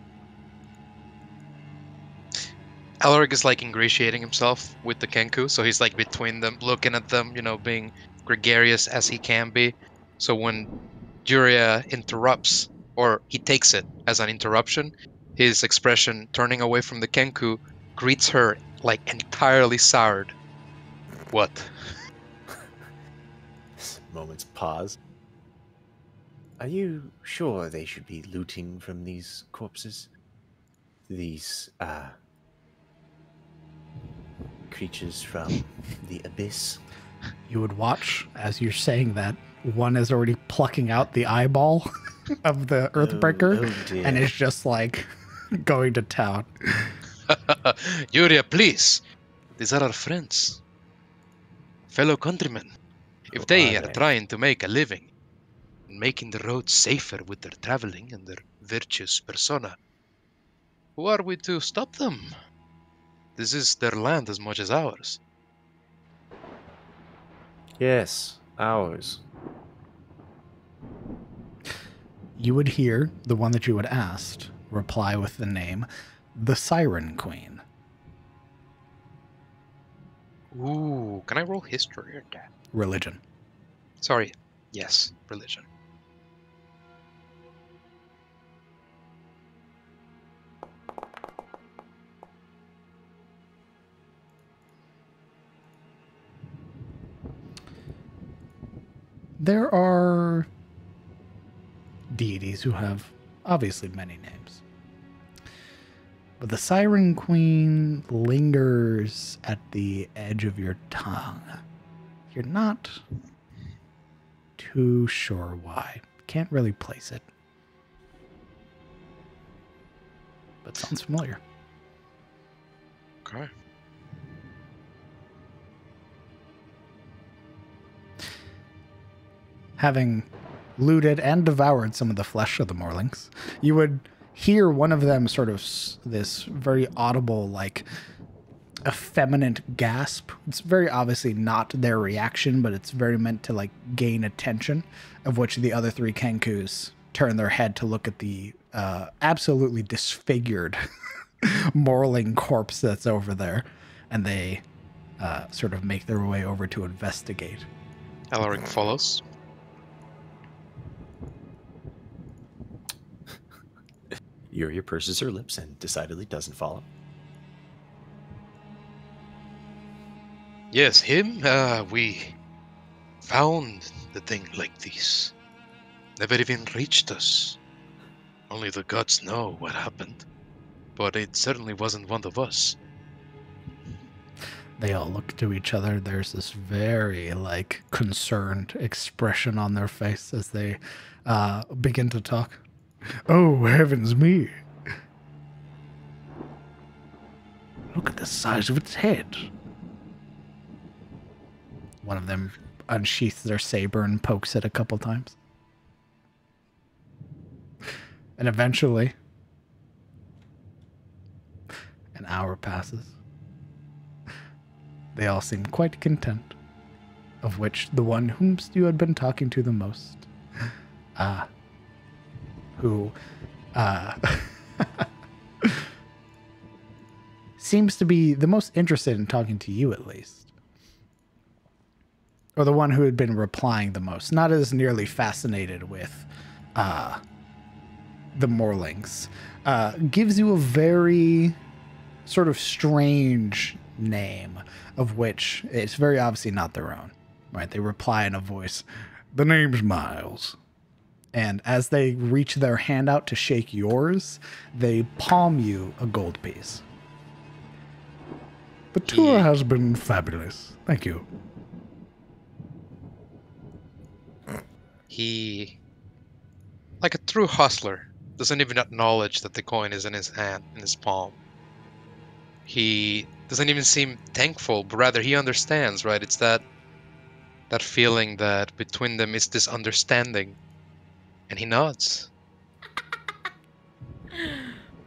Alaric is like ingratiating himself with the Kenku, so he's like between them, looking at them, you know, being gregarious as he can be. So when Juria interrupts, or he takes it as an interruption, his expression turning away from the Kenku greets her like entirely soured. What? Moment's pause. Are you sure they should be looting from these corpses? These, creatures from the abyss? You would watch as you're saying that. One is already plucking out the eyeball of the Earthbreaker, dear. and it's just like going to town. Yuria, please. These are our friends. Fellow countrymen. If they are trying to make a living, making the roads safer with their traveling and their virtuous persona, who are we to stop them? This is their land as much as ours. Yes, ours. You would hear the one that you had asked reply with the name, the Siren Queen. Ooh, can I roll history or that? Religion. Sorry. Yes, religion. There are deities who have obviously many names. But the Siren Queen lingers at the edge of your tongue. You're not too sure why. Can't really place it. but sounds familiar. Okay. Having looted and devoured some of the flesh of the Morlings, you would hear one of them sort of this very audible, like, effeminate gasp. It's very obviously not their reaction, but it's very meant to, like, gain attention, of which the other three Kenkus turn their head to look at the absolutely disfigured Morling corpse that's over there, and they sort of make their way over to investigate. Alaric follows. Yuria purses her lips and decidedly doesn't follow. Yes, him. We found the thing like this. Never even reached us. Only the gods know what happened. But it certainly wasn't one of us. They all look to each other. There's this very, like, concerned expression on their face as they begin to talk. Oh, heavens me. Look at the size of its head. One of them unsheaths their saber and pokes it a couple times. And eventually, an hour passes. They all seem quite content, of which the one whom you had been talking to the most, who seems to be the most interested in talking to you, at least. Or the one who had been replying the most, not as nearly fascinated with the Morlings, gives you a very sort of strange name, of which it's very obviously not their own, right? They reply in a voice, the name's Miles. And as they reach their hand out to shake yours, they palm you a gold piece. The tour has been fabulous. Thank you. He, like a true hustler, doesn't even acknowledge that the coin is in his hand, in his palm. He doesn't even seem thankful, but rather he understands, right? It's that feeling that between them is this understanding. And he nods.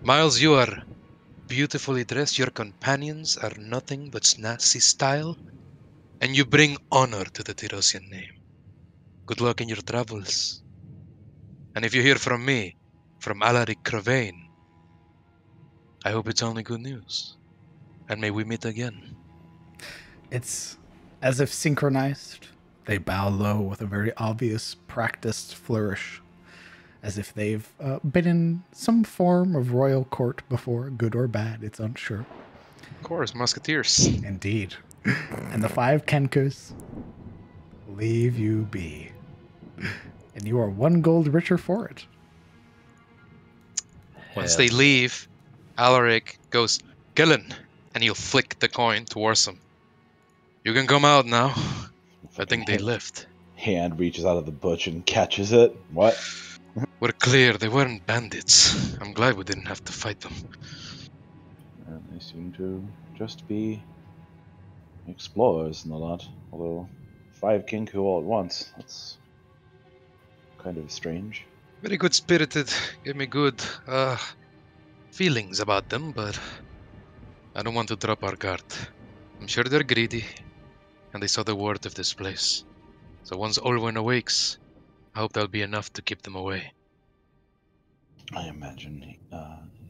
Miles, you are beautifully dressed. Your companions are nothing but Nazi style. And you bring honor to the Tirosian name. Good luck in your travels. And if you hear from me, from Alaric Cravain, I hope it's only good news. And may we meet again. It's as if synchronized. They bow low with a very obvious, practiced flourish, as if they've been in some form of royal court before, good or bad, it's unsure. Of course, musketeers. Indeed. And the 5 Kenkus leave you be. And you are 1 gold richer for it. Once they leave, Alaric goes, Gillen, and he'll flick the coin towards him. You can come out now. I think they left. Hand reaches out of the bush and catches it. What? We're clear, they weren't bandits. I'm glad we didn't have to fight them. And they seem to just be explorers and a lot. Although 5 Kinku all at once. That's kind of strange. Very good spirited. Gave me good feelings about them, but I don't want to drop our guard. I'm sure they're greedy, and they saw the worth of this place. So once Olwen awakes, I hope that'll be enough to keep them away. I imagine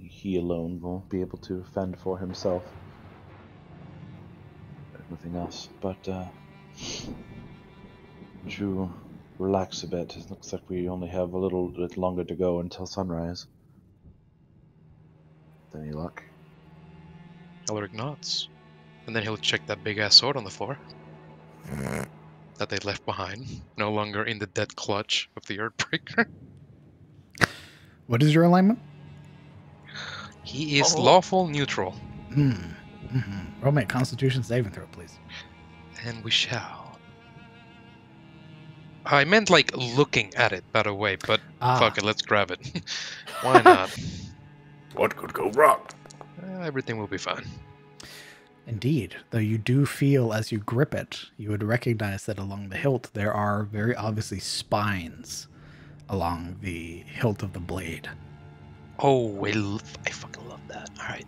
he alone will be able to fend for himself. Nothing else. But would you relax a bit? It looks like we only have a little bit longer to go until sunrise. Any luck? Alaric nods. And then he'll check that big-ass sword on the floor that they left behind, no longer in the dead clutch of the Earthbreaker. What is your alignment? He is lawful neutral. Roll me a Constitution saving throw, please. And we shall. I meant like looking at it, by the way, but fuck it, let's grab it. Why not? What could go wrong? Everything will be fine. Indeed, though you do feel as you grip it, you would recognize that along the hilt there are very obviously spines along the hilt of the blade. Oh, I fucking love that. All right.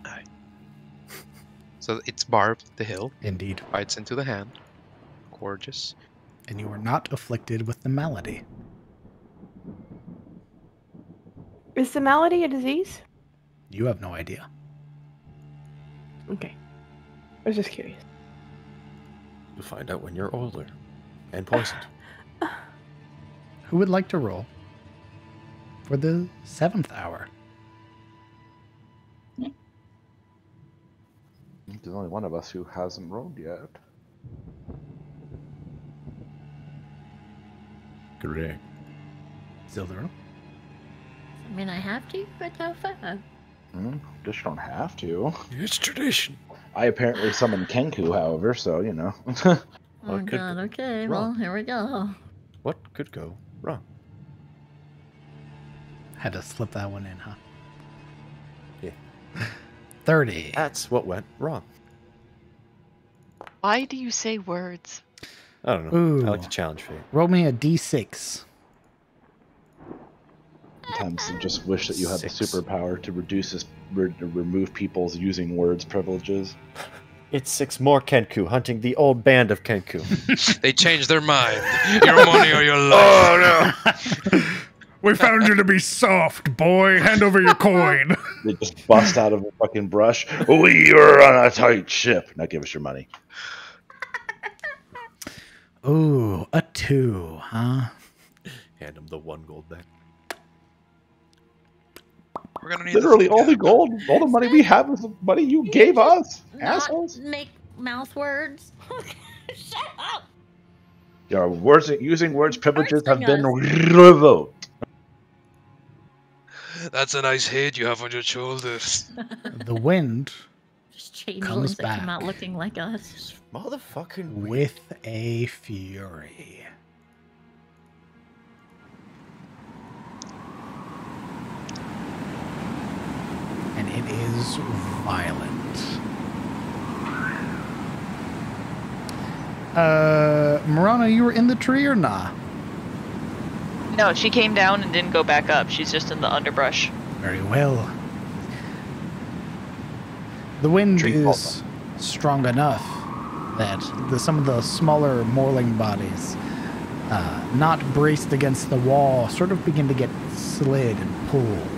So it's barbed, the hilt. Indeed. Bites into the hand. Gorgeous. And you are not afflicted with the malady. Is the malady a disease? You have no idea. Okay. I was just curious. You'll find out when you're older and poisoned. Who would like to roll for the 7th hour? There's only one of us who hasn't rolled yet. Correct. Zildero? I mean, I have to, but how far? Just don't have to. It's tradition. I apparently summoned Kenku, however, so, you know. Oh, What could God, go okay, wrong? well, here we go. What could go wrong? Had to slip that one in, huh? Yeah. 30. That's what went wrong. Why do you say words? I don't know. Ooh. I like to challenge fate. Roll me a d6. Sometimes I just wish that you had the 6. superpower to remove people's using words privileges. It's 6 more Kenku hunting the old band of Kenku. They changed their mind. Your money or your life. Oh no! We found you to be soft, boy. Hand over your coin. They just bust out of a fucking brush. We are on a tight ship. Now give us your money. Ooh, a 2, huh? Hand him the 1 gold back. We're gonna need Literally, all the gold, all the money we have is the money you gave us, Not assholes. make mouth words. Shut up. Your words, using words privileges have Cursing been us. revoked. That's a nice head you have on your shoulders. The wind Just chain Comes villains that come back. out looking like us. Motherfucking with a fury. And it is violent. Marana, you were in the tree or nah? No, she came down and didn't go back up. She's just in the underbrush. Very well. The wind Tree is strong enough that some of the smaller Morling bodies, not braced against the wall, sort of begin to get slid and pulled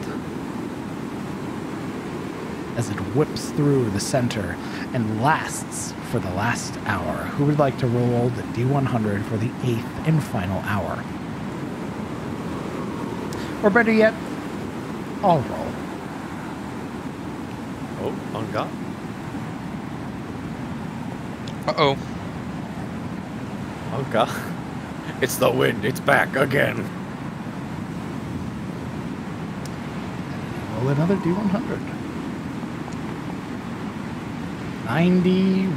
as it whips through the center and lasts for the last hour. Who would like to roll the D100 for the 8th and final hour? Or better yet, I'll roll. Oh, on God. Uh-oh. Oh God. It's the wind. It's back again. Roll another D100. 91.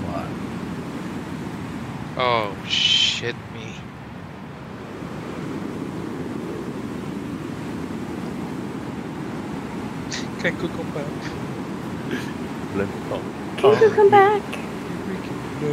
Oh, shit me. Kenku, come back. Can you come back? No.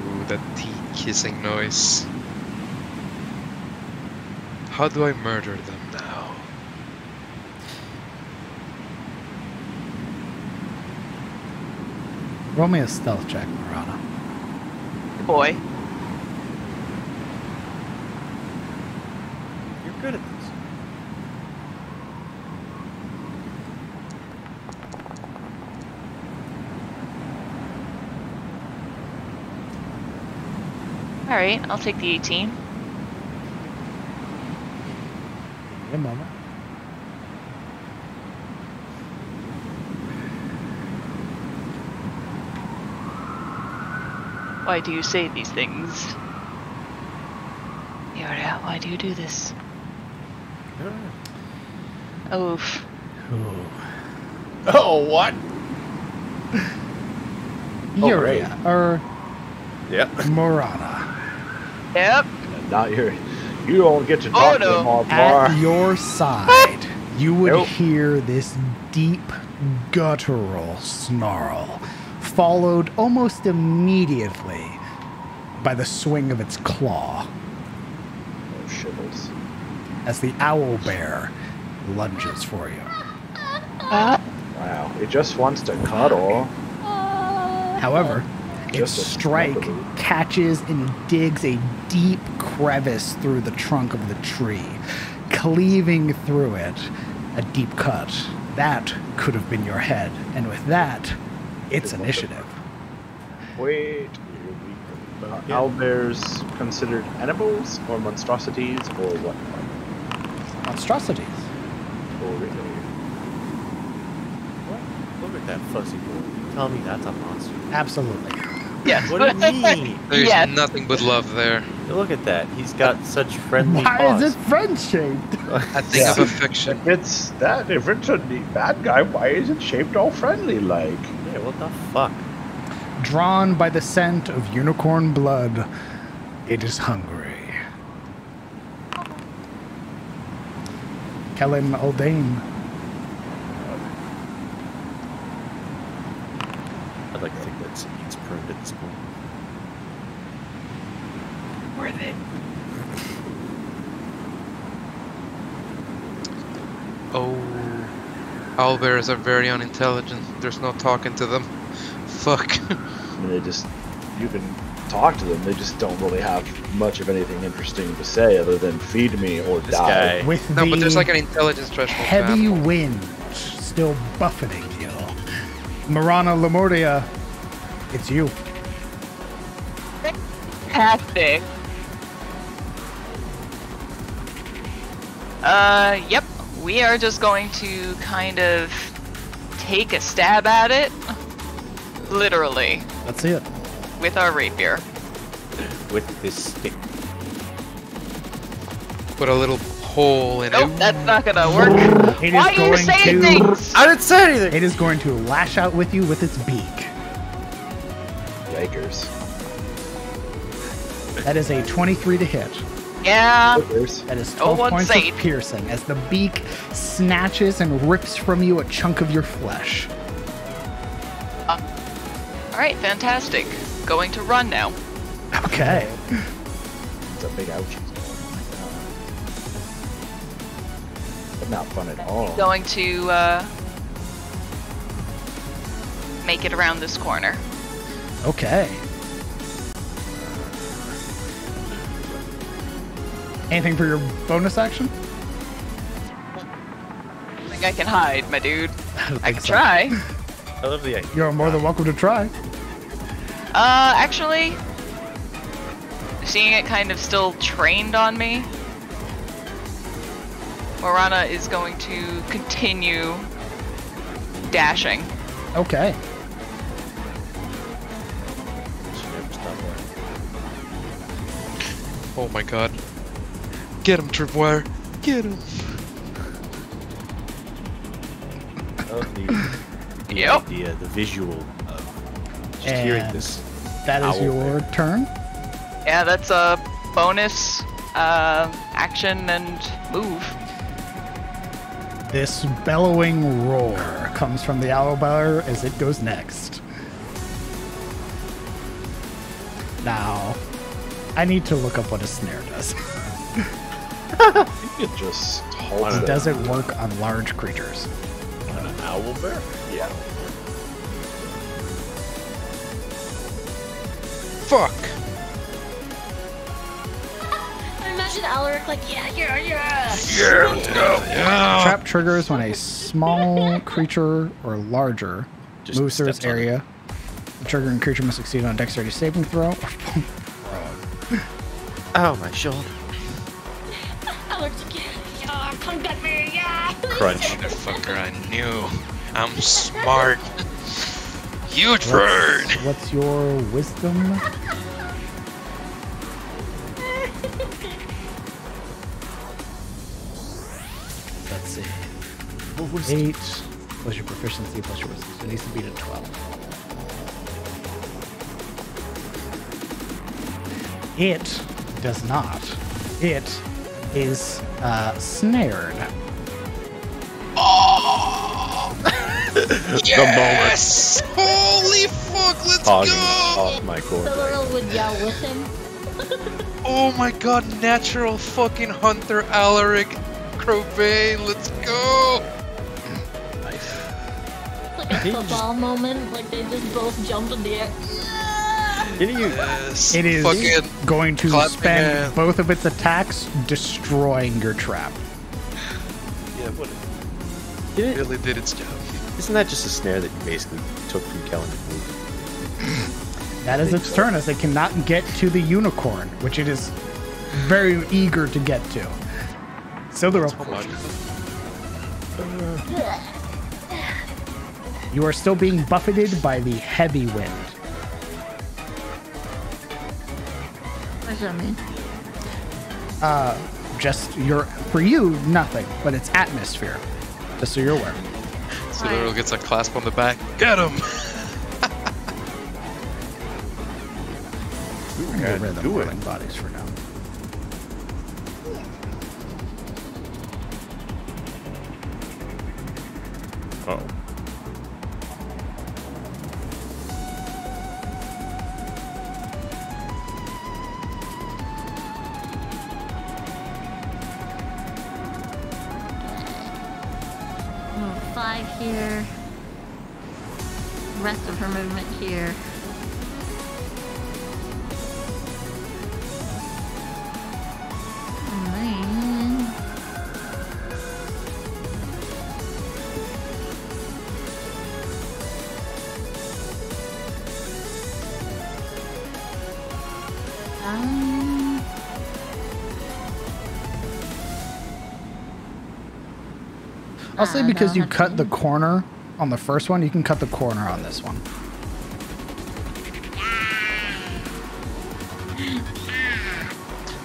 Ooh, that teeth kissing noise. How do I murder them now? Roll me a stealth check, Marana. Boy. You're good at this. Alright, I'll take the 18. Give me a moment. Why do you say these things? Yoda, why do you do this? Oof. Ooh. Oh, what? Yuria, or Yeah. Morana. Yep. Not your. You don't get to talk to no. them all At tomorrow. your side, you would Nope. hear this deep, guttural snarl, followed almost immediately by the swing of its claw Oh, shivels. as the owl bear lunges for you. Wow. It just wants to cuddle. However, its Just a strike snuggle. catches and digs a deep crevice through the trunk of the tree, cleaving through it a deep cut. That could have been your head, and with that, it's initiative. Wait. Owlbears considered animals or monstrosities or what? Monstrosities. Oh, really? Look at that fuzzy boy. You tell me that's a monster. Absolutely. Yes. What do you mean? There's Yes. nothing but love there. Look at that. He's got such friendly Why paws. is it friend-shaped? A thing Yeah. of affection. If it's that, if it's a bad guy, why is it shaped all friendly like? Yeah, what the fuck? Drawn by the scent of unicorn blood, it is hungry. Kellen Aldane. I'd like to think that's it's pruned at this point. Worth it. Oh. Owlbears are very unintelligent. There's no talking to them. Fuck. I mean, you can talk to them, they just don't really have much of anything interesting to say other than feed me or This die. guy. With No, the but there's like an intelligence threshold. heavy man. wind still buffeting you. Marana Lamortia, it's you. Fantastic. Yep. We are just going to kind of take a stab at it. Literally. Let's see it. With our rapier. With this stick. Put a little hole in Nope, it. that's not gonna work. It is Why are you going saying to- things? I didn't say anything! It is going to lash out with you with its beak. Yikers. That is a 23 to hit. Yeah. Yikers. That is No 12 one's points safe. of piercing as the beak snatches and rips from you a chunk of your flesh. Alright, fantastic. Going to run now. Okay. It's a big ouchie. But not fun at all. Going to make it around this corner. Okay. Anything for your bonus action? I think I can hide, my dude. don't I think can so. try. I love the idea. You're more than welcome to try. Actually, seeing it kind of still trained on me, Morana is going to continue dashing. Okay. Should never stop working. Oh my god. Get him, Tripwire. Get him. I love the Yep. idea, the visual of just hearing And this. that is owl your bear. turn. Yeah, that's a bonus action and move. This bellowing roar comes from the owlbear as it goes next. Now, I need to look up what a snare does. You could just hold It it. doesn't work on large creatures. An owl bear? Yeah. Fuck. I imagine Alaric like, yeah. Trap triggers when a small creature or larger Just moves through its steps on it. area. The triggering creature must succeed on a dexterity saving throw. Ow, my shoulder. Alaric's like, yeah, come get me, yeah. Crunch. Motherfucker, I knew. I'm smart. Huge bird. What's your wisdom? Let's see. 8 plus your proficiency plus your wisdom. So it needs to beat a 12. It does not. It is snared. Yes! Holy fuck, let's Hogging go! off my core. Thurl would yell with him. Oh my god, natural fucking Hunter Alaric Crowbane, let's go! It's like a football moment, like they just both jump in the air. Yes. It is fucking going to clap spend hands. both of its attacks destroying your trap. Yeah, what Did it really did its job. Isn't that just a snare that you basically took from Kellen to move? That is its turn, as it cannot get to the unicorn, which it is very eager to get to. Sildaril, you are still being buffeted by the heavy wind. What does that mean? Just for you, nothing, but it's atmosphere. Just so you're aware. So the girl gets a clasp on the back. Get him! I'm gonna get rid of the boiling bodies for now. Oh. Oh, 5 here. Rest of her movement here. And then... I'll say because you cut the corner on the first one, you can cut the corner on this one.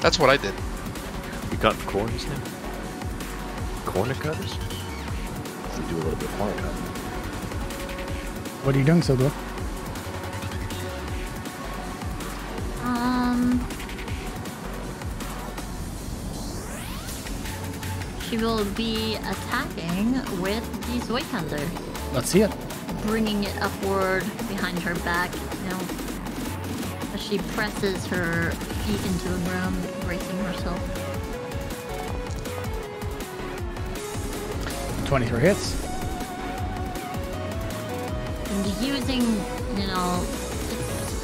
That's what I did. We got corners now? Corner cutters? We do a little bit more cutting. What are you doing, Sildaril? She will be attacking with the Zoidhunter, Let's see it. bringing it upward behind her back, as she presses her feet into the ground, bracing herself. 23 hits. And using,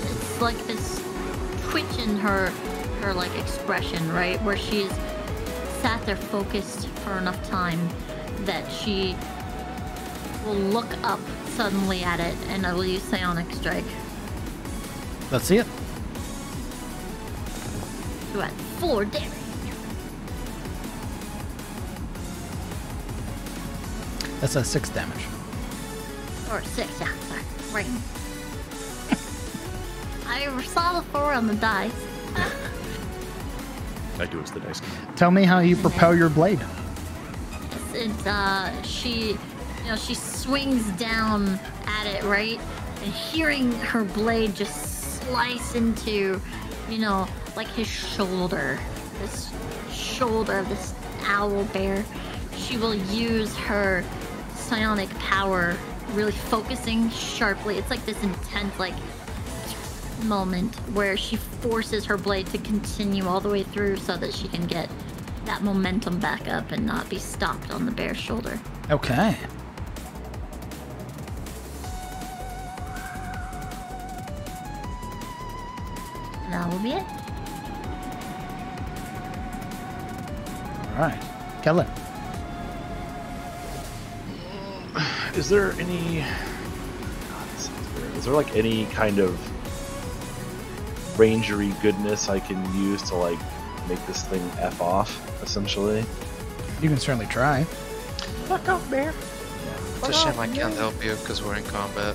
it's like this twitch in her like expression, right? Where she's sat there focused for enough time that she will look up suddenly at it, and I will use Psionic Strike. Let's see it. So at 4 damage. That's a 6 damage. Or 6, yeah, sorry. Right. I saw the 4 on the dice. I do as the dice come. Tell me how you propel your blade. She swings down at it, right? And hearing her blade just slice into, like his shoulder. This shoulder of this owl bear. She will use her psionic power, really focusing sharply. It's like this intense, moment where she forces her blade to continue all the way through so that she can get that momentum back up and not be stopped on the bear's shoulder. Okay. And that will be it. All right. Kellen. Is there any... Is there any kind of rangery goodness I can use to make this thing F off, essentially? You can certainly try. Fuck off, bear. It's a shame I can't help you because we're in combat.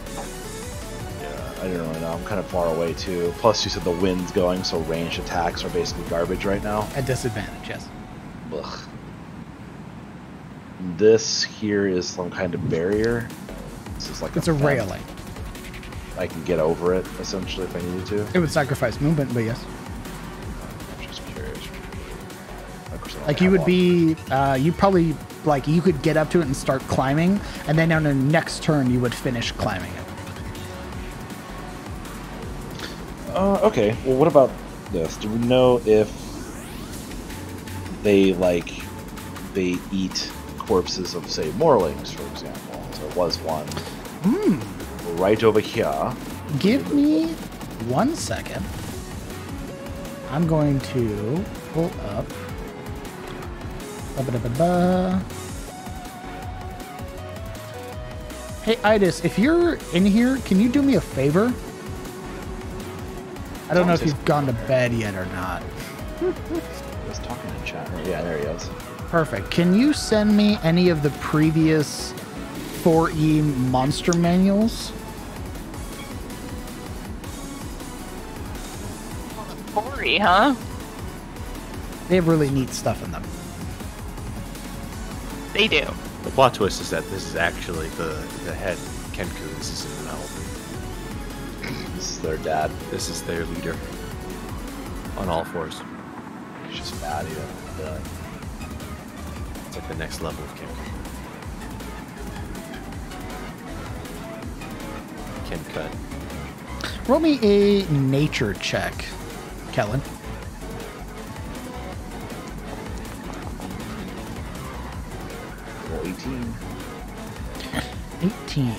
Yeah, I don't really know. I'm kind of far away too. Plus, you said the wind's going, so ranged attacks are basically garbage right now. At disadvantage, yes. Ugh. this here is some kind of barrier. This is like It's a fence. railing. I can get over it, essentially, if I needed to. It would sacrifice movement, but yes. I'm just curious. Of course, I don't Like you have would be, you probably, like you could get up to it and start climbing, and then on the next turn you would finish climbing it. Okay, well, what about this? Do we know if they eat corpses of, say, Morlings, for example? So there was one right over here. Give me 1 second. I'm going to pull up. Ba-ba-da-ba-ba. Hey, Idis, if you're in here, can you do me a favor? I don't know if you've gone to bed yet or not. I was talking in chat. Yeah, there he is. Perfect. Can you send me any of the previous 4E monster manuals? Gory, huh? They have really neat stuff in them. They do. The plot twist is that this is actually the head Kenku. This isn't an elf. This is their dad. This is their leader. On all fours. He's just mad. He doesn't do it. It's like the next level of Kenku. Ken cut. Roll me a nature check, Kellen. Well, 18. 18.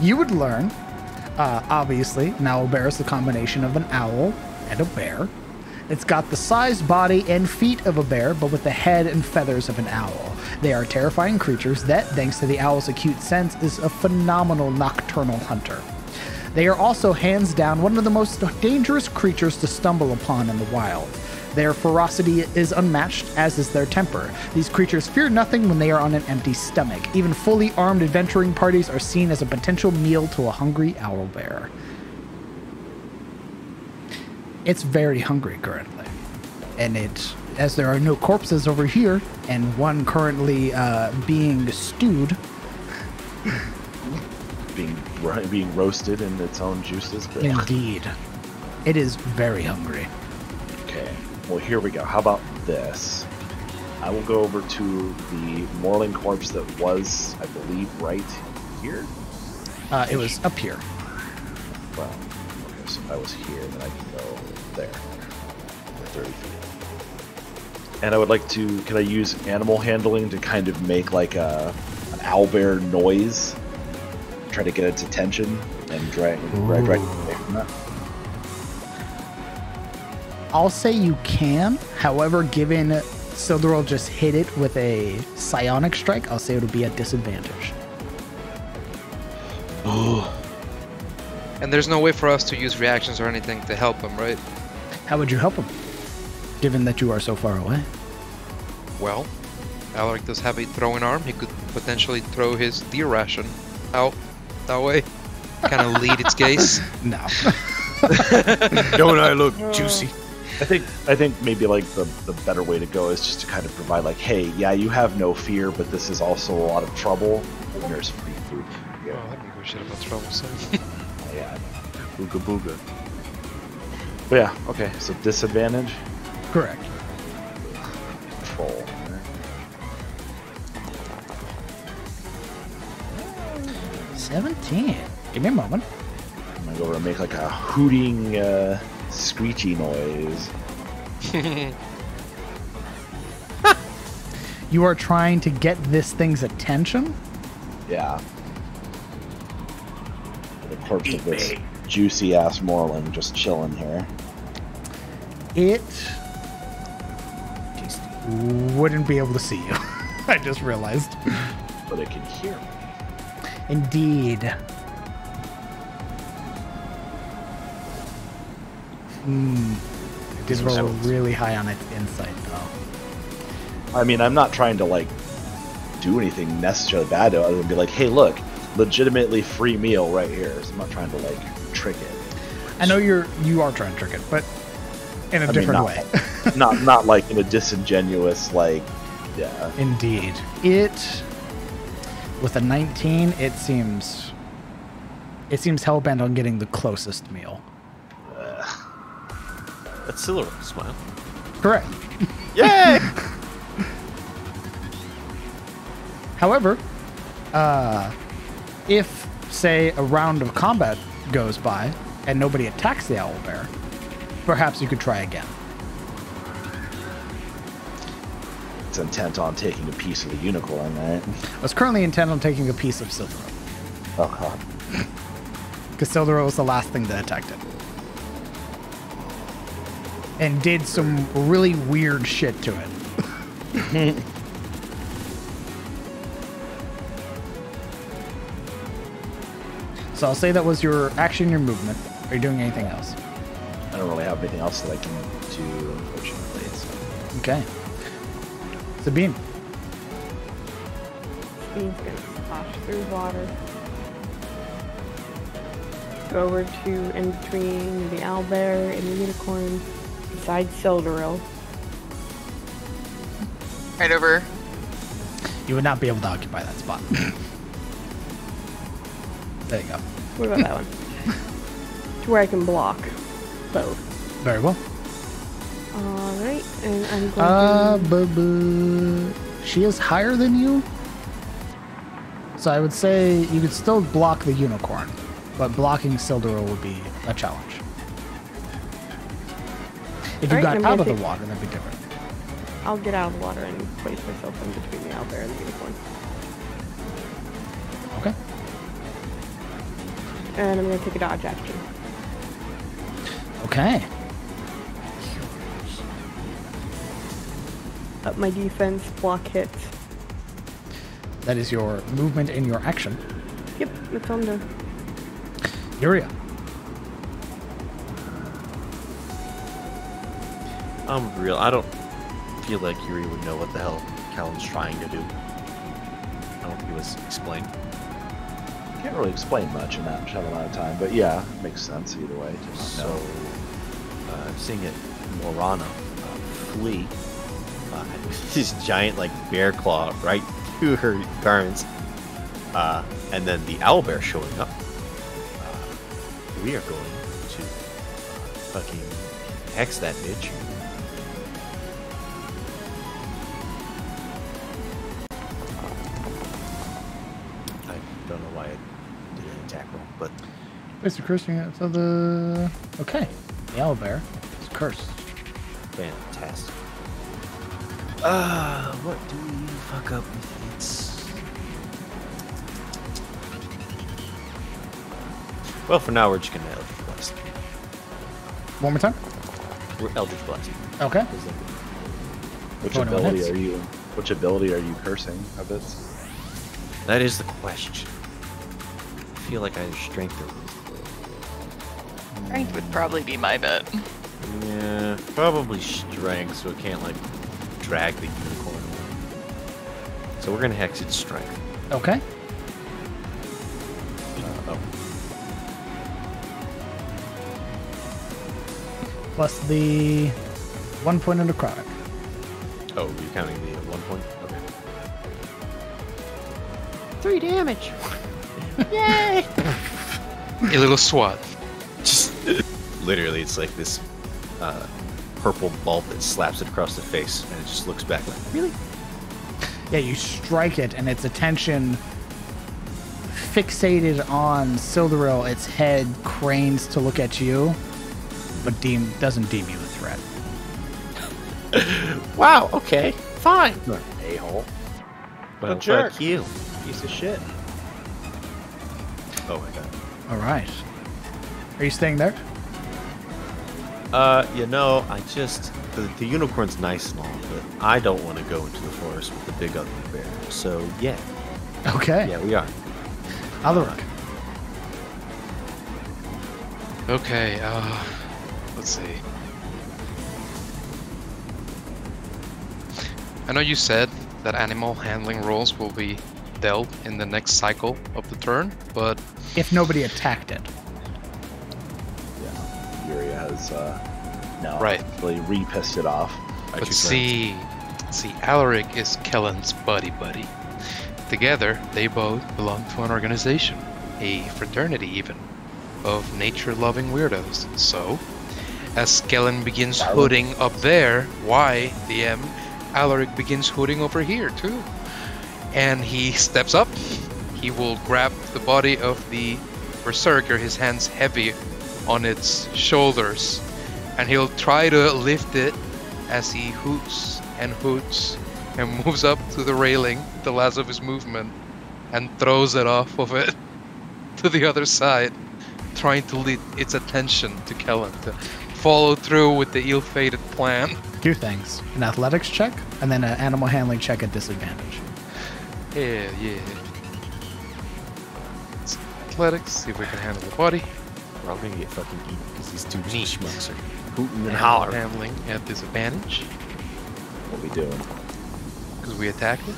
You would learn, obviously, an owl bear is the combination of an owl and a bear. It's got the size, body, and feet of a bear, but with the head and feathers of an owl. They are terrifying creatures that, thanks to the owl's acute sense, is a phenomenal nocturnal hunter. They are also hands down one of the most dangerous creatures to stumble upon in the wild. Their ferocity is unmatched, as is their temper. These creatures fear nothing when they are on an empty stomach. Even fully armed adventuring parties are seen as a potential meal to a hungry owlbear. It's very hungry currently. And as there are no corpses over here, and one currently being stewed. Being roasted in its own juices. But... Indeed. It is very hungry. Okay. Well, here we go. How about this? I will go over to the Morling corpse that was, I believe, right here? It was up here. Well, okay, so if I was here, then I can go there. For 30 feet. And I would like to, can I use animal handling to kind of make like an owlbear noise? Try to get its attention and drag it away from that? I'll say you can. However, given Silduril just hit it with a psionic strike, I'll say it'll be at disadvantage. And there's no way for us to use reactions or anything to help him, right? How would you help him, given that you are so far away? Well, Alaric does have a throwing arm. He could potentially throw his deer ration out that way. Kind of lead its gaze. No. Don't I look juicy? I think maybe like the better way to go is just to kind of provide like, hey, yeah, you have no fear, but this is also a lot of trouble. And there's free food. Oh, I don't give a shit about trouble, so. Yeah. Booga booga. But yeah, okay, so disadvantage. Correct. Troll. 17. Give me a moment. I'm gonna go over and make like a hooting, screechy noise. You are trying to get this thing's attention? Yeah. The corpse of this juicy ass Morling just chilling here. It just wouldn't be able to see you. I just realized. But it can hear me. Indeed. did some roll swords. really high on its insight, though. I mean, I'm not trying to like do anything necessarily bad to it other than be like, hey, look, legitimately free meal right here. So I'm not trying to like trick it. I know you are trying to trick it, but in a different way. not like in a disingenuous like, yeah. Indeed. It, with a 19, it seems hell-bent on getting the closest meal. That's still a smile. Correct. Yay! However, if, say, a round of combat goes by and nobody attacks the owlbear, perhaps you could try again. It's intent on taking a piece of the unicorn, right? I was currently intent on taking a piece of Silvero, Oh god. because Silvero was the last thing that attacked it. And did some really weird shit to it. So I'll say that was your action, your movement. Are you doing anything else? I don't really have anything else that I can do, unfortunately. So. Okay. Sabine. He's gonna splash through water. Go over to in between the owlbear and the unicorn, beside Sildaril. Right over. You would not be able to occupy that spot. There you go. What about that one? To where I can block both. Very well. Alright, and I'm going to... She is higher than you. So I would say you could still block the unicorn, but blocking Sildaril would be a challenge. If you Alright, got I'm out gonna of the take- water, that'd be different. I'll get out of the water and place myself in between the owlbear and the unicorn. Okay. And I'm going to take a dodge action. Okay. Up my defense, block hits. That is your movement and your action. Yep, that's all I'm doing. Yuria. I'm real. I don't feel like Yuri would know what the hell Callan's trying to do. I don't think it was explained. Can't really explain much in that short amount of time, but yeah, makes sense either way. To not So, know. seeing it, Morana flee with this giant like bear claw right through her garments, and then the owlbear showing up. We are going to fucking hex that bitch. I don't know why I did an attack roll, but Place the cursing it. So the... Okay. The owlbear is cursed. fantastic. What do we fuck up with its... Well, for now, we're just gonna Eldritch Blast. One more time. We're Eldritch Blast. Okay. Which 21 ability hits. are you? Which ability are you cursing of it? That is the question. I feel like I have strength or Strength would probably be my bet. yeah, probably strength, so it can't like drag the unicorn away. So we're gonna hex its strength. Okay. Oh, Plus the 1 point of necrotic. oh, you're counting the 1 point. Okay. 3 damage. Yay! A little swat. Just literally, it's like this purple bulb that slaps it across the face, and it just looks back like, really? Yeah, you strike it, and its attention fixated on Sildaril. Its head cranes to look at you, but doesn't deem you a threat. Wow, okay. Fine. A-hole. Well, jerk. fuck you. Piece of shit. Oh my god. All right. Are you staying there? You know, I just the unicorn's nice and all, but I don't want to go into the forest with the big ugly bear. So yeah, Okay. yeah, we are. Alaric. Okay, let's see. I know you said that animal handling rolls will be dealt in the next cycle of the turn, but If nobody attacked it. Yeah, Yuri has now Right. really re-pissed it off. but see, Alaric is Kellen's buddy. Together, they both belong to an organization, a fraternity even, of nature-loving weirdos. So, as Kellen begins hooting up there, why, DM, Alaric begins hooting over here too. And he steps up. He will grab the body of the berserker, his hands heavy on its shoulders, and he'll try to lift it as he hoots and moves up to the railing, the last of his movement, and throws it off of it to the other side, trying to lead its attention to Kellen to follow through with the ill-fated plan. 2 things. An athletics check, and then an animal handling check at disadvantage. Yeah. It's athletics, see if we can handle the body. We're all gonna get fucking eaten because these two Neat. schmucks are hooting and Animal hollering. handling at disadvantage, What we doing? because we attacked it.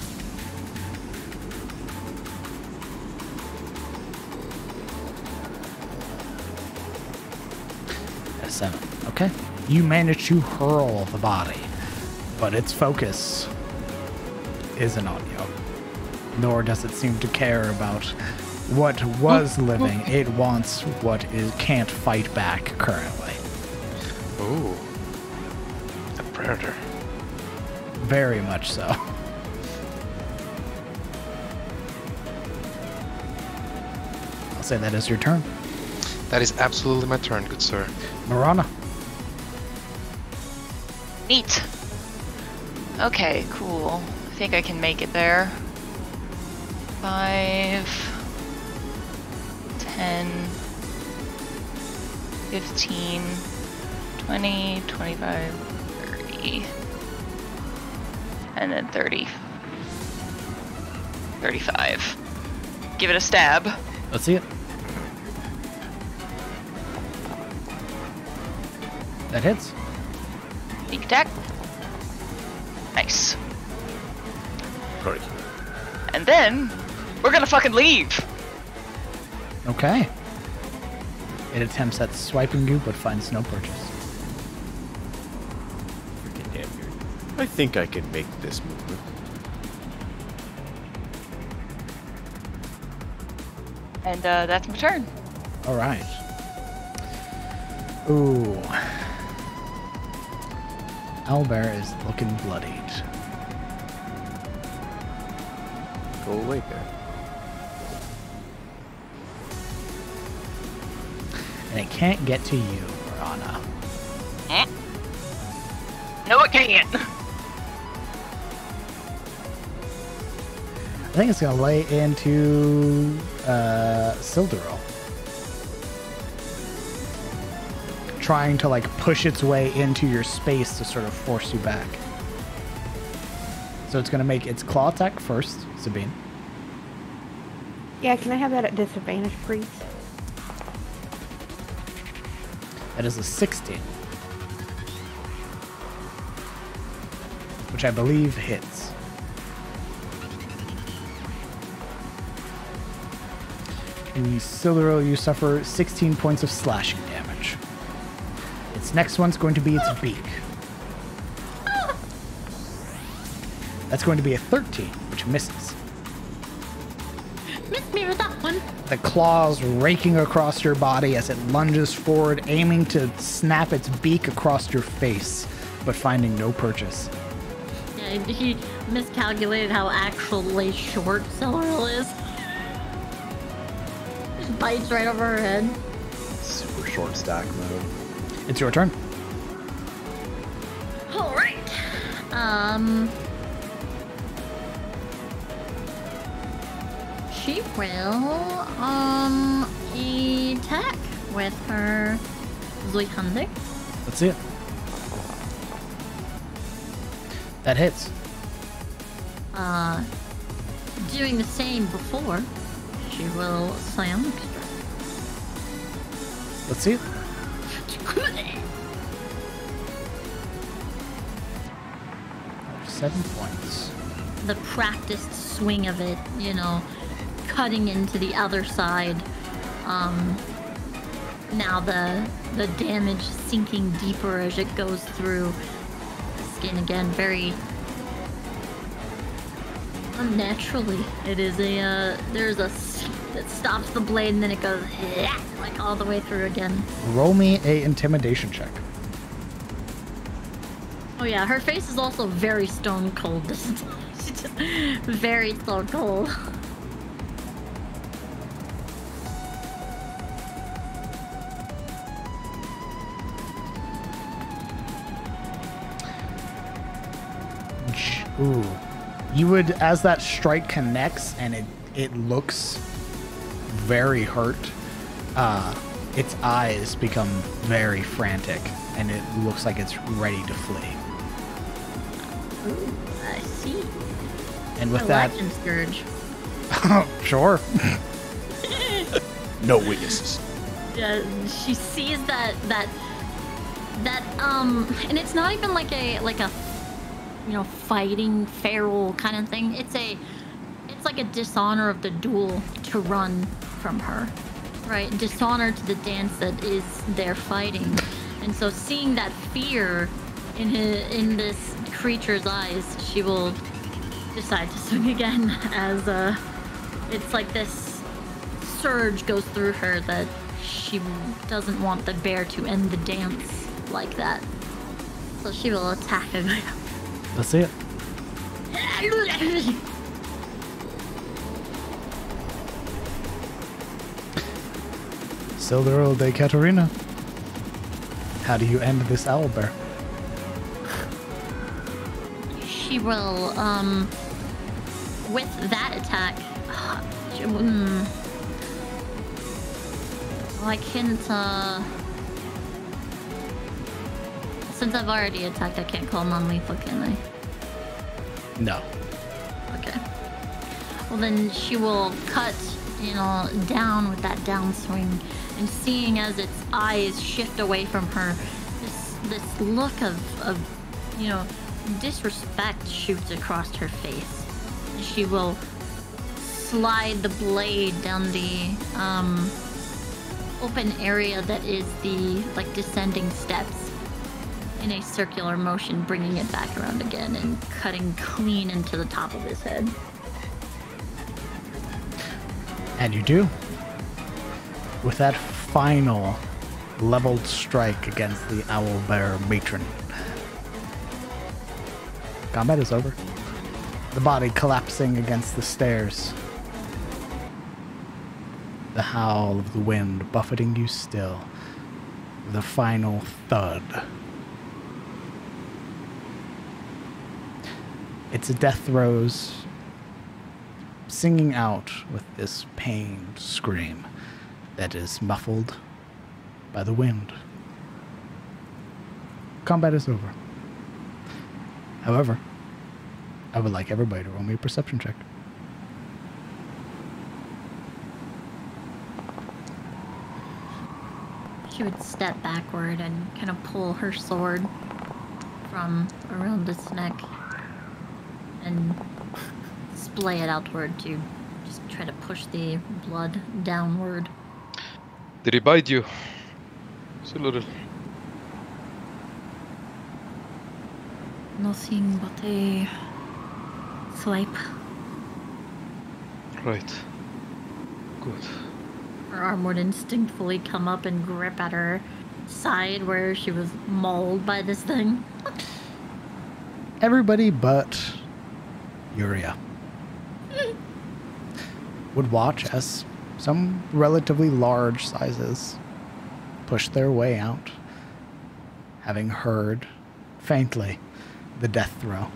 A 7. Okay. You manage to hurl the body, but its focus isn't on you. Nor does it seem to care about what was living. It wants what can't fight back currently. Ooh. A predator. Very much so. I'll say that is your turn. That is absolutely my turn, good sir. Marana. Neat. Okay, cool. I think I can make it there. 5, 10, 15, 20, 25, 30, and then 30. 35. Give it a stab. Let's see it. That hits. Sneak attack. Nice. Sorry. And then, we're gonna fucking leave. Okay. It attempts at swiping you, but finds no purchase. Freaking damn weird. I think I can make this movement. And that's my turn. All right. Ooh. Owlbear is looking bloodied. Go away, bear. And it can't get to you, Marana. No, it can't. I think it's going to lay into Sildaril. Trying to like push its way into your space to sort of force you back. So it's going to make its claw attack first, Sabine. Yeah, can I have that at disadvantage, please? That is a 16. Which I believe hits. In Sildaril, you suffer 16 points of slashing damage. Its next one's going to be its beak. That's going to be a 13, which misses. Missed me with that one. The claws raking across your body as it lunges forward, aiming to snap its beak across your face, but finding no purchase. Yeah, he miscalculated how actually short Sildaril is. Just bites right over her head. Super short stack mode. It's your turn. All right. She will attack with her Zweihande. Let's see it. That hits. Doing the same before, she will psionic strike. Let's see it. 7 points. The practiced swing of it, you know, cutting into the other side. Now the damage sinking deeper as it goes through the skin again, very unnaturally. It is there's a that stops the blade and then it goes like all the way through again. Roll me a intimidation check. Oh yeah, her face is also very stone cold. She's just very stone cold. Ooh. You would, as that strike connects and it looks very hurt, its eyes become very frantic and it looks like it's ready to flee. Ooh, I see. And with A that, legend scourge. sure. No witnesses. Yeah, she sees that and it's not even like a you know, fighting feral kind of thing. It's like a dishonor of the duel to run from her, right? Dishonor to the dance that is their fighting. And so seeing that fear in this creature's eyes, she will decide to swing again as it's like this surge goes through her that she doesn't want the bear to end the dance like that. So she will attack again. Let's see it. Silduril de Katarina. How do you end this owlbear? She will, with that attack, I can't, since I've already attacked, I can't call non-lethal, can I? No. Okay. Well, then she will cut, you know, down with that downswing, and seeing as its eyes shift away from her, this look of you know, disrespect shoots across her face. She will slide the blade down the open area that is the like descending steps in a circular motion, bringing it back around again and cutting clean into the top of his head. And you do. With that final leveled strike against the owlbear matron. Combat is over. The body collapsing against the stairs. The howl of the wind buffeting you still. With a final thud. It's a death throes singing out with this pained scream that is muffled by the wind. Combat is over. However, I would like everybody to roll me a perception check. She would step backward and kind of pull her sword from around its neck and splay it outward to just try to push the blood downward. Did he bite you? It's a little. Nothing but a swipe. Right. Good. Her arm would instinctively come up and grip at her side where she was mauled by this thing. Everybody but Yuria would watch as some relatively large sizes push their way out, having heard faintly the death throw.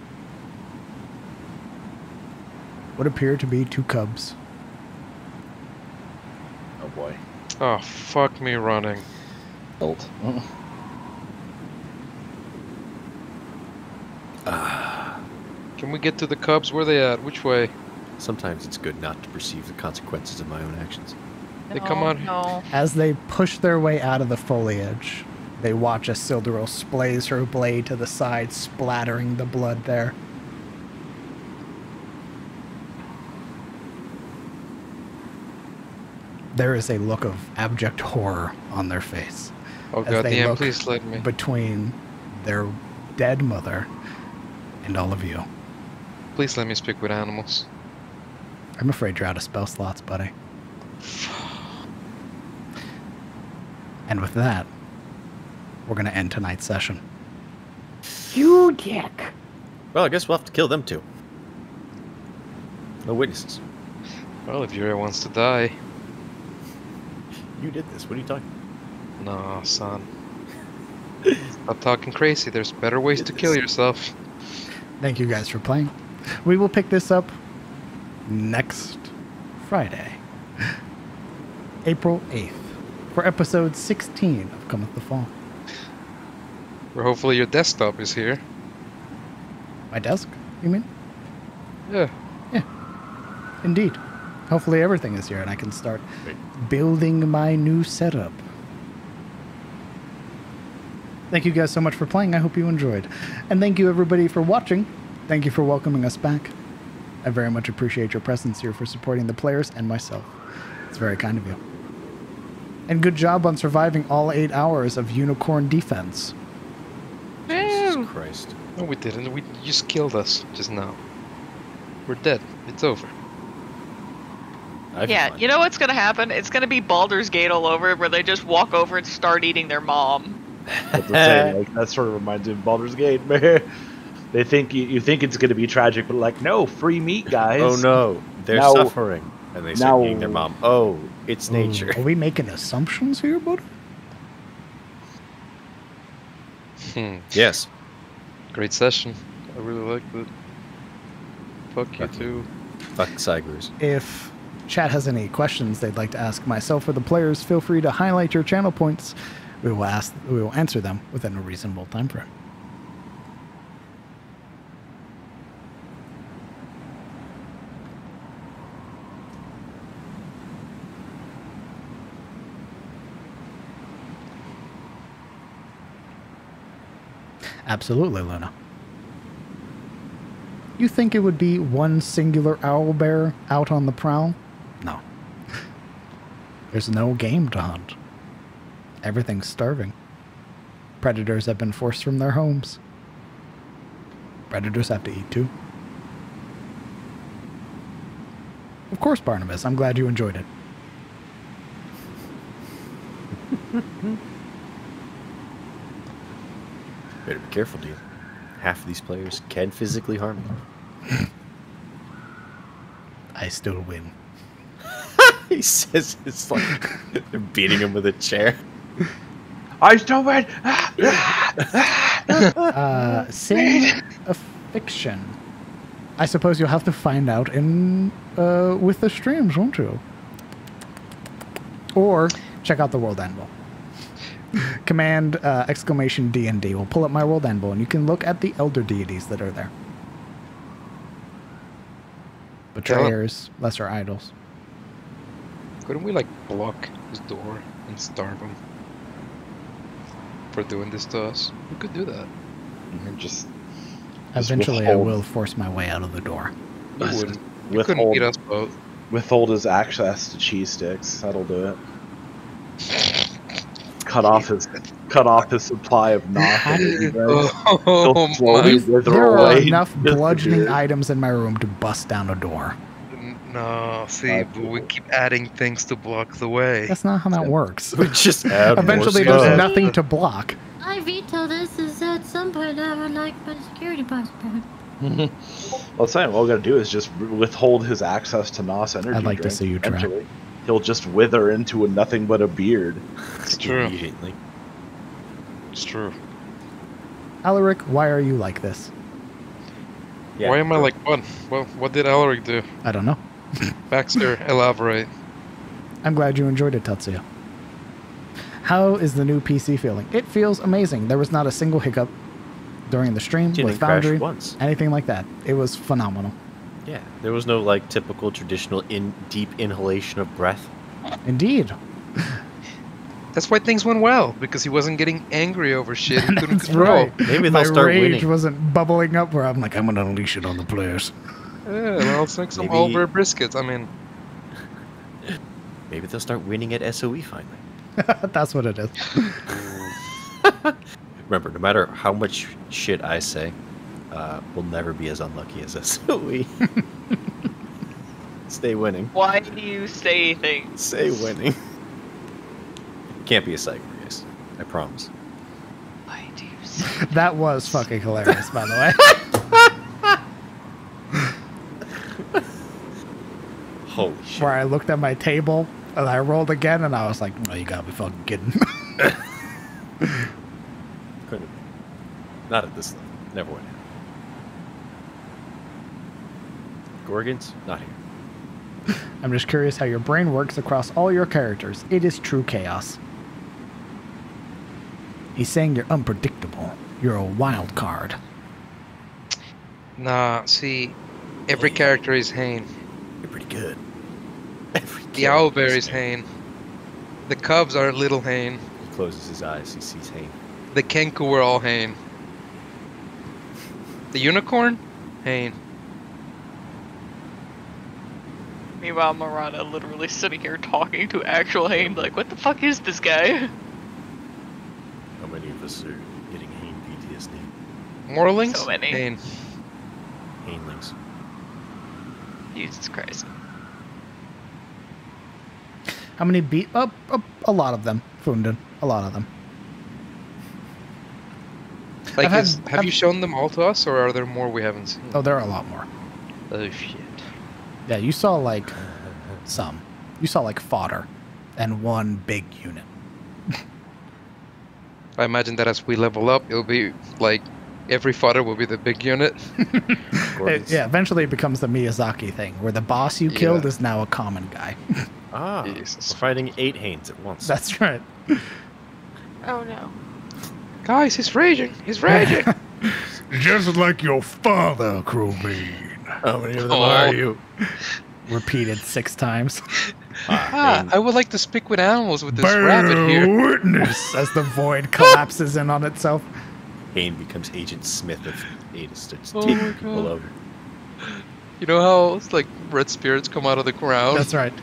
What appear to be two cubs. Oh boy. Oh, fuck me running. Old. Can we get to the Cubs? Where they at? Which way? Sometimes it's good not to perceive the consequences of my own actions. They come on. No. As they push their way out of the foliage, they watch as Silduril splays her blade to the side, splattering the blood there. there is a look of abject horror on their face. Oh as they goddamn! look Please let me. between their dead mother and all of you. Please let me speak with animals. I'm afraid you're out of spell slots, buddy. And with that, we're going to end tonight's session. You dick. Well, I guess we'll have to kill them too. No witnesses. Well, if Yuri wants to die, You did this. What are you talking? no, son. Stop talking crazy. There's better ways to kill yourself. Thank you guys for playing. We will pick this up next Friday, April 8th, for episode 16 of Cometh the Fall. Or hopefully your desktop is here. My desk, you mean? Yeah. Yeah, indeed. Hopefully everything is here and I can start building my new setup. Thank you guys so much for playing. I hope you enjoyed. And thank you everybody for watching. Thank you for welcoming us back. I very much appreciate your presence here for supporting the players and myself. It's very kind of you. And good job on surviving all 8 hours of unicorn defense. Jesus Christ. No, we didn't. We just killed us just now. We're dead. It's over. Yeah, you know what's gonna happen? It's gonna be Baldur's Gate all over, where they just walk over and start eating their mom. That's what I'm saying. Like, that sort of reminds me of Baldur's Gate, man. They think you think it's going to be tragic, but like, no, free meat, guys. Oh no, they're Now- suffering, and they start now- eating their mom. Oh, it's nature. Are we making assumptions here, buddy? Yes. Great session. I really liked it. Fuck you too. Fuck Cygers. If chat has any questions they'd like to ask myself or the players, feel free to highlight your channel points. We will answer them within a reasonable time frame. Absolutely, Luna. You think it would be one singular owlbear out on the prowl? No. There's no game to hunt. Everything's starving. Predators have been forced from their homes. Predators have to eat too. Of course, Barnabas. I'm glad you enjoyed it. Better be careful, dude. Half of these players can physically harm you. I still win. He says it's like they're beating him with a chair. I still win. Sin of fiction. I suppose you'll have to find out in with the streams, won't you? Or check out the World Anvil. Command exclamation D&D will pull up my World Anvil, and you can look at the elder deities that are there. Betrayers, lesser idols. Couldn't we like block his door and starve him for doing this to us? We could do that. Just Eventually, I withhold- will force my way out of the door. You wouldn't. You couldn't beat us both. Withhold his access to cheese sticks. That'll do it. Cut off his supply of nothing. Oh slowly my! wither There are away. enough just to do bludgeoning it. items in my room to bust down a door. No, see, but we keep adding things to block the way. That's not how that works. We just add more Eventually, stuff. there's nothing to block. I veto this. Is at some point I would like my security passport. Well, I'm saying all we gotta do is just withhold his access to Nos energy. I'd like to drink. see you try. Eventually, he'll just wither into a nothing but a beard. It's true. Immediately. It's true. Alaric, why are you like this? Yeah. Why am I like what? Well, what did Alaric do? I don't know. Baxter, elaborate. I'm glad you enjoyed it, Tatsuya. How is the new PC feeling? It feels amazing. There was not a single hiccup during the stream Didn't with crash Foundry, once. anything like that. It was phenomenal. Yeah, there was no like typical traditional deep inhalation of breath. Indeed. That's why things went well, because he wasn't getting angry over shit he couldn't That's control. right. Maybe My they'll start rage winning. wasn't bubbling up where I'm like, I'm gonna unleash it on the players. Yeah, well, it's like some Maybe- over briskets. I mean, Maybe they'll start winning at SOE finally. That's what it is. Remember, no matter how much shit I say, we'll never be as unlucky as SOE. Stay winning. Why do you say things? Stay winning. Can't be a psychic race. I promise. Why do you say That was fucking hilarious, by the way. Holy shit. Where I looked at my table and I rolled again, and I was like, "Oh, you gotta be fucking kidding!" Couldn't. Not at this level. Never went. Gorgons? Not here. I'm just curious how your brain works across all your characters. It is true chaos. He's saying you're unpredictable. You're a wild card. Nah, see, every character is Hane. You're pretty good. The owlbear is Hane. The cubs are little Hane. He closes his eyes. He sees Hane. The Kenku were all Hane. The unicorn? Hane. Meanwhile, Marana literally sitting here talking to actual Hane, like, what the fuck is this guy? How many of us are getting Hane PTSD? Morlings? So many. Hane. Hanelings. Jesus Christ. How many beat? A lot of them. Funden. A lot of them. Like, I've have you shown them all to us, or are there more we haven't seen? Oh, there are a lot more. Oh, shit. Yeah, you saw like some. You saw like fodder and one big unit. I imagine that as we level up, it'll be like every fodder will be the big unit. Yeah, eventually it becomes the Miyazaki thing, where the boss you killed is now a common guy. Ah, Jesus. we're fighting 8 Hanes at once. That's right. Oh no. Guys, he's raging. He's raging. Just like your father, Crowbane. How many of them Oh. are you? Repeated 6 times. I would like to speak with animals with this rabbit here. Witness as the void collapses in on itself. Hane becomes Agent Smith of Ada, starts Oh taking my people God. over. You know how it's like red spirits come out of the ground? That's right.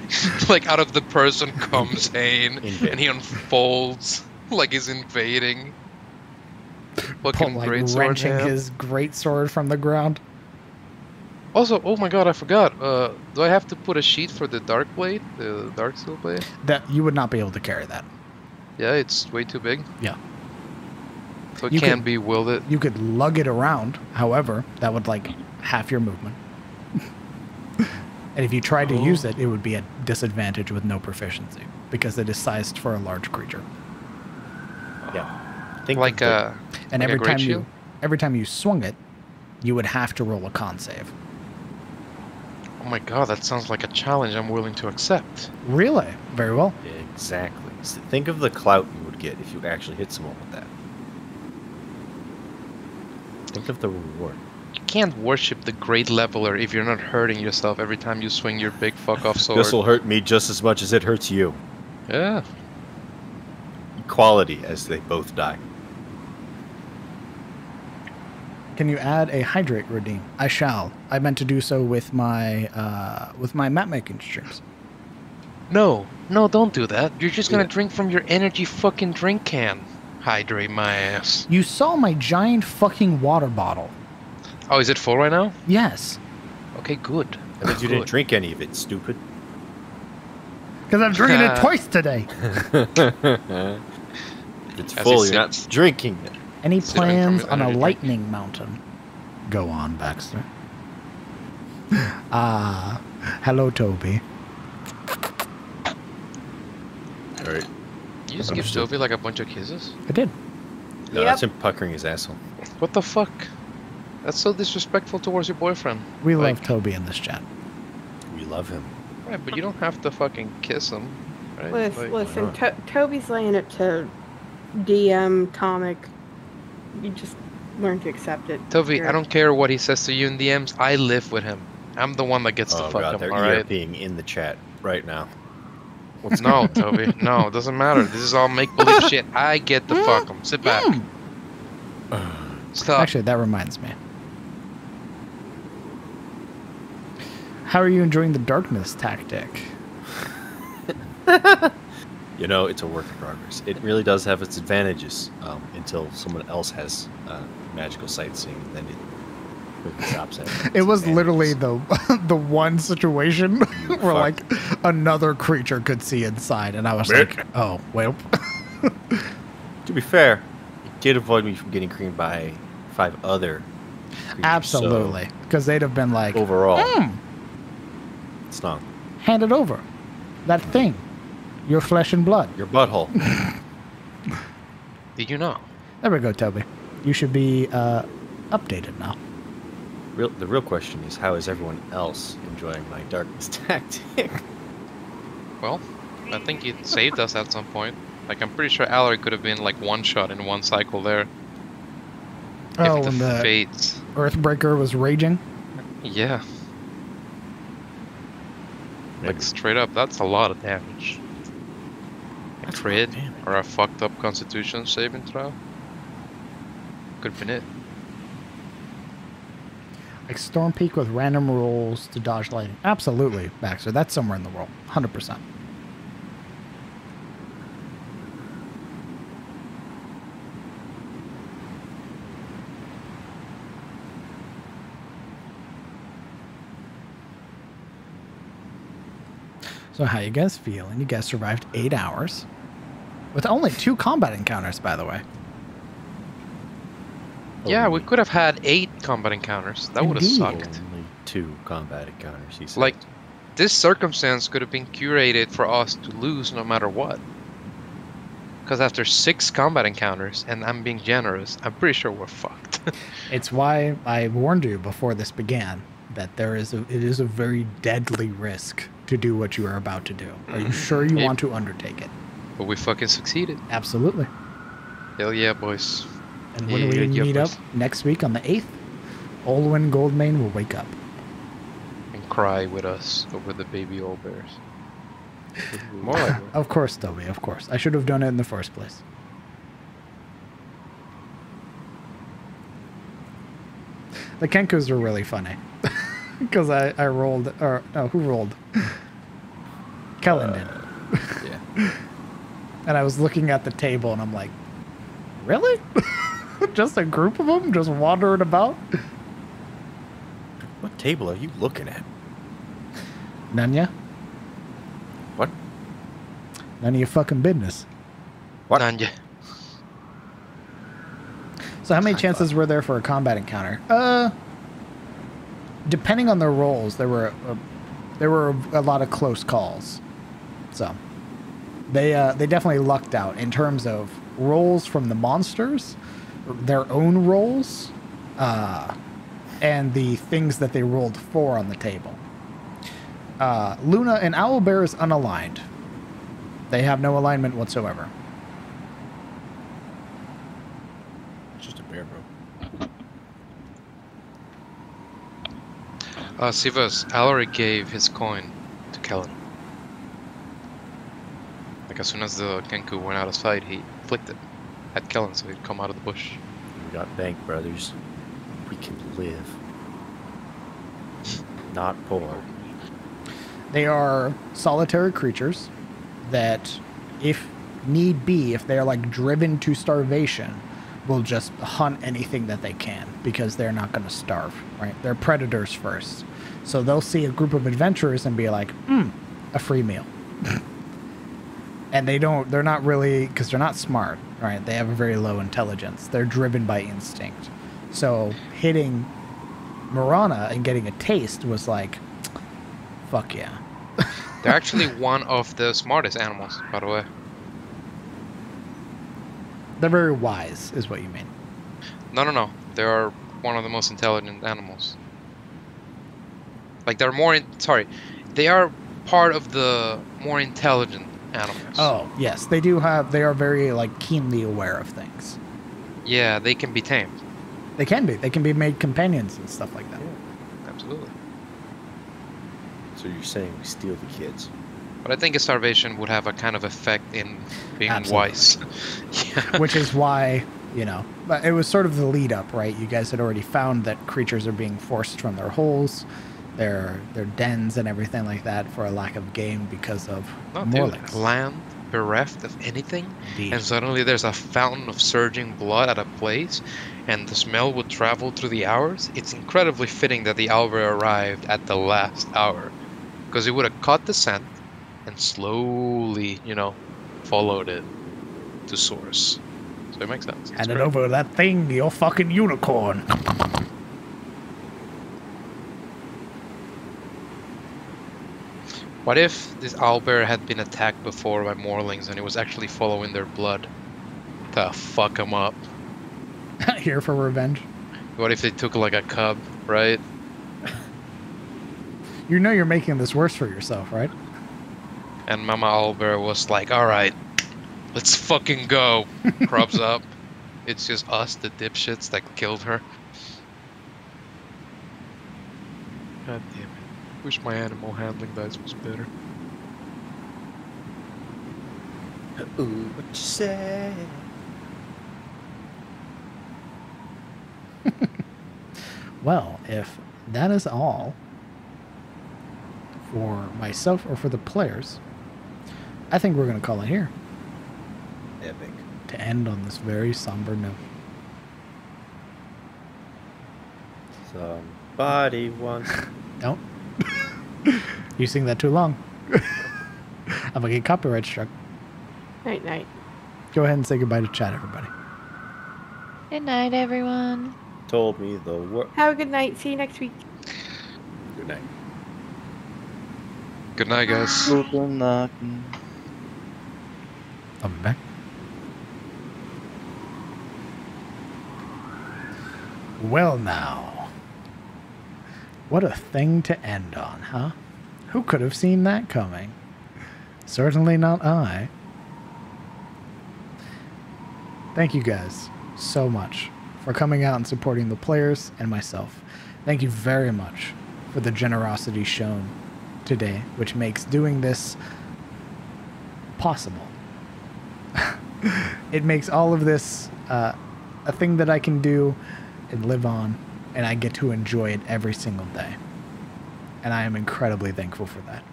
Like out of the person comes Hane, Invade. and he unfolds like he's invading. Fucking Like great sword wrenching hand. his great sword from the ground. Also, oh my god, I forgot. Do I have to put a sheet for the dark blade, the dark steel blade? That you would not be able to carry that. Yeah, it's way too big. Yeah. So it You can't could- be wielded. You could lug it around. However, that would like half your movement. And if you tried to use it, it would be a disadvantage with no proficiency because it is sized for a large creature. Yeah. Think Like of a And Like a great shield? every time you swung it, you would have to roll a con save. oh my god, that sounds like a challenge I'm willing to accept. Really? Very well. Exactly. So think of the clout you would get if you actually hit someone with that. Think of the reward. You can't worship the great leveler if you're not hurting yourself every time you swing your big fuck off sword. This will hurt me just as much as it hurts you. Yeah. Equality as they both die. Can you add a hydrate redeem? I shall. I meant to do so with my map making streams. No, don't do that. You're just gonna drink from your energy fucking drink can. Hydrate my ass. You saw my giant fucking water bottle. Oh, is it full right now? Yes. Okay, good. That means you didn't Good. drink any of it, stupid. Because I'm drinking it twice today. If it's As full, he you're not sips. drinking it. Any Sipping from plans his on a energy drink. lightning mountain? Go on, Baxter. Hello, Toby. Alright. You just give Understood. Toby like a bunch of kisses? I did. No, that's him puckering his asshole. What the fuck? That's so disrespectful towards your boyfriend. We Like- love Toby in this chat. We love him. Right, but you don't have to fucking kiss him, right? Listen, Like, listen not? Toby's laying it to DM comic. You just learn to accept it. Toby, You're- I don't care what he says to you in DMs. I live with him. I'm the one that gets to Oh fuck god, him, they're alright? ERPing in the chat right now. No, Toby. No, it doesn't matter. This is all make-believe shit. I get to fuck him. Sit back. Stop. Actually, that reminds me. How are you enjoying the darkness tactic? You know, it's a work in progress. It really does have its advantages until someone else has magical sightseeing, then it quickly stops at It was literally the the one situation where fuck. like another creature could see inside, and I was like, oh well. To be fair, it did avoid me from getting creamed by 5 other creatures. Absolutely, because they'd have been like, So overall, it's not hand it over, that thing, your flesh and blood. your butthole. Did you know? There we go, Toby. You should be updated now. The real question is, how is everyone else enjoying my darkness tactic? Well, I think it saved us at some point. Like, I'm pretty sure Allery could have been like one shot in one cycle there. Oh, if when the the fates. Earthbreaker was raging. Yeah. Like, straight up, that's a lot of damage. A That's a lot crit of damage. or a fucked up constitution saving throw. Could have been it. Like Storm Peak with random rolls to dodge lightning. Absolutely, Baxter. That's somewhere in the world. 100%. So how you guys feeling? You guys survived 8 hours. With only 2 combat encounters, by the way. Yeah, we could have had 8 combat encounters. That would have Indeed. sucked. Only 2 combat encounters, he said. Like, this circumstance could have been curated for us to lose no matter what. Because after 6 combat encounters, and I'm being generous, I'm pretty sure we're fucked. It's why I warned you before this began that it is a very deadly risk to do what you are about to do. Are you sure you want to undertake it? But we fucking succeeded. Absolutely. Hell yeah, boys. And when Yeah, we yeah, meet up boys. next week on the 8th, Olwyn Goldmane will wake up. And cry with us over the baby old bears. More like it. Of course, Toby, of course. I should have done it in the first place. The Kenkus are really funny. Because I rolled, or no, who rolled? Kellen did. yeah. And I was looking at the table and I'm like, really? Just a group of them just wandering about? What table are you looking at? Nanya? What? None of your fucking business. What? Nanya. So how many chances were there for a combat encounter? Depending on their roles, there were a lot of close calls. So they definitely lucked out in terms of rolls from the monsters, their own rolls, and the things that they rolled for on the table. Luna and Owlbear is unaligned. They have no alignment whatsoever. It's just a bear, bro. Sivas, Allery gave his coin to Kellen. Like, as soon as the Kenku went out of sight, he flicked it at Kellen so he'd come out of the bush. We got bank, brothers. We can live. Not poor. They are solitary creatures that, if need be, if they're like driven to starvation, will just hunt anything that they can because they're not going to starve, right? They're predators first. So they'll see a group of adventurers and be like, a free meal. And they're not really, because they're not smart, right? They have a very low intelligence. They're driven by instinct. So hitting Marana and getting a taste was like, fuck yeah. They're actually one of the smartest animals, by the way. They're very wise, is what you mean. No. They are one of the most intelligent animals. Like, they are part of the more intelligent animals. Oh, yes. They are very, like, keenly aware of things. Yeah, they can be tamed. They can be. They can be made companions and stuff like that. Absolutely. So you're saying we steal the kids? But I think a starvation would have a kind of effect in being Absolutely. wise. Yeah. Which is why, but it was sort of the lead up, right? You guys had already found that creatures are being forced from their holes. their dens and everything like that for a lack of game because of Not Morlix. land bereft of anything, Indeed. and suddenly there's a fountain of surging blood at a place, and the smell would travel through the hours. It's incredibly fitting that the owlbear arrived at the last hour, because it would have caught the scent and slowly, followed it to source. So it makes sense. It's Hand it great. over that thing, your fucking unicorn. What if this owlbear had been attacked before by Morlings and it was actually following their blood to fuck them up? Here for revenge. What if they took like a cub, right? You know you're making this worse for yourself, right? And Mama Owlbear was like, alright, let's fucking go. Crumbs up. It's just us, the dipshits, that killed her. God damn it. Wish my animal handling dice was better. Ooh, what you say? Well, if that is all for myself or for the players, I think we're going to call it here. Epic. To end on this very somber note. Somebody once. Don't. You sing that too long. I'm going to get copyright struck. Night, night. Go ahead and say goodbye to chat, everybody. Good night, everyone. Told me the word. Have a good night. See you next week. Good night. Good night, guys. Open up. I'll be back. Well, now. What a thing to end on, huh? Who could have seen that coming? Certainly not I. Thank you guys so much for coming out and supporting the players and myself. Thank you very much for the generosity shown today, which makes doing this possible. It makes all of this a thing that I can do and live on, and I get to enjoy it every single day. And I am incredibly thankful for that.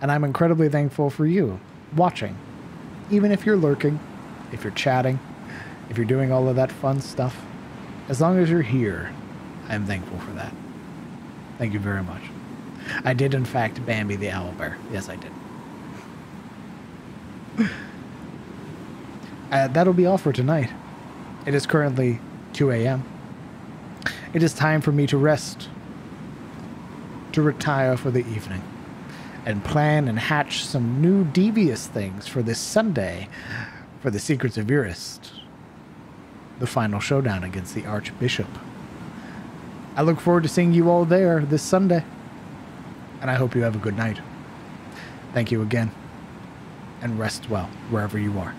And I'm incredibly thankful for you watching. Even if you're lurking, if you're chatting, if you're doing all of that fun stuff, as long as you're here, I'm thankful for that. Thank you very much. I did, in fact, Bambi the owlbear. Yes, I did. That'll be all for tonight. It is currently 2 a.m. It is time for me to rest, to retire for the evening, and plan and hatch some new devious things for this Sunday for the Secrets of Urist, the final showdown against the Archbishop. I look forward to seeing you all there this Sunday, and I hope you have a good night. Thank you again, and rest well wherever you are.